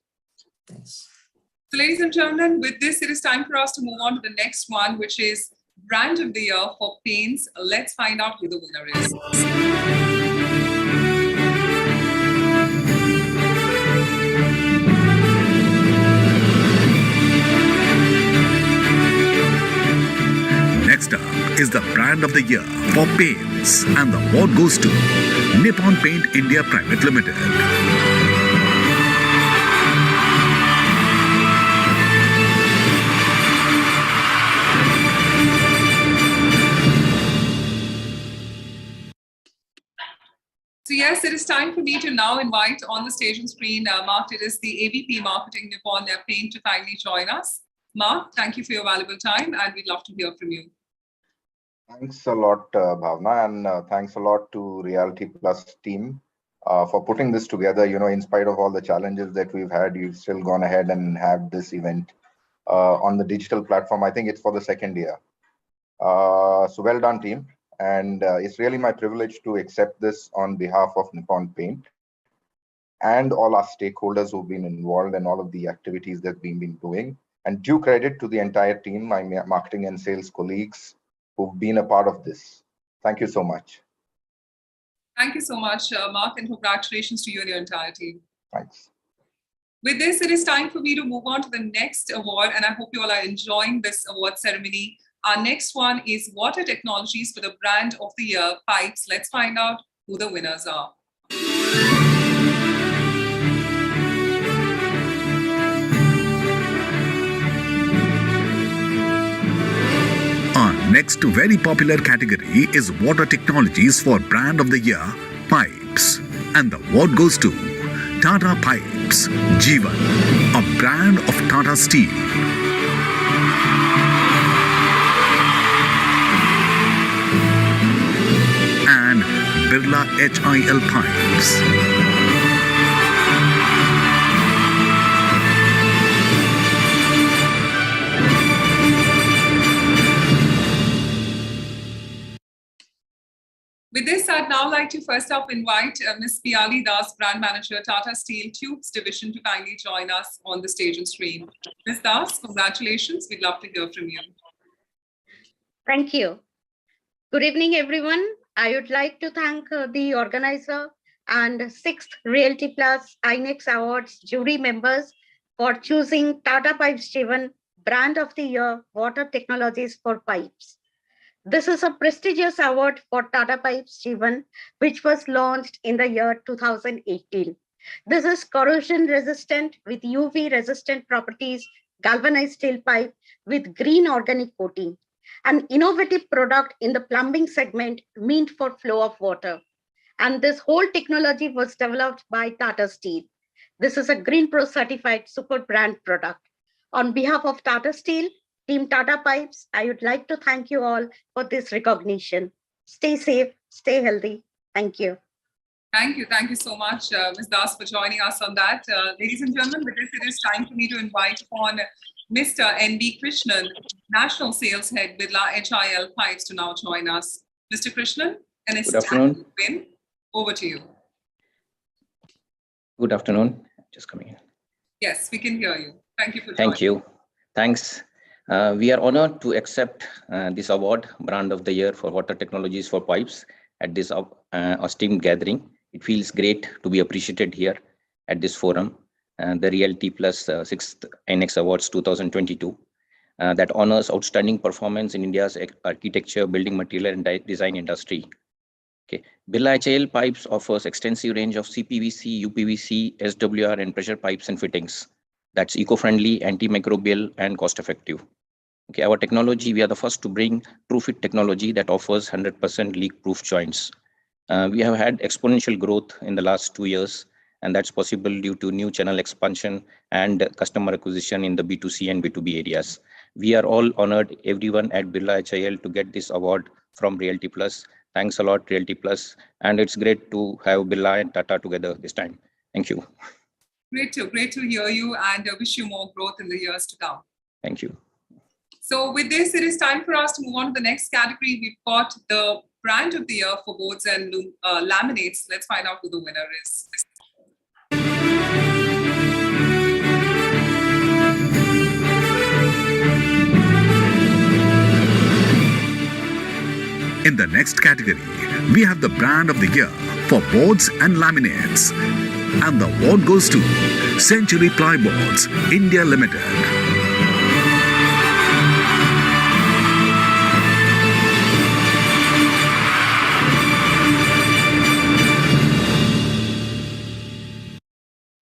Thanks. So ladies and gentlemen, with this, it is time for us to move on to the next one, which is Brand of the Year for Paints. Let's find out who the winner is. Next up is the Brand of the Year for Paints, and the award goes to Nippon Paint India Private Limited. So yes, it is time for me to now invite on the stage and screen, Mark, it is the AVP Marketing Nippon Paint to kindly join us. Mark, thank you for your valuable time, and we'd love to hear from you. Thanks a lot, Bhavna, and thanks a lot to Realty Plus team for putting this together. You know, in spite of all the challenges that we've had, you've still gone ahead and had this event on the digital platform. I think it's for the second year. So well done, team. And it's really my privilege to accept this on behalf of Nippon Paint and all our stakeholders who've been involved in all of the activities that we've been doing. And due credit to the entire team, my marketing and sales colleagues who've been a part of this. Thank you so much. Thank you so much, Mark, and congratulations to you and your entire team. Thanks. With this, it is time for me to move on to the next award, and I hope you all are enjoying this award ceremony. Our next one is Water Technologies for the Brand of the Year, Pipes. Let's find out who the winners are. Our next very popular category is Water Technologies for Brand of the Year, Pipes. And the award goes to Tata Pipes, Jeevan, a brand of Tata Steel. And Birla HIL Pipes. With this, I'd now like to first up invite Ms. Piali Das, Brand Manager, Tata Steel Tubes Division, to kindly join us on the stage and screen. Ms. Das, congratulations. We'd love to hear from you. Thank you. Good evening, everyone. I would like to thank the organizer and 6th Realty Plus Inex Awards jury members for choosing Tata Pipes Jeevan Brand of the Year Water Technologies for Pipes. This is a prestigious award for Tata Pipes Jeevan, which was launched in the year 2018. This is corrosion resistant with UV resistant properties, galvanized steel pipe with green organic coating, an innovative product in the plumbing segment meant for flow of water. And this whole technology was developed by Tata Steel. This is a Green Pro certified super brand product. On behalf of Tata Steel, Team Tata Pipes, I would like to thank you all for this recognition. Stay safe, stay healthy. Thank you. Thank you. Thank you so much, Ms. Das, for joining us on that. Ladies and gentlemen, with this, it is time for me to invite on Mr. N.B. Krishnan, National Sales Head, Birla HIL Pipes, to now join us. Mr. Krishnan, an esteemed win. Over to you. Good afternoon. Just coming in. Yes, we can hear you. Thank you for joining. Thank you. Thanks. We are honored to accept this award, Brand of the Year for Water Technologies for Pipes, at this esteemed gathering. It feels great to be appreciated here at this forum, the Realty Plus 6th Inex Awards 2022, that honors outstanding performance in India's architecture, building material, and design industry. Okay. Birla HIL Pipes offers extensive range of CPVC, UPVC, SWR, and pressure pipes and fittings. That's eco-friendly, antimicrobial, and cost-effective. Okay, our technology, we are the first to bring TrueFit technology that offers 100% leak-proof joints. We have had exponential growth in the last 2 years, and that's possible due to new channel expansion and customer acquisition in the B2C and B2B areas. We are all honored, everyone at Birla HIL, to get this award from Realty Plus. Thanks a lot, Realty Plus, and it's great to have Birla and Tata together this time. Thank you. Great to hear you, and wish you more growth in the years to come. Thank you. So with this, it is time for us to move on to the next category. We've got the brand of the year for boards and laminates. Let's find out who the winner is. In the next category, we have the brand of the year for boards and laminates. And the award goes to Century Plyboards, India Limited.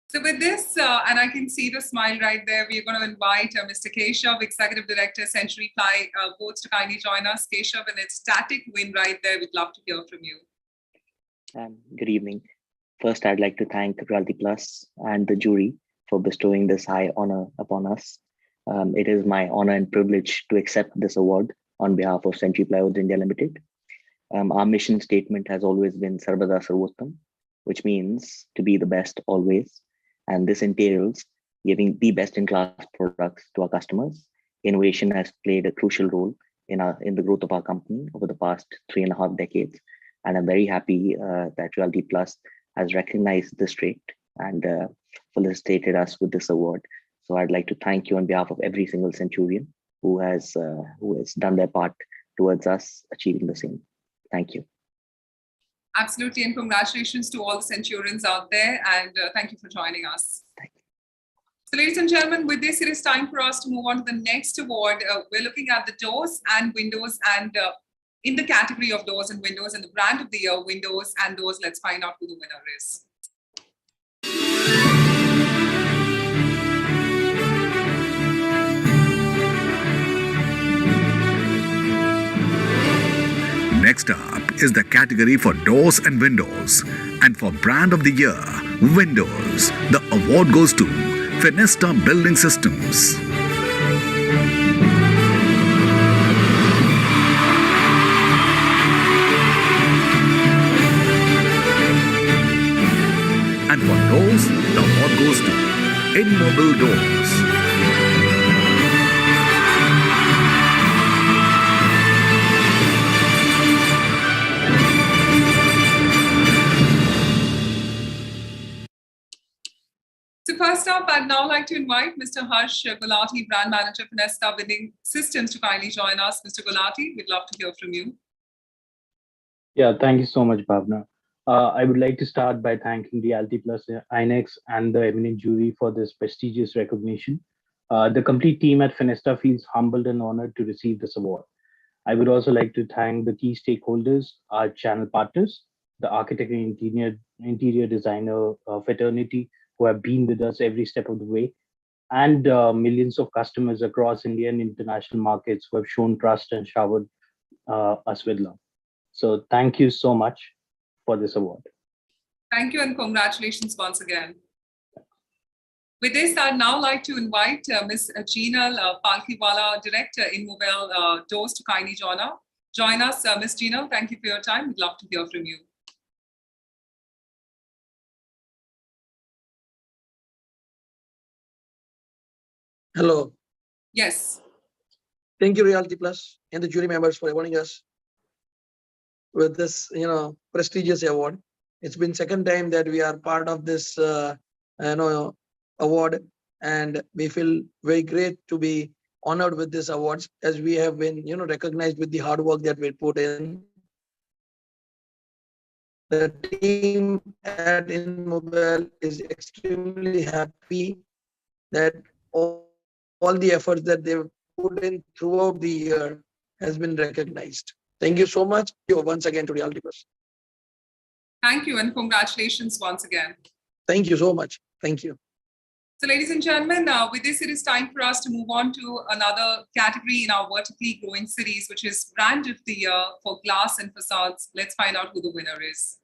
So with this, and I can see the smile right there, we're going to invite Mr. Keshav, Executive Director, Century Ply Boards, to kindly join us. Keshav, and it's static win right there. We'd love to hear from you. Good evening. First, I'd like to thank Realty Plus and the jury for bestowing this high honor upon us. It is my honor and privilege to accept this award on behalf of Century Plyboards India Limited. Our mission statement has always been Sarvada Sarvottam, which means to be the best always. And this entails giving the best-in-class products to our customers. Innovation has played a crucial role in the growth of our company over the past 3.5 decades. And I'm very happy that Realty Plus has recognized this trait and felicitated us with this award. So I'd like to thank you on behalf of every single Centurion who has done their part towards us achieving the same. Thank you. Absolutely, and congratulations to all the Centurions out there, and thank you for joining us. Thank you. So ladies and gentlemen, with this, it is time for us to move on to the next award. We're looking at the doors and windows, and in the category of doors and windows, and the brand of the year, windows and doors. Let's find out who the winner is. Next up is the category for doors and windows. And for brand of the year, windows, the award goes to Fenesta Building Systems. And for doors, the award goes to Immobile Doors. So first up, I'd now like to invite Mr. Harsh Gulati, Brand Manager, Fenesta Building Systems, to kindly join us. Mr. Gulati, we'd love to hear from you. Yeah, thank you so much, Bhavna. I would like to start by thanking Realty Plus Inex and the eminent jury for this prestigious recognition. The complete team at Fenesta feels humbled and honored to receive this award. I would also like to thank the key stakeholders, our channel partners, the architect and interior designer fraternity who have been with us every step of the way, and millions of customers across India and international markets who have shown trust and showered us with love. So thank you so much for this award. Thank you and congratulations once again. With this, I'd now like to invite Ms. Jeenal Palkiwala, Director, Immobile Doors, to kindly join us. Ms. Jeenal, thank you for your time. We'd love to hear from you. Hello. Yes. Thank you, Realty Plus and the jury members, for awarding us with this, prestigious award. It's been second time that we are part of this, award, and we feel very great to be honored with this awards, as we have been, recognized with the hard work that we put in. The team at Immobile is extremely happy that all the efforts that they've put in throughout the year has been recognized. Thank you so much once again to Realty Plus. Thank you and congratulations once again. Thank you so much. Thank you. So ladies and gentlemen, with this, it is time for us to move on to another category in our vertically growing series, which is Brand of the Year for Glass and Facades. Let's find out who the winner is.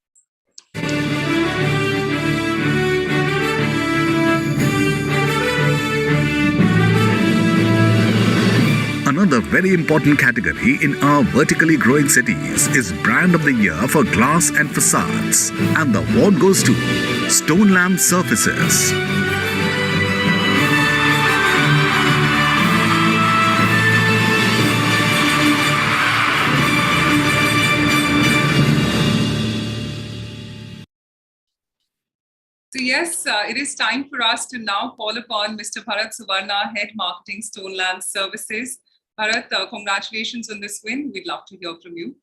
Another very important category in our vertically growing cities is Brand of the Year for Glass and Facades. And the award goes to Stone lamp surfaces. So yes, it is time for us to now call upon Mr. Bharat Suvarna, Head Marketing Stone Lamp Services. Bharat, congratulations on this win. We'd love to hear from you.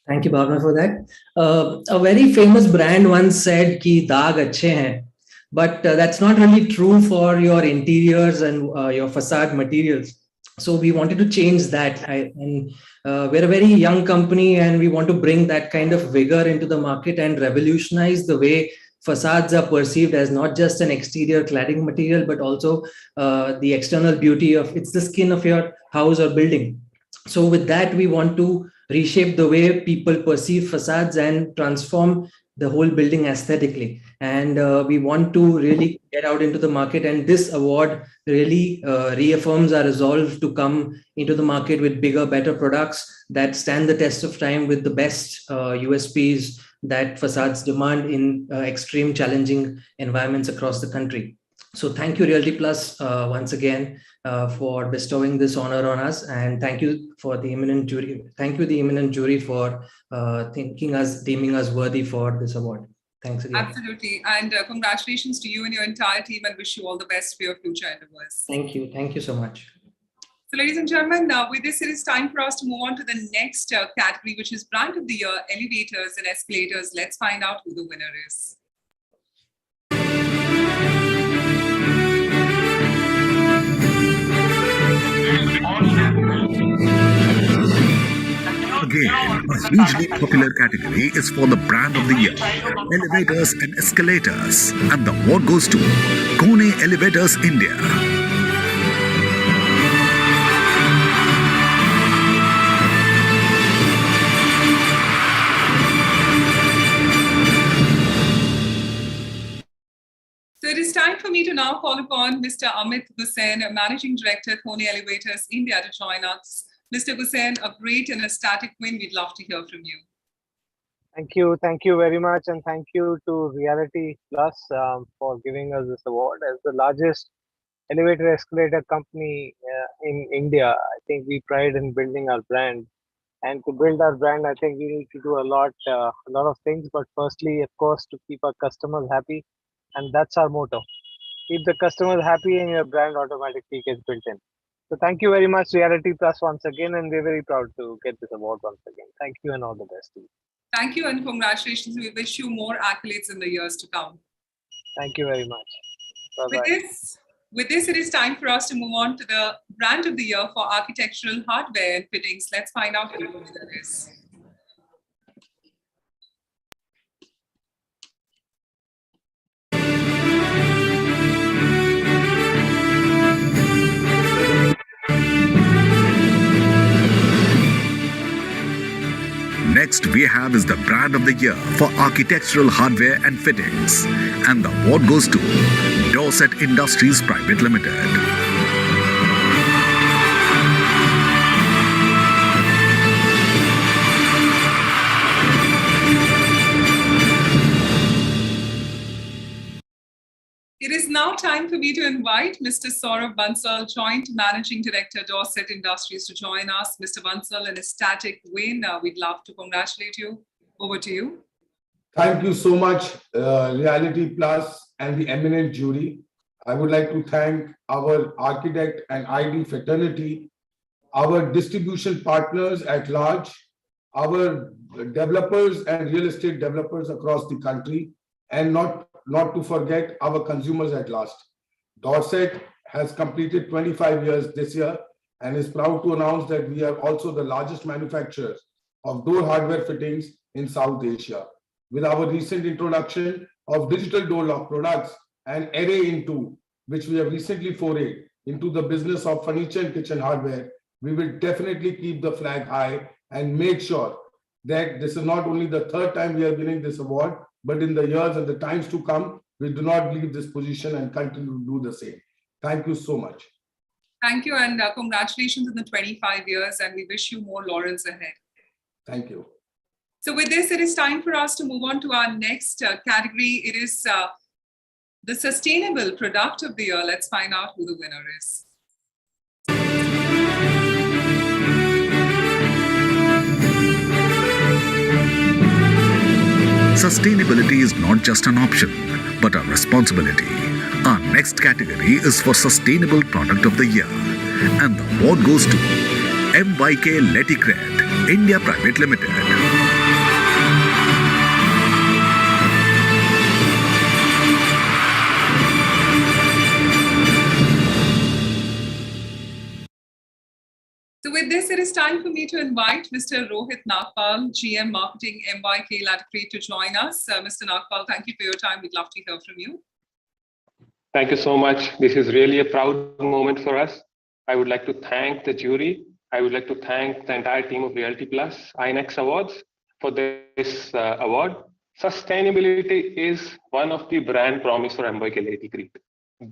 Thank you, Bhavna, for that. A very famous brand once said कि दाग अच्छे हैं, but that's not really true for your interiors and your facade materials. So we wanted to change that. We're a very young company, and we want to bring that kind of vigor into the market and revolutionize the way facades are perceived as not just an exterior cladding material, but also the external beauty of it's the skin of your house or building. So with that, we want to reshape the way people perceive facades and transform the whole building aesthetically. And we want to really get out into the market. And this award really reaffirms our resolve to come into the market with bigger, better products that stand the test of time with the best USPs that facades demand in extreme challenging environments across the country. So thank you, Realty Plus, once again for bestowing this honor on us, and thank you for the eminent jury. Thank you, the eminent jury, for deeming us worthy for this award. Thanks again. Absolutely, and congratulations to you and your entire team, and wish you all the best for your future endeavors. Thank you so much. So, ladies and gentlemen, with this, it is time for us to move on to the next category, which is Brand of the Year, Elevators and Escalators. Let's find out who the winner is. Again, a hugely popular category is for the Brand of the Year, Elevators and Escalators, and the award goes to Kone Elevators India. So it is time for me to now call upon Mr. Amit Hussain, Managing Director, Kone Elevators India, to join us. Mr. Hussain, a great and a static win. We'd love to hear from you. Thank you very much, and thank you to Realty Plus for giving us this award as the largest elevator escalator company in India. I think we pride in building our brand, and to build our brand, I think we need to do a lot of things. But firstly, of course, to keep our customers happy, and that's our motto. Keep the customers happy, and your brand automatically gets built in. So thank you very much, Reality Plus, once again, and we're very proud to get this award once again. Thank you, and all the best to you. Thank you and congratulations. We wish you more accolades in the years to come. Thank you very much. Bye-bye. With this, it is time for us to move on to the Brand of the Year for Architectural Hardware and Fittings. Let's find out who the winner is. Next we have is the Brand of the Year for Architectural Hardware and Fittings, and the award goes to Dorset Industries Private Limited. It is now time for me to invite Mr. Saurabh Bansal, Joint Managing Director, Dorset Industries, to join us. Mr. Bansal, an ecstatic win. We'd love to congratulate you. Over to you. Thank you so much, Reality Plus and the eminent jury. I would like to thank our architect and ID fraternity, our distribution partners at large, our developers and real estate developers across the country, and not to forget our consumers at last. Dorset has completed 25 years this year and is proud to announce that we are also the largest manufacturers of door hardware fittings in South Asia. With our recent introduction of digital door lock products and array into which we have recently forayed into the business of furniture and kitchen hardware, we will definitely keep the flag high and make sure that this is not only the third time we are winning this award, but in the years and the times to come, we do not leave this position and continue to do the same. Thank you so much. Thank you, and congratulations on the 25 years, and we wish you more laurels ahead. Thank you. So with this, it is time for us to move on to our next category. It is the Sustainable Product of the Year. Let's find out who the winner is. Sustainability is not just an option, but a responsibility. Our next category is for Sustainable Product of the Year. And the award goes to MYK Leticred, India Private Limited. So with this, it is time for me to invite Mr. Rohit Nagpal, GM Marketing, MYK Leticred, to join us. Mr. Nagpal, thank you for your time. We'd love to hear from you. Thank you so much. This is really a proud moment for us. I would like to thank the jury. I would like to thank the entire team of Realty Plus Inex Awards for this award. Sustainability is one of the brand promise for MYK Leticred.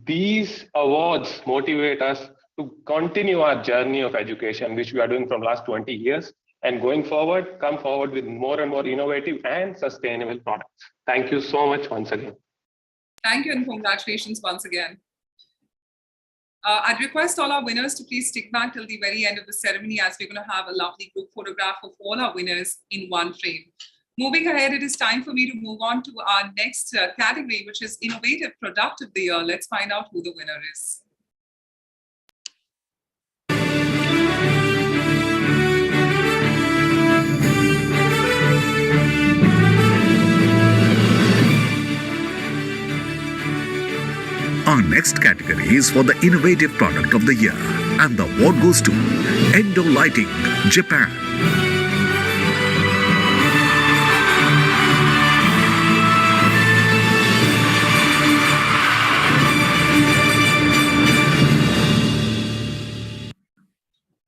These awards motivate us to continue our journey of education, which we are doing from last 20 years, and going forward, come forward with more and more innovative and sustainable products. Thank you so much once again. Thank you and congratulations once again. I'd request all our winners to please stick back till the very end of the ceremony, as we're going to have a lovely group photograph of all our winners in one frame. Moving ahead, it is time for me to move on to our next category, which is Innovative Product of the Year. Let's find out who the winner is. Our next category is for the Innovative Product of the Year, and the award goes to Endo Lighting, Japan.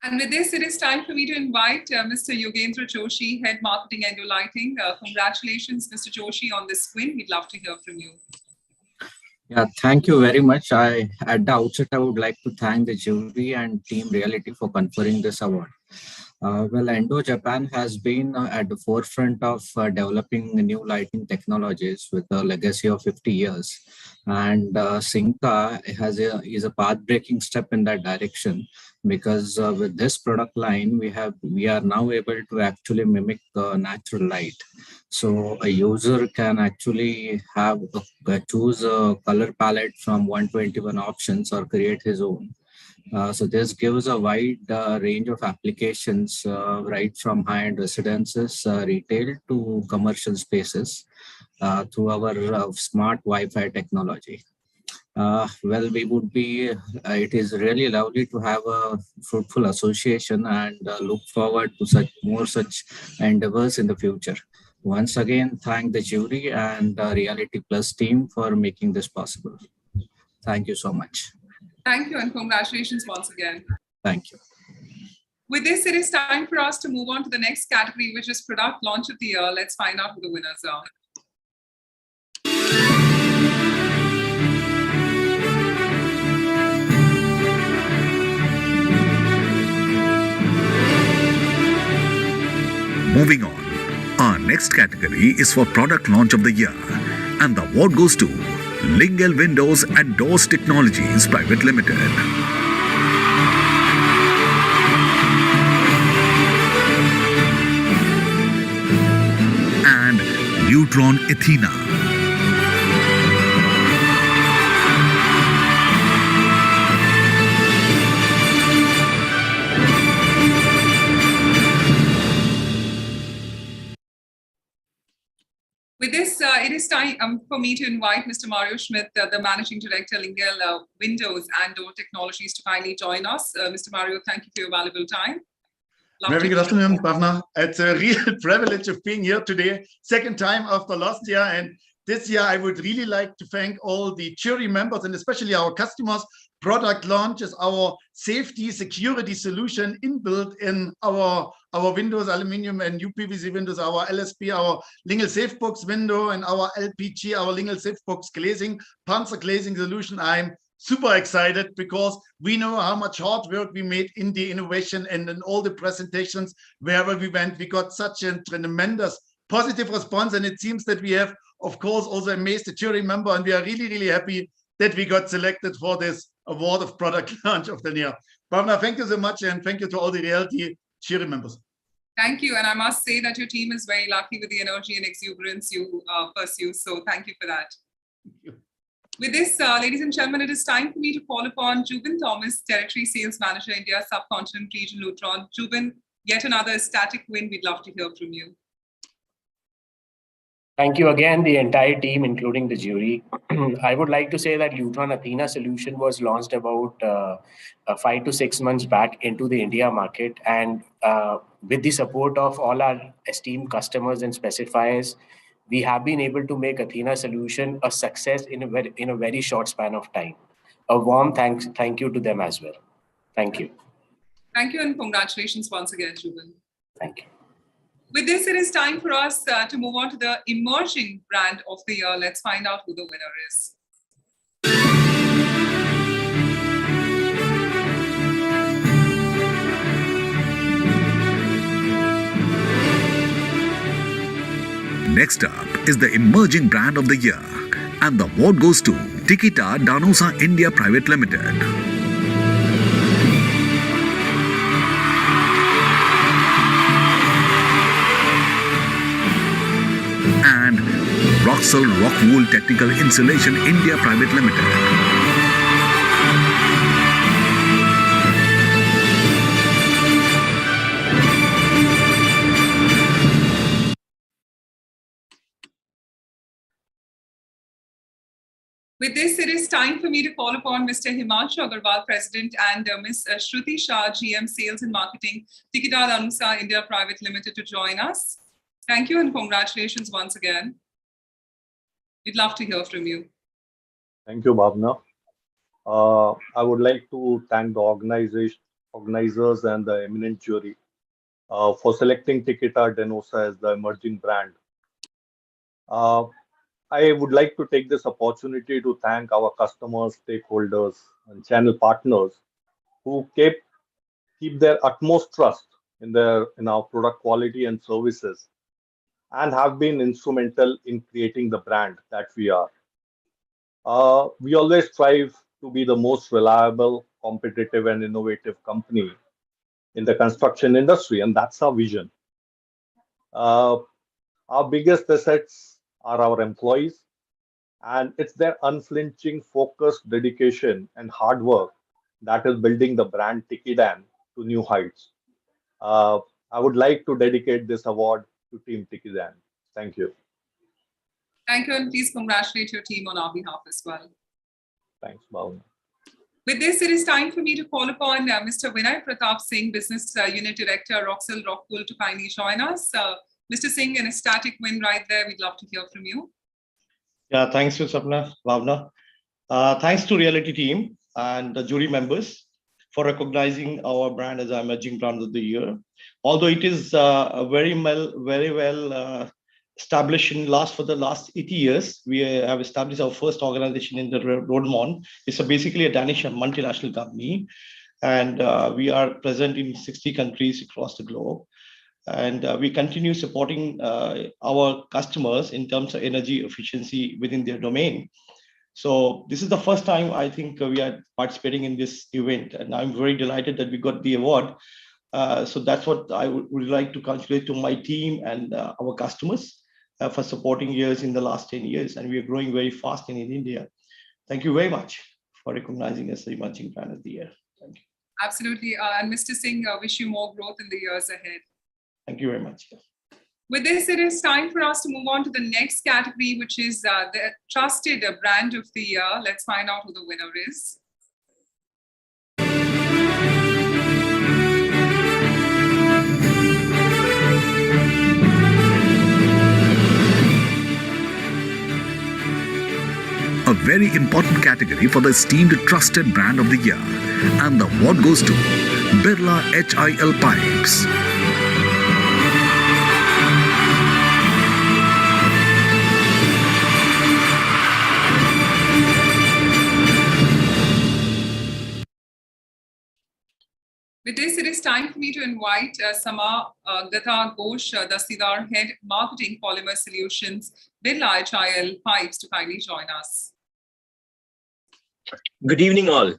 And with this, it is time for me to invite Mr. Yogendra Joshi, Head Marketing Endo Lighting. Congratulations, Mr. Joshi, on this win. We'd love to hear from you. Yeah, thank you very much. At the outset, I would like to thank the jury and Team Reality for conferring this award. Well, Endo Japan has been at the forefront of developing new lighting technologies with a legacy of 50 years. And Synca is a path-breaking step in that direction, because with this product line, we are now able to actually mimic natural light. So a user can actually choose a color palette from 121 options or create his own. So this gives a wide range of applications, right from high-end residences, retail to commercial spaces through our smart Wi-Fi technology. Well, it is really lovely to have a fruitful association and look forward to more such endeavors in the future. Once again, thank the jury and Reality Plus team for making this possible. Thank you so much. Thank you and congratulations once again. Thank you. With this, it is time for us to move on to the next category, which is Product Launch of the Year. Let's find out who the winners are. Moving on, our next category is for Product Launch of the Year, and the award goes to Lingel Windows and Doors Technologies Private Limited. And Neutron Athena. With this, it is time for me to invite Mr. Mario Schmidt, the Managing Director, Lingel Windows and Door Technologies, to kindly join us. Mr. Mario, thank you for your valuable time. Very good afternoon, Bhavna. It's a real privilege of being here today, second time after last year. And this year, I would really like to thank all the jury members and especially our customers. Product Launch is our safety security solution inbuilt in our windows, aluminum and UPVC windows, our LSP, our Lingel SafeBox window, and our LPG, our Lingel SafeBox glazing, Panzer glazing solution. I'm super excited because we know how much hard work we made in the innovation and in all the presentations. Wherever we went, we got such a tremendous positive response. And it seems that we have, of course, also amazed the jury member. And we are really, really happy that we got selected for this award of product launch of the year. Bhavna, thank you so much. And thank you to all the Realty jury members. Thank you. And I must say that your team is very lucky with the energy and exuberance you pursue. So thank you for that. Thank you. With this, ladies and gentlemen, it is time for me to call upon Jubin Thomas, Territory Sales Manager, India Subcontinent Region, Lutron. Jubin, yet another ecstatic win. We'd love to hear from you. Thank you again, the entire team, including the jury. I would like to say that Lutron Athena solution was launched about 5 to 6 months back into the India market. And with the support of all our esteemed customers and specifiers, we have been able to make Athena solution a success in a very short span of time. A warm thank you to them as well. Thank you. Thank you and congratulations once again, Jubin. Thank you. With this, it is time for us to move on to the emerging brand of the year. Let's find out who the winner is. Next up is the emerging brand of the year, and the award goes to Tikita Danosa India Private Limited. And Roxel Rockwool Technical Insulation India Private Limited. With this, it is time for me to call upon Mr. Himanshu Agarwal, President, and Ms. Shruti Shah, GM Sales and Marketing, Tikita Danosa India Private Limited, to join us. Thank you and congratulations once again. We'd love to hear from you. Thank you, Bhavna. I would like to thank the organizers and the eminent jury for selecting Tikita Danosa as the emerging brand. I would like to take this opportunity to thank our customers, stakeholders, and channel partners who keep their utmost trust in our product quality and services, and have been instrumental in creating the brand that we are. We always strive to be the most reliable, competitive, and innovative company in the construction industry, and that's our vision. Our biggest assets are our employees, and it's their unflinching focus, dedication, and hard work that is building the brand Tikidan to new heights. I would like to dedicate this award to Team Tikidan. Thank you. Thank you, and please congratulate your team on our behalf as well. Thanks, Bhavna. With this, it is time for me to call upon Mr. Vinay Pratap Singh, Business Unit Director, Roxel Rockwool, to kindly join us. Mr. Singh, an ecstatic win right there. We'd love to hear from you. Yeah, thanks to Sapna, Bhavna. Thanks to Realty team and the jury members for recognizing our brand as our emerging brand of the year. Although it is very well established for the last 80 years, we have established our first organization in the Roermond. It's basically a Danish multinational company, and we are present in 60 countries across the globe. And we continue supporting our customers in terms of energy efficiency within their domain. So this is the first time I think we are participating in this event, and I'm very delighted that we got the award. So that's what I would like to congratulate to my team and our customers for supporting us in the last 10 years. And we are growing very fast in India. Thank you very much for recognizing us the emerging brand of the year. Thank you. Absolutely. And Mr. Singh, wish you more growth in the years ahead. Thank you very much. With this, it is time for us to move on to the next category, which is the trusted brand of the year. Let's find out who the winner is. A very important category for the esteemed trusted brand of the year, and the award goes to Birla HIL Pipes. With this, it is time for me to invite Sama Gata Ghosh, Dastidar Head Marketing Polymer Solutions, Birla HIL Pipes, to kindly join us. Good evening, all.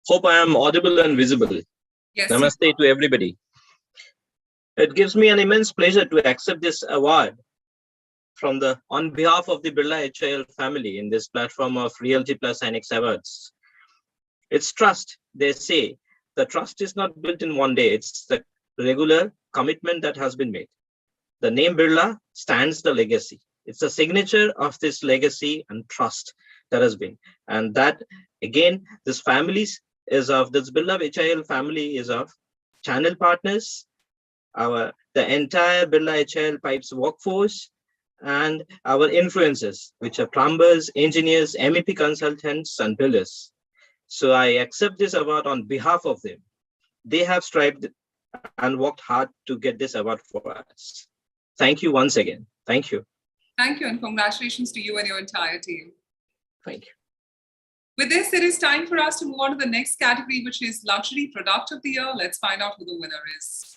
Hope I am audible and visible. Yes. Namaste to everybody. It gives me an immense pleasure to accept this award on behalf of the Birla HIL family in this platform of Realty Plus Inex Awards. It's trust. They say the trust is not built in one day. It's the regular commitment that has been made. The name Birla stands the legacy. It's a signature of this legacy and trust that has been. And that, again, this families is of this Birla HIL family is of channel partners, the entire Birla HIL Pipes workforce, and our influencers, which are plumbers, engineers, MEP consultants, and builders. So I accept this award on behalf of them. They have strived and worked hard to get this award for us. Thank you once again. Thank you. Thank you, and congratulations to you and your entire team. Thank you. With this, it is time for us to move on to the next category, which is Luxury Product of the Year. Let's find out who the winner is.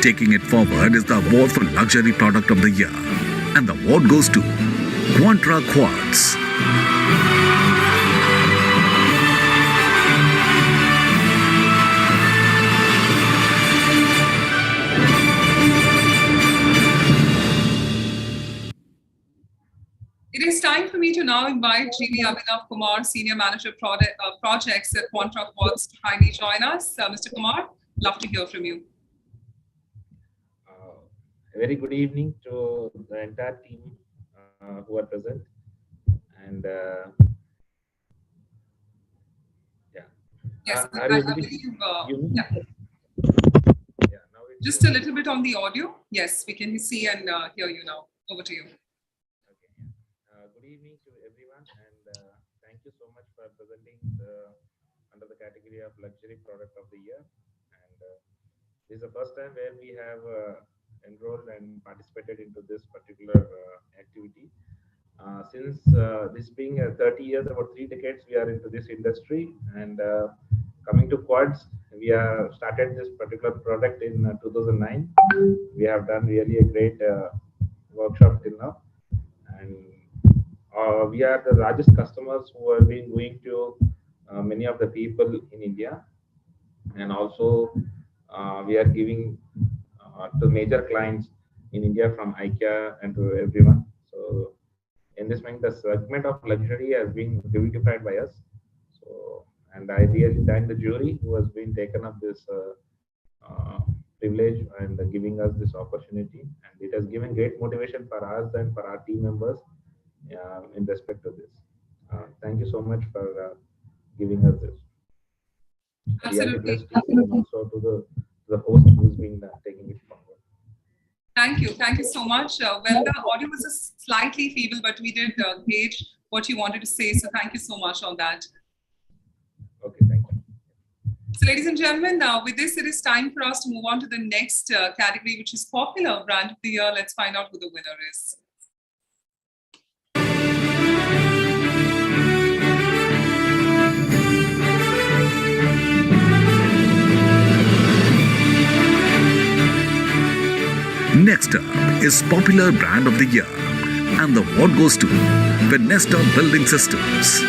Taking it forward is the award for Luxury Product of the Year. And the award goes to Quantra Quartz. It is time for me to now invite GV Abhinav Kumar, Senior Manager Projects at Quantra Quartz, to kindly join us. Mr. Kumar, love to hear from you. A very good evening to the entire team who are present. And yes, I believe, just a little bit on the audio. Yes, we can see and hear you now. Over to you. Good evening to everyone, and thank you so much for presenting under the category of Luxury Product of the Year. And this is the first time where we have enrolled and participated into this particular activity. Since this being 30 years, about 3 decades, we are into this industry. And coming to quads, we have started this particular product in 2009. We have done really a great workshop till now. And we are the largest customers who have been going to many of the people in India. And also we are giving to major clients in India from IKEA and to everyone. So in this way, the segment of luxury has been defined by us. So, and I really thank the jury who has been taken up this privilege and giving us this opportunity. And it has given great motivation for us and for our team members in respect to this. Thank you so much for giving us this. Absolutely. And also to the host who's been taking it forward. Thank you. Thank you so much. Well, the audio was slightly feeble, but we did gauge what you wanted to say. So thank you so much on that. Okay, thank you. So ladies and gentlemen, with this, it is time for us to move on to the next category, which is Popular Brand of the Year. Let's find out who the winner is. Next up is Popular Brand of the Year, and the award goes to Venesta Building Systems.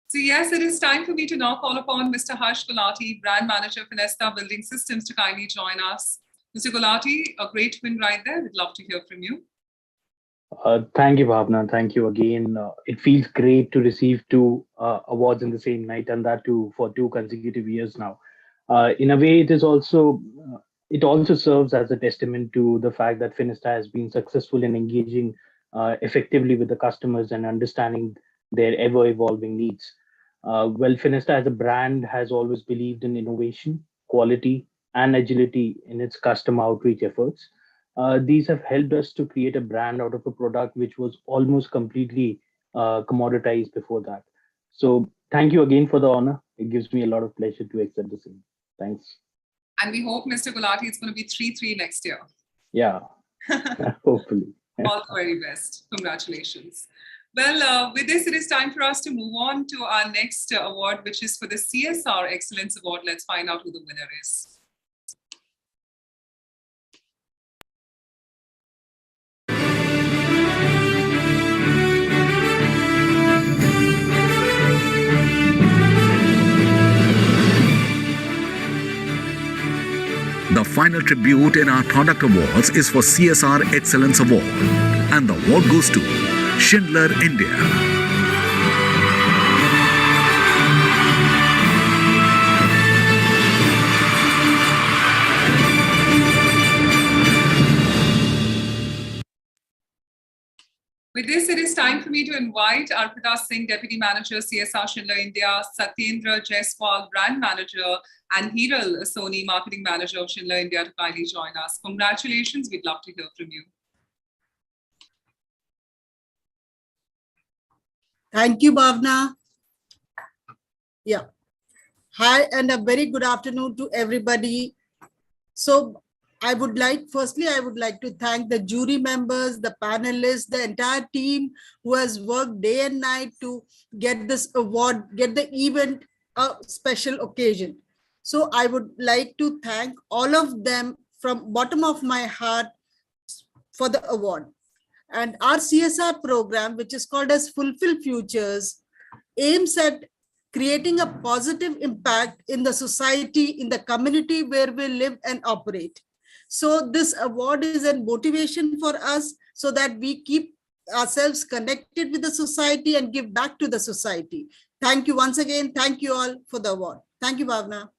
So yes, it is time for me to now call upon Mr. Harsh Gulati, Brand Manager for Nesta Building Systems, to kindly join us. Mr. Gulati, a great win right there. We'd love to hear from you. Thank you, Bhavna. Thank you again. It feels great to receive 2 awards in the same night, and that too for 2 consecutive years now. In a way, it also serves as a testament to the fact that Finesta has been successful in engaging effectively with the customers and understanding their ever-evolving needs. Well, Finesta as a brand has always believed in innovation, quality, and agility in its customer outreach efforts. These have helped us to create a brand out of a product which was almost completely commoditized before that. So thank you again for the honor. It gives me a lot of pleasure to accept the same. Thanks. And we hope, Mr. Gulati, it's going to be 3-3 next year. Yeah, hopefully. All the very best. Congratulations. Well, with this, it is time for us to move on to our next award, which is for the CSR Excellence Award. Let's find out who the winner is. The final tribute in our product awards is for CSR Excellence Award, and the award goes to Schindler India. With this, it is time for me to invite Arpita Singh, Deputy Manager, CSR Schindler India, Satyendra Jaiswal, Brand Manager, and Hiral Soni, Marketing Manager of Schindler India, to kindly join us. Congratulations. We'd love to hear from you. Thank you, Bhavna. Yeah. Hi, and a very good afternoon to everybody. So firstly, I would like to thank the jury members, the panelists, the entire team who has worked day and night to get this award, get the event a special occasion. So I would like to thank all of them from bottom of my heart for the award. And our CSR program, which is called as Fulfill Futures, aims at creating a positive impact in the society, in the community where we live and operate. So this award is a motivation for us so that we keep ourselves connected with the society and give back to the society. Thank you once again. Thank you all for the award. Thank you, Bhavna.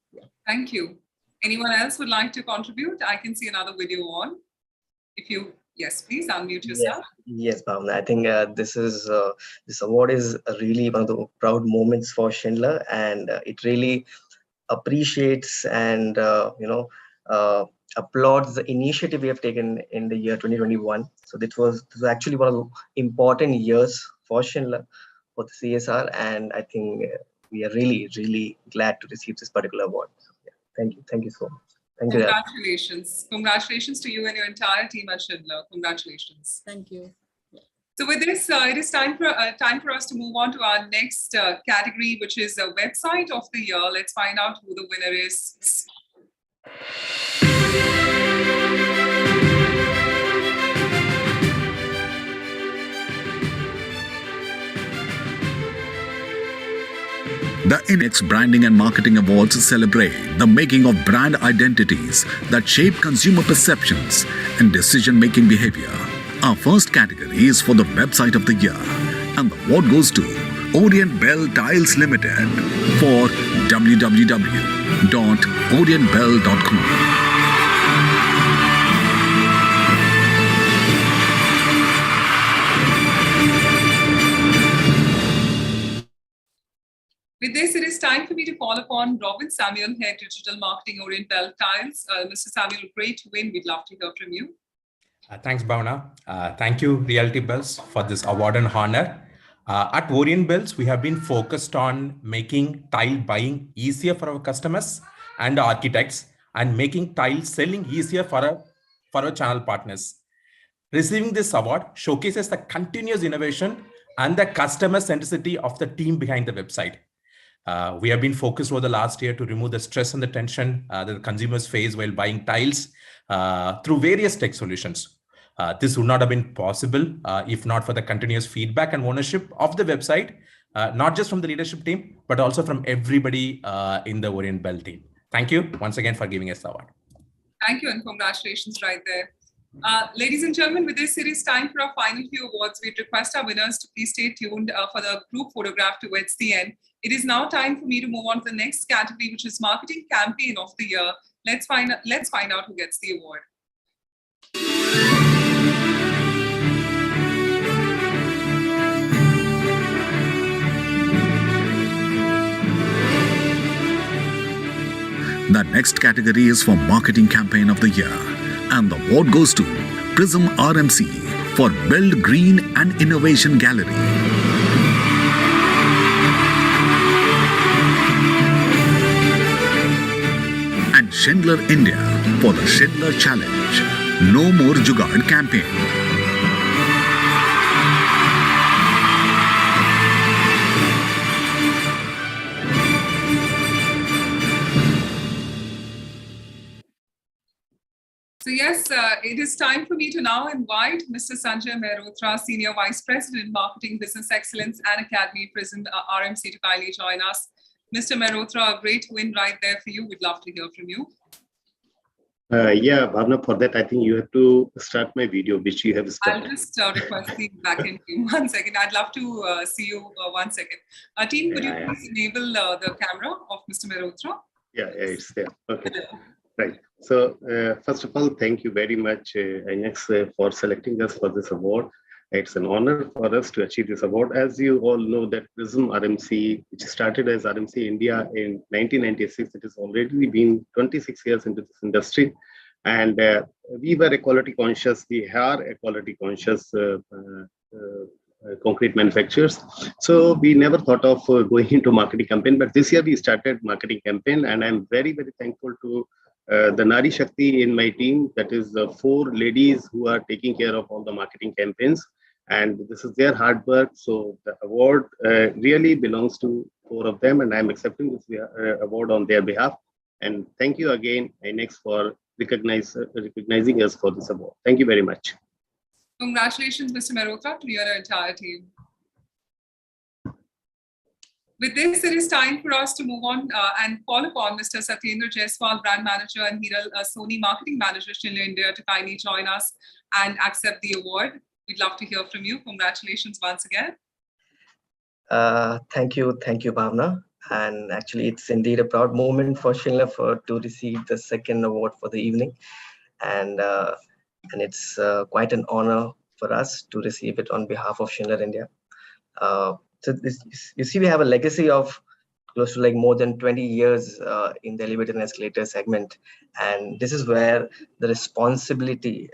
Thank you. Anyone else would like to contribute? I can see another video on. Yes, please unmute yourself. Yes, Bhavna. I think this award is really one of the proud moments for Schindler, and it really appreciates and applauds the initiative we have taken in the year 2021. So this was actually one of the important years for Schindler, for the CSR, and I think we are really, really glad to receive this particular award. So, yeah, thank you so much. Thank you. Congratulations. Congratulations to you and your entire team at Schindler. Congratulations. Thank you. So with this, it is time for us to move on to our next category, which is a website of the year. Let's find out who the winner is. The Inex Branding and Marketing Awards celebrate the making of brand identities that shape consumer perceptions and decision-making behavior. Our first category is for the website of the year, and the award goes to Orient Bell Tiles Limited for www.orientbell.com. With this, it is time for me to call upon Robin Samuel, Head Digital Marketing, Orient Bell Tiles. Mr. Samuel, great win. We'd love to hear from you. Thanks, Bhavna. Thank you, Realty Bells, for this award and honor. At Orient Bells, we have been focused on making tile buying easier for our customers and architects, and making tile selling easier for our channel partners. Receiving this award showcases the continuous innovation and the customer centricity of the team behind the website. We have been focused over the last year to remove the stress and the tension that the consumers face while buying tiles through various tech solutions. This would not have been possible if not for the continuous feedback and ownership of the website, not just from the leadership team, but also from everybody in the Orient Bell team. Thank you once again for giving us the award. Thank you, and congratulations right there. Ladies and gentlemen, with this, it is time for our final few awards. We'd request our winners to please stay tuned for the group photograph towards the end. It is now time for me to move on to the next category, which is Marketing Campaign of the Year. Let's find out who gets the award. The next category is for Marketing Campaign of the Year, and the award goes to Prism RMC for Build Green and Innovation Gallery. And Schindler India for the Schindler Challenge. No More Jugaad campaign. So yes, it is time for me to now invite Mr. Sanjay Mehrotra, Senior Vice President, Marketing, Business Excellence and Academy Prism RMC to kindly join us. Mr. Mehrotra, a great win right there for you. We'd love to hear from you. Yeah, Bhavna, for that, I think you have to start my video, which you have started. I'll just request the back end you 1 second. I'd love to see you 1 second. Team, could you please enable the camera of Mr. Mehrotra? Yeah, it's there. Okay. Right. So, first of all, thank you very much, Inex, for selecting us for this award. It's an honor for us to achieve this award. As you all know, that Prism RMC, which started as RMC India in 1996, it has already been 26 years into this industry. And we were equality conscious. We are equality conscious concrete manufacturers. So we never thought of going into marketing campaign. But this year we started marketing campaign, and I'm very, very thankful to the Nari Shakti in my team. That is 4 ladies who are taking care of all the marketing campaigns. And this is their hard work. So the award really belongs to 4 of them, and I'm accepting this award on their behalf. And thank you again, Inex, for recognizing us for this award. Thank you very much. Congratulations, Mr. Mehrotra, to your entire team. With this, it is time for us to move on and call upon Mr. Satyendra Jaiswal, Brand Manager, and Hiral Soni, Marketing Manager, Schindler India, to kindly join us and accept the award. We'd love to hear from you. Congratulations once again. Thank you, Bhavna. And actually, it's indeed a proud moment for Schindler to receive the 2nd award for the evening. And it's quite an honor for us to receive it on behalf of Schindler India. So you see, we have a legacy of close to like more than 20 years in the elevator and escalator segment. And this is where the responsibility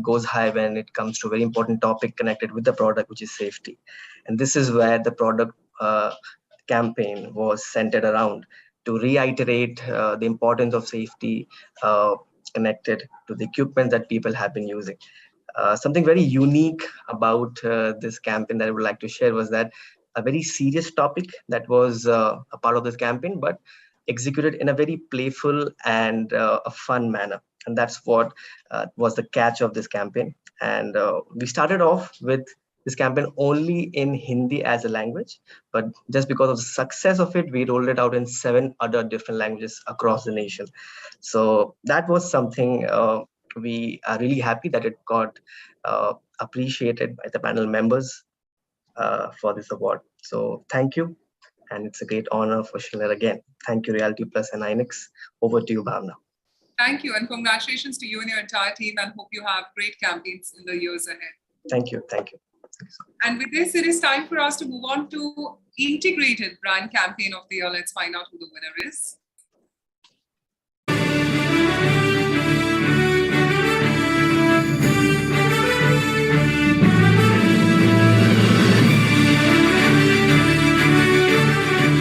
goes high when it comes to a very important topic connected with the product, which is safety. And this is where the product campaign was centered around, to reiterate the importance of safety connected to the equipment that people have been using. Something very unique about this campaign that I would like to share was that a very serious topic that was a part of this campaign, but executed in a very playful and a fun manner. And that's what was the catch of this campaign. And we started off with this campaign only in Hindi as a language, but just because of the success of it, we rolled it out in 7 other different languages across the nation. So that was something we are really happy that it got appreciated by the panel members for this award. So thank you. And it's a great honor for Schindler again. Thank you, Realty Plus and Inex. Over to you, Bhavna. Thank you, and congratulations to you and your entire team, and hope you have great campaigns in the years ahead. Thank you. Thank you. And with this, it is time for us to move on to Integrated Brand Campaign of the Year. Let's find out who the winner is.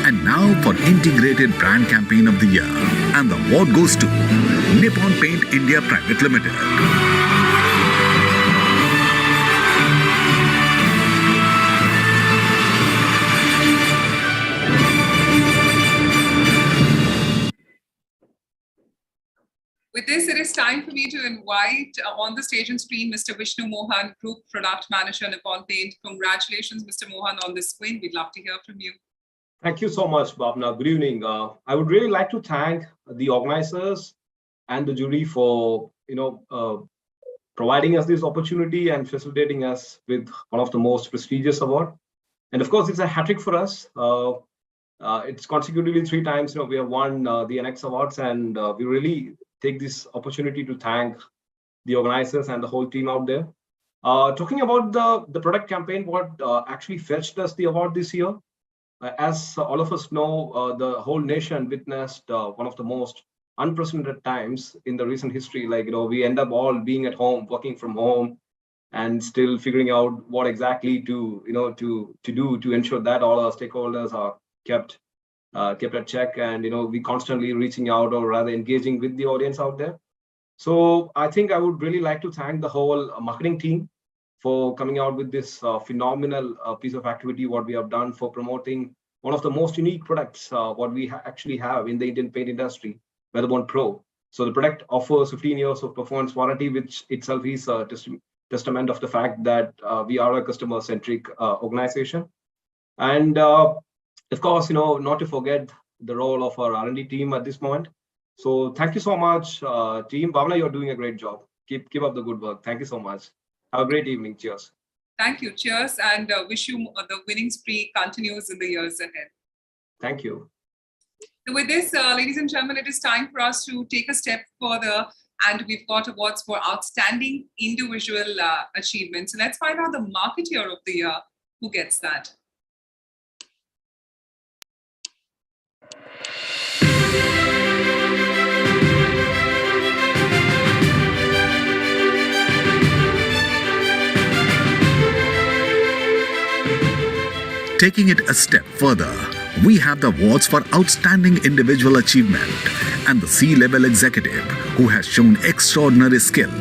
And now for Integrated Brand Campaign of the Year. And the award goes to Nippon Paint India Private Limited. With this, it is time for me to invite on the stage and screen Mr. Vishnu Mohan, Group Product Manager, Nippon Paint. Congratulations, Mr. Mohan, on this win. We'd love to hear from you. Thank you so much, Bhavna. Good evening. I would really like to thank the organizers and the jury for providing us this opportunity and facilitating us with one of the most prestigious awards. And of course, it's a hat trick for us. It's consecutively 3 times we have won the Inex Awards, and we really take this opportunity to thank the organizers and the whole team out there. Talking about the product campaign, what actually fetched us the award this year, as all of us know, the whole nation witnessed one of the most unprecedented times in the recent history. Like, we end up all being at home, working from home, and still figuring out what exactly to do to ensure that all our stakeholders are kept at check, and we constantly reaching out, or rather engaging with the audience out there. So I think I would really like to thank the whole marketing team for coming out with this phenomenal piece of activity, what we have done for promoting one of the most unique products what we actually have in the Indian paint industry, Weatherboard Pro. So the product offers 15 years of performance warranty, which itself is a testament of the fact that we are a customer-centric organization. And of course, not to forget the role of our R&D team at this moment. So thank you so much, team. Bhavna, you're doing a great job. Keep up the good work. Thank you so much. Have a great evening. Cheers. Thank you. Cheers, and wish you the winning spree continues in the years ahead. Thank you. So with this, ladies and gentlemen, it is time for us to take a step further, and we've got awards for outstanding individual achievements. So let's find out the Marketeer of the Year. Who gets that? Taking it a step further, we have the awards for outstanding individual achievement and the C-level executive who has shown extraordinary skill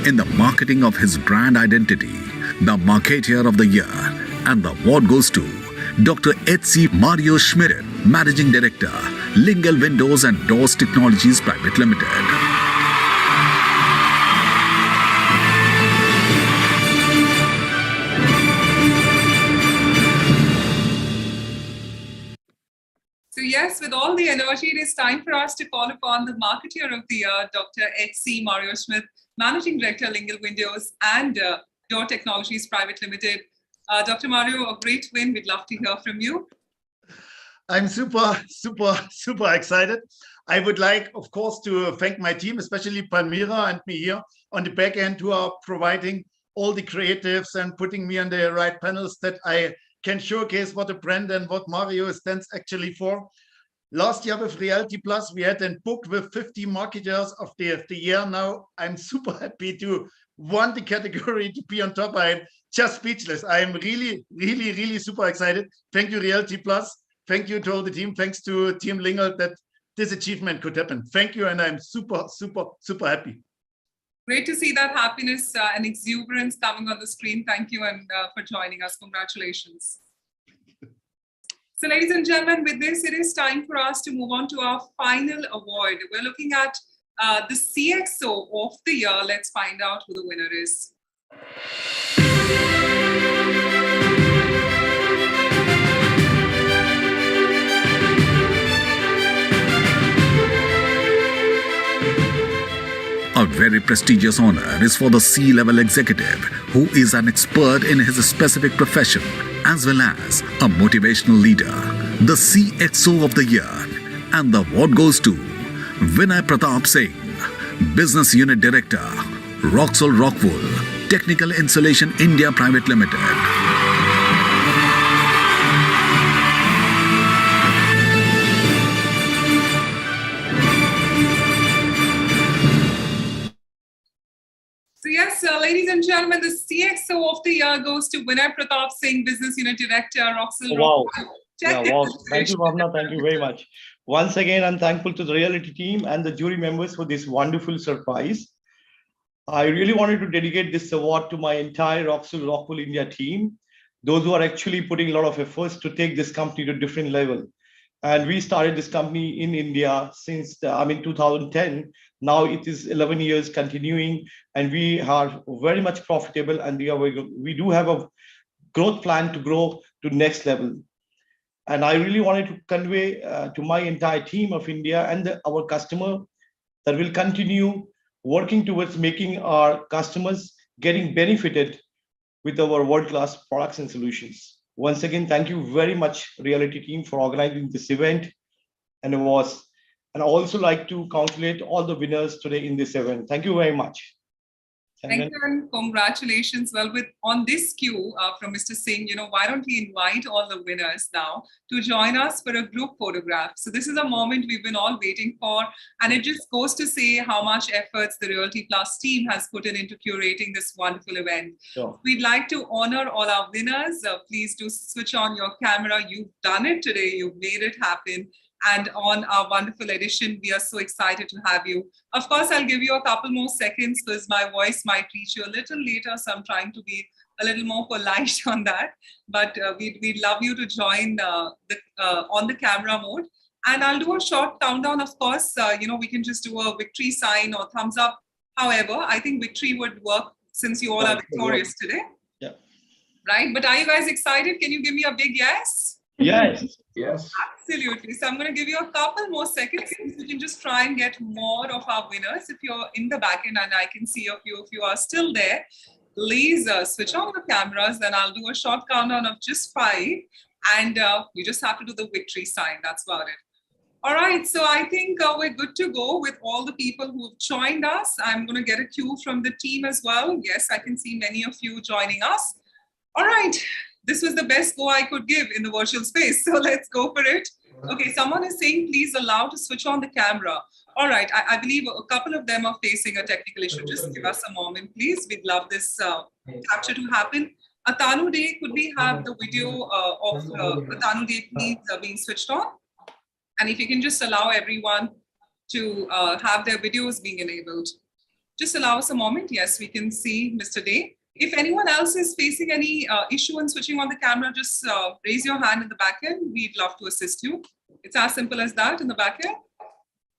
in the marketing of his brand identity, the Marketeer of the Year. And the award goes to Dr. H.C. Mario Schmidt, Managing Director, Lingle Windows and Doors Technologies Private Limited. So yes, with all the energy, it is time for us to call upon the Marketeer of the Year, Dr. H.C. Mario Smith, Managing Director, Lingle Windows and Door Technologies Private Limited. Dr. Mario, a great win. We'd love to hear from you. I'm super excited. I would like, of course, to thank my team, especially Palmira and me here on the back end, who are providing all the creatives and putting me on the right panels that I can showcase what a brand and what Mario stands actually for. Last year with Realty Plus, we had a book with 50 marketers of the year. Now I'm super happy to won the category, to be on top. I'm just speechless. I am really super excited. Thank you, Realty Plus. Thank you to all the team. Thanks to Team Lingle that this achievement could happen. Thank you, and I'm super happy. Great to see that happiness and exuberance coming on the screen. Thank you, and for joining us. Congratulations. So ladies and gentlemen, with this, it is time for us to move on to our final award. We're looking at the CXO of the Year. Let's find out who the winner is. A very prestigious honor is for the C-level executive who is an expert in his specific profession as well as a motivational leader, the CXO of the Year. And the award goes to Vinay Pratap Singh, Business Unit Director, Roxol Rockwool, Technical Insulation India Private Limited. So yes, ladies and gentlemen, the CXO of the Year goes to Vinay Pratap Singh, Business Unit Director, Roxol Wow. Rockwool. Wow. Thank you, Bhavna. Thank you very much. Once again, I'm thankful to the Realty team and the jury members for this wonderful surprise. I really wanted to dedicate this award to my entire Roxol Rockwool India team, those who are actually putting a lot of efforts to take this company to a different level. And we started this company in India since 2010. Now it is 11 years continuing, and we are very much profitable, and we do have a growth plan to grow to next level. And I really wanted to convey to my entire team of India and our customer that will continue working towards making our customers getting benefited with our world-class products and solutions. Once again, thank you very much, Realty team, for organizing this event and awards. And I also like to congratulate all the winners today in this event. Thank you very much. Thank you and congratulations. Well, on this cue from Mr. Singh, why don't we invite all the winners now to join us for a group photograph? So this is a moment we've been all waiting for, and it just goes to say how much efforts the Realty Plus team has put into curating this wonderful event. Sure. We'd like to honor all our winners. Please do switch on your camera. You've done it today. You've made it happen. And on our wonderful edition, we are so excited to have you. Of course, I'll give you a couple more seconds because my voice might reach you a little later. So I'm trying to be a little more polite on that. But we'd love you to join on the camera mode. And I'll do a short countdown. Of course, we can just do a victory sign or thumbs up. However, I think victory would work since you all are victorious today. Yeah. Right? But are you guys excited? Can you give me a big yes? Yes. Yes. Absolutely. So I'm going to give you a couple more seconds. You can just try and get more of our winners. If you're in the back end and I can see a few of you are still there, please switch on your cameras. Then I'll do a short countdown of just 5. And you just have to do the victory sign. That's about it. All right. So I think we're good to go with all the people who've joined us. I'm going to get a cue from the team as well. Yes, I can see many of you joining us. All right. This was the best go I could give in the virtual space. So let's go for it. Okay, someone is saying, please allow to switch on the camera. All right, I believe a couple of them are facing a technical issue. Just give us a moment, please. We'd love this capture to happen. Atanu Day, could we have the video of Atanu Day, please, being switched on? And if you can just allow everyone to have their videos being enabled. Just allow us a moment. Yes, we can see Mr. Day. If anyone else is facing any issue in switching on the camera, just raise your hand in the back end. We'd love to assist you. It's as simple as that in the back end.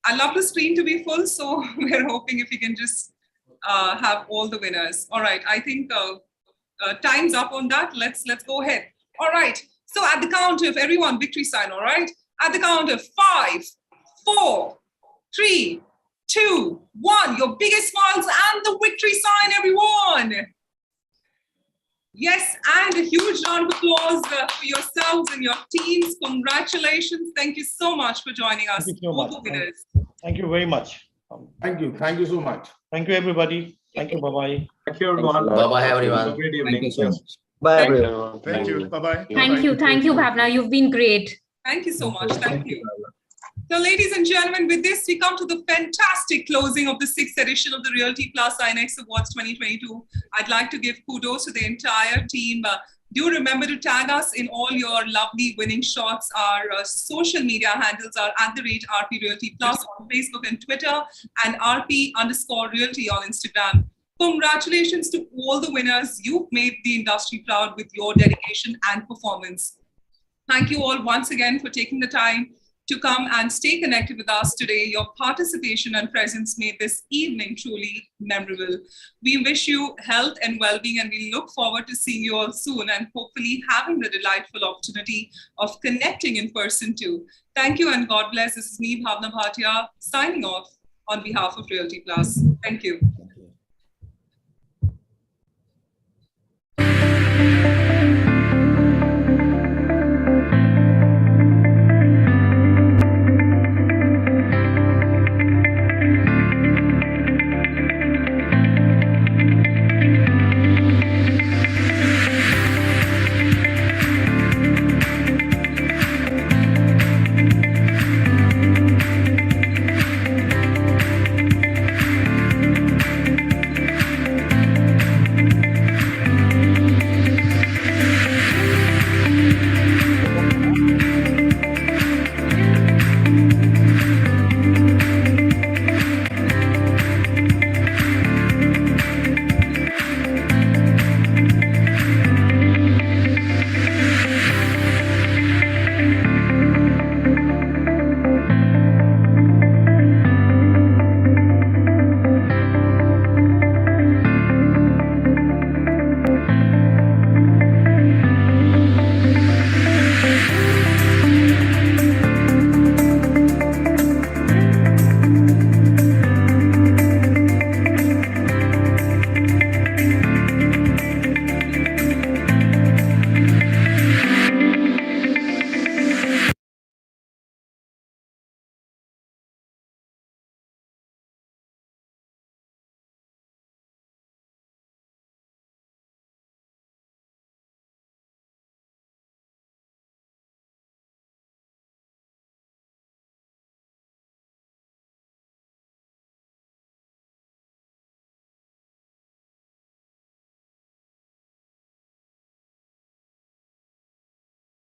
I love the screen to be full, so we're hoping if you can just have all the winners. All right, I think time's up on that. Let's go ahead. All right, so at the count of everyone, victory sign, all right? At the count of 5, 4, 3, 2, 1. Your biggest smiles and the victory sign, everyone. Yes, and a huge round of applause for yourselves and your teams. Congratulations. Thank you so much for joining us. Thank you so much. Winners. Thank you very much. Thank you. Thank you so much. Thank you, everybody. Thank you. Bye-bye. Thank you, everyone. Bye-bye, everyone. Have a great evening. Bye, Thanks, everyone. everyone. Thank you. Bye-bye. Thank you, Bhavna. You've been great. Thank you so much. Thank you. So ladies and gentlemen, with this, we come to the fantastic closing of the 6th edition of the Realty Plus Inex Awards 2022. I'd like to give kudos to the entire team. Do remember to tag us in all your lovely winning shots. Our social media handles are @RP Realty Plus on Facebook and Twitter and RP_Realty on Instagram. Congratulations to all the winners. You've made the industry proud with your dedication and performance. Thank you all once again for taking the time to come and stay connected with us today. Your participation and presence made this evening truly memorable. We wish you health and well-being, and we look forward to seeing you all soon and hopefully having the delightful opportunity of connecting in person too. Thank you and God bless. This is me, Bhavna Bhatia, signing off on behalf of Realty Plus. Thank you.